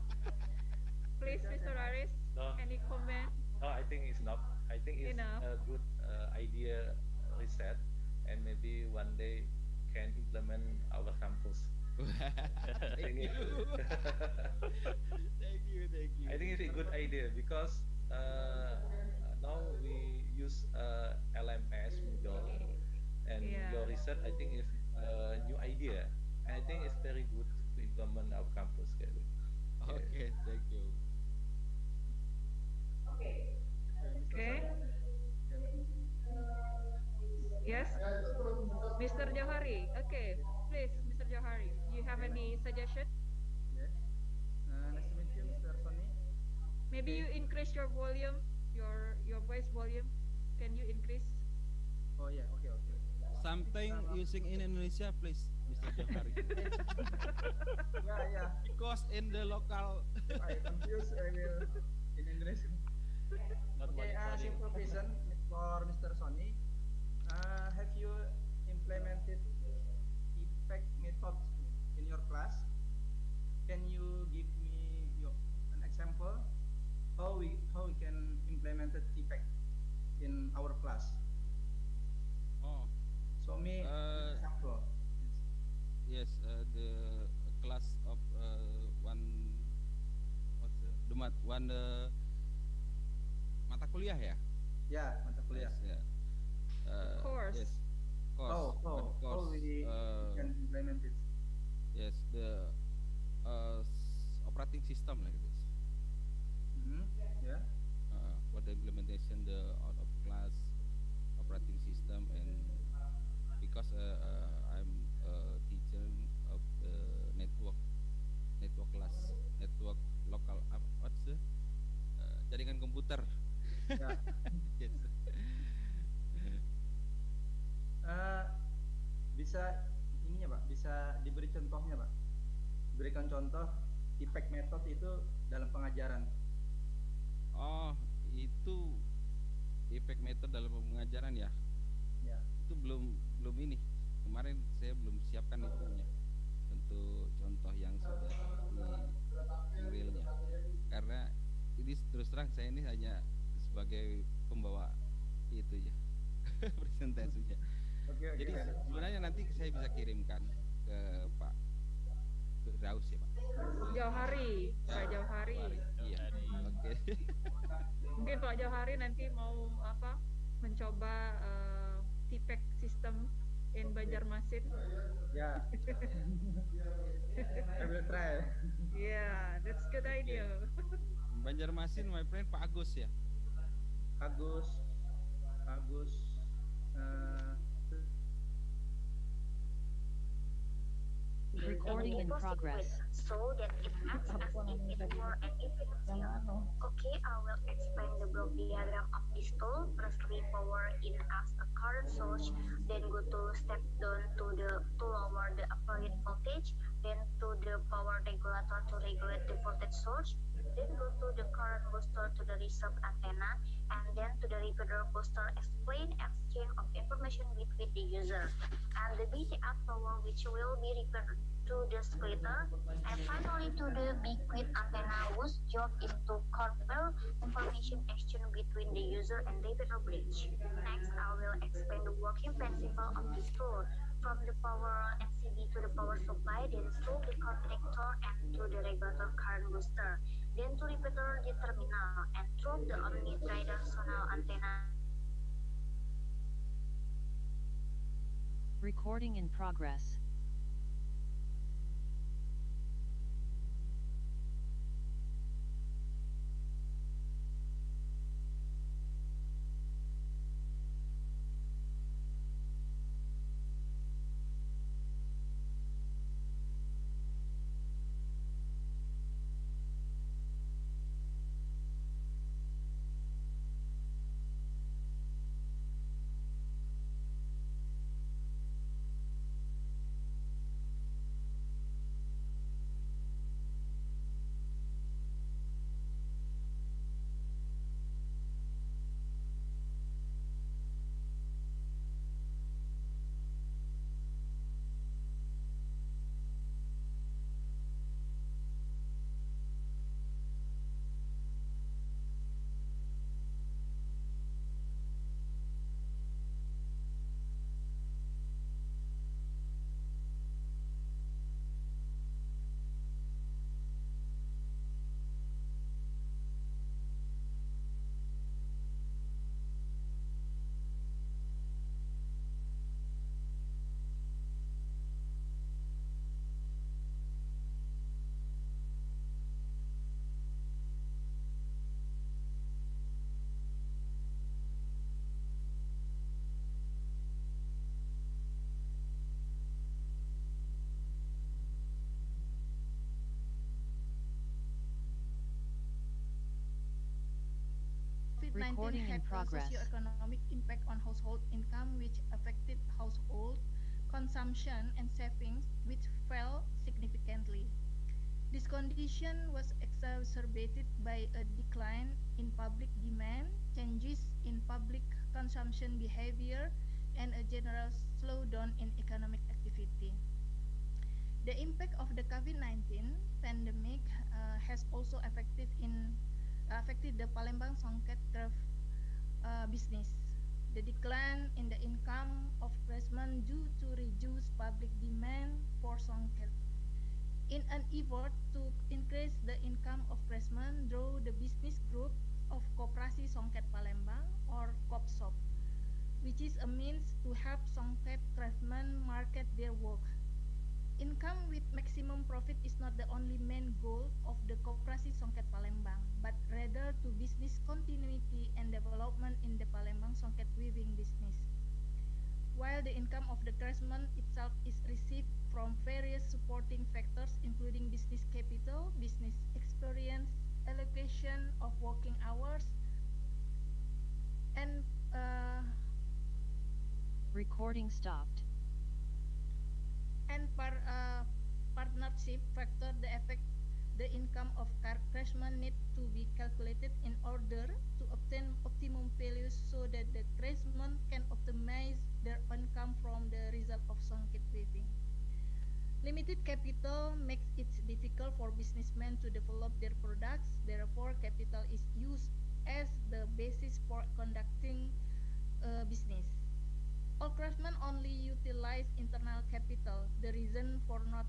Please, Mr. Aris, No. any comment? No, I think it's enough. I think it's Enough. a good idea reset, and maybe one day can implement our campus. Thank you. Thank you. I think it's a good idea because now we use LMS Moodle, and Yeah. your research I think is a new idea, and I think it's very good to implement our campus. Okay, thank you. Okay. Yes, Mr. Johari. Okay, please, Mr. Johari. Do you have any suggestion? Yes. Nice to meet you, Mr. Sony. Maybe you increase your volume, your voice volume. Can you increase? Oh yeah, okay. Something using in Indonesia, please, Mr. Johari. Yeah. Because in the local. I confused. I will in Indonesian. Okay, simple question for Mr. Sony. Have you implemented effect method in your class? Can you give me an example how we can implement effect in our class? Oh. So me example. Yes, the class of one mata kuliah ya? Ya, mata kuliah. Yes, yeah. Course. Yes. Course. How we can implement it? Yes, the operating system like this. Yeah. For the implementation, the out of class operating system, and because I'm a teacher of the network class, network local, what's the jaringan komputer. Ya. Yes. Bisa ininya Pak, bisa diberi contohnya Pak. Berikan contoh effect method itu dalam pengajaran. Oh, itu efek method dalam pengajaran ya? Ya. Itu belum ini. Kemarin saya belum siapkan itunya untuk contoh yang sudah yang realnya. Karena ini terus terang saya ini hanya sebagai pembawa itu ya presentasinya. Oke. Jadi sebenarnya nanti saya bisa kirimkan ke Pak Raus ya Pak. Johari, Pak Johari. Iya. Oke. Mungkin Pak Johari nanti mau mencoba tipek sistem in Banjarmasin. Ya. I will try. Yeah, that's good idea. Banjarmasin, my friend, Pak Agus ya. Agus. Recording in progress. So that it acts as if it were an infinite field. Okay, I will explain the block diagram of this tool. Firstly, power in as a current source, then go to step down to lower the applied voltage, then to the power regulator to regulate the voltage source, then go to the current booster to the reserve antenna, and then to the repeater booster explain exchange of information between the user, and the BTA tower which will be repeated to the splitter, and finally to the big quit antenna whose job is to convey information exchange between the user and repeater bridge. Next, I will explain the working principle of this tool. From the power NCB to the power supply, then through the connector and to the regulator current booster, then to repeater the terminal, and through the omnidirectional antenna. Recording in progress. COVID-19 Recording in had a progress. socioeconomic impact on household income, which affected household consumption and savings, which fell significantly. This condition was exacerbated by a decline in public demand, changes in public consumption behavior, and a general slowdown in economic activity. The impact of the COVID-19 pandemic has also affected the Palembang Songket craft business. The decline in the income of craftsmen due to reduced public demand for songket. In an effort to increase the income of craftsmen through the business group of Koperasi Songket Palembang or Kopsop, which is a means to help songket craftsmen market their work. Income with maximum profit is not the only main goal of the Koperasi Songket Palembang, but rather to business continuity and development in the Palembang Songket weaving business. While the income of the craftsman itself is received from various supporting factors including business capital, business experience, allocation of working hours, and Recording stopped. and partnership factor, the income of craftsmen need to be calculated in order to obtain optimum values so that the craftsmen can optimize their income from the result of songket weaving. Limited capital makes it difficult for businessmen to develop their products. Therefore, capital is used as the basis for conducting business. All craftsmen only utilize internal capital. The reason for not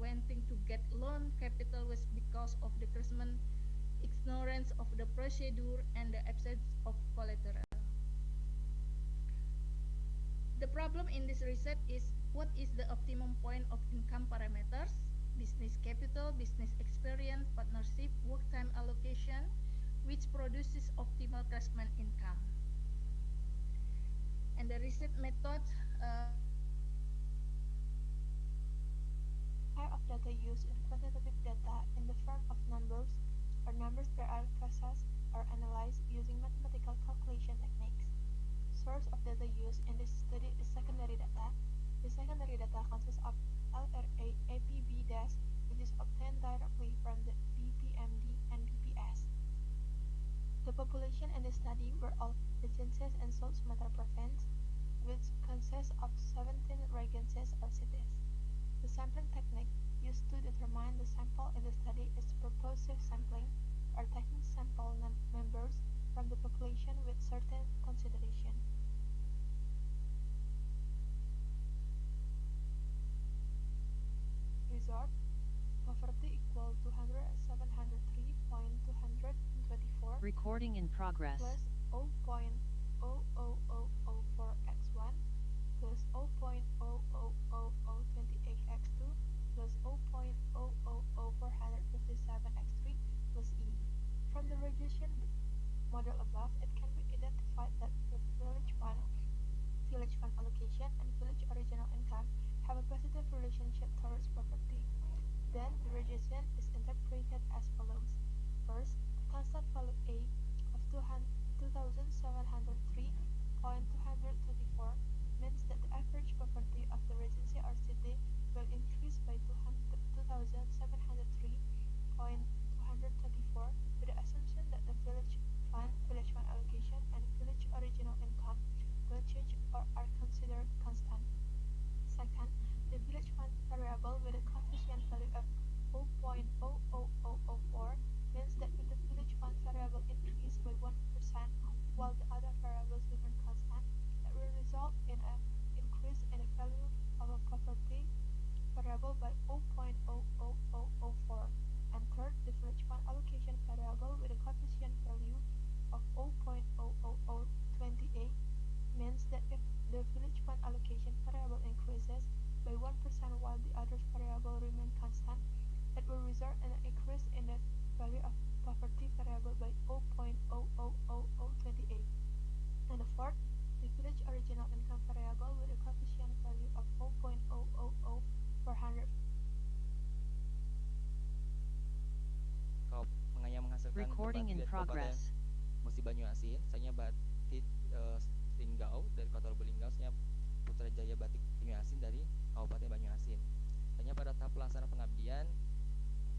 wanting to get loan capital was because of the craftsman ignorance of the procedure and the absence of collateral. The problem in this research is what is the optimum point of income parameters, business capital, business experience, partnership, work time allocation, which produces optimal craftsman income. And the research method Type of data used in quantitative data in the form of numbers or numbers that are processed or analyzed using mathematical calculation techniques. Source of data used in this study is secondary data. The secondary data consists of LRA APB dash, which is obtained directly from the BPMD and BP population in the study were all regencies in South Sumatra province, which consists of 17 regencies or cities. The sampling technique used to determine the sample in the study is purposive sampling, or taking sample members from the population with certain consideration. Result: poverty equal to 703.224 Recording in progress. plus 0.00004x1 plus 0.00028x2 plus 0.000457x3 plus e. From the regression model above, it can be identified that the village fund allocation, and village original income have a positive relationship towards poverty. Then the regression is interpreted as follows. First, the constant value A of 2703.224 means that the average poverty of the regency or city will increase by 2703.224 with the assumption that the village fund allocation, and village original income will change or are considered constant. Second, the village fund variable with a coefficient value of 0.00004 means that if the village fund variable increase by 1% while the other variables remain constant, that will result in an increase in the value of a poverty variable by 0.00004. And third, the village fund allocation variable with a coefficient value of 0.00028 means that if the village fund allocation variable increases by 1% while the other variable remain constant, that will result in an increase in the value of poverty variable by 0.00028. And the fourth, the village original income variable with a coefficient value of 0.000400. Mengaya menghasilkan Recording in dari progress. Kabupaten Musi Banyuasin, saya Batik Linggau dari Kota Lubuk saya Putrajaya Batik Banyuasin dari Kabupaten Banyuasin. Hanya pada tahap pelaksanaan pengabdian,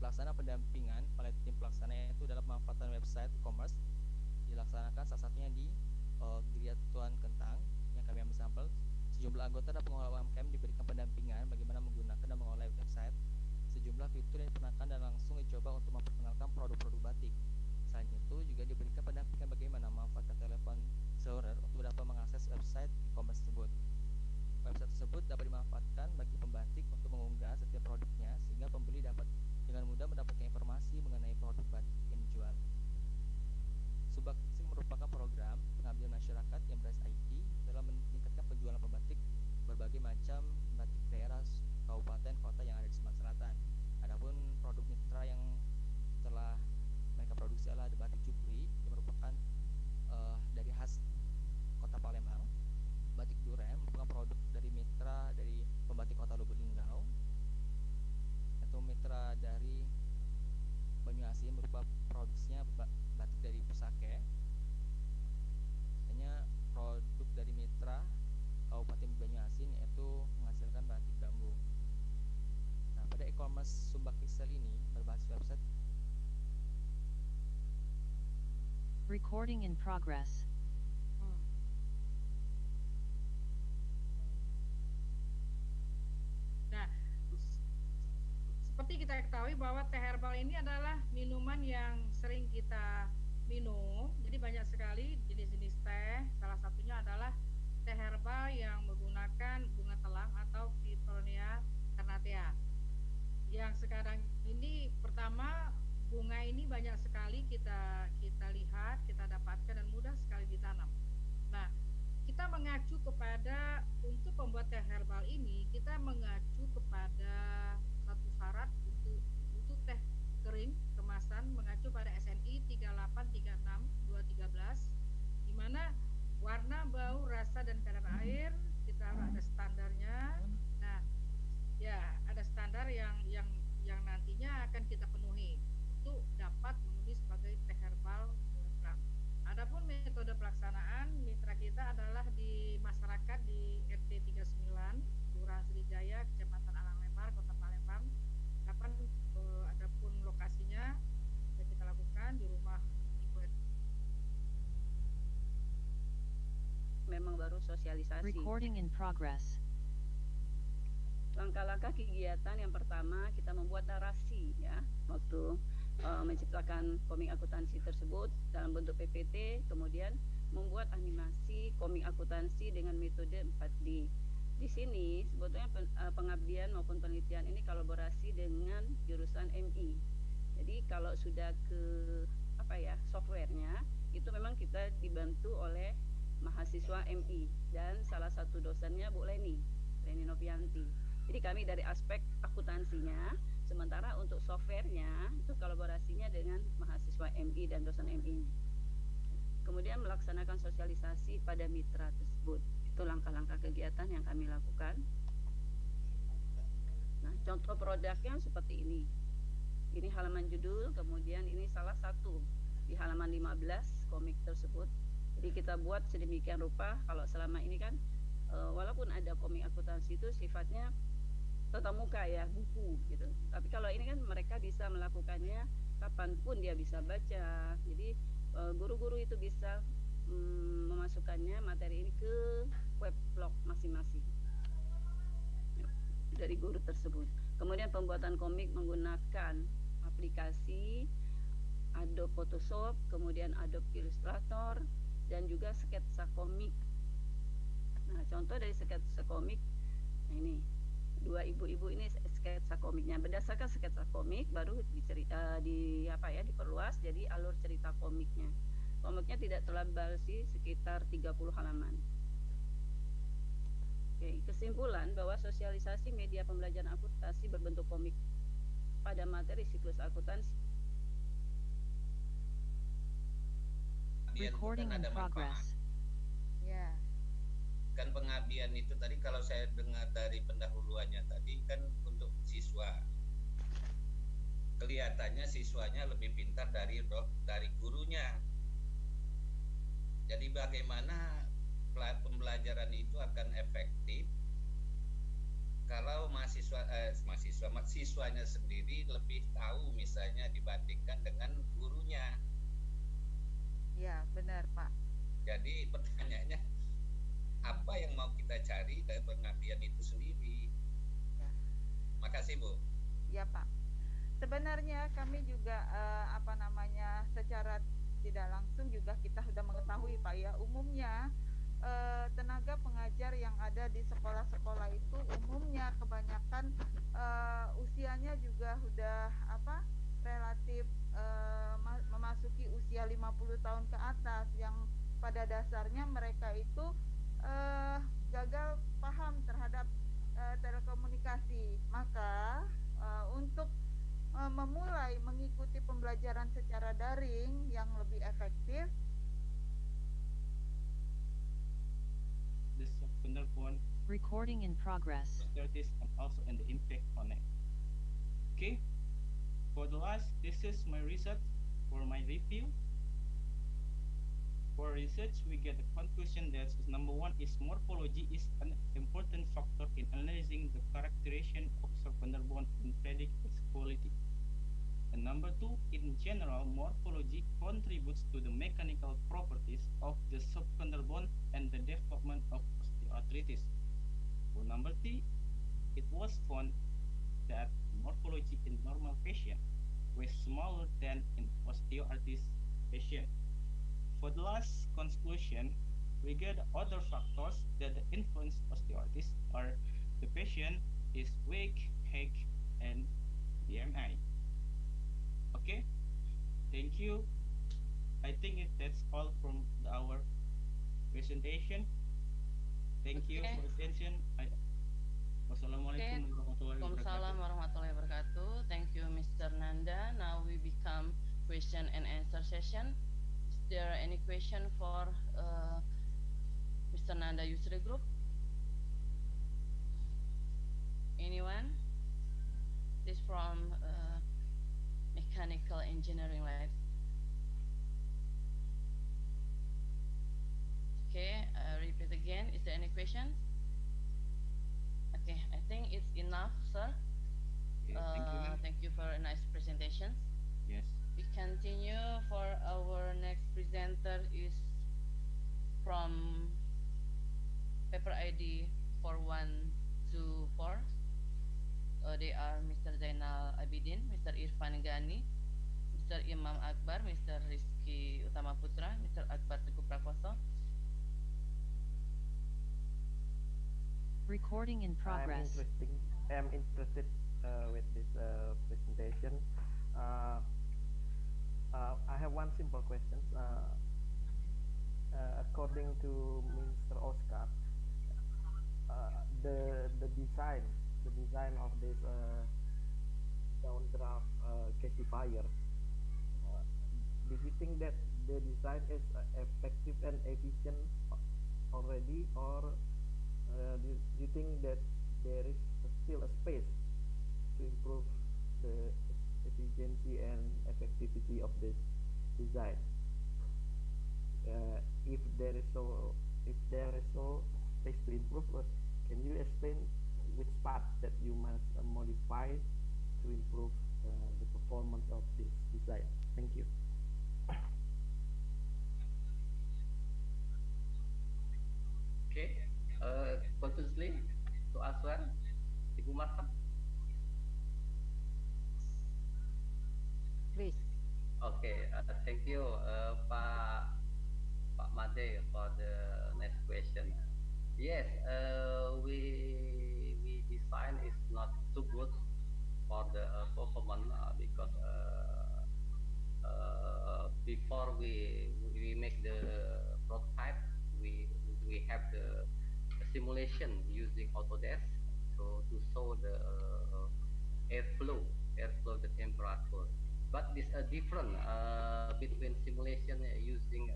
pelaksanaan pendampingan oleh tim pelaksana itu dalam pemanfaatan website e-commerce dilaksanakan salah satunya di Gria Tuan Kentang yang kami ambil sampel. Sejumlah anggota dan pengelola UMKM diberikan pendampingan bagaimana menggunakan dan mengolah website. Sejumlah fitur yang diperkenalkan dan langsung dicoba untuk memperkenalkan produk-produk batik. Selain itu juga diberikan pendampingan bagaimana memanfaatkan telepon seluler untuk dapat mengakses website e-commerce tersebut. Website tersebut dapat dimanfaatkan bagi pembatik untuk mengunggah setiap produknya sehingga pembeli dapat dengan mudah mendapatkan informasi mengenai produk batik yang dijual. Aplikasi merupakan program pengabdian masyarakat yang berbasis IT dalam meningkatkan penjualan pembatik berbagai macam batik daerah, kabupaten, kota yang ada di Sumatera Selatan. Adapun produk mitra yang telah mereka produksi adalah batik Jupri yang merupakan dari khas kota Palembang. Batik Duren merupakan produk dari mitra dari pembatik kota Lubuk Linggau. Atau mitra dari Banyuasin berupa produksinya batik dari Pusake. Hanya produk dari mitra Kabupaten Banyuasin yaitu menghasilkan batik bambu. Nah, pada e-commerce Sumba Pixel ini berbasis website. Recording in progress. Nah, seperti kita ketahui bahwa teh herbal ini adalah minuman yang sering kita minum. Jadi banyak sekali jenis-jenis teh. Salah satunya adalah teh herbal yang menggunakan bunga telang atau Petronia carnatea. Yang sekarang ini pertama bunga ini banyak sekali kita lihat, kita dapatkan dan mudah sekali ditanam. Nah, kita mengacu kepada untuk membuat teh herbal ini, kita mengacu kepada satu syarat untuk teh kering kemasan mengacu pada SNI 3836213 di mana warna, bau, rasa dan kadar air kita ada standarnya. Nah, ya ada standar yang nantinya akan kita penuhi untuk dapat memenuhi sebagai teh herbal terang. Adapun metode pelaksanaan mitra kita adalah di masyarakat di RT 39 Kelurahan Srijaya, Kecamatan Alang Lebar, Kota Palembang. Dapat sosialisasi. Recording in progress. Langkah-langkah kegiatan yang pertama kita membuat narasi ya waktu menciptakan komik akuntansi tersebut dalam bentuk PPT, kemudian membuat animasi komik akuntansi dengan metode 4D. Di sini sebetulnya pengabdian maupun penelitian ini kolaborasi dengan jurusan MI. Jadi kalau sudah ke softwarenya itu memang kita dibantu oleh mahasiswa MI dan salah satu dosennya Bu Leni Novianti. Jadi kami dari aspek akuntansinya, sementara untuk softwarenya itu kolaborasinya dengan mahasiswa MI dan dosen MI. Kemudian melaksanakan sosialisasi pada mitra tersebut. Itu langkah-langkah kegiatan yang kami lakukan. Nah, contoh produknya seperti ini. Ini halaman judul, kemudian ini salah satu di halaman 15 komik tersebut. Jadi kita buat sedemikian rupa, kalau selama ini kan walaupun ada komik akuntansi itu sifatnya tatap muka ya, buku gitu. Tapi kalau ini kan mereka bisa melakukannya kapanpun dia bisa baca. Jadi guru-guru itu bisa memasukkannya materi ini ke web blog masing-masing dari guru tersebut. Kemudian pembuatan komik menggunakan aplikasi Adobe Photoshop, kemudian Adobe Illustrator, dan juga sketsa komik. Nah, contoh dari sketsa komik, nah ini dua ibu-ibu ini sketsa komiknya. Berdasarkan sketsa komik baru diperluas jadi alur cerita komiknya. Komiknya tidak terlalu sih, sekitar 30 halaman. Oke, kesimpulan bahwa sosialisasi media pembelajaran akuntansi berbentuk komik pada materi siklus akuntansi. Recording in progress. Ya. Kan pengabdian itu tadi kalau saya dengar dari pendahuluannya tadi kan untuk siswa. Kelihatannya siswanya lebih pintar dari gurunya. Jadi bagaimana pembelajaran itu akan efektif kalau siswanya sendiri lebih tahu misalnya dibandingkan dengan gurunya. Ya, benar, Pak. Jadi pertanyaannya apa yang mau kita cari dari pengabdian itu sendiri? Ya. Makasih, Bu. Ya, Pak. Sebenarnya kami juga secara tidak langsung juga kita sudah mengetahui, Pak ya, umumnya tenaga pengajar yang ada di sekolah-sekolah itu umumnya kebanyakan usianya juga sudah relatif memasuki usia 50 tahun ke atas, yang pada dasarnya mereka itu gagal paham terhadap telekomunikasi. Maka untuk memulai mengikuti pembelajaran secara daring yang lebih efektif, the Sundarban Recording in progress. authorities and also in the impact on it. Okay, for the last, this is my research for my review. For research, we get the conclusion that number one is morphology is an important factor in analyzing the characterization of Sundarban and predict its quality. And number two, in general, morphology contributes to the mechanical properties of the subchondral and the development of osteoarthritis. For number three, it was found that morphology in normal patient was smaller than in osteoarthritis patient. For the last conclusion, we get other factors that influence osteoarthritis are the patient is weak, height, and BMI. Okay, thank you. I think that's all from our presentation. Thank you for attention. Wassalamualaikum warahmatullahi wabarakatuh. Waalaikumsalam warahmatullahi wabarakatuh. Thank you, Mr. Nanda. Now we become question and answer session. Is there any question for Mr. Nanda Yusri Group? Anyone? This from mechanical engineering lab. Okay, repeat again. Is there any questions? Okay, I think it's enough, sir. Okay, thank you for a nice presentation. Yes. We continue for our next presenter is from paper ID 4124. They are Mr. Zainal Abidin, Mr. Irfan Gani, Mr. Imam Akbar, Mr. Rizky Utama Putra, Mr. Akbar Teguh Prakoso. Recording in progress. I'm interested with this presentation. I have one simple question. According to Mr. Oscar, the design of this downdraft gasifier, do you think that the design is effective and efficient already, or do you think that there is still a space to improve the efficiency and effectivity of this design? If there is so space to improve, can you explain which part that you must modify to improve the performance of this design? Thank you. Okay, continuously to answer, Ibu Marta. Please. Okay, thank you, Pak Made, for the next question. Yes, we design is not too good for the performance because before we make the prototype, we have the simulation using Autodesk to show the airflow the temperature. But this different between simulation using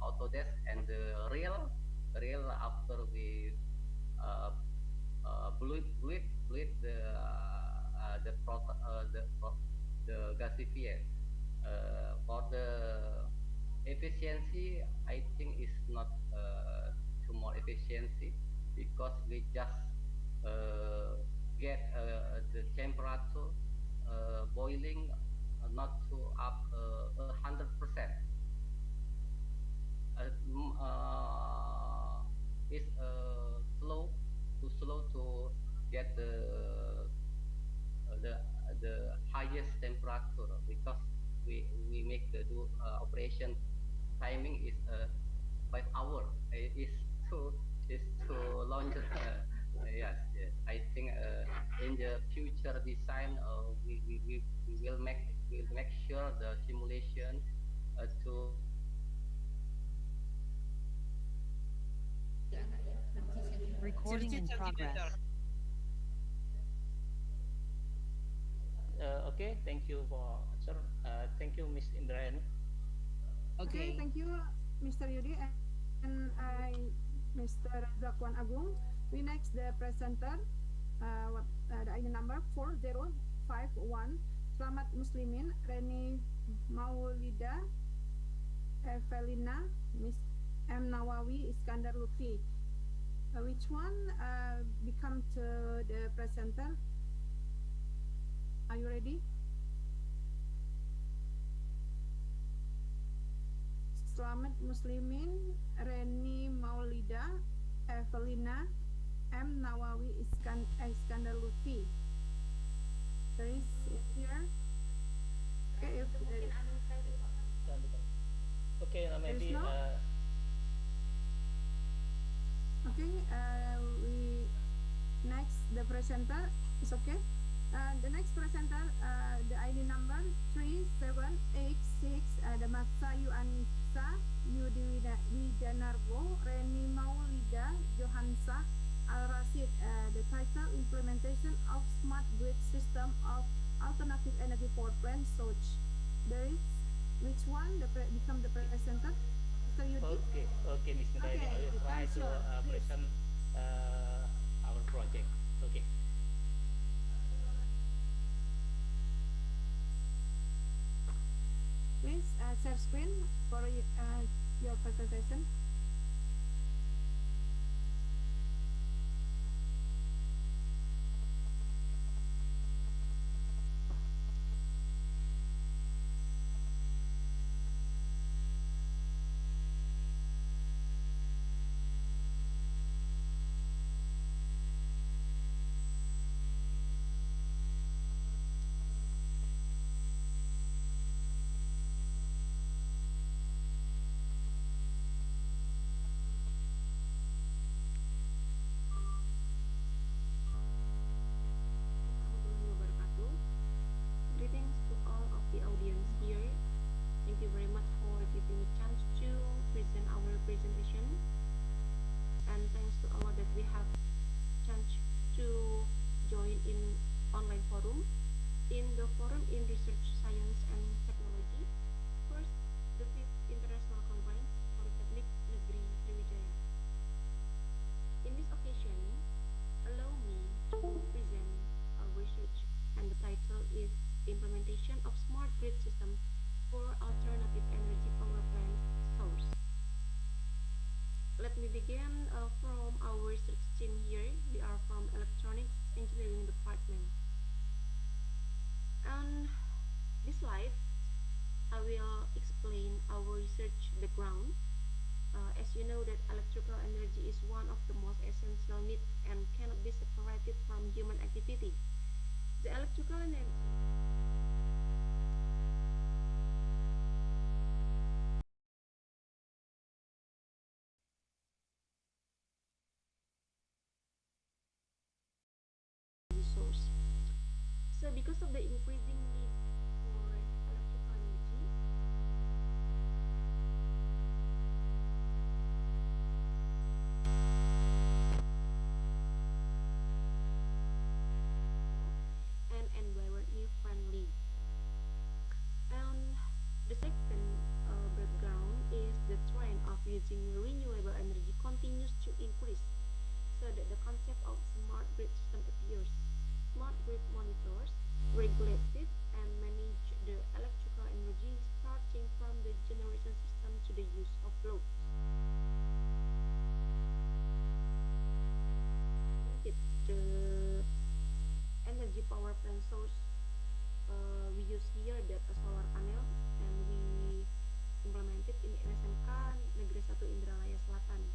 Autodesk and the real after we bleed the gasifier. For the efficiency, I think is not too more efficiency because we just get the temperature boiling not to up 100%. It's too slow to get the highest temperature because we make the operation timing is 5 hours. It's too long. Yes. I think in the future design we will make sure the simulation to Recording in progress. Okay, thank you for answer. Thank you, Miss Indrayani. Okay, thank you, Mr. Yudi and Mr. Zakwan Agung. We next the presenter, the ID number 4051. Selamat Muslimin, Reni Maulida, Evelina, Miss M. Nawawi, Iskandar Lutfi. Which one become to the presenter? Are you ready? Selamat Muslimin, Reni Maulida, Evelina, M. Nawawi, Iskandar Lutfi. There is here. Okay, if okay, maybe. Okay, we next the presenter is okay. The next presenter, the ID number 3786, the Matsayu Anissa, Yudi Widanargo, Reni Maulida, Johansa, Al-Rasid. The title, Implementation of Smart Grid System of Alternative Energy Power Plant, SOCH. There is, which one become the presenter? Mr. Yudi? Okay, Ms. Nuraini, I will try to present our project. Okay. Please share screen for your presentation. in research, science, and technology. First, the fifth International Conference, Politeknik Negeri Sriwijaya. In this occasion, allow me to present our research, and the title is Implementation of Smart Grid System for Alternative Energy Power Plant Source. Let me begin from our research team here. We are from Electronics Engineering Department. On this slide, I will explain our research background. As you know that electrical energy is one of the most essential needs and cannot be separated from human activity. The electrical energy source. So because of the increasing need for electrical energy, and environmentally friendly. And the second background is the trend of using renewable energy continues to increase, so that the concept of smart grid system appears. Smart grid monitors, regulated, and manage the electrical energy starting from the generation system to the use of loads. The energy power plant source we use here that a solar panel, and we implemented in SMK Negeri 1 Indralaya Selatan.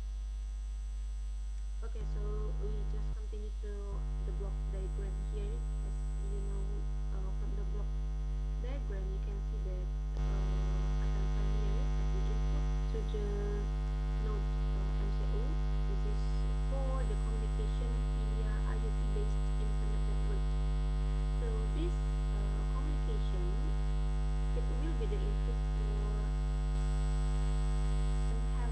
Okay, so we just continue to the block diagram here. As you know, from the block diagram, you can see that attachment here as the input to the node MCU. This is for the communication via IoT-based internet network. So this communication, it will be the input for and have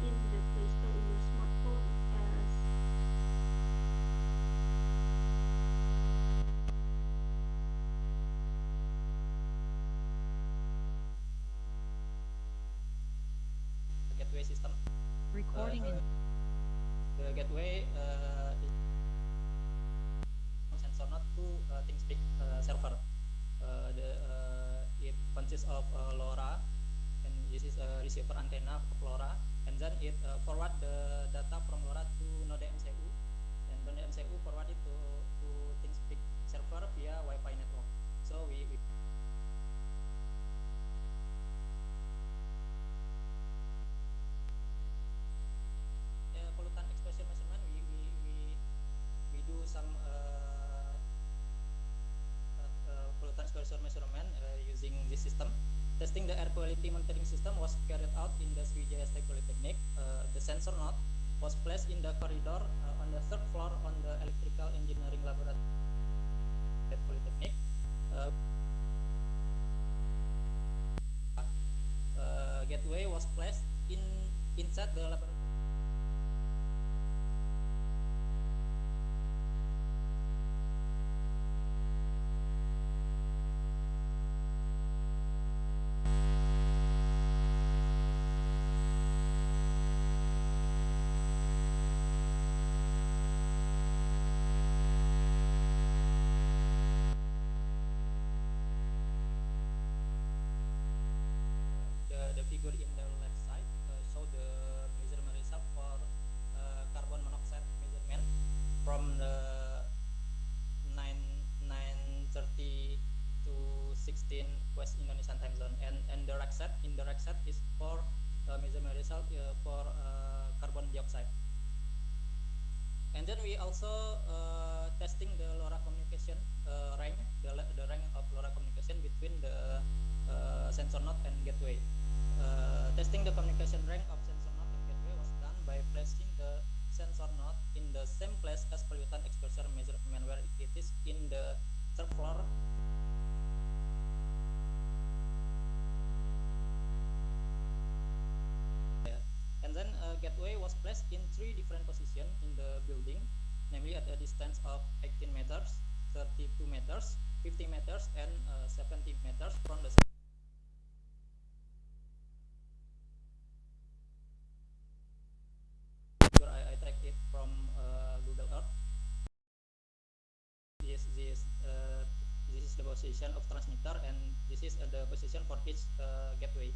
in the Play Store in your smartphone as gateway system. Recording in The gateway sensor node to ThinkSpeak server. It consists of LoRa, and this is a receiver antenna of LoRa, and then it forward the data from LoRa to node MCU, and node MCU forward it to ThinkSpeak server via Wi-Fi network. So we pollutant exposure measurement. We do some pollutant exposure measurement using this system. Testing the air quality monitoring system was carried out in the Sriwijaya State Polytechnic. The sensor node was placed in the corridor on the third floor on the electrical engineering laboratory at Polytechnic. Gateway was placed inside the laboratory. The figure in the left side show the measurement result for carbon monoxide measurement from the 9:30 to 16 West Indonesian time zone, and the right side is for measurement result for carbon dioxide. And then we also testing the LoRa communication range, the range of LoRa communication between the sensor node and gateway. Testing the communication range of sensor node and gateway was done by placing the sensor node in the same place as pollutant exposure measurement, where it is in the third floor. And then gateway was placed in 3 different positions in the building, namely at a distance of 18 meters, 32 meters, 50 meters and 70 meters from the I take it from Google Earth. This is the position of transmitter, and this is the position for each gateway.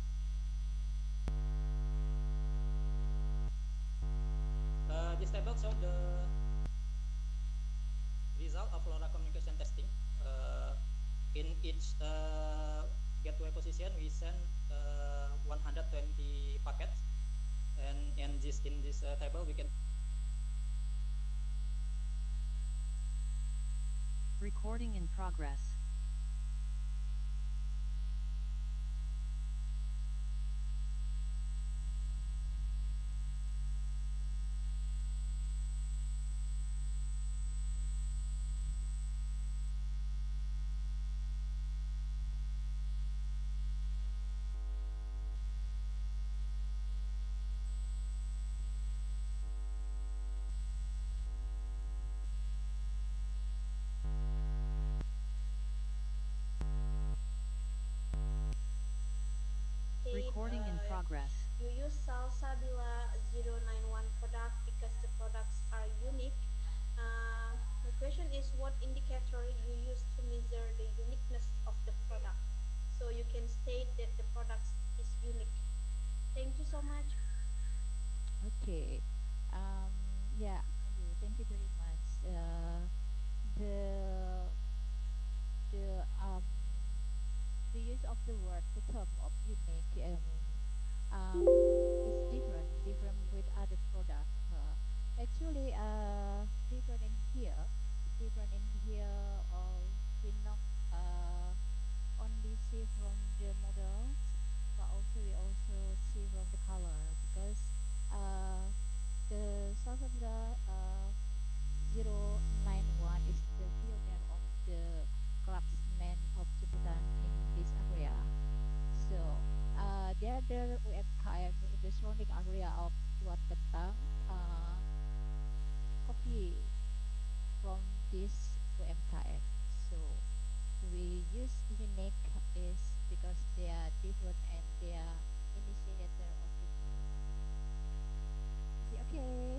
This table shows the result of LoRa communication testing. In each gateway position, we send 120 packets, and in this table we can. Recording in progress. Recording in progress. You use Salsabila 091 product because the products are unique. My question is, what indicator you use to measure the uniqueness of the product, so you can state that the product is unique? Thank you so much. Okay. Yeah, thank you very much. The the um the use of the word, the term of unique, is different with other product. Actually, different in here, we not only see from the models, but also we also see from the color, because the South Africa 091 is the pioneer of the craftsmen of Jemputan in this area. So the other UMKM in the surrounding area of Tuan Kentang copy from this UMKM. So we use unique is because they are different and they are initiator of it. Is it okay?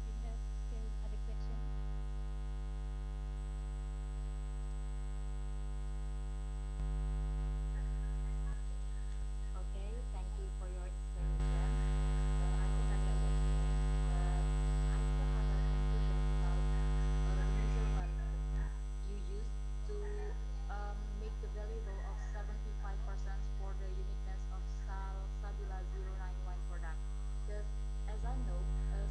You have still other question? Okay, thank you for your explanation. I think I get what you mean, but I still have a confusion about the measurement you used to make the variable of 75% for the uniqueness of Salsabila 091 product. Because as I know,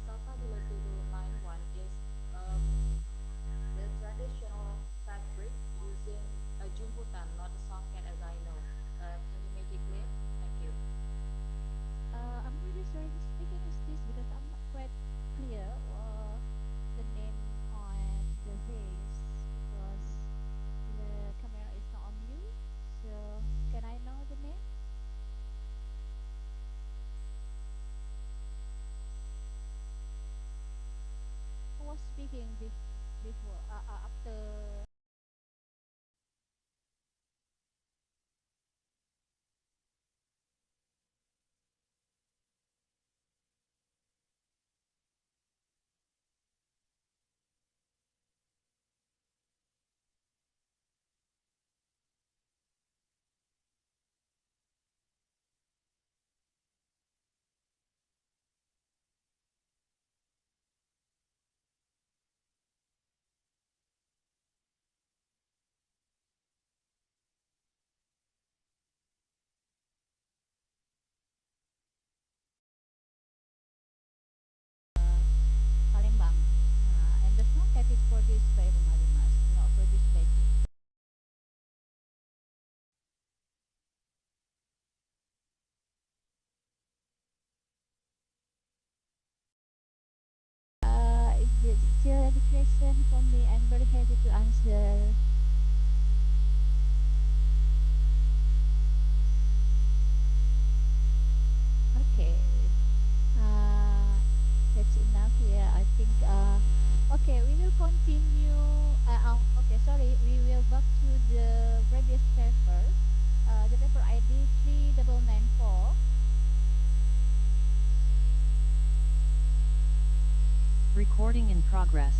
Salsabila 091 is the traditional fabric using a jumputan, not a songket as I know. Can you make it clear? Thank you. I'm really sorry to speaking is this because I'm not quite clear the name on the face, because the camera is not on you. So can I know the name? Who was speaking before after? Palembang, and the songket is produced by Rumah Limas, not produced by is there still any question for me? I'm very happy to answer. Okay, that's enough. Recording in progress.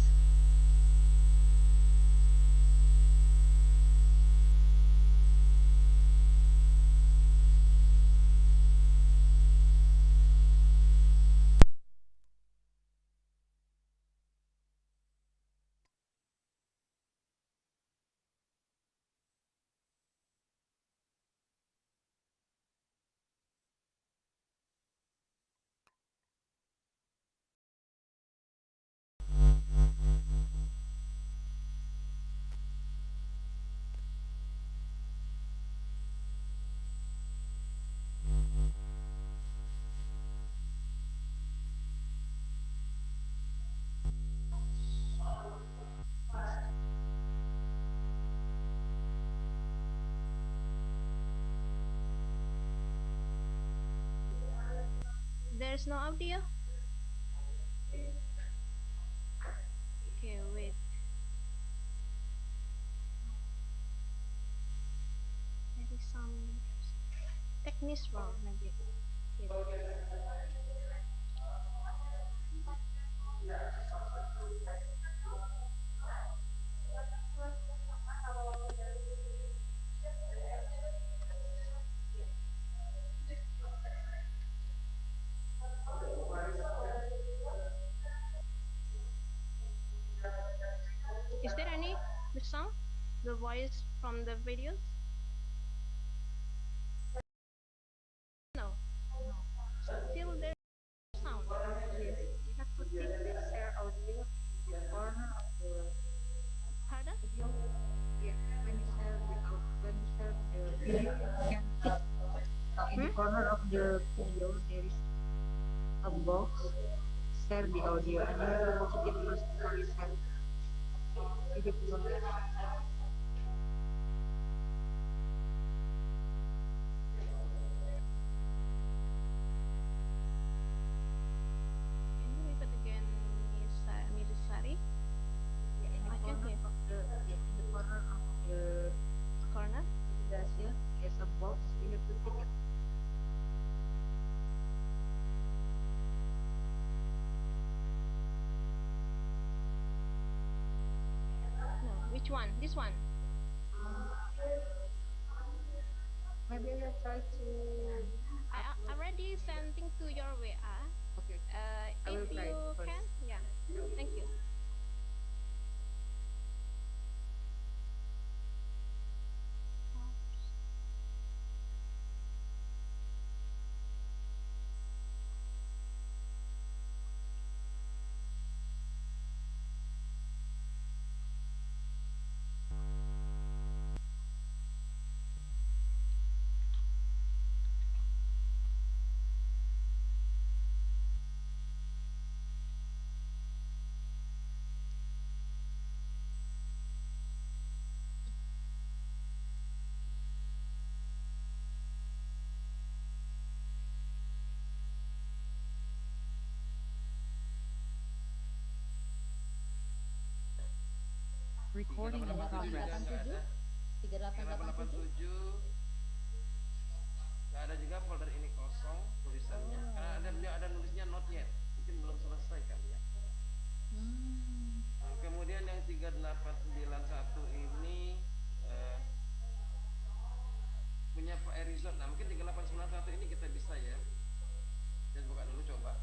There's no audio. Okay, wait. Maybe some techniques wrong, maybe. Is there any the sound, the voice from the videos? No. Still there's sound. Yes, you have to click the share audio in the corner of the Pardon? video. Yeah, when you share the video, you can click in the corner of the video. There is a box, share the audio, and you have to click it first before you share. If you don't like. Can you repeat again, Miss Sari? Yeah, in the corner of the corner. There's a box. You have to click it. No, which one? This one. Maybe I will try to. I already sending to your WA. Okay. I will If try you first. can, yeah. Thank you. Recording in progress. 3887 nggak ada juga folder ini kosong tulisannya karena ada beliau ada nulisnya not yet mungkin belum selesai kali ya. Nah, kemudian yang 3891 ini punya Pak Erizon. Nah mungkin 3891 ini kita bisa ya. Dan buka dulu coba.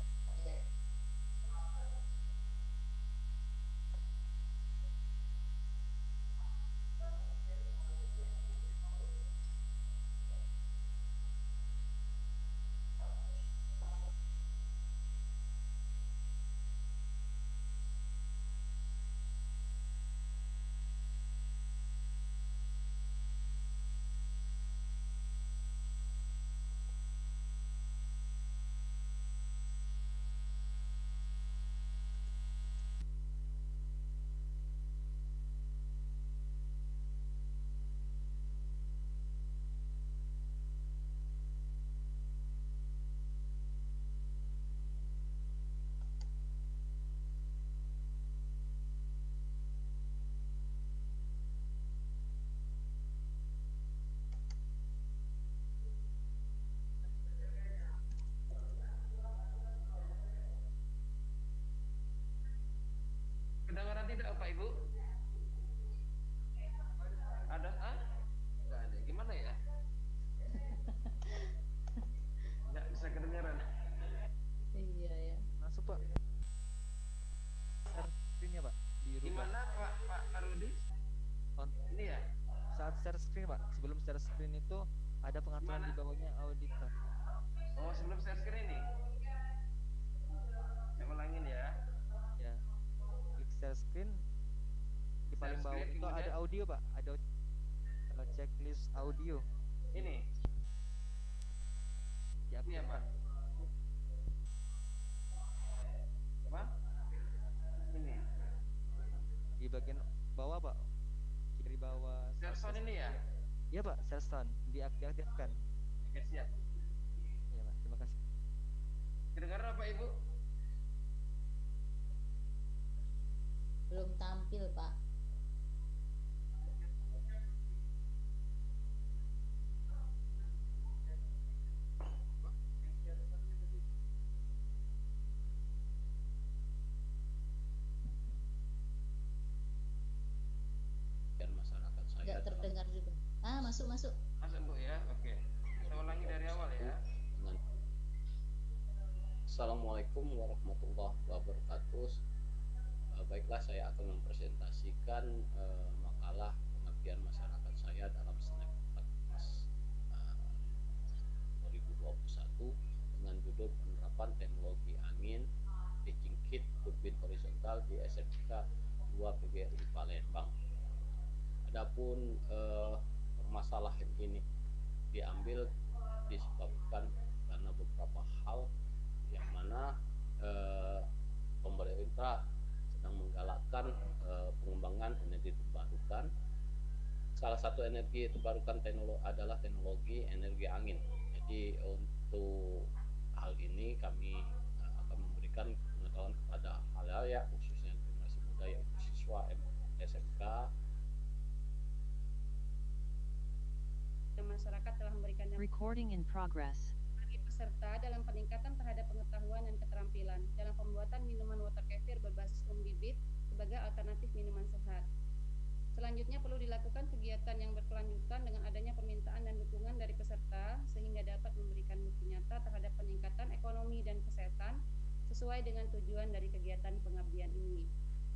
tidak Pak Ibu? Ada nggak ada. Gimana ya? Nggak bisa kedengaran. Iya ya. Masuk Pak. Share screen-nya Pak. Dirubah. Gimana Pak Rudi? Ini ya? Saat share screen Pak, sebelum share screen itu ada pengaturan di bawahnya audit Pak. Oh, sebelum share screen ini? Saya ulangin ya. Ya. Klik share screen. Di paling bawah itu kemudian ada audio Pak, ada checklist audio. Ini. Ini apa? Apa? Ini. Di bagian bawah Pak, kiri bawah. Share sound ini ya? Iya Pak, share sound diaktifkan. Oke, siap. Iya Pak, terima kasih. Kedengaran apa Ibu? Belum tampil Pak. Dan masyarakat saya Tidak terdengar juga. Masuk. Masuk Bu ya, oke. Kita ulangi dari awal ya. Assalamualaikum warahmatullahi wabarakatuh. Baiklah, saya akan mempresentasikan makalah pengabdian masyarakat saya dalam snapshot Mas 2021 dengan judul penerapan teknologi angin teaching kit turbin horizontal di SMK 2 PGRI Palembang. Adapun permasalahan ini diambil disebabkan karena beberapa hal yang mana pemerintah sedang menggalakkan pengembangan energi terbarukan. Salah satu energi terbarukan adalah teknologi energi angin. Jadi untuk hal ini kami akan memberikan pengetahuan kepada halayak, khususnya generasi muda yaitu siswa SMK. Masyarakat telah memberikan Recording in progress. bagi peserta dalam peningkatan terhadap pengetahuan dan keterampilan dalam pembuatan minuman water kefir berbasis bibit sebagai alternatif minuman sehat. Selanjutnya perlu dilakukan kegiatan yang berkelanjutan dengan adanya permintaan dan dukungan dari peserta sehingga dapat memberikan bukti nyata terhadap peningkatan ekonomi dan kesehatan sesuai dengan tujuan dari kegiatan pengabdian ini.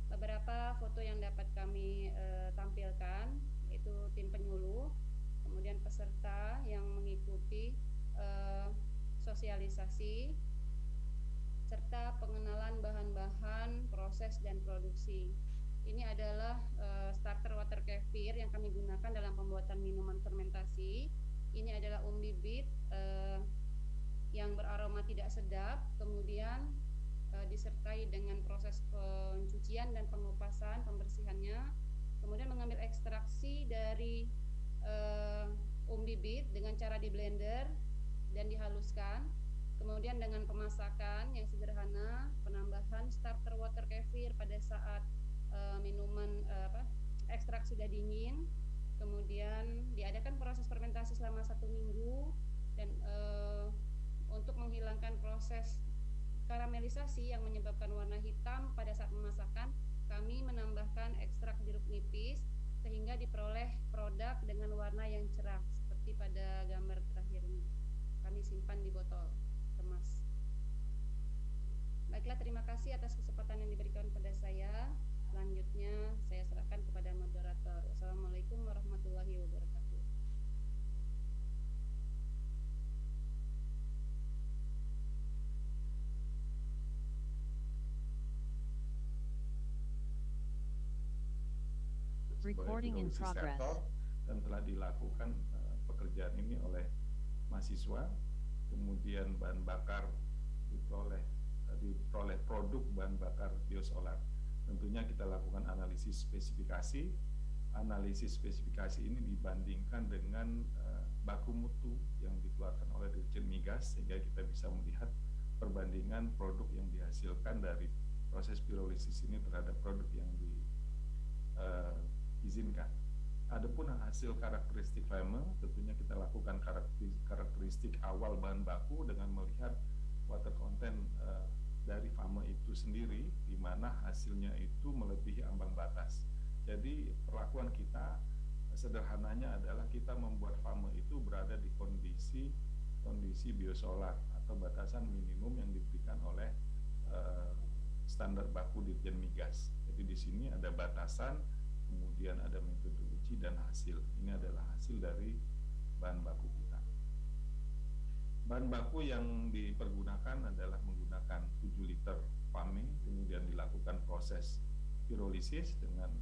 Beberapa foto yang dapat kami tampilkan yaitu tim penyuluh, kemudian peserta yang mengikuti sosialisasi, serta pengenalan bahan-bahan, proses, dan produksi. Ini adalah starter water kefir yang kami gunakan dalam pembuatan minuman fermentasi. Ini adalah bibit yang beraroma tidak sedap, kemudian disertai dengan proses pencucian dan pengupasan, pembersihannya, kemudian mengambil ekstraksi dari bibit dengan cara di blender dan dihaluskan, kemudian dengan pemasakan yang sederhana, penambahan starter water kefir pada saat minuman ekstrak sudah dingin, kemudian diadakan proses fermentasi selama 1 minggu dan untuk menghilangkan proses karamelisasi yang menyebabkan warna hitam pada saat pemasakan, kami menambahkan ekstrak jeruk nipis sehingga diperoleh produk dengan warna yang cerah seperti pada gambar terakhir ini. Kami simpan di botol kemas. Baiklah, terima kasih atas kesempatan yang diberikan kepada saya. Selanjutnya saya serahkan kepada moderator. Wassalamualaikum warahmatullahi wabarakatuh. Recording in progress. Dan telah dilakukan pekerjaan ini oleh mahasiswa, kemudian bahan bakar diperoleh produk bahan bakar biosolar. Tentunya kita lakukan analisis spesifikasi. Analisis spesifikasi ini dibandingkan dengan baku mutu yang dikeluarkan oleh Dirjen Migas sehingga kita bisa melihat perbandingan produk yang dihasilkan dari proses pirolisis ini terhadap produk yang diizinkan. Adapun hasil karakteristik flammable, tentunya kita lakukan karakteristik awal bahan baku dengan melihat water content dari FAME itu sendiri, di mana hasilnya itu melebihi ambang batas. Jadi perlakuan kita sederhananya adalah kita membuat FAME itu berada di kondisi biosolar atau batasan minimum yang diberikan oleh standar baku Dirjen Migas. Jadi di sini ada batasan, kemudian ada metode uji dan hasil. Ini adalah hasil dari bahan baku kita. Bahan baku yang dipergunakan adalah menggunakan 7 liter FAME, kemudian dilakukan proses pirolisis dengan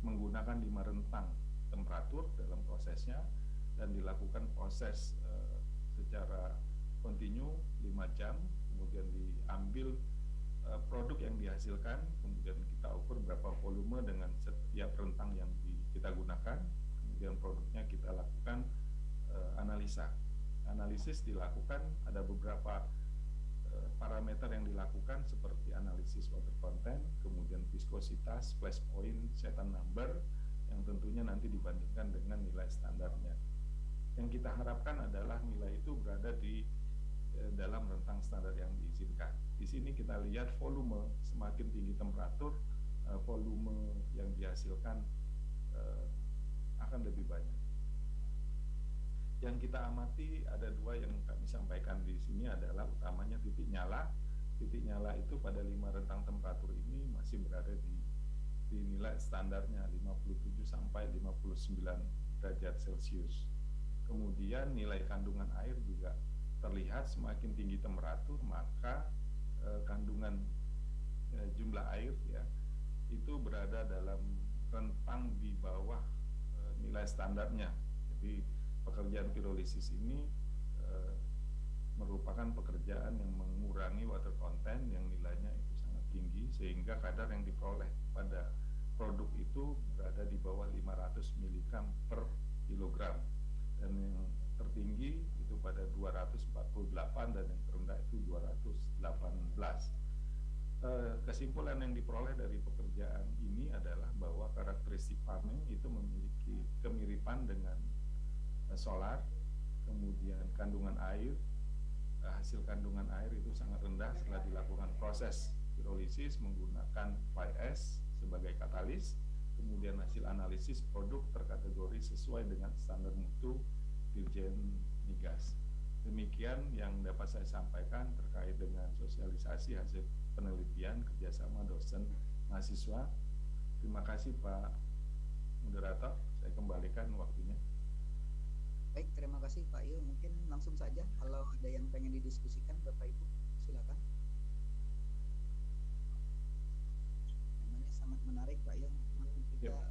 menggunakan 5 rentang temperatur dalam prosesnya, dan dilakukan proses secara kontinu 5 jam, kemudian diambil produk yang dihasilkan, kemudian kita ukur berapa volume dengan setiap rentang yang kita gunakan, kemudian produknya kita lakukan analisa. Analisis dilakukan, ada beberapa parameter yang dilakukan seperti analisis water content, kemudian viskositas, splash point, setan number, yang tentunya nanti dibandingkan dengan nilai standarnya. Yang kita harapkan adalah nilai itu berada di dalam rentang standar yang diizinkan. Di sini kita lihat volume, semakin tinggi temperatur, volume yang dihasilkan akan lebih banyak. Yang kita amati ada 2 yang kami sampaikan di sini adalah utamanya titik nyala. Titik nyala itu pada 5 rentang temperatur ini masih berada di nilai standarnya 57 sampai 59 derajat Celcius. Kemudian nilai kandungan air juga terlihat semakin tinggi temperatur, maka kandungan jumlah air ya itu berada dalam rentang di bawah nilai standarnya. Jadi pekerjaan pirolisis ini merupakan pekerjaan yang mengurangi water content yang nilainya itu sangat tinggi, sehingga kadar yang diperoleh pada produk itu berada di bawah 500 mg per kilogram, dan yang tertinggi itu pada 248 dan yang terendah itu 218. Kesimpulan yang diperoleh dari pekerjaan ini adalah bahwa karakteristik farming itu memiliki kemiripan dengan solar, kemudian kandungan air, hasil kandungan air itu sangat rendah setelah dilakukan proses pirolisis menggunakan fly ash sebagai katalis, kemudian hasil analisis produk terkategori sesuai dengan standar mutu Dirjen Migas. Demikian yang dapat saya sampaikan terkait dengan sosialisasi hasil penelitian kerjasama dosen mahasiswa. Terima kasih Pak Moderator, saya kembalikan waktunya. Baik, terima kasih Pak Yu. Mungkin langsung saja kalau ada yang pengen didiskusikan Bapak Ibu, silakan. Namanya sangat menarik Pak Yu. Kita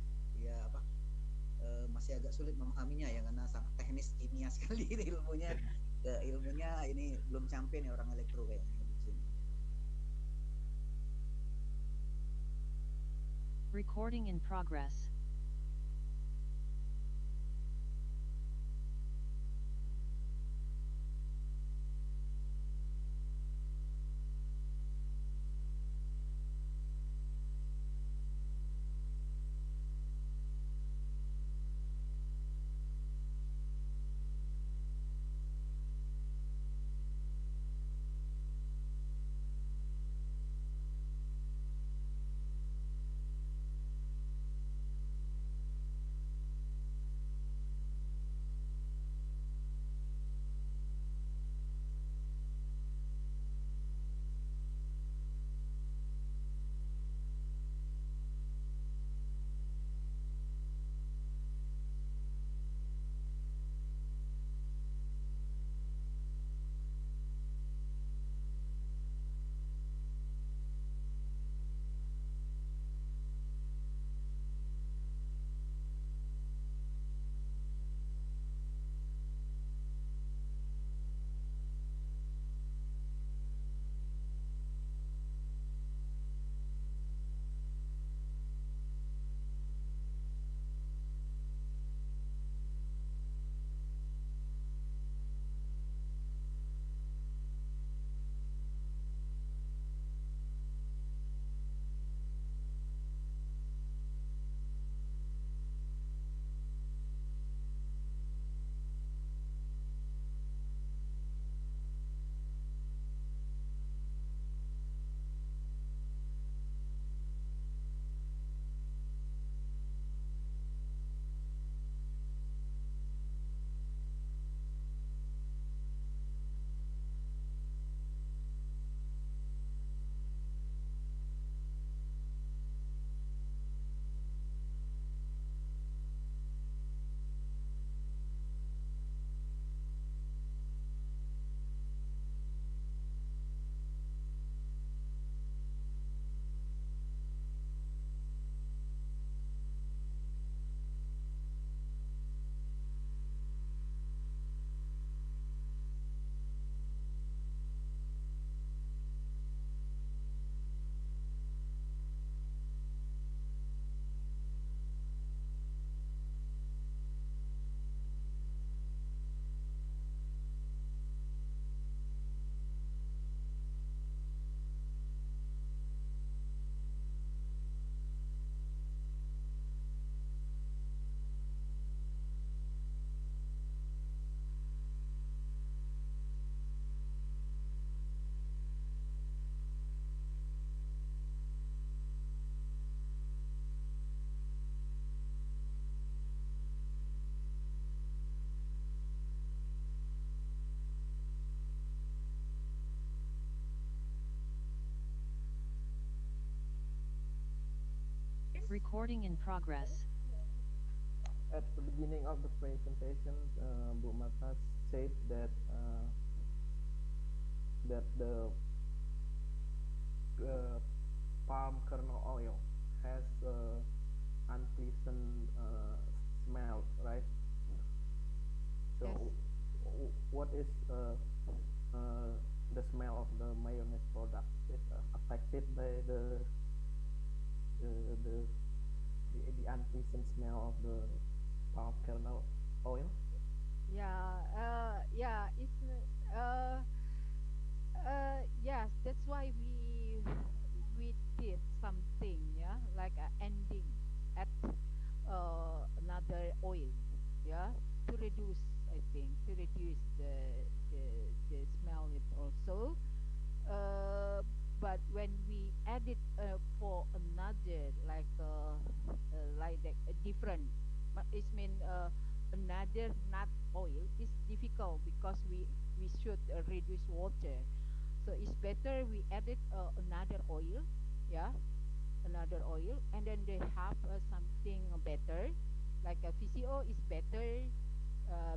masih agak sulit memahaminya ya, karena sangat teknis kimia sekali ilmunya. Ilmunya ini belum sampai nih orang elektro kayaknya di sini. Recording in progress. Recording in progress. At the beginning of the presentation, Bu Marta said that the palm kernel oil has unpleasant smell, right? So, what is the smell of the mayonnaise product? Is affected by the unpleasant smell of the palm kernel oil? Yeah, it's yes, that's why we did something, yeah, like a ending at another oil, yeah, to reduce, I think, to reduce the smell it also. But when we add it for another like a different, it mean another nut oil is difficult because we should reduce water. So it's better we added another oil, yeah, another oil, and then they have something better, like a VCO is better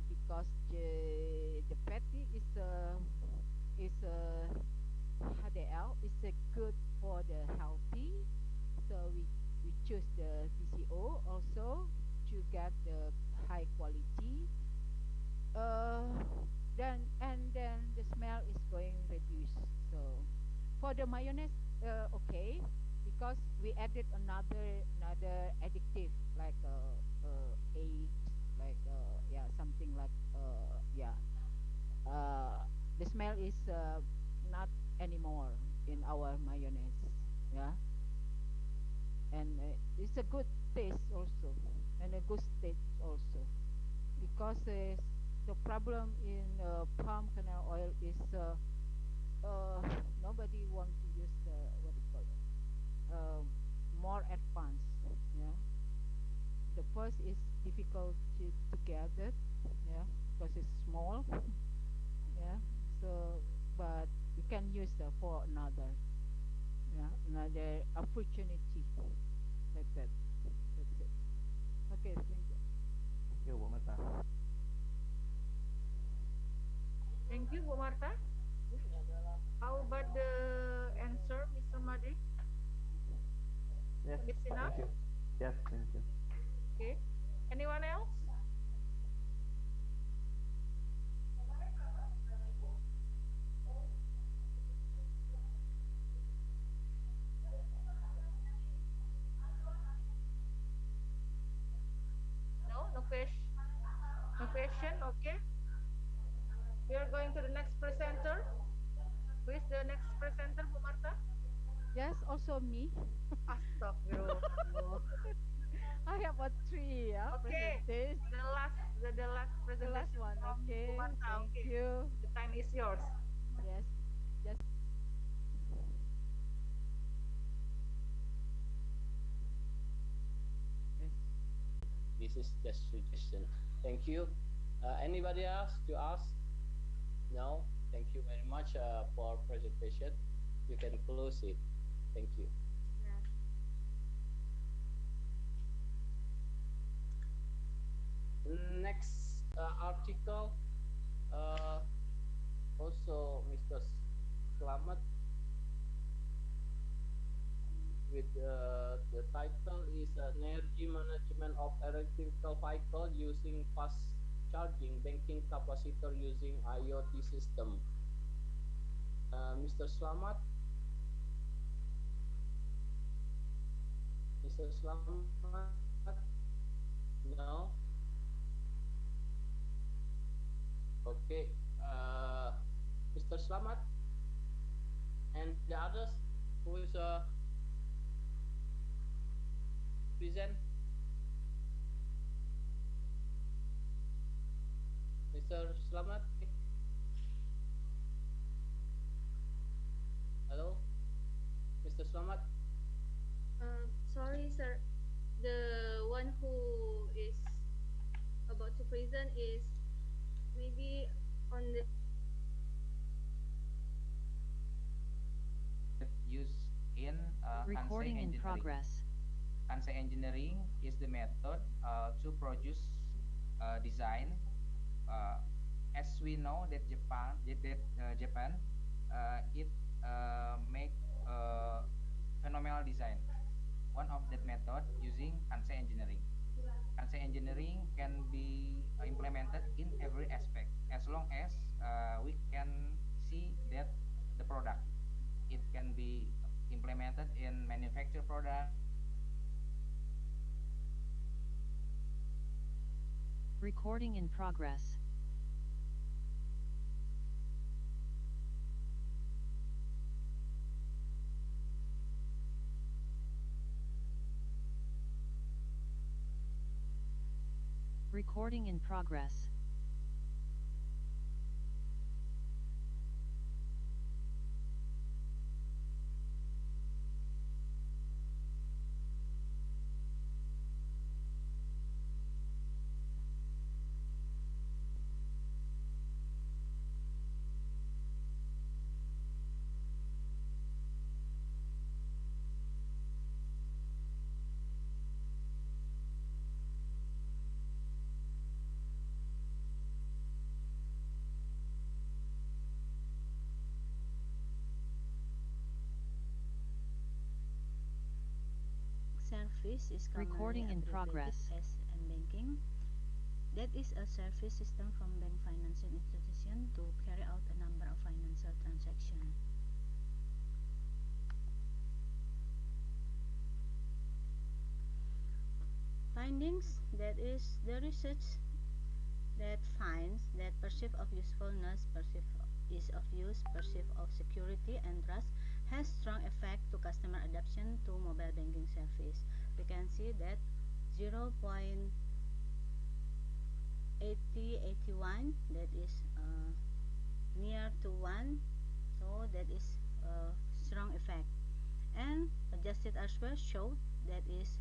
because the fatty is HDL is good for the healthy. So we choose the VCO also to get the high quality. Uh, then the smell is going reduced. So for the mayonnaise, okay, because we added another additive like eggs, like yeah, something like yeah. The smell is not anymore in our mayonnaise. Yeah, and it's a good taste also, and a good taste also, because the problem in palm kernel oil is nobody want to use what do you call it, more advanced. Yeah, the first is difficult to get it, yeah, because it's small. Yeah, so but you can use for another, yeah, another opportunity like that. That's it. Okay, thank you. Thank you, Bu Marta. Thank you, Bu Marta. How about the answer, Mr. Madri? Yes, It's enough? thank you. Yes, thank you. Okay. Anyone else? No, no question. No question. Okay. We are going to the next presenter. Who is the next presenter, Bu Marta? Yes, also me. Astagfirullah. I have a three, yeah, Okay, presentation. the last The last presentation one, from Bu okay. Marta. Thank Okay, you. the time is yours. Yes, just yes. This is just suggestion. Thank you. Anybody else to ask? No. Thank you very much for presentation. You can close it. Thank you. Next article, also Mr. Slamet, with the title is Energy Management of Electrical Vehicle Using Fast Charging Banking Capacitor Using IoT System. Mr. Slamet? Mr. Slamet? No? Okay. Mr. Slamet? And the others who is present? Mr. Slamet? Hello? Mr. Slamet? Sorry, sir. The one who is about to present is maybe on the used in Recording in engineering. progress. Kansai engineering is the method to produce design. As we know that Japan it make phenomenal design. One of that method using Kansai engineering. Kansai engineering can be implemented in every aspect as long as we can see that the product. It can be implemented in manufacture product. Recording in progress. Recording in progress. Service is commonly Recording in abbreviated progress. as M-banking. That is a service system from bank financial institution to carry out a number of financial transactions. Findings, that is the research that finds that perceive of usefulness, perceive ease of use, perceive of security and trust has strong effect to customer adoption to mobile banking service. We can see that 0.8081, that is near to 1, so that is a strong effect. And adjusted elsewhere showed that is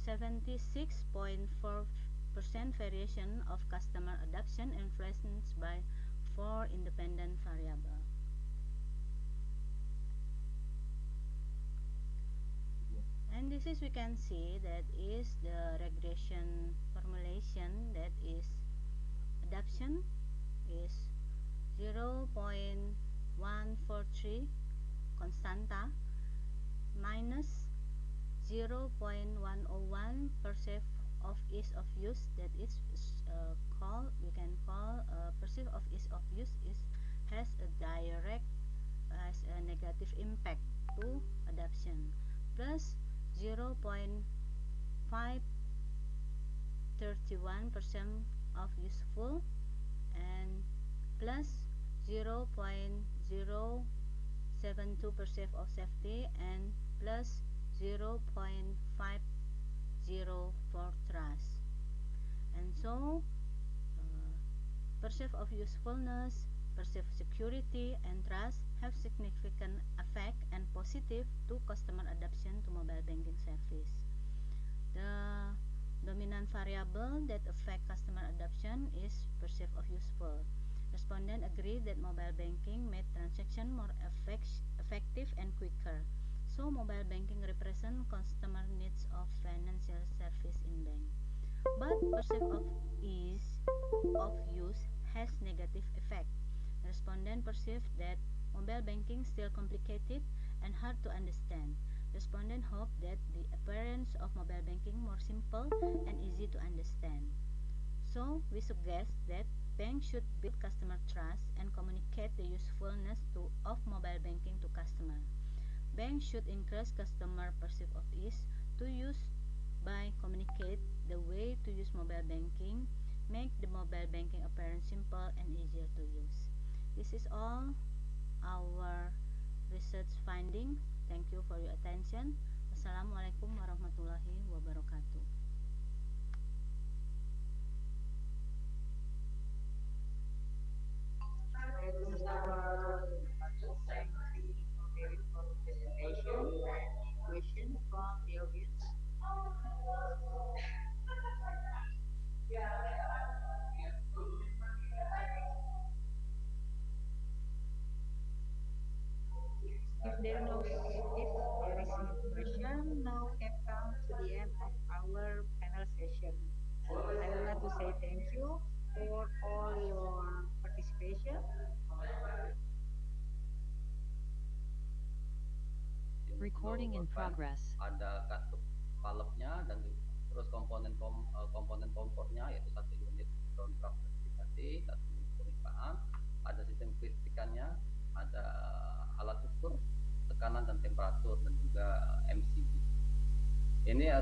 76.4% variation of customer adoption influenced by 4 independent variables. And this is, we can see that is the regression formulation, that is adoption is 0.143 constanta minus 0.101 perceive of ease of use, that is we can call perceive of ease of use is has a negative impact to adoption, plus 0.531% of useful, and plus 0.072% of safety, and plus 0.50 for trust. And so perceive of usefulness, perceive security and trust have significant effect and positive to customer adoption to mobile banking service. The dominant variable that affect customer adoption is perceive of useful. Respondents agree that mobile banking made transaction more effective and quicker. So mobile banking represent customer needs of financial service in bank. But perceive of ease of use has negative effect. Respondent perceive that mobile banking still complicated and hard to understand. Respondent hope that the appearance of mobile banking more simple and easy to understand. So we suggest that banks should build customer trust and communicate the usefulness of mobile banking to customer. Banks should encourage customer perceive of ease to use by communicate the way to use mobile banking, make the mobile banking appearance simple and easier to use. This is all our research finding. Thank you for your attention. Wassalamualaikum warahmatullahi wabarakatuh. Question from the audience. If there is no question, now have come session. I would like to say thank you for all your participation. Recording in progress. Ada katup valve-nya dan terus komponen kompornya yaitu satu unit downdraft sertifikasi, satu unit pemeriksaan, ada sistem kelistrikannya, ada alat ukur tekanan dan temperatur dan juga MCB. Ini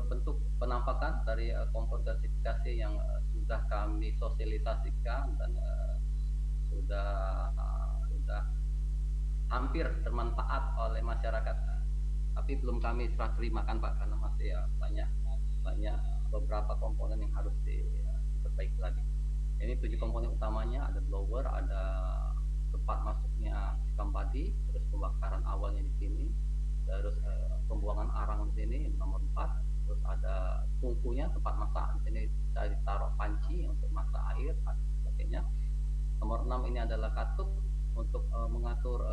bentuk penampakan dari kompor gasifikasi yang sudah kami sosialisasikan dan sudah hampir bermanfaat oleh masyarakat, tapi belum kami serah terimakan Pak karena masih banyak beberapa komponen yang harus diperbaiki lagi. Ini 7 komponen utamanya, ada blower, ada tempat masuknya sistem body, terus pembakaran awalnya di sini, terus pembuangan arang di sini nomor 4, terus ada tungkunya tempat masak di sini, bisa ditaruh panci untuk masak air dan sebagainya. Nomor 6 ini adalah katup untuk mengatur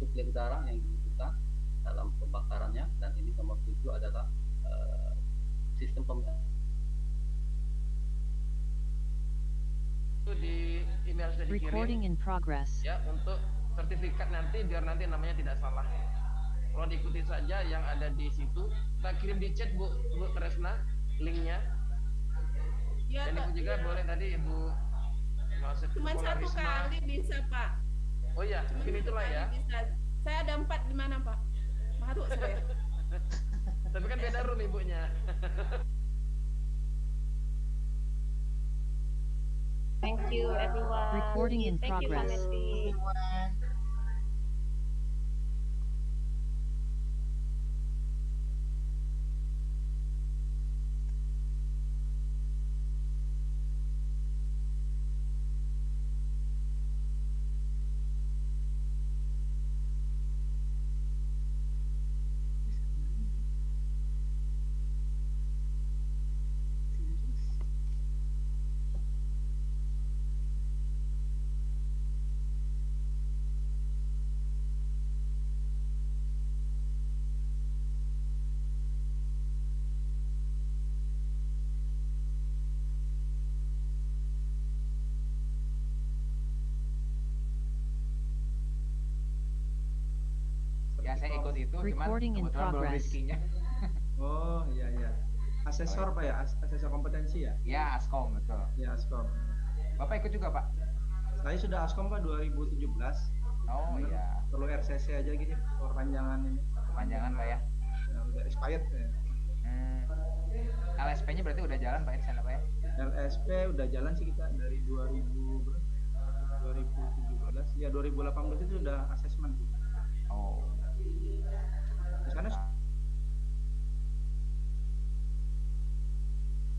suplai udara yang dibutuhkan dalam pembakarannya, dan ini nomor 7 adalah sistem di email sudah dikirim. Recording in progress. Ya, untuk sertifikat nanti biar nanti namanya tidak salah. Kalau diikuti saja yang ada di situ, kita kirim di chat Bu Tresna linknya. Ya, dan Ibu juga boleh tadi Ibu cuma satu kali bisa Pak. Oh iya, mungkin itulah ya. Bisa. Saya ada 4 di mana Pak? Maru saya. Tapi kan beda room ibunya. Thank you everyone. Recording in Thank you, progress. Vanessa. Ya saya ikut itu, Recording in cuman kebetulan belum progress. rezekinya. Oh iya iya. Asesor Pak ya, asesor kompetensi ya? Ya Askom betul. Ya Askom. Bapak ikut juga Pak? Saya sudah Askom Pak 2017. Oh iya. Perlu RCC aja gini perpanjangan ini. Perpanjangan Pak ya? Ya, udah expired ya. LSP-nya berarti udah jalan Pak ya di sana Pak ya? LSP udah jalan sih kita dari 2017. Ya 2018 itu udah asesmen. Oh. Di sana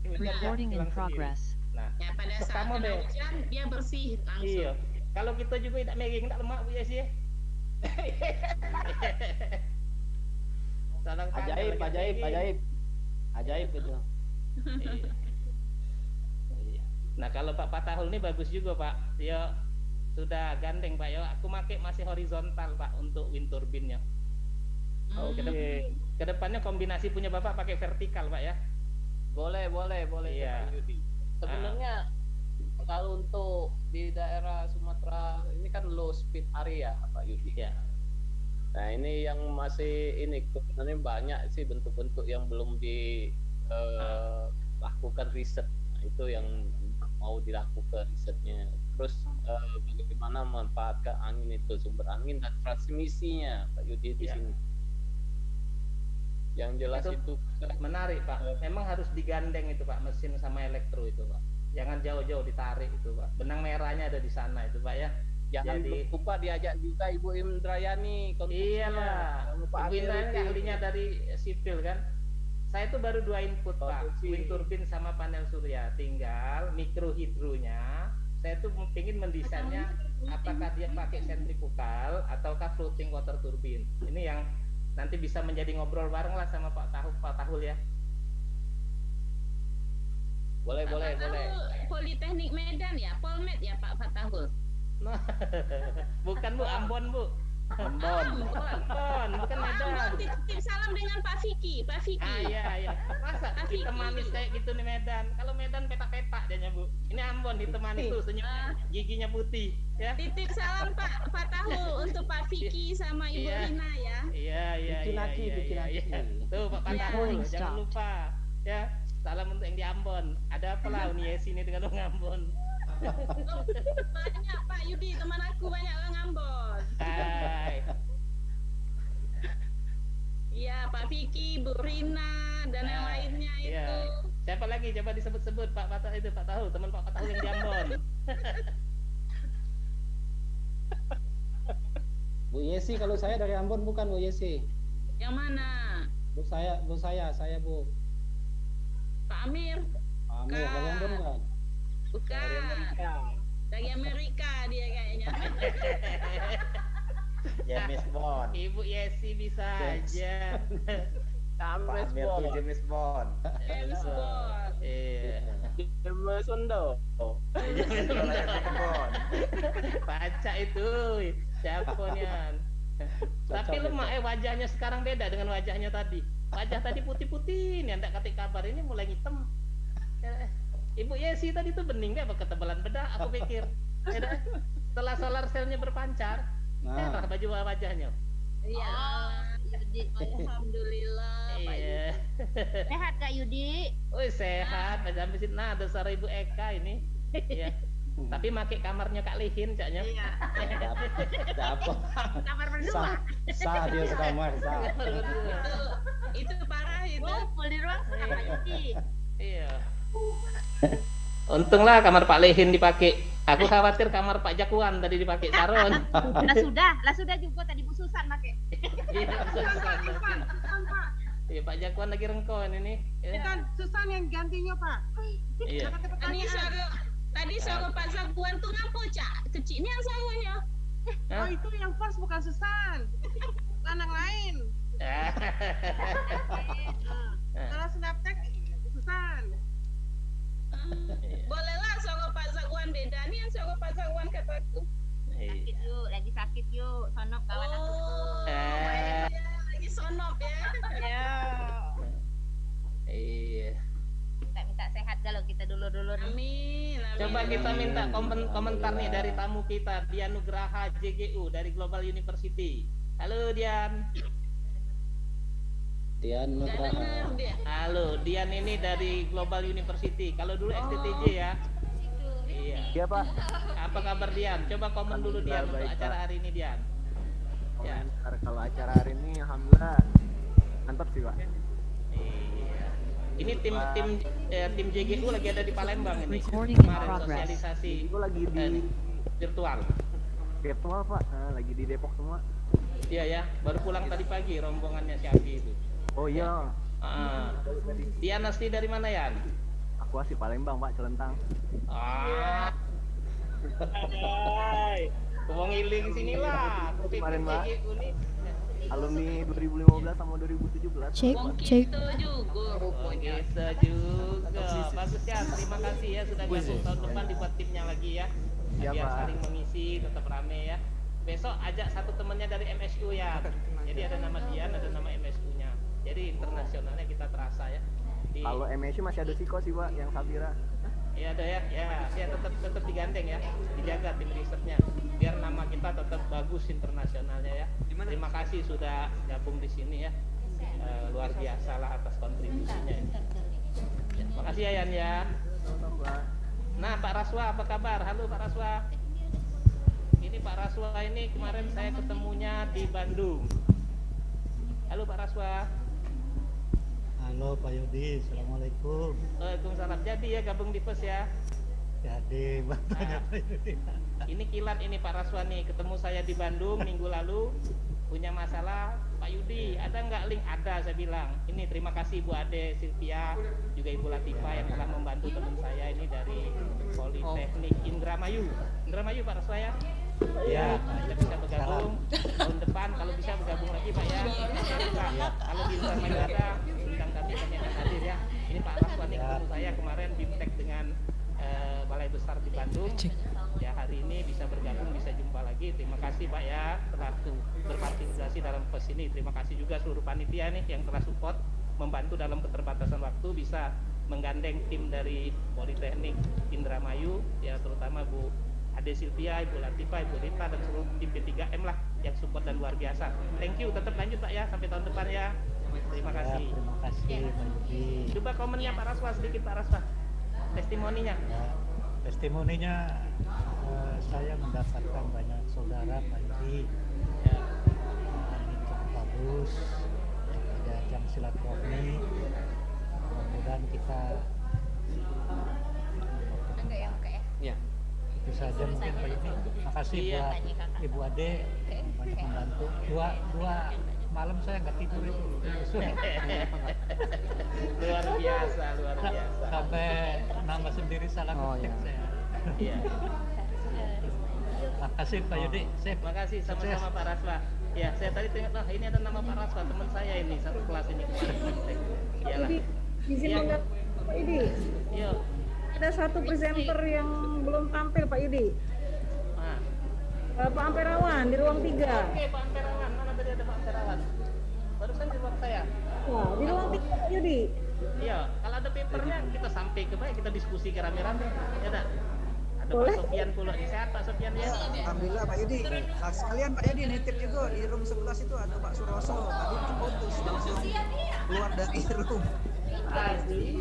Recording in progress. Nah, ya pada saat pertama kena deh. hujan dia bersih langsung. Iya. Kalau kita juga tidak megang, tidak lemak Bu Yesi. Ajaib itu. Iya. Nah, kalau Pak Patahul ini bagus juga Pak. Ya sudah gandeng Pak ya. Aku pakai masih horizontal Pak untuk wind turbine-nya. Oh, kedepannya kombinasi punya Bapak pakai vertikal Pak ya. Boleh Iya. Pak Yudi. Sebenarnya kalau untuk di daerah Sumatera ini kan low speed area Pak Yudi. Ya. Nah ini yang masih ini sebenarnya banyak sih bentuk-bentuk yang belum dilakukan riset. Nah, itu yang mau dilakukan risetnya. Terus bagaimana memanfaatkan angin itu, sumber angin dan transmisinya Pak Yudi di sini. Yang jelas itu menarik Pak. Memang harus digandeng itu Pak, mesin sama elektro itu Pak. Jangan jauh-jauh ditarik itu Pak. Benang merahnya ada di sana itu Pak ya. Jangan lupa diajak juga Ibu Indrayani. Iyalah. Ibu Indrayani ahlinya dari sipil kan. Saya itu baru 2 input Pak, wind turbine sama panel surya. Tinggal mikrohidronya. Saya tuh ingin mendesainnya apakah dia pakai sentrifugal ataukah floating water turbine. Ini yang nanti bisa menjadi ngobrol bareng lah sama Pak Tahul ya. Boleh. Politeknik Medan ya, Polmed ya Pak Fatahul. Bukan Bu, Ambon Bu. Ambon, bukan Medan. Titip salam dengan Pak Vicky. Iya. Masa Pak hitam Vicky. manis kayak gitu nih Medan. Kalau Medan petak-petak dia Bu. Ini Ambon hitam manis tuh, senyum giginya putih, ya. Titip salam Pak Tahu untuk Pak Vicky sama Ibu Rina ya. Iya. Tuh Pak Tahu, jangan lupa, ya. Salam untuk yang di Ambon. Ada apa lah Uni Yesi ini dengan orang Ambon? Banyak Pak Yudi, teman aku banyak orang Ambon. Hai. Iya, Pak Vicky, Bu Rina, dan yang lainnya itu. Iya. Siapa lagi? Coba disebut-sebut Pak Tahu, teman Pak Tahu yang di Ambon. Bu Yesi, kalau saya dari Ambon bukan Bu Yesi. Yang mana? Bu saya Bu. Pak Amir. Amir dari Ambon kan? Bukan. Dari Amerika dia kayaknya. James Bond. Ibu Yesi bisa aja. James Bond. James Bond. James Bond. Iya. James Bond. Baca itu. Siapa nian? Tapi lemah wajahnya sekarang beda dengan wajahnya tadi. Wajah tadi putih-putih nih, ndak ketik kabar ini mulai hitam. Ibu Yesi tadi tuh bening deh, apa ketebalan bedah? Aku pikir. Setelah solar cell-nya berpancar, merah baju wajahnya. Iya. Alhamdulillah. Iya. Sehat Kak Yudi? Oh sehat. Sampai sini. Nah, ada suara Ibu Eka ini. Iya. Tapi make kamarnya Kak Lihin, caknya. Iya. Apa? Kamar berdua. Sah dia sekamar, sah. Itu parah itu. Full di ruang sama Kak Yudi. Iya. Untunglah kamar Pak Lihin dipakai. Aku khawatir kamar Pak Jakuan tadi dipakai Saron. Lah sudah juga tadi Bu Susan pakai. Iya, Susan. Iya, Pak Jakuan lagi rengkon ini. Kan Susan yang gantinya Pak. Iya. Tadi suara Pak Zaguan tuh ngapa, Cak? Kecil ini yang suaranya. Oh, itu yang first bukan Susan. Anak lain. Kalau Snapchat Susan. Bolehlah suara Pak Zaguan beda nih yang suara Pak Zaguan kataku. Sakit yuk, lagi sakit yuk. Sonop kawan aku. Lagi sonop ya. Ya. Iya. Minta sehat kalau kita dulu-dulu. Amin. Coba kita minta komentar nih dari tamu kita, Dian Nugraha JGU dari Global University. Halo Dian. Dian Nugraha. Halo, Dian ini dari Global University. Kalau dulu STTJ ya. Iya. Iya Pak. Apa kabar Dian? Coba komen dulu Dian untuk acara hari ini Dian. Ya. Kalau acara hari ini alhamdulillah mantap sih Pak. Iya. Ini tim JGU lagi ada di Palembang ini. Kemarin sosialisasi. Itu lagi di virtual. Virtual Pak. Nah, lagi di Depok semua. Iya ya, baru pulang tadi pagi rombongannya Syafi itu. Oh iya. Dian asli dari mana Yan? Aku asli Palembang Pak, Celentang. Wong iling sinilah. Kemarin Pak. Alumni 2015 sama 2017. Cek. Kita juga. Bagus ya, terima kasih ya sudah gabung tahun depan dibuat timnya lagi ya. Ya, biar Pak. saling mengisi, tetap rame ya. Besok ajak satu temannya dari MSU ya. Jadi ada nama Dian, ada nama MSU-nya. Jadi internasionalnya kita terasa ya. Kalau MSU masih ada Siko sih Pak, yang Safira. Iya ada ya, ya tetap digandeng ya, dijaga tim risetnya, biar nama kita tetap bagus internasionalnya ya. Terima kasih sudah gabung di sini ya, luar biasa lah atas kontribusinya. Terima kasih ya Yan ya. Nah Pak Raswa apa kabar? Halo Pak Raswa. Ini Pak Raswa ini kemarin saya ketemunya di Bandung. Halo Pak Raswa. Halo Pak Yudi, Assalamualaikum. Waalaikumsalam. Jadi ya gabung di PES ya. Jadi banyak Pak Yudi. Ini kilat ini Pak Raswa nih, ketemu saya di Bandung minggu lalu, punya masalah Pak Yudi, ada nggak link? Ada, saya bilang. Ini terima kasih Bu Ade, Sylvia, juga Ibu Latifah yang telah membantu teman saya ini dari Politeknik Indramayu. Indramayu Pak Raswa ya. Ya, kita bisa bergabung tahun depan kalau bisa bergabung lagi Pak ya. Kalau di Indramayu ada, undang kami akan hadir ya. Ini Pak Raswa nih ketemu saya kemarin BIMTEK dengan Balai Besar di Bandung. ya hari ini bisa bergabung, bisa jumpa lagi. Terima kasih Pak ya telah berpartisipasi dalam pos ini. Terima kasih juga seluruh panitia nih yang telah support, membantu dalam keterbatasan waktu bisa menggandeng tim dari Politeknik Indramayu, ya terutama Bu Ade Silvia, Ibu Latifah, Ibu Rita, dan seluruh tim P3M lah yang support dan luar biasa. Thank you, tetap lanjut Pak ya, sampai tahun depan ya. Terima kasih. Terima kasih Pak Yudi. Coba komennya Pak Raswa sedikit Pak Raswa, testimoninya. Ya, testimoninya saya mendapatkan banyak saudara Pak Yudi. Ya. Ini cukup bagus. Ada jam silaturahmi. Mudah-mudahan kita Enggak ya, oke ya. Ya. itu saja mungkin Pak Yudi. Makasih Iya. buat Ibu Ade banyak membantu. Dua malam saya nggak tidur itu. Luar biasa, luar biasa. Sampai nama sendiri salah ketik saya. Iya. Makasih Pak Yudi. Makasih sama-sama Pak Raswa. Ya, saya tadi tengok, ini ada nama Pak Raswa, teman saya ini satu kelas ini kemarin. Iyalah. Izin Iya. menggabung Pak Yudi. Iya. Ada satu presenter yang belum tampil Pak Yudi. Pak Amperawan di ruang 3. Oke, Pak Amperawan. Mana tadi ada Pak Amperawan? Barusan di ruang saya. Wah, di ruang 3 Pak Yudi. Iya, kalau ada papernya kita sampai ke baik, kita diskusi ke rame-rame. Ya dah. Ada Boleh. Pak Sofian pula. Sehat Pak Sofian ya? Alhamdulillah Pak Yudi. Nah, sekalian Pak Yudi nitip juga di room 11 itu ada Pak Suroso. Tadi terputus langsung keluar dari room.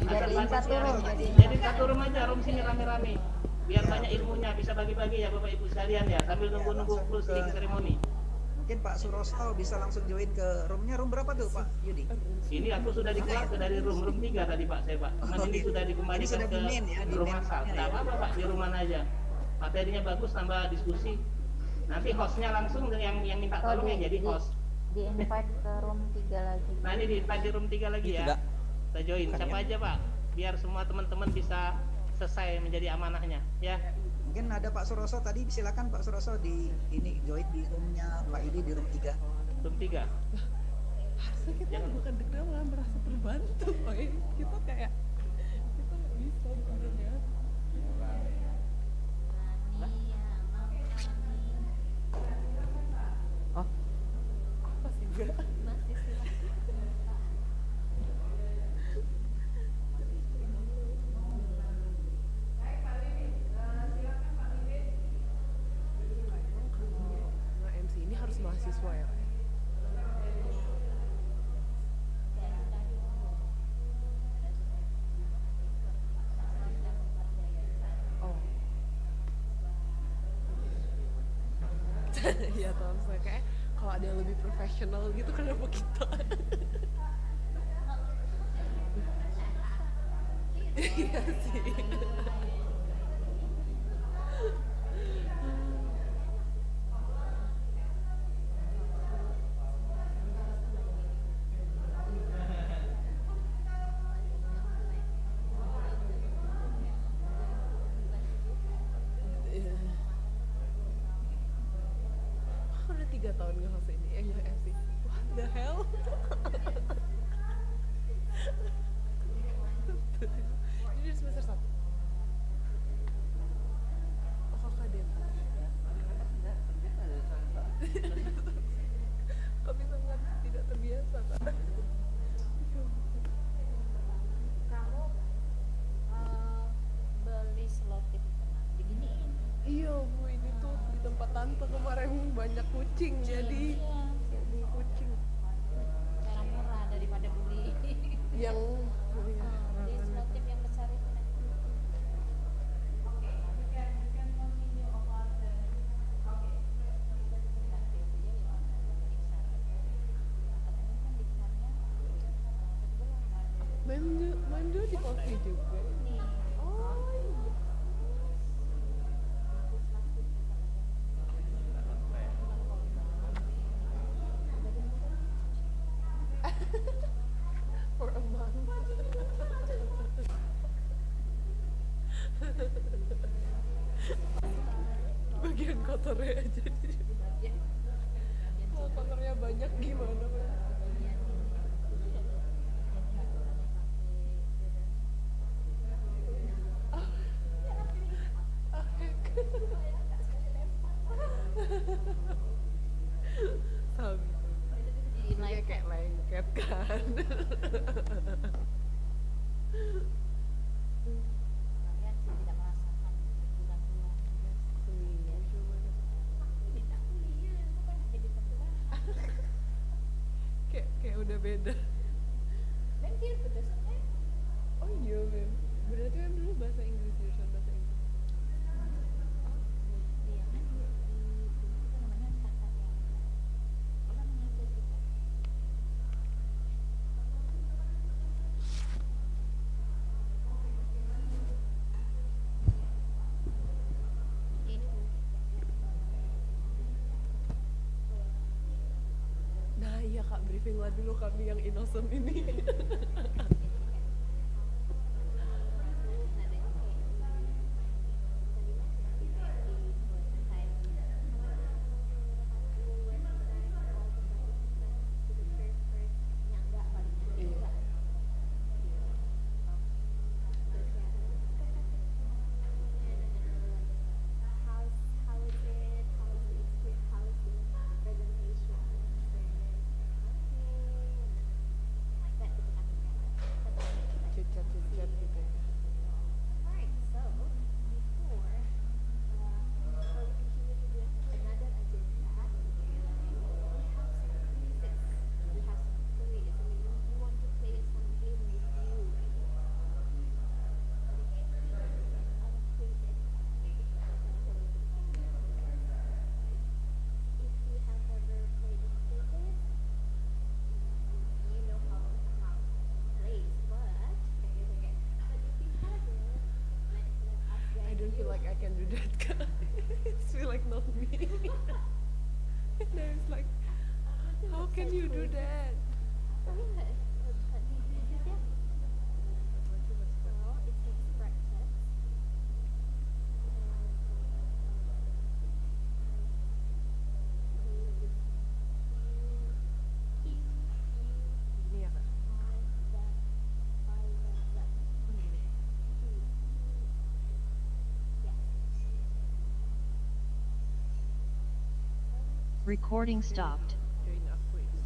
Jadiin satu room, Jadi satu room aja, room sini rame-rame. Biar banyak ilmunya, bisa bagi-bagi ya Bapak Ibu sekalian ya, sambil nunggu-nunggu closing seremoni. Mungkin Pak Suroso bisa langsung join ke roomnya. Room berapa tuh Pak Yudi? Ini aku sudah dikeluarkan dari room 3 tadi Pak saya Pak. Cuman ini sudah dikembalikan sudah ke di main ya, di room main asal. roomnya Tidak ya. apa-apa Pak, di rumah aja. Materinya bagus, tambah diskusi. Nanti hostnya langsung yang minta tolong yang jadi host. Di invite ke room 3 lagi. Nah ini di room 3 lagi ya. Kita join. Siapa aja Pak? Biar semua teman-teman bisa selesai menjadi amanahnya ya. Mungkin ada Pak Suroso tadi, silakan Pak Suroso di ini join di roomnya Pak Yudi di room 3. Room 3. Harusnya kita bukan deg-degan, malah merasa terbantu. Oh, kita kayak kita nggak bisa gitu ya. Oh, Apa sih enggak? Nah, MC ini harus mahasiswa ya. Oh. Iya tahu saya kayak kalau ada yang lebih profesional gitu kenapa kita? Iya sih. Aku udah 3 tahun nge-host ini, nge-MC. What the hell? Ini di semester 1. Oh, kakak Deta. Kami sangat tidak terbiasa, Kak. Kamu beli slot TV diginiin. Iya Bu, ini tuh di tempat tante kemarin banyak kucing, jadi beli kucing. Cara murah daripada beli Yang beli slot TV yang besar itu. main juga di coffee juga. Oh iya. For a month. Bagian kotornya aja. Kalau kotornya banyak gimana? Kalian sih tidak merasakan bulan-bulan tidak kuliah bukan jadi tempat kayak udah beda. dan dia betul sebenarnya Oh iya Mem, berarti Mem dulu bahasa Inggris, jurusan bahasa Inggris. dia kan di itu namanya tata yang orang mengajar kita itu Nah iya Kak, briefinglah dulu kami yang innocent ini. Cicat gitu ya. Alright, so before we continue to do another agenda, we have some quizzes. We have some quiz. I mean, we want to play some game with you. If you have ever played the quizzes, you know how plays, but okay. But if you haven't, let us guide I don't feel like I can do that Kak. It's feel like not me. And I was like, how can you do that? Tapi nggak quizzes ya? So it takes practice. Gini ya Kak. Recording stopped. Join a quiz.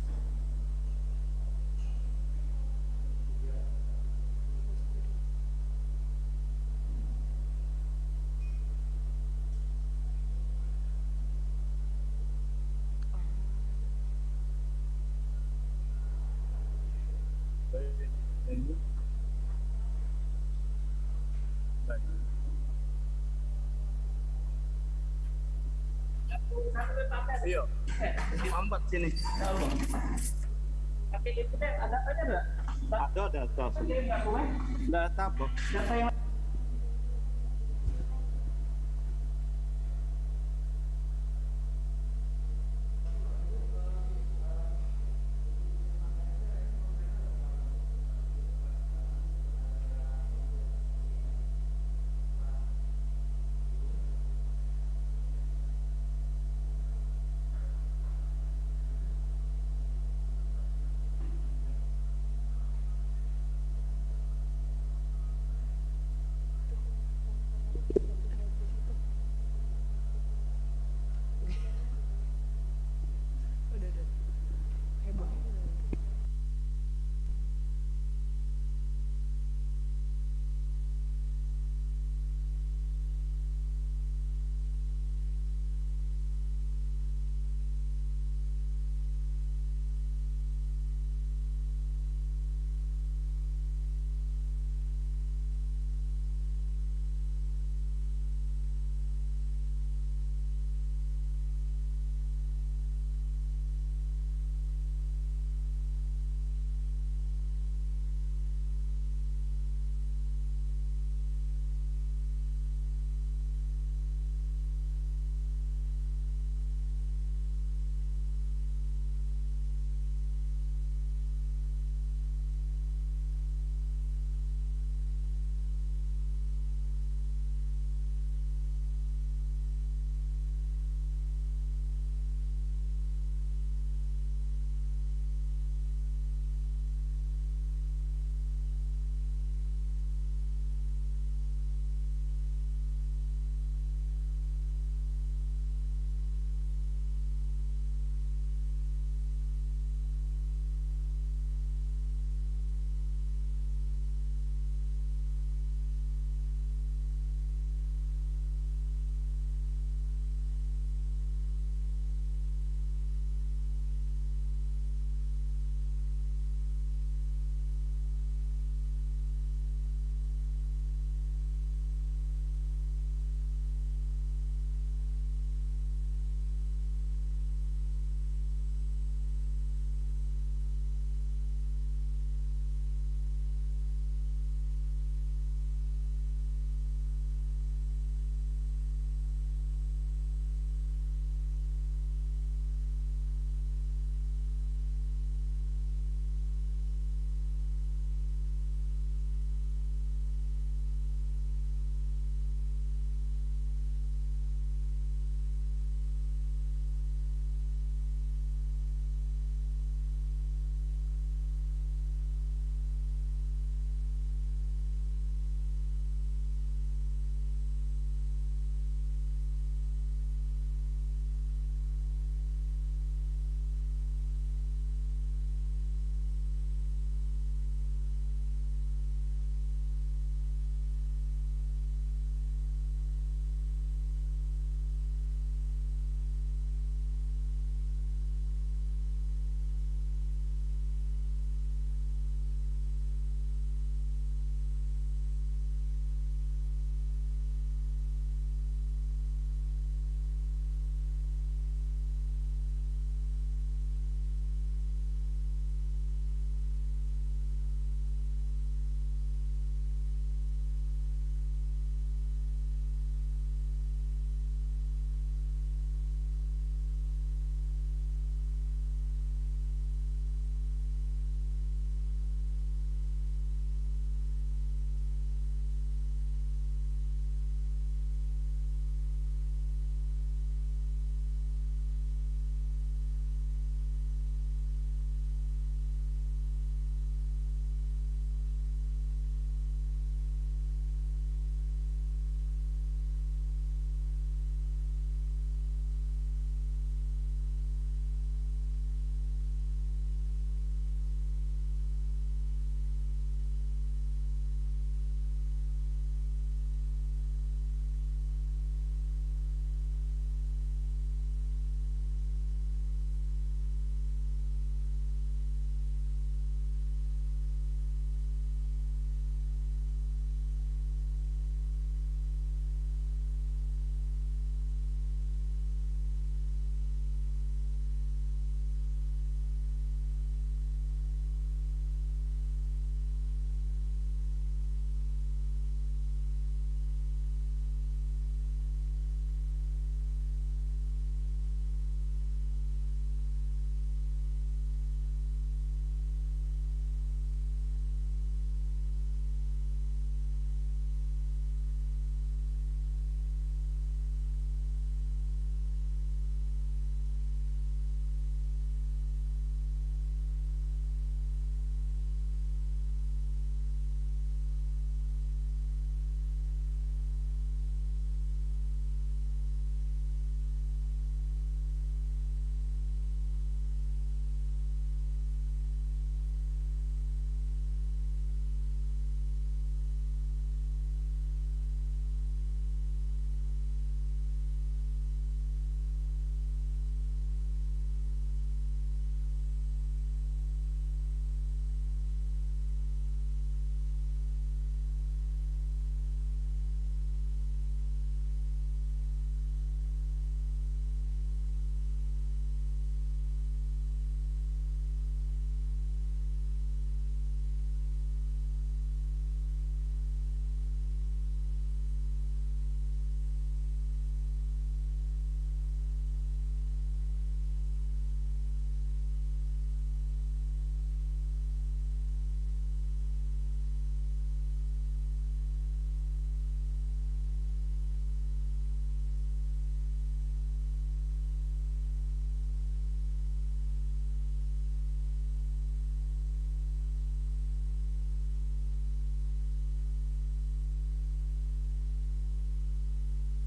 Ayo, mampat sini. Tapi itu ada aja enggak? Ada. Udah tabok.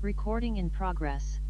Recording in progress.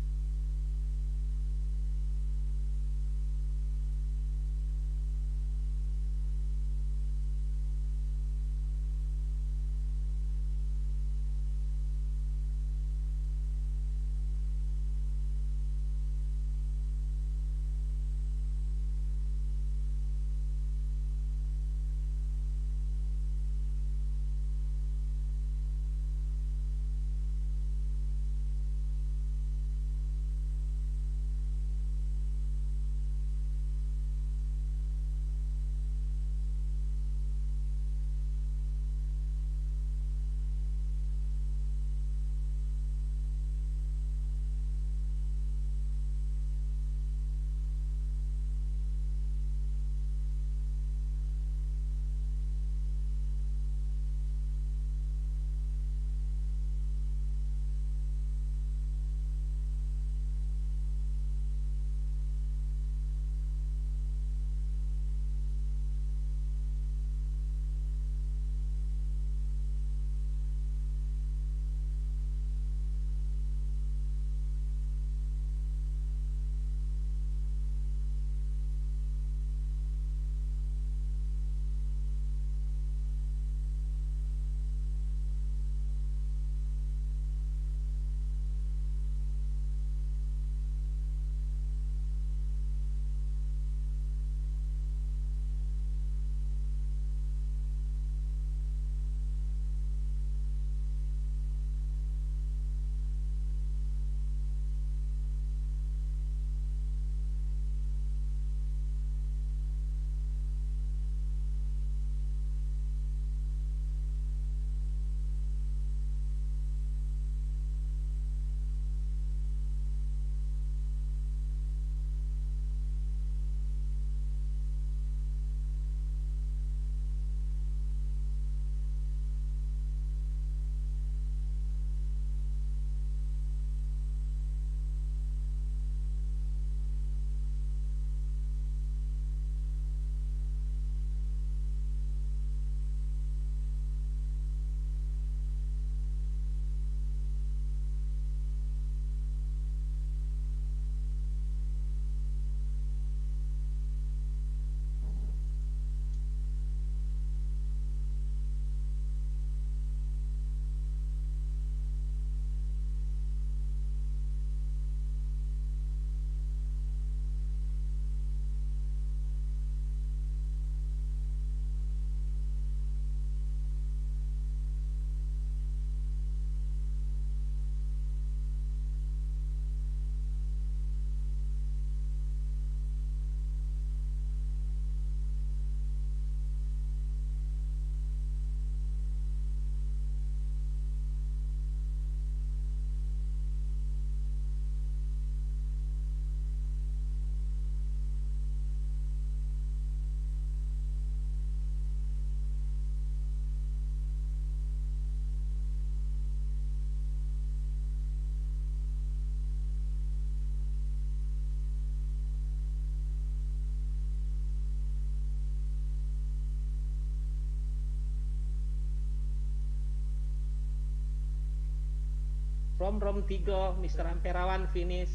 From room 3, Mr. Amperawan finish.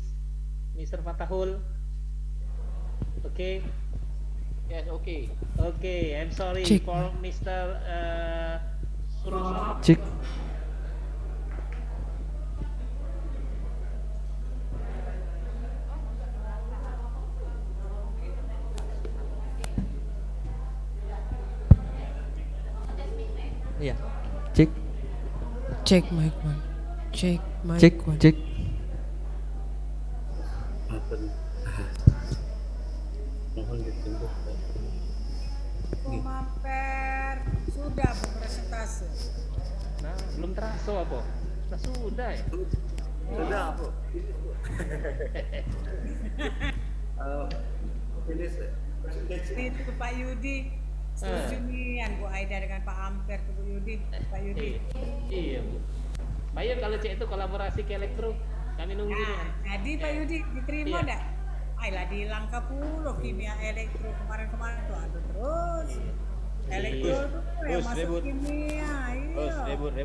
Mr. Fatahul. Okay. Yes, okay. Okay, I'm sorry Check. for Mr. Suruso. Cek. Iya. Cek. Cek mic one. Cek mic Cek. one. Cek. Mohon ditunggu. Mampir sudah presentasi. Nah, belum terasa apa? Nah, sudah ya. Sudah, Bu. Itu Pak Yudi. Setuju nih Bu Aida dengan Pak Ampir ke Bu Yudi. Pak Yudi. Iya, Bu. Bayu kalau cek itu kolaborasi ke elektro, kami nunggu nih. Jadi Pak Yudi diterima Iya. enggak? Ayolah di langkah pulau kimia elektro kemarin-kemarin tuh aduh terus. Elektro tuh yang masuk kimia, iya. Ribut.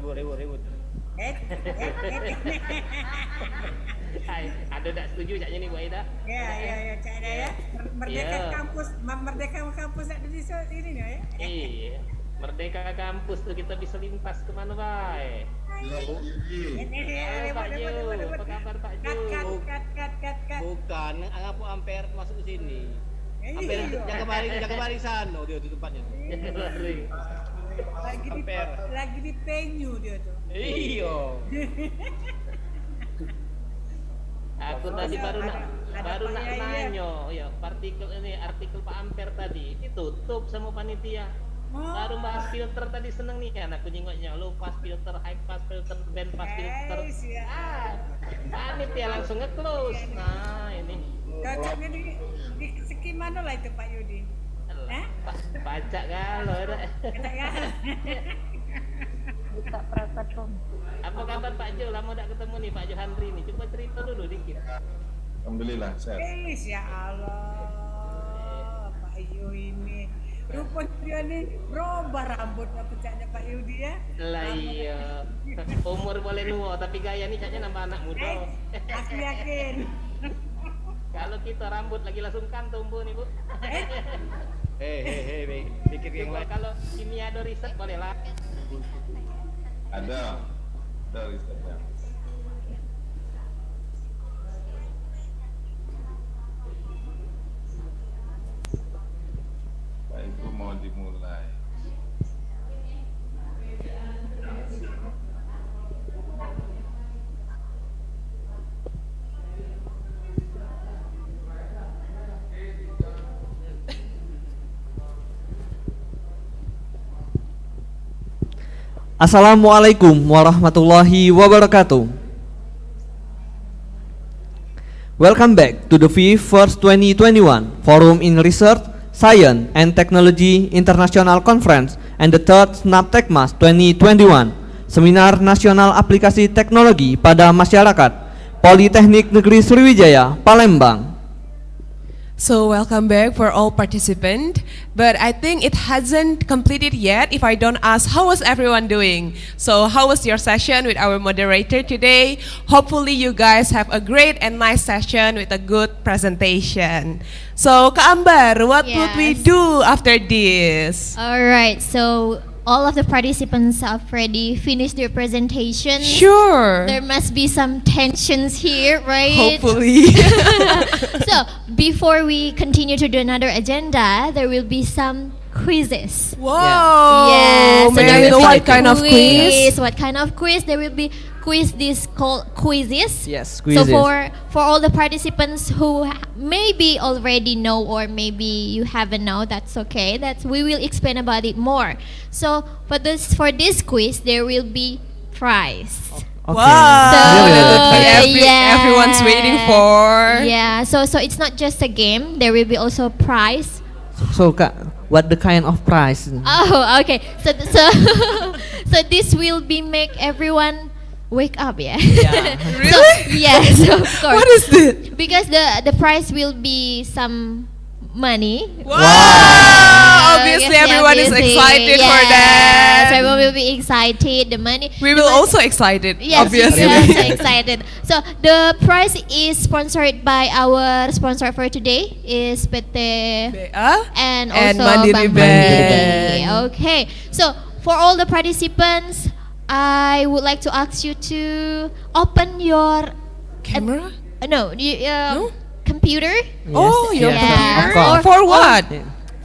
Hai, ada tak setuju caknya nih Bu Aida? Ya, Cak Aida ya. Merdeka Iya. kampus, merdeka kampus Indonesia ini nih ya. Iya, Merdeka Kampus tuh kita bisa lintas kemana baik. Halo Pak Ju, apa kabar Pak Ju? Kat. Bukan, aku Ampere masuk ke sini. Ampere Iya. yang kemarin sana dia di tempatnya tuh. Lagi di penyu dia tuh. Iya. Aku tadi baru nak Pak Yaya. nanyo, ya artikel Pak Ampere tadi ditutup sama panitia. Baru bahas filter tadi seneng nih kan aku nyingoknya low pass filter, high pass filter, band pass filter. Panitia langsung nge-close. Nah, ini. Cocoknya di segi mana lah itu Pak Yudi? Pajak kalau ada. Buka praktek. Apa kabar Pak Jo? Lama tak ketemu nih Pak Johandri nih. Coba cerita dulu dikit. Alhamdulillah sehat. Ya Allah, Pak Yu ini. Rupanya dia nih berubah rambutnya pecahnya Pak Yudi ya. Lah iya. Umur boleh nua tapi gaya nih caknya nambah anak muda. Aku yakin. Kalau kita rambut lagi langsung kantung Bu nih Bu. Pikir yang lain. Kalau kimia ada riset boleh lah. Ada risetnya. Pak Ibu mau dimulai. Assalamualaikum warahmatullahi wabarakatuh. Welcome back to the V1st 2021 Forum in Research, Science and Technology International Conference and the 3rd SNAPTECMAS 2021 Seminar Nasional Aplikasi Teknologi pada Masyarakat Politeknik Negeri Sriwijaya, Palembang. So welcome back for all participants, but I think it hasn't completed yet if I don't ask how was everyone doing. So how was your session with our moderator today? Hopefully you guys have a great and nice session with a good presentation. So Kak Ambar, what would we do after this? Alright, so all of the participants have already finished their presentation. Sure. There must be some tensions here, right? Hopefully. So, before we continue to do another agenda, there will be some quizzes. Wow. Yes. May I know what kind of quiz? What kind of quiz? There will be quiz this called quizzes. Yes, So quizzes. for all the participants who maybe already know or maybe you haven't know, that's okay. We will explain about it more. So for this quiz, there will be prize. Okay. Wow. So, everyone's waiting for. Yeah. So it's not just a game. There will be also prize. So Kak, what the kind of prize? Oh, okay. So so this will be make everyone wake up, yeah. Really? So, yes, of course. What is it? Because the prize will be some money. Wow! Obviously, everyone is excited for that. So everyone will be excited. The money. We will also excited. Yes, obviously. we are also excited. So the prize is sponsored by our sponsor for today is PT and also Mandiri Bank Bank. Mandiri. Okay. So for all the participants, I would like to ask you to open your camera. Computer. Oh, your Yes. computer. For what?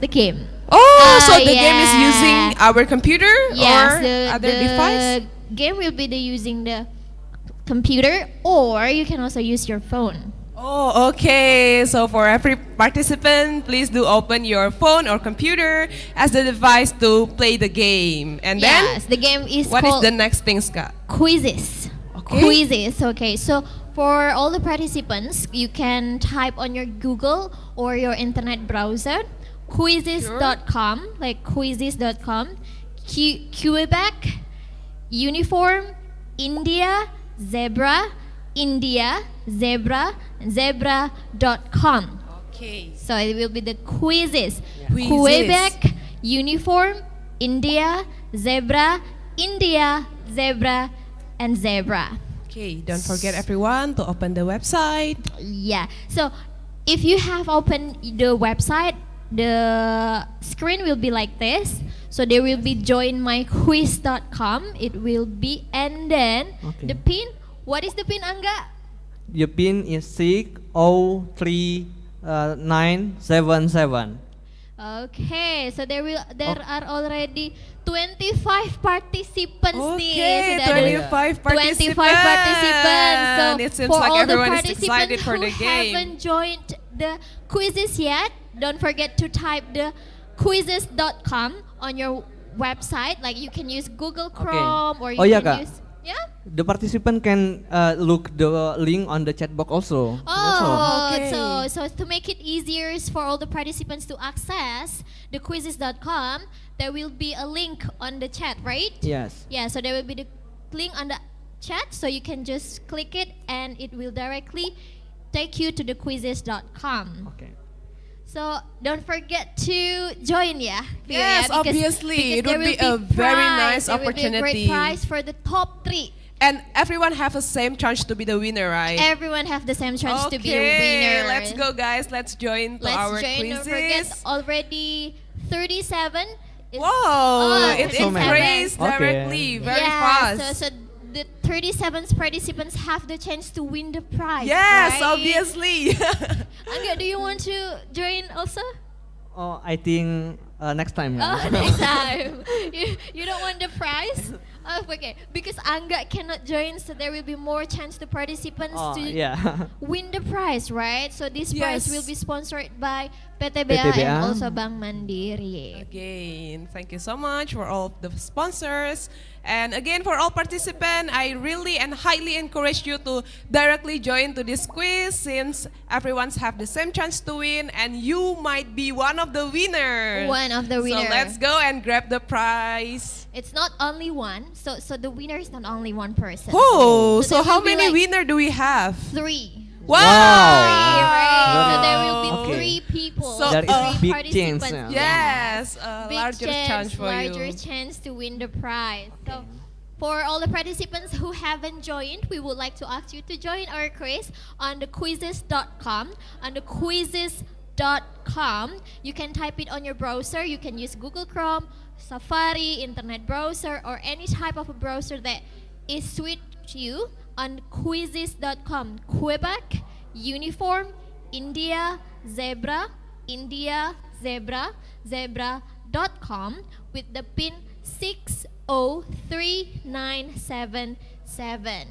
The game. Oh, so the game is using our computer Yes, or other device? The game will be using the computer, or you can also use your phone. Oh, okay. So for every participant, please do open your phone or computer as the device to play the game. And Yes, then the game is what is called the next thing, Scott? quizzes. Okay. Quizzes. Okay. So for all the participants, you can type on your Google or your internet browser quizzes.com, like quizzes.com, Quebec, uniform, India, zebra, zebra.com. Okay. So it will be the quizzes. Quizzes. Quebec, uniform, India, zebra, and zebra. Okay, don't forget everyone to open the website. Yeah. So if you have opened the website, the screen will be like this. So there will be joinmyquiz.com. It will be, and then the pin. What is the pin, Angga? Your pin is 603,977. Okay, so there are already 25 participants Okay, nih. Sudah ada 25 participants. So It seems for like all the everyone is participants excited for who the game. haven't joined the quizzes yet, don't forget to type the quizzes.com on your website. Like you can use Google Chrome or you can Kak. use The participant can look the link on the chat box also. That's all. So to make it easier for all the participants to access the quizzes.com, there will be a link on the chat, right? Yes. Yeah, so there will be the link on the chat, so you can just click it and it will directly take you to the quizzes.com. Okay. So don't forget to join, yeah. Yes, obviously. It there would be will a very nice There will be a great opportunity. prize for the top 3. And everyone have the same chance to be the winner, right? Everyone have the same chance to be a winner. Let's go, guys. Let's join to our Let's join. quizzes. Don't forget, already 37. Whoa, it So many. increased directly, very fast. So the 37 participants have the chance to win the prize. Yes, right? obviously. Angga, do you want to join also? Oh, I think next time. Next time. You don't want the prize? Oh, okay. Because Angga cannot join, so there will be more chance to participants to win the prize, right? So this prize will be sponsored by PTBA and also Bank Mandiri. Again, thank you so much for all of the sponsors. And again, for all participants, I really and highly encourage you to directly join to this quiz, since everyone's have the same chance to win, and you might be one of the winners. One of the winners. So let's go and grab the prize. It's not only one, so the winner is not only one person. Oh, so there how will be many like winners do we have? 3. Wow! Right. So there will be Okay. 3 people. So there is three big chance. participants. Yes, Big larger chance for larger you. chance to win the prize. So for all the participants who haven't joined, we would like to ask you to join our quiz on the quizzes.com. On the quizzes.com, you can type it on your browser. You can use Google Chrome, Safari, Internet browser, or any type of a browser that is suit you on quizzes.com. Quebec, uniform, India, zebra, zebra.com with the pin 603,977.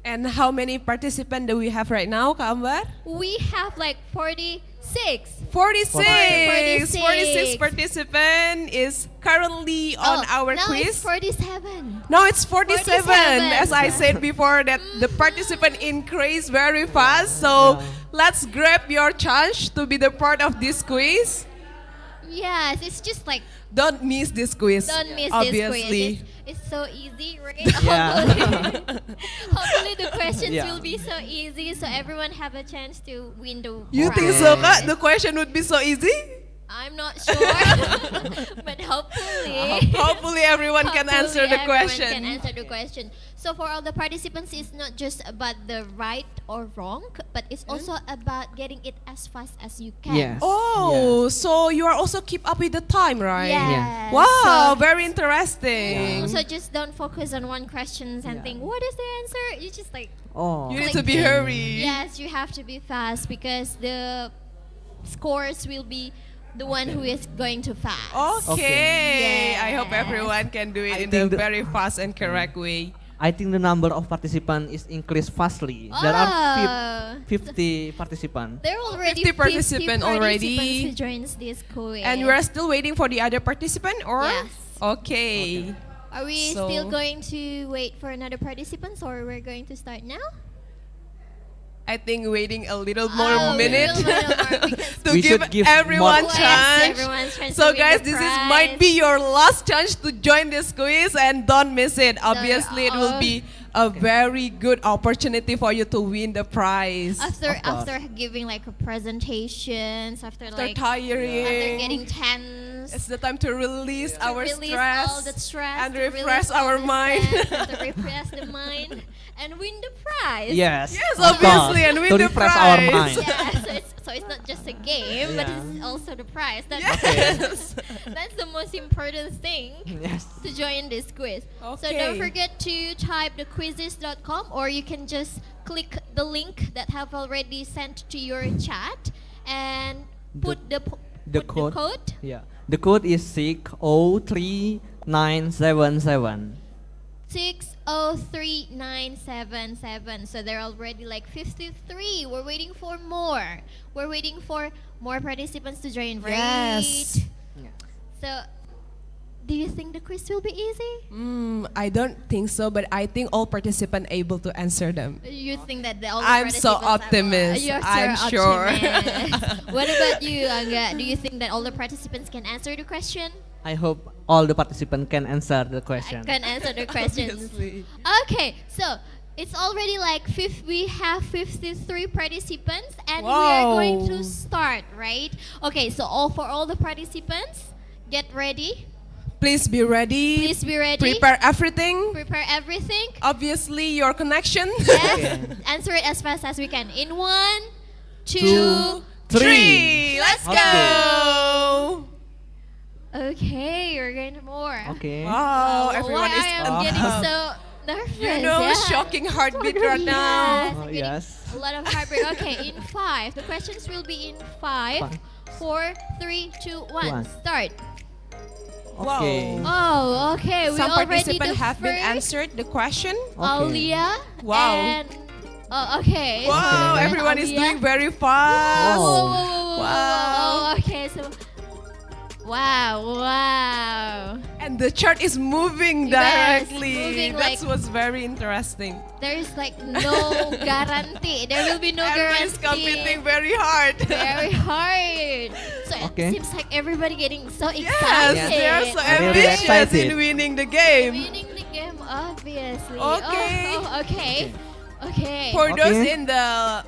And how many participants do we have right now, Kak Ambar? We have like 46. 46 participant is currently on our now quiz. It's 47. No, it's 47. 47. As I said before, that the participant increase very fast. So let's grab your chance to be the part of this quiz. Yes, it's just like Don't miss this quiz. don't miss obviously. this quiz. It's so easy, right? Yeah. Hopefully the questions Yeah. will be so easy, so everyone have a chance to win the You think prize. so, Kak? The question would be so easy? I'm not sure, but hopefully. Hopefully everyone can answer the Everyone question. can answer the question. So for all the participants, it's not just about the right or wrong, but it's also about getting it as fast as you can. Yes. Oh, so you are also keep up with the time, right? Yes. Wow, So- very interesting. So just don't focus on one question and think, what is the answer? You just like, Oh. You need Like- to be hurry. yes, you have to be fast because the scores will be the one who is going to fast. Okay. I hope Yes. everyone can do it I in a think the- very fast and correct way. I think the number of participants is increased fastly. There are Oh. 50 participants. There are already 50 participant already. participants who joins this quiz. And we are still waiting for the other participant, or? Yes. Okay. Are we So- still going to wait for another participants, or we're going to start now? I think waiting a little more Oh, minute a little more because to We give should give everyone more- chance. Yes, everyone's chance So to win guys, the this is prize. might be your last chance to join this quiz, and don't miss it. Obviously, it will be a very good opportunity for you to win the prize. After giving like a presentations, after like tiring. after getting tense, times. It's the time to release To our release stress, all the stress and to refresh release all our the mind. stress, and to refresh the mind and win the prize. Yes. Yes, of obviously, course, and win to the refresh our prize. mind. Yeah, so it's not just a game, but Yeah. it's also the prize. That's, Yes. that's the most important thing Yes. to join this quiz. So Okay. don't forget to type the quizzes.com, or you can just click the link that have already sent to your chat and put the code. Yeah. The code is 603977. 603977. So they're already like 53. We're waiting for more. We're waiting for more participants to join, right? Yes. So do you think the quiz will be easy? I don't think so, but I think all participants able to answer them. You think that all the I'm so participants optimist. You're so I'm sure. optimist. What about you, Angga? Do you think that all the participants can answer the question? I hope all the participants can answer the question. Can answer the questions. Obviously. Okay, so it's already like we have 53 participants, and we are Wow. going to start, right? Okay, so for all the participants, get ready. Please be ready. Please be ready. Prepare everything. Prepare everything. Obviously, your connection. Yes. Answer it as fast as we can. In 1, 2, 2, 3. Let's go. Okay, you're going to more. Okay. Wow, everyone Why is I am getting so nervous. You know, yeah. shocking heartbeat right Yes, now. I'm getting Yes. a lot of heartbreak. Okay, in 5. The questions will be in 5, 4, 3, 2, 1. One. Start. Okay. Oh, okay. We Some already participants the have been first answered the question. Aulia Wow. and okay. Wow, And everyone is Aulia. doing very fast. Wow. Okay, so wow. And the chart is moving Yes, directly. moving That like- was very interesting. There is like no guarantee. There will be no Everyone is guarantee. competing very hard. Very hard. So Okay. it seems like everybody getting so Yes, excited. they are so Really ambitious excited. in winning the game. Winning the game, obviously. Okay. Okay. Okay. For those Okay. in the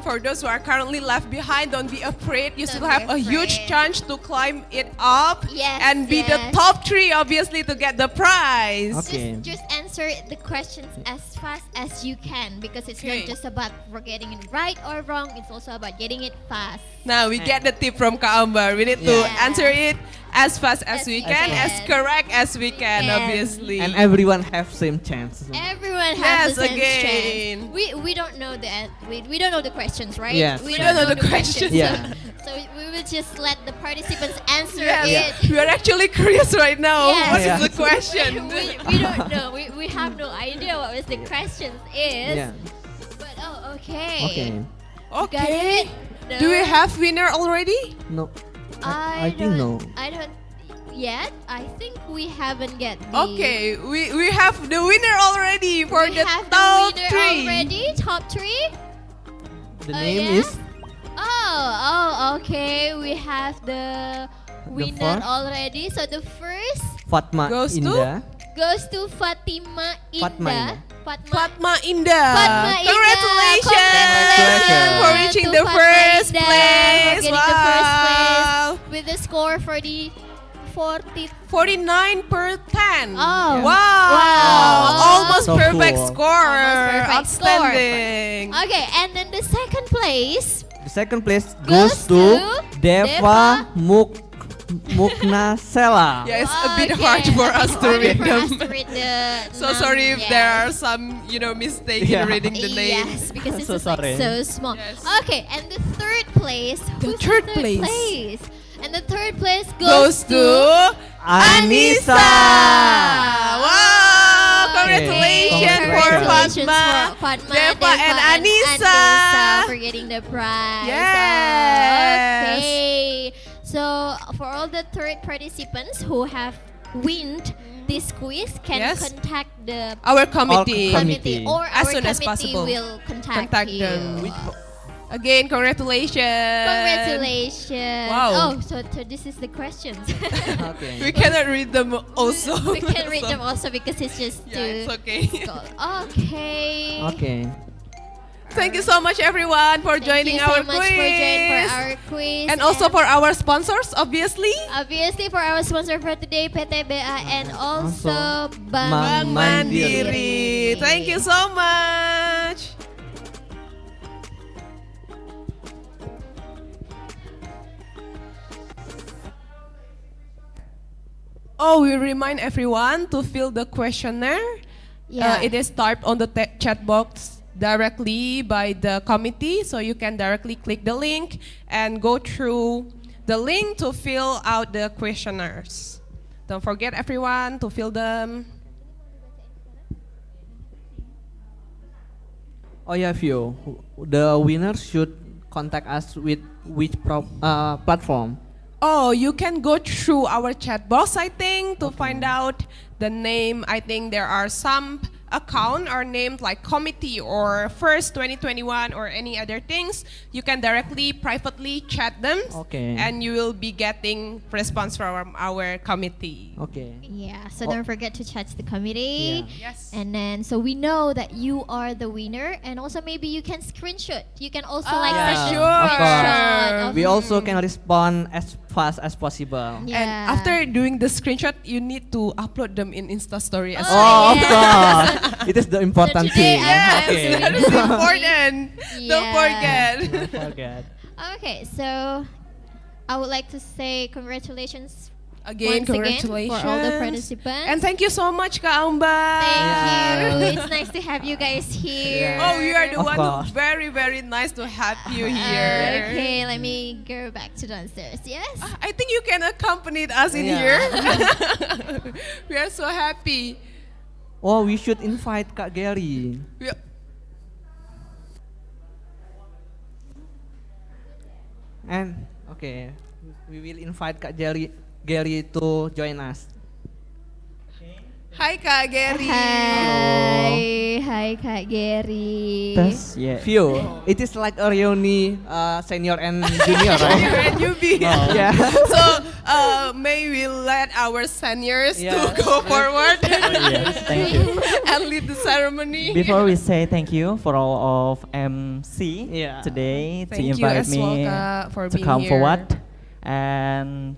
for those who are currently left behind, don't be afraid. You Don't still be have a huge afraid. chance to climb it up Yes, and be the yes. top 3, obviously, to get the prize. Okay. Just answer the questions as fast as you can, because it's Okay. not just about for getting it right or wrong. It's also about getting it fast. Now we get the tip from Kak Ambar. We need to Yeah. answer it as fast as we As can, we as can. correct as we can, can. obviously. And everyone have same chance. Everyone Yes, has the same again. chance. We don't know we don't know the questions, right? Yes. We We don't know the questions. Yeah. So we will just let the participants answer Yes. it. We are actually curious right now. Yes. What is Yeah. the question? We don't know. We have no idea what was the questions is. Yeah. But okay. Okay. Got Okay. it? No? Do we have winner already? No. I think no. I don't yet. I think we haven't get the. Okay, we have the winner already for we the have top the winner 3. already. Top 3. The Oh, name yeah? is Okay. We have the winner first? already. So the first Fatma Goes to? Indah. goes to Fatima Indah. Fatma Indah. Fatma Indah. Fatma Indah. Congratulations for reaching to the Fatma first Indah place. For getting the first place Wow. with the score for the 49 per 10. Oh. Wow. Wow. Almost So perfect cool. score. Almost perfect score. Outstanding. Okay, and then the second place The second place Goes goes to to Deva Mukna Sela. Yeah, it's a bit Okay, hard for us to harder read for them. us to read the So sorry if yes. there are some, mistake Yeah. in reading the name. Yes, because it's So just like sorry. so small. Yes. Okay, and the third place. The who's third the third place. And the third place Goes to Anissa. Wow! Congratulations for Congratulations Fatma, for Fatma, Deva, and Anissa. Anissa for getting the prize. Yes. Okay. So for all the third participants who have win this quiz, can Yes. contact the Our committee. Committee. or As our soon as committee possible. will contact you. them. Again, congratulations. Congratulations. Wow. Oh, so this is the questions. Okay. We cannot read them also. We can read So- them also because it's just Yeah, it's too okay. Okay. Okay. Thank you so much, everyone, for joining our Thank you so much quiz. for joining for our quiz. And also for our sponsors, obviously. Obviously for our sponsor for today, PTBA, and also Bank Bank Mandiri. Thank you so much. Oh, we remind everyone to fill the questionnaire. Yeah. It is typed on the chat box directly by the committee, so you can directly click the link and go through the link to fill out the questionnaires. Don't forget, everyone, to fill them. Oh yeah, Vio. The winner should contact us with which platform? Oh, you can go through our chat box, I think, to find out the name. I think there are some account are named like committee or first 2021 or any other things. You can directly privately chat them, Okay. and you will be getting response from our committee. Okay. Yeah, so don't forget to chat the committee. Yeah. Yes. And then, so we know that you are the winner, and also maybe you can screenshot. You can also like Yeah, send a sure. screenshot of We also can respond as fast as possible. Yeah. And after doing the screenshot, you need to upload them in Insta story as Oh, well. of course. It is the important today thing. I have Yes, to- that is important. Don't Yeah. forget. Don't forget. Okay, so I would like to say congratulations Again, once congratulations again for all the participants. And thank you so much, Kak Ambar. Thank you. It's nice to have you guys here. Oh, you are the Of one course. who very, very nice to have you here. Okay, let me go back to downstairs. Yes. I think you can accompany us in Yeah. here. We are so happy. Oh, we should invite Kak Gary. We- And okay, we will invite Kak Gary to join us. Hi, Kak Gary. Hi Kak Gary. View, it is like a reunion, senior and junior, Junior right? and newbie. Oh. Yeah. So, may we let our seniors Yeah. to go forward Yes, thank you. and lead the ceremony. Before we say thank you for all of MC Yeah. today to Thank you invite as me well, Kak, for to being come here. forward, and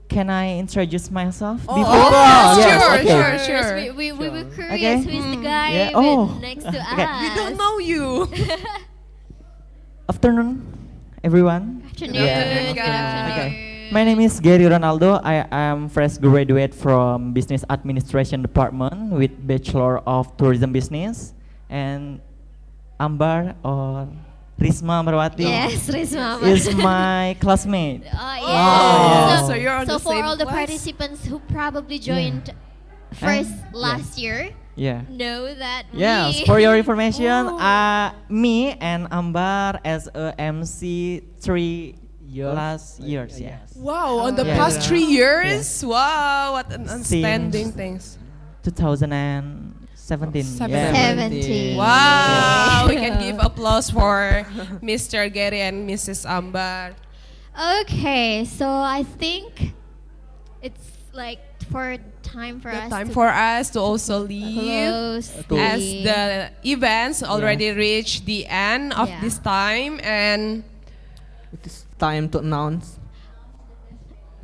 can I introduce myself? Oh, before? of course. Yes, Sure, okay. sure. We were curious Okay. who is the guy Yeah, oh. next to Okay. us. We don't know you. Afternoon, everyone. Afternoon. Yeah. Good afternoon. Okay. My name is Gary Ronaldo. I am fresh graduate from Business Administration Department with Bachelor of Tourism Business, and Ambar or Risma Marwati Yes, Risma is Marwati. my classmate. Oh, yeah. Oh. So you're on So the for same all the class? participants who probably joined first last year, Yeah. know that Yes, we for your information, Oh. me and Ambar as a MC 3 last years, yes. Wow, on the Yeah. past 3 years? Wow, what an Since outstanding things. 2017. Yeah. 17. Wow, we can give applause for Mr. Gary and Mrs. Ambar. Okay, so I think it's like for time for us Time to for us to also leave close as the- the events already reached the end of Yeah. this time, and It is time to announce.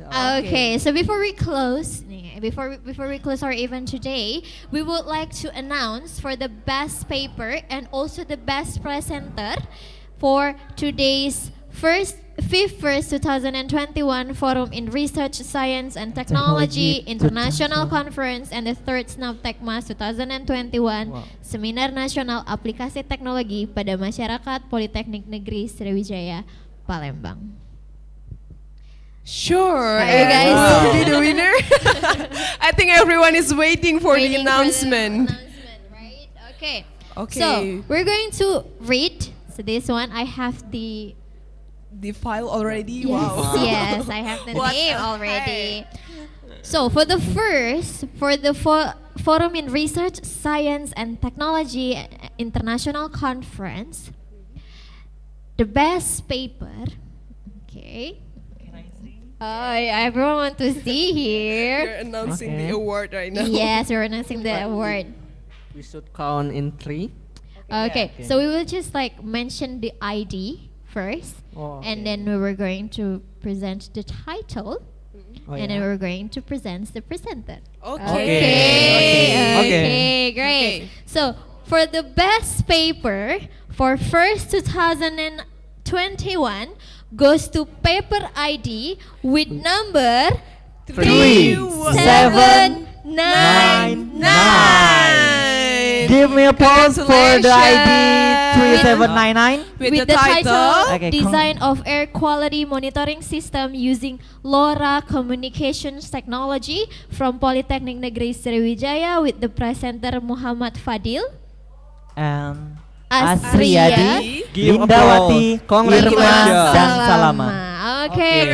Okay, so before we close, before we close our event today, we would like to announce for the best paper and also the best presenter for today's fifth 2021 Forum in Research, Science and Technology International Conference and the third SNAPTECMAS 2021 Seminar Nasional Aplikasi Teknologi pada Masyarakat Politeknik Negeri Sriwijaya, Palembang. sure, Are you and guys- who will be the winner? I think everyone is waiting for the Waiting for the announcement. Okay. Okay. So we're going to read. So this one, I have the file already. Yes, Wow. yes, I have the What name the already. So for the Forum in Research, Science and Technology International Conference, the best paper. Okay. Everyone want to see here. You're announcing Okay. the award right now. Yes, we're announcing the award. We should count in 3. Okay, so we will just like mention the ID first, and then we were going to present the title, and then we're going to present the presenter. Okay, great. So for the best paper for first 2021 goes to paper ID with number 3799. Give me a pause for the ID 3799 with the title Design of Air Quality Monitoring System using LoRa Communications Technology from Polytechnic Negeri Sriwijaya with the presenter Muhammad Fadil, Asriyadi, Lindawati, Irma, dan Salama. Okay,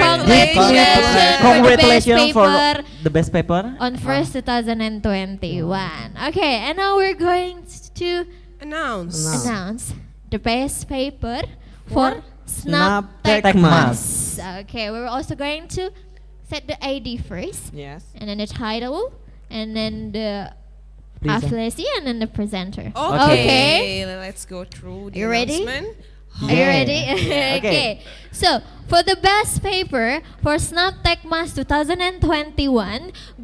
congratulations for the best paper on first 2021. Okay, and now we're going to announce the best paper for Snaptekmas. Okay, we're also going to set the ID first. Yes. And then the title, and then the affiliation, and then the presenter. Okay, let's go through the You ready? announcement. Are you ready? Okay. So for the best paper for Snaptekmas 2021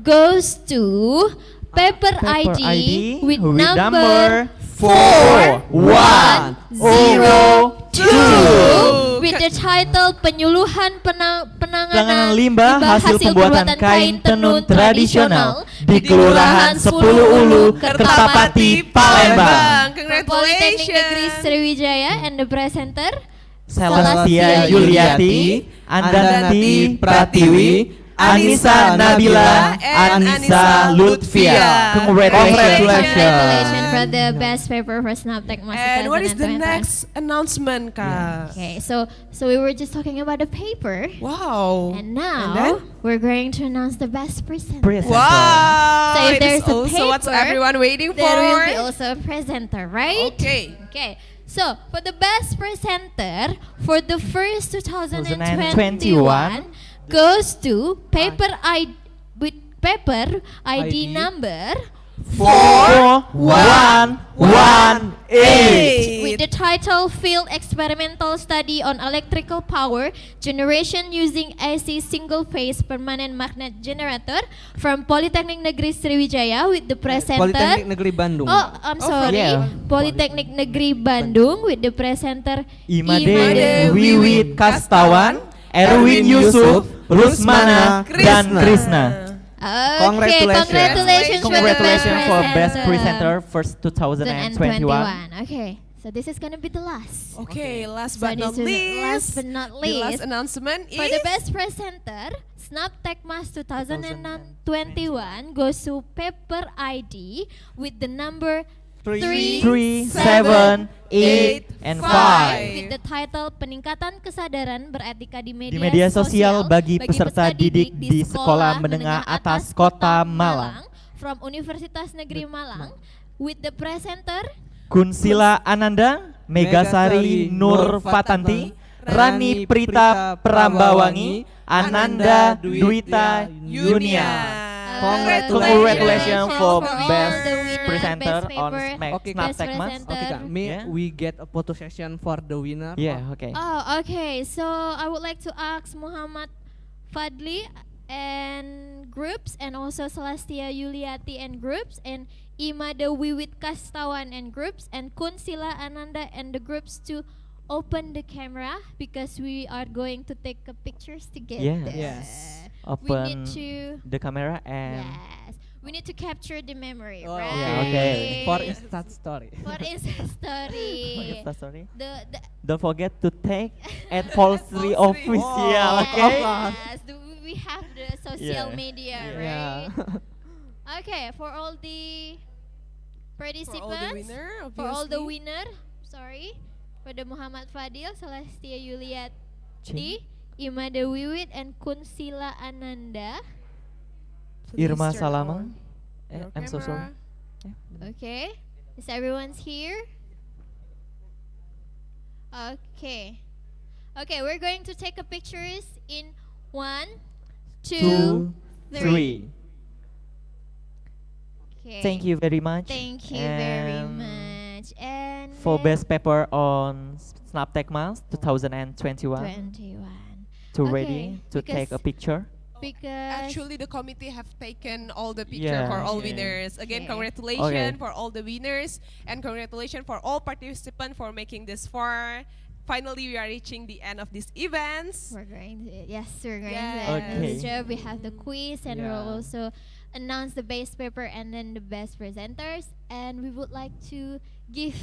goes to paper ID with number 4102 with the title Penyuluhan Penanganan Limbah Hasil Pembuatan Kain Tenun Tradisional di Kelurahan 10 Ulu, Kertapati, Palembang. Polytechnic Negeri Sriwijaya, and the presenter Celestia Yuliati, Andanti Pratiwi, Anissa Nabila, Anissa Lutfia. Congratulations for the best paper for Snaptekmas. And what is the next announcement, Kak? Okay, so we were just talking about the paper. Wow. And now then? we're going to announce the best presenter. Wow. So if It there's is a also paper, what's everyone waiting there will for. be also a presenter, right? Okay. Okay. So for the best presenter for the first 2021 goes to paper ID with paper ID number 4118 with the title Field Experimental Study on Electrical Power Generation Using AC Single Phase Permanent Magnet Generator from Polytechnic Negeri Sriwijaya with the presenter Polytechnic Negeri Bandung. Oh, I'm sorry. Polytechnic Negeri Bandung with the presenter Imade Wiwit Kastawan, Erwin Yusuf, Rusmana, dan Krisna. Okay, congratulations for best presenter first 2021. Okay, so this is gonna be the last. Okay, last So but not this is least. last but not The last least, announcement for is the best presenter, Snaptekmas 2021 goes to paper ID with the number 3, 7, 8, and 5. with the title Peningkatan Kesadaran Beretika di Di media sosial bagi peserta didik di Sekolah Menengah Atas Kota Malang. from Universitas Negeri Malang with the presenter Kunsila Ananda, Megasari Nur Fatanti, Rani Prita Prambawangi, Ananda Dwita Yunia. Congratulations for best presenter on Snaptekmas. Okay, Kak. We get a photo session for the winner. Yeah, okay. Oh, okay. So I would like to ask Muhammad Fadli and groups, and also Celestia Yuliati and groups, and Imade Wiwit Kastawan and groups, and Kunsila Ananda and the groups to open the camera because we are going to take pictures together. Yes. We Open need to the camera and we need to capture the memory, Oh, right? okay. For Insta story. For Insta story. Insta story. The Don't forget to tag at Pulse3 official, okay? Yes, we have the social Yeah. media, Yeah. right? Okay, for all the participants, for all the winner, sorry, for the Muhammad Fadil, Celestia Yuliati, Imade Wiwit, and Kunsila Ananda. Irma Salamang. I'm so sorry. Okay, is everyone's here? Okay. Okay, we're going to take a pictures in 1, 2, 3. Okay. Thank you very much. Thank you very And much. And for best paper on Snaptekmas 2021. 21. To Okay, ready to take a because- picture. Because Actually, the committee have taken all the picture Yeah. for all Okay. winners. Again, Okay. congratulations Okay. for all the winners and congratulations for all participants for making this far. Finally, we are reaching the end of these events. we're going to, yes, we're going Yes. to end Okay. this job. We have the quiz and Yeah. we'll also announce the best paper and then the best presenters. And we would like to give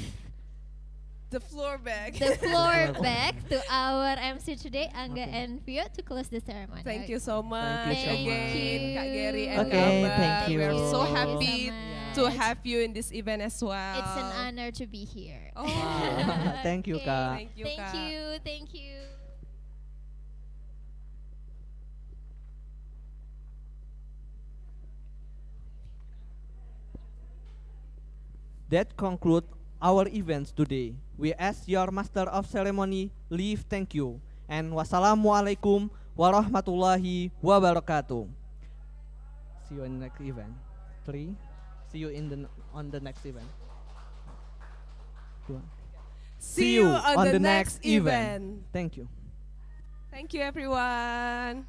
The floor back. the floor back to our MC today, Angga and Vio, to close the ceremony. Thank you so much Thank you so again, much. Kak Gary and Okay, Abah. thank We are you. so Thank you happy so much. to have you in this event as well. It's an honor to be here. Oh. Thank you, Okay. Kak. Thank you, Thank Kak. you. Thank you. That conclude our events today. We ask your master of ceremony leave thank you and wassalamualaikum warahmatullahi wabarakatuh. See you in the next event. 3. See you in on the next event. 2. See you on the next event. Thank you. Thank you, everyone.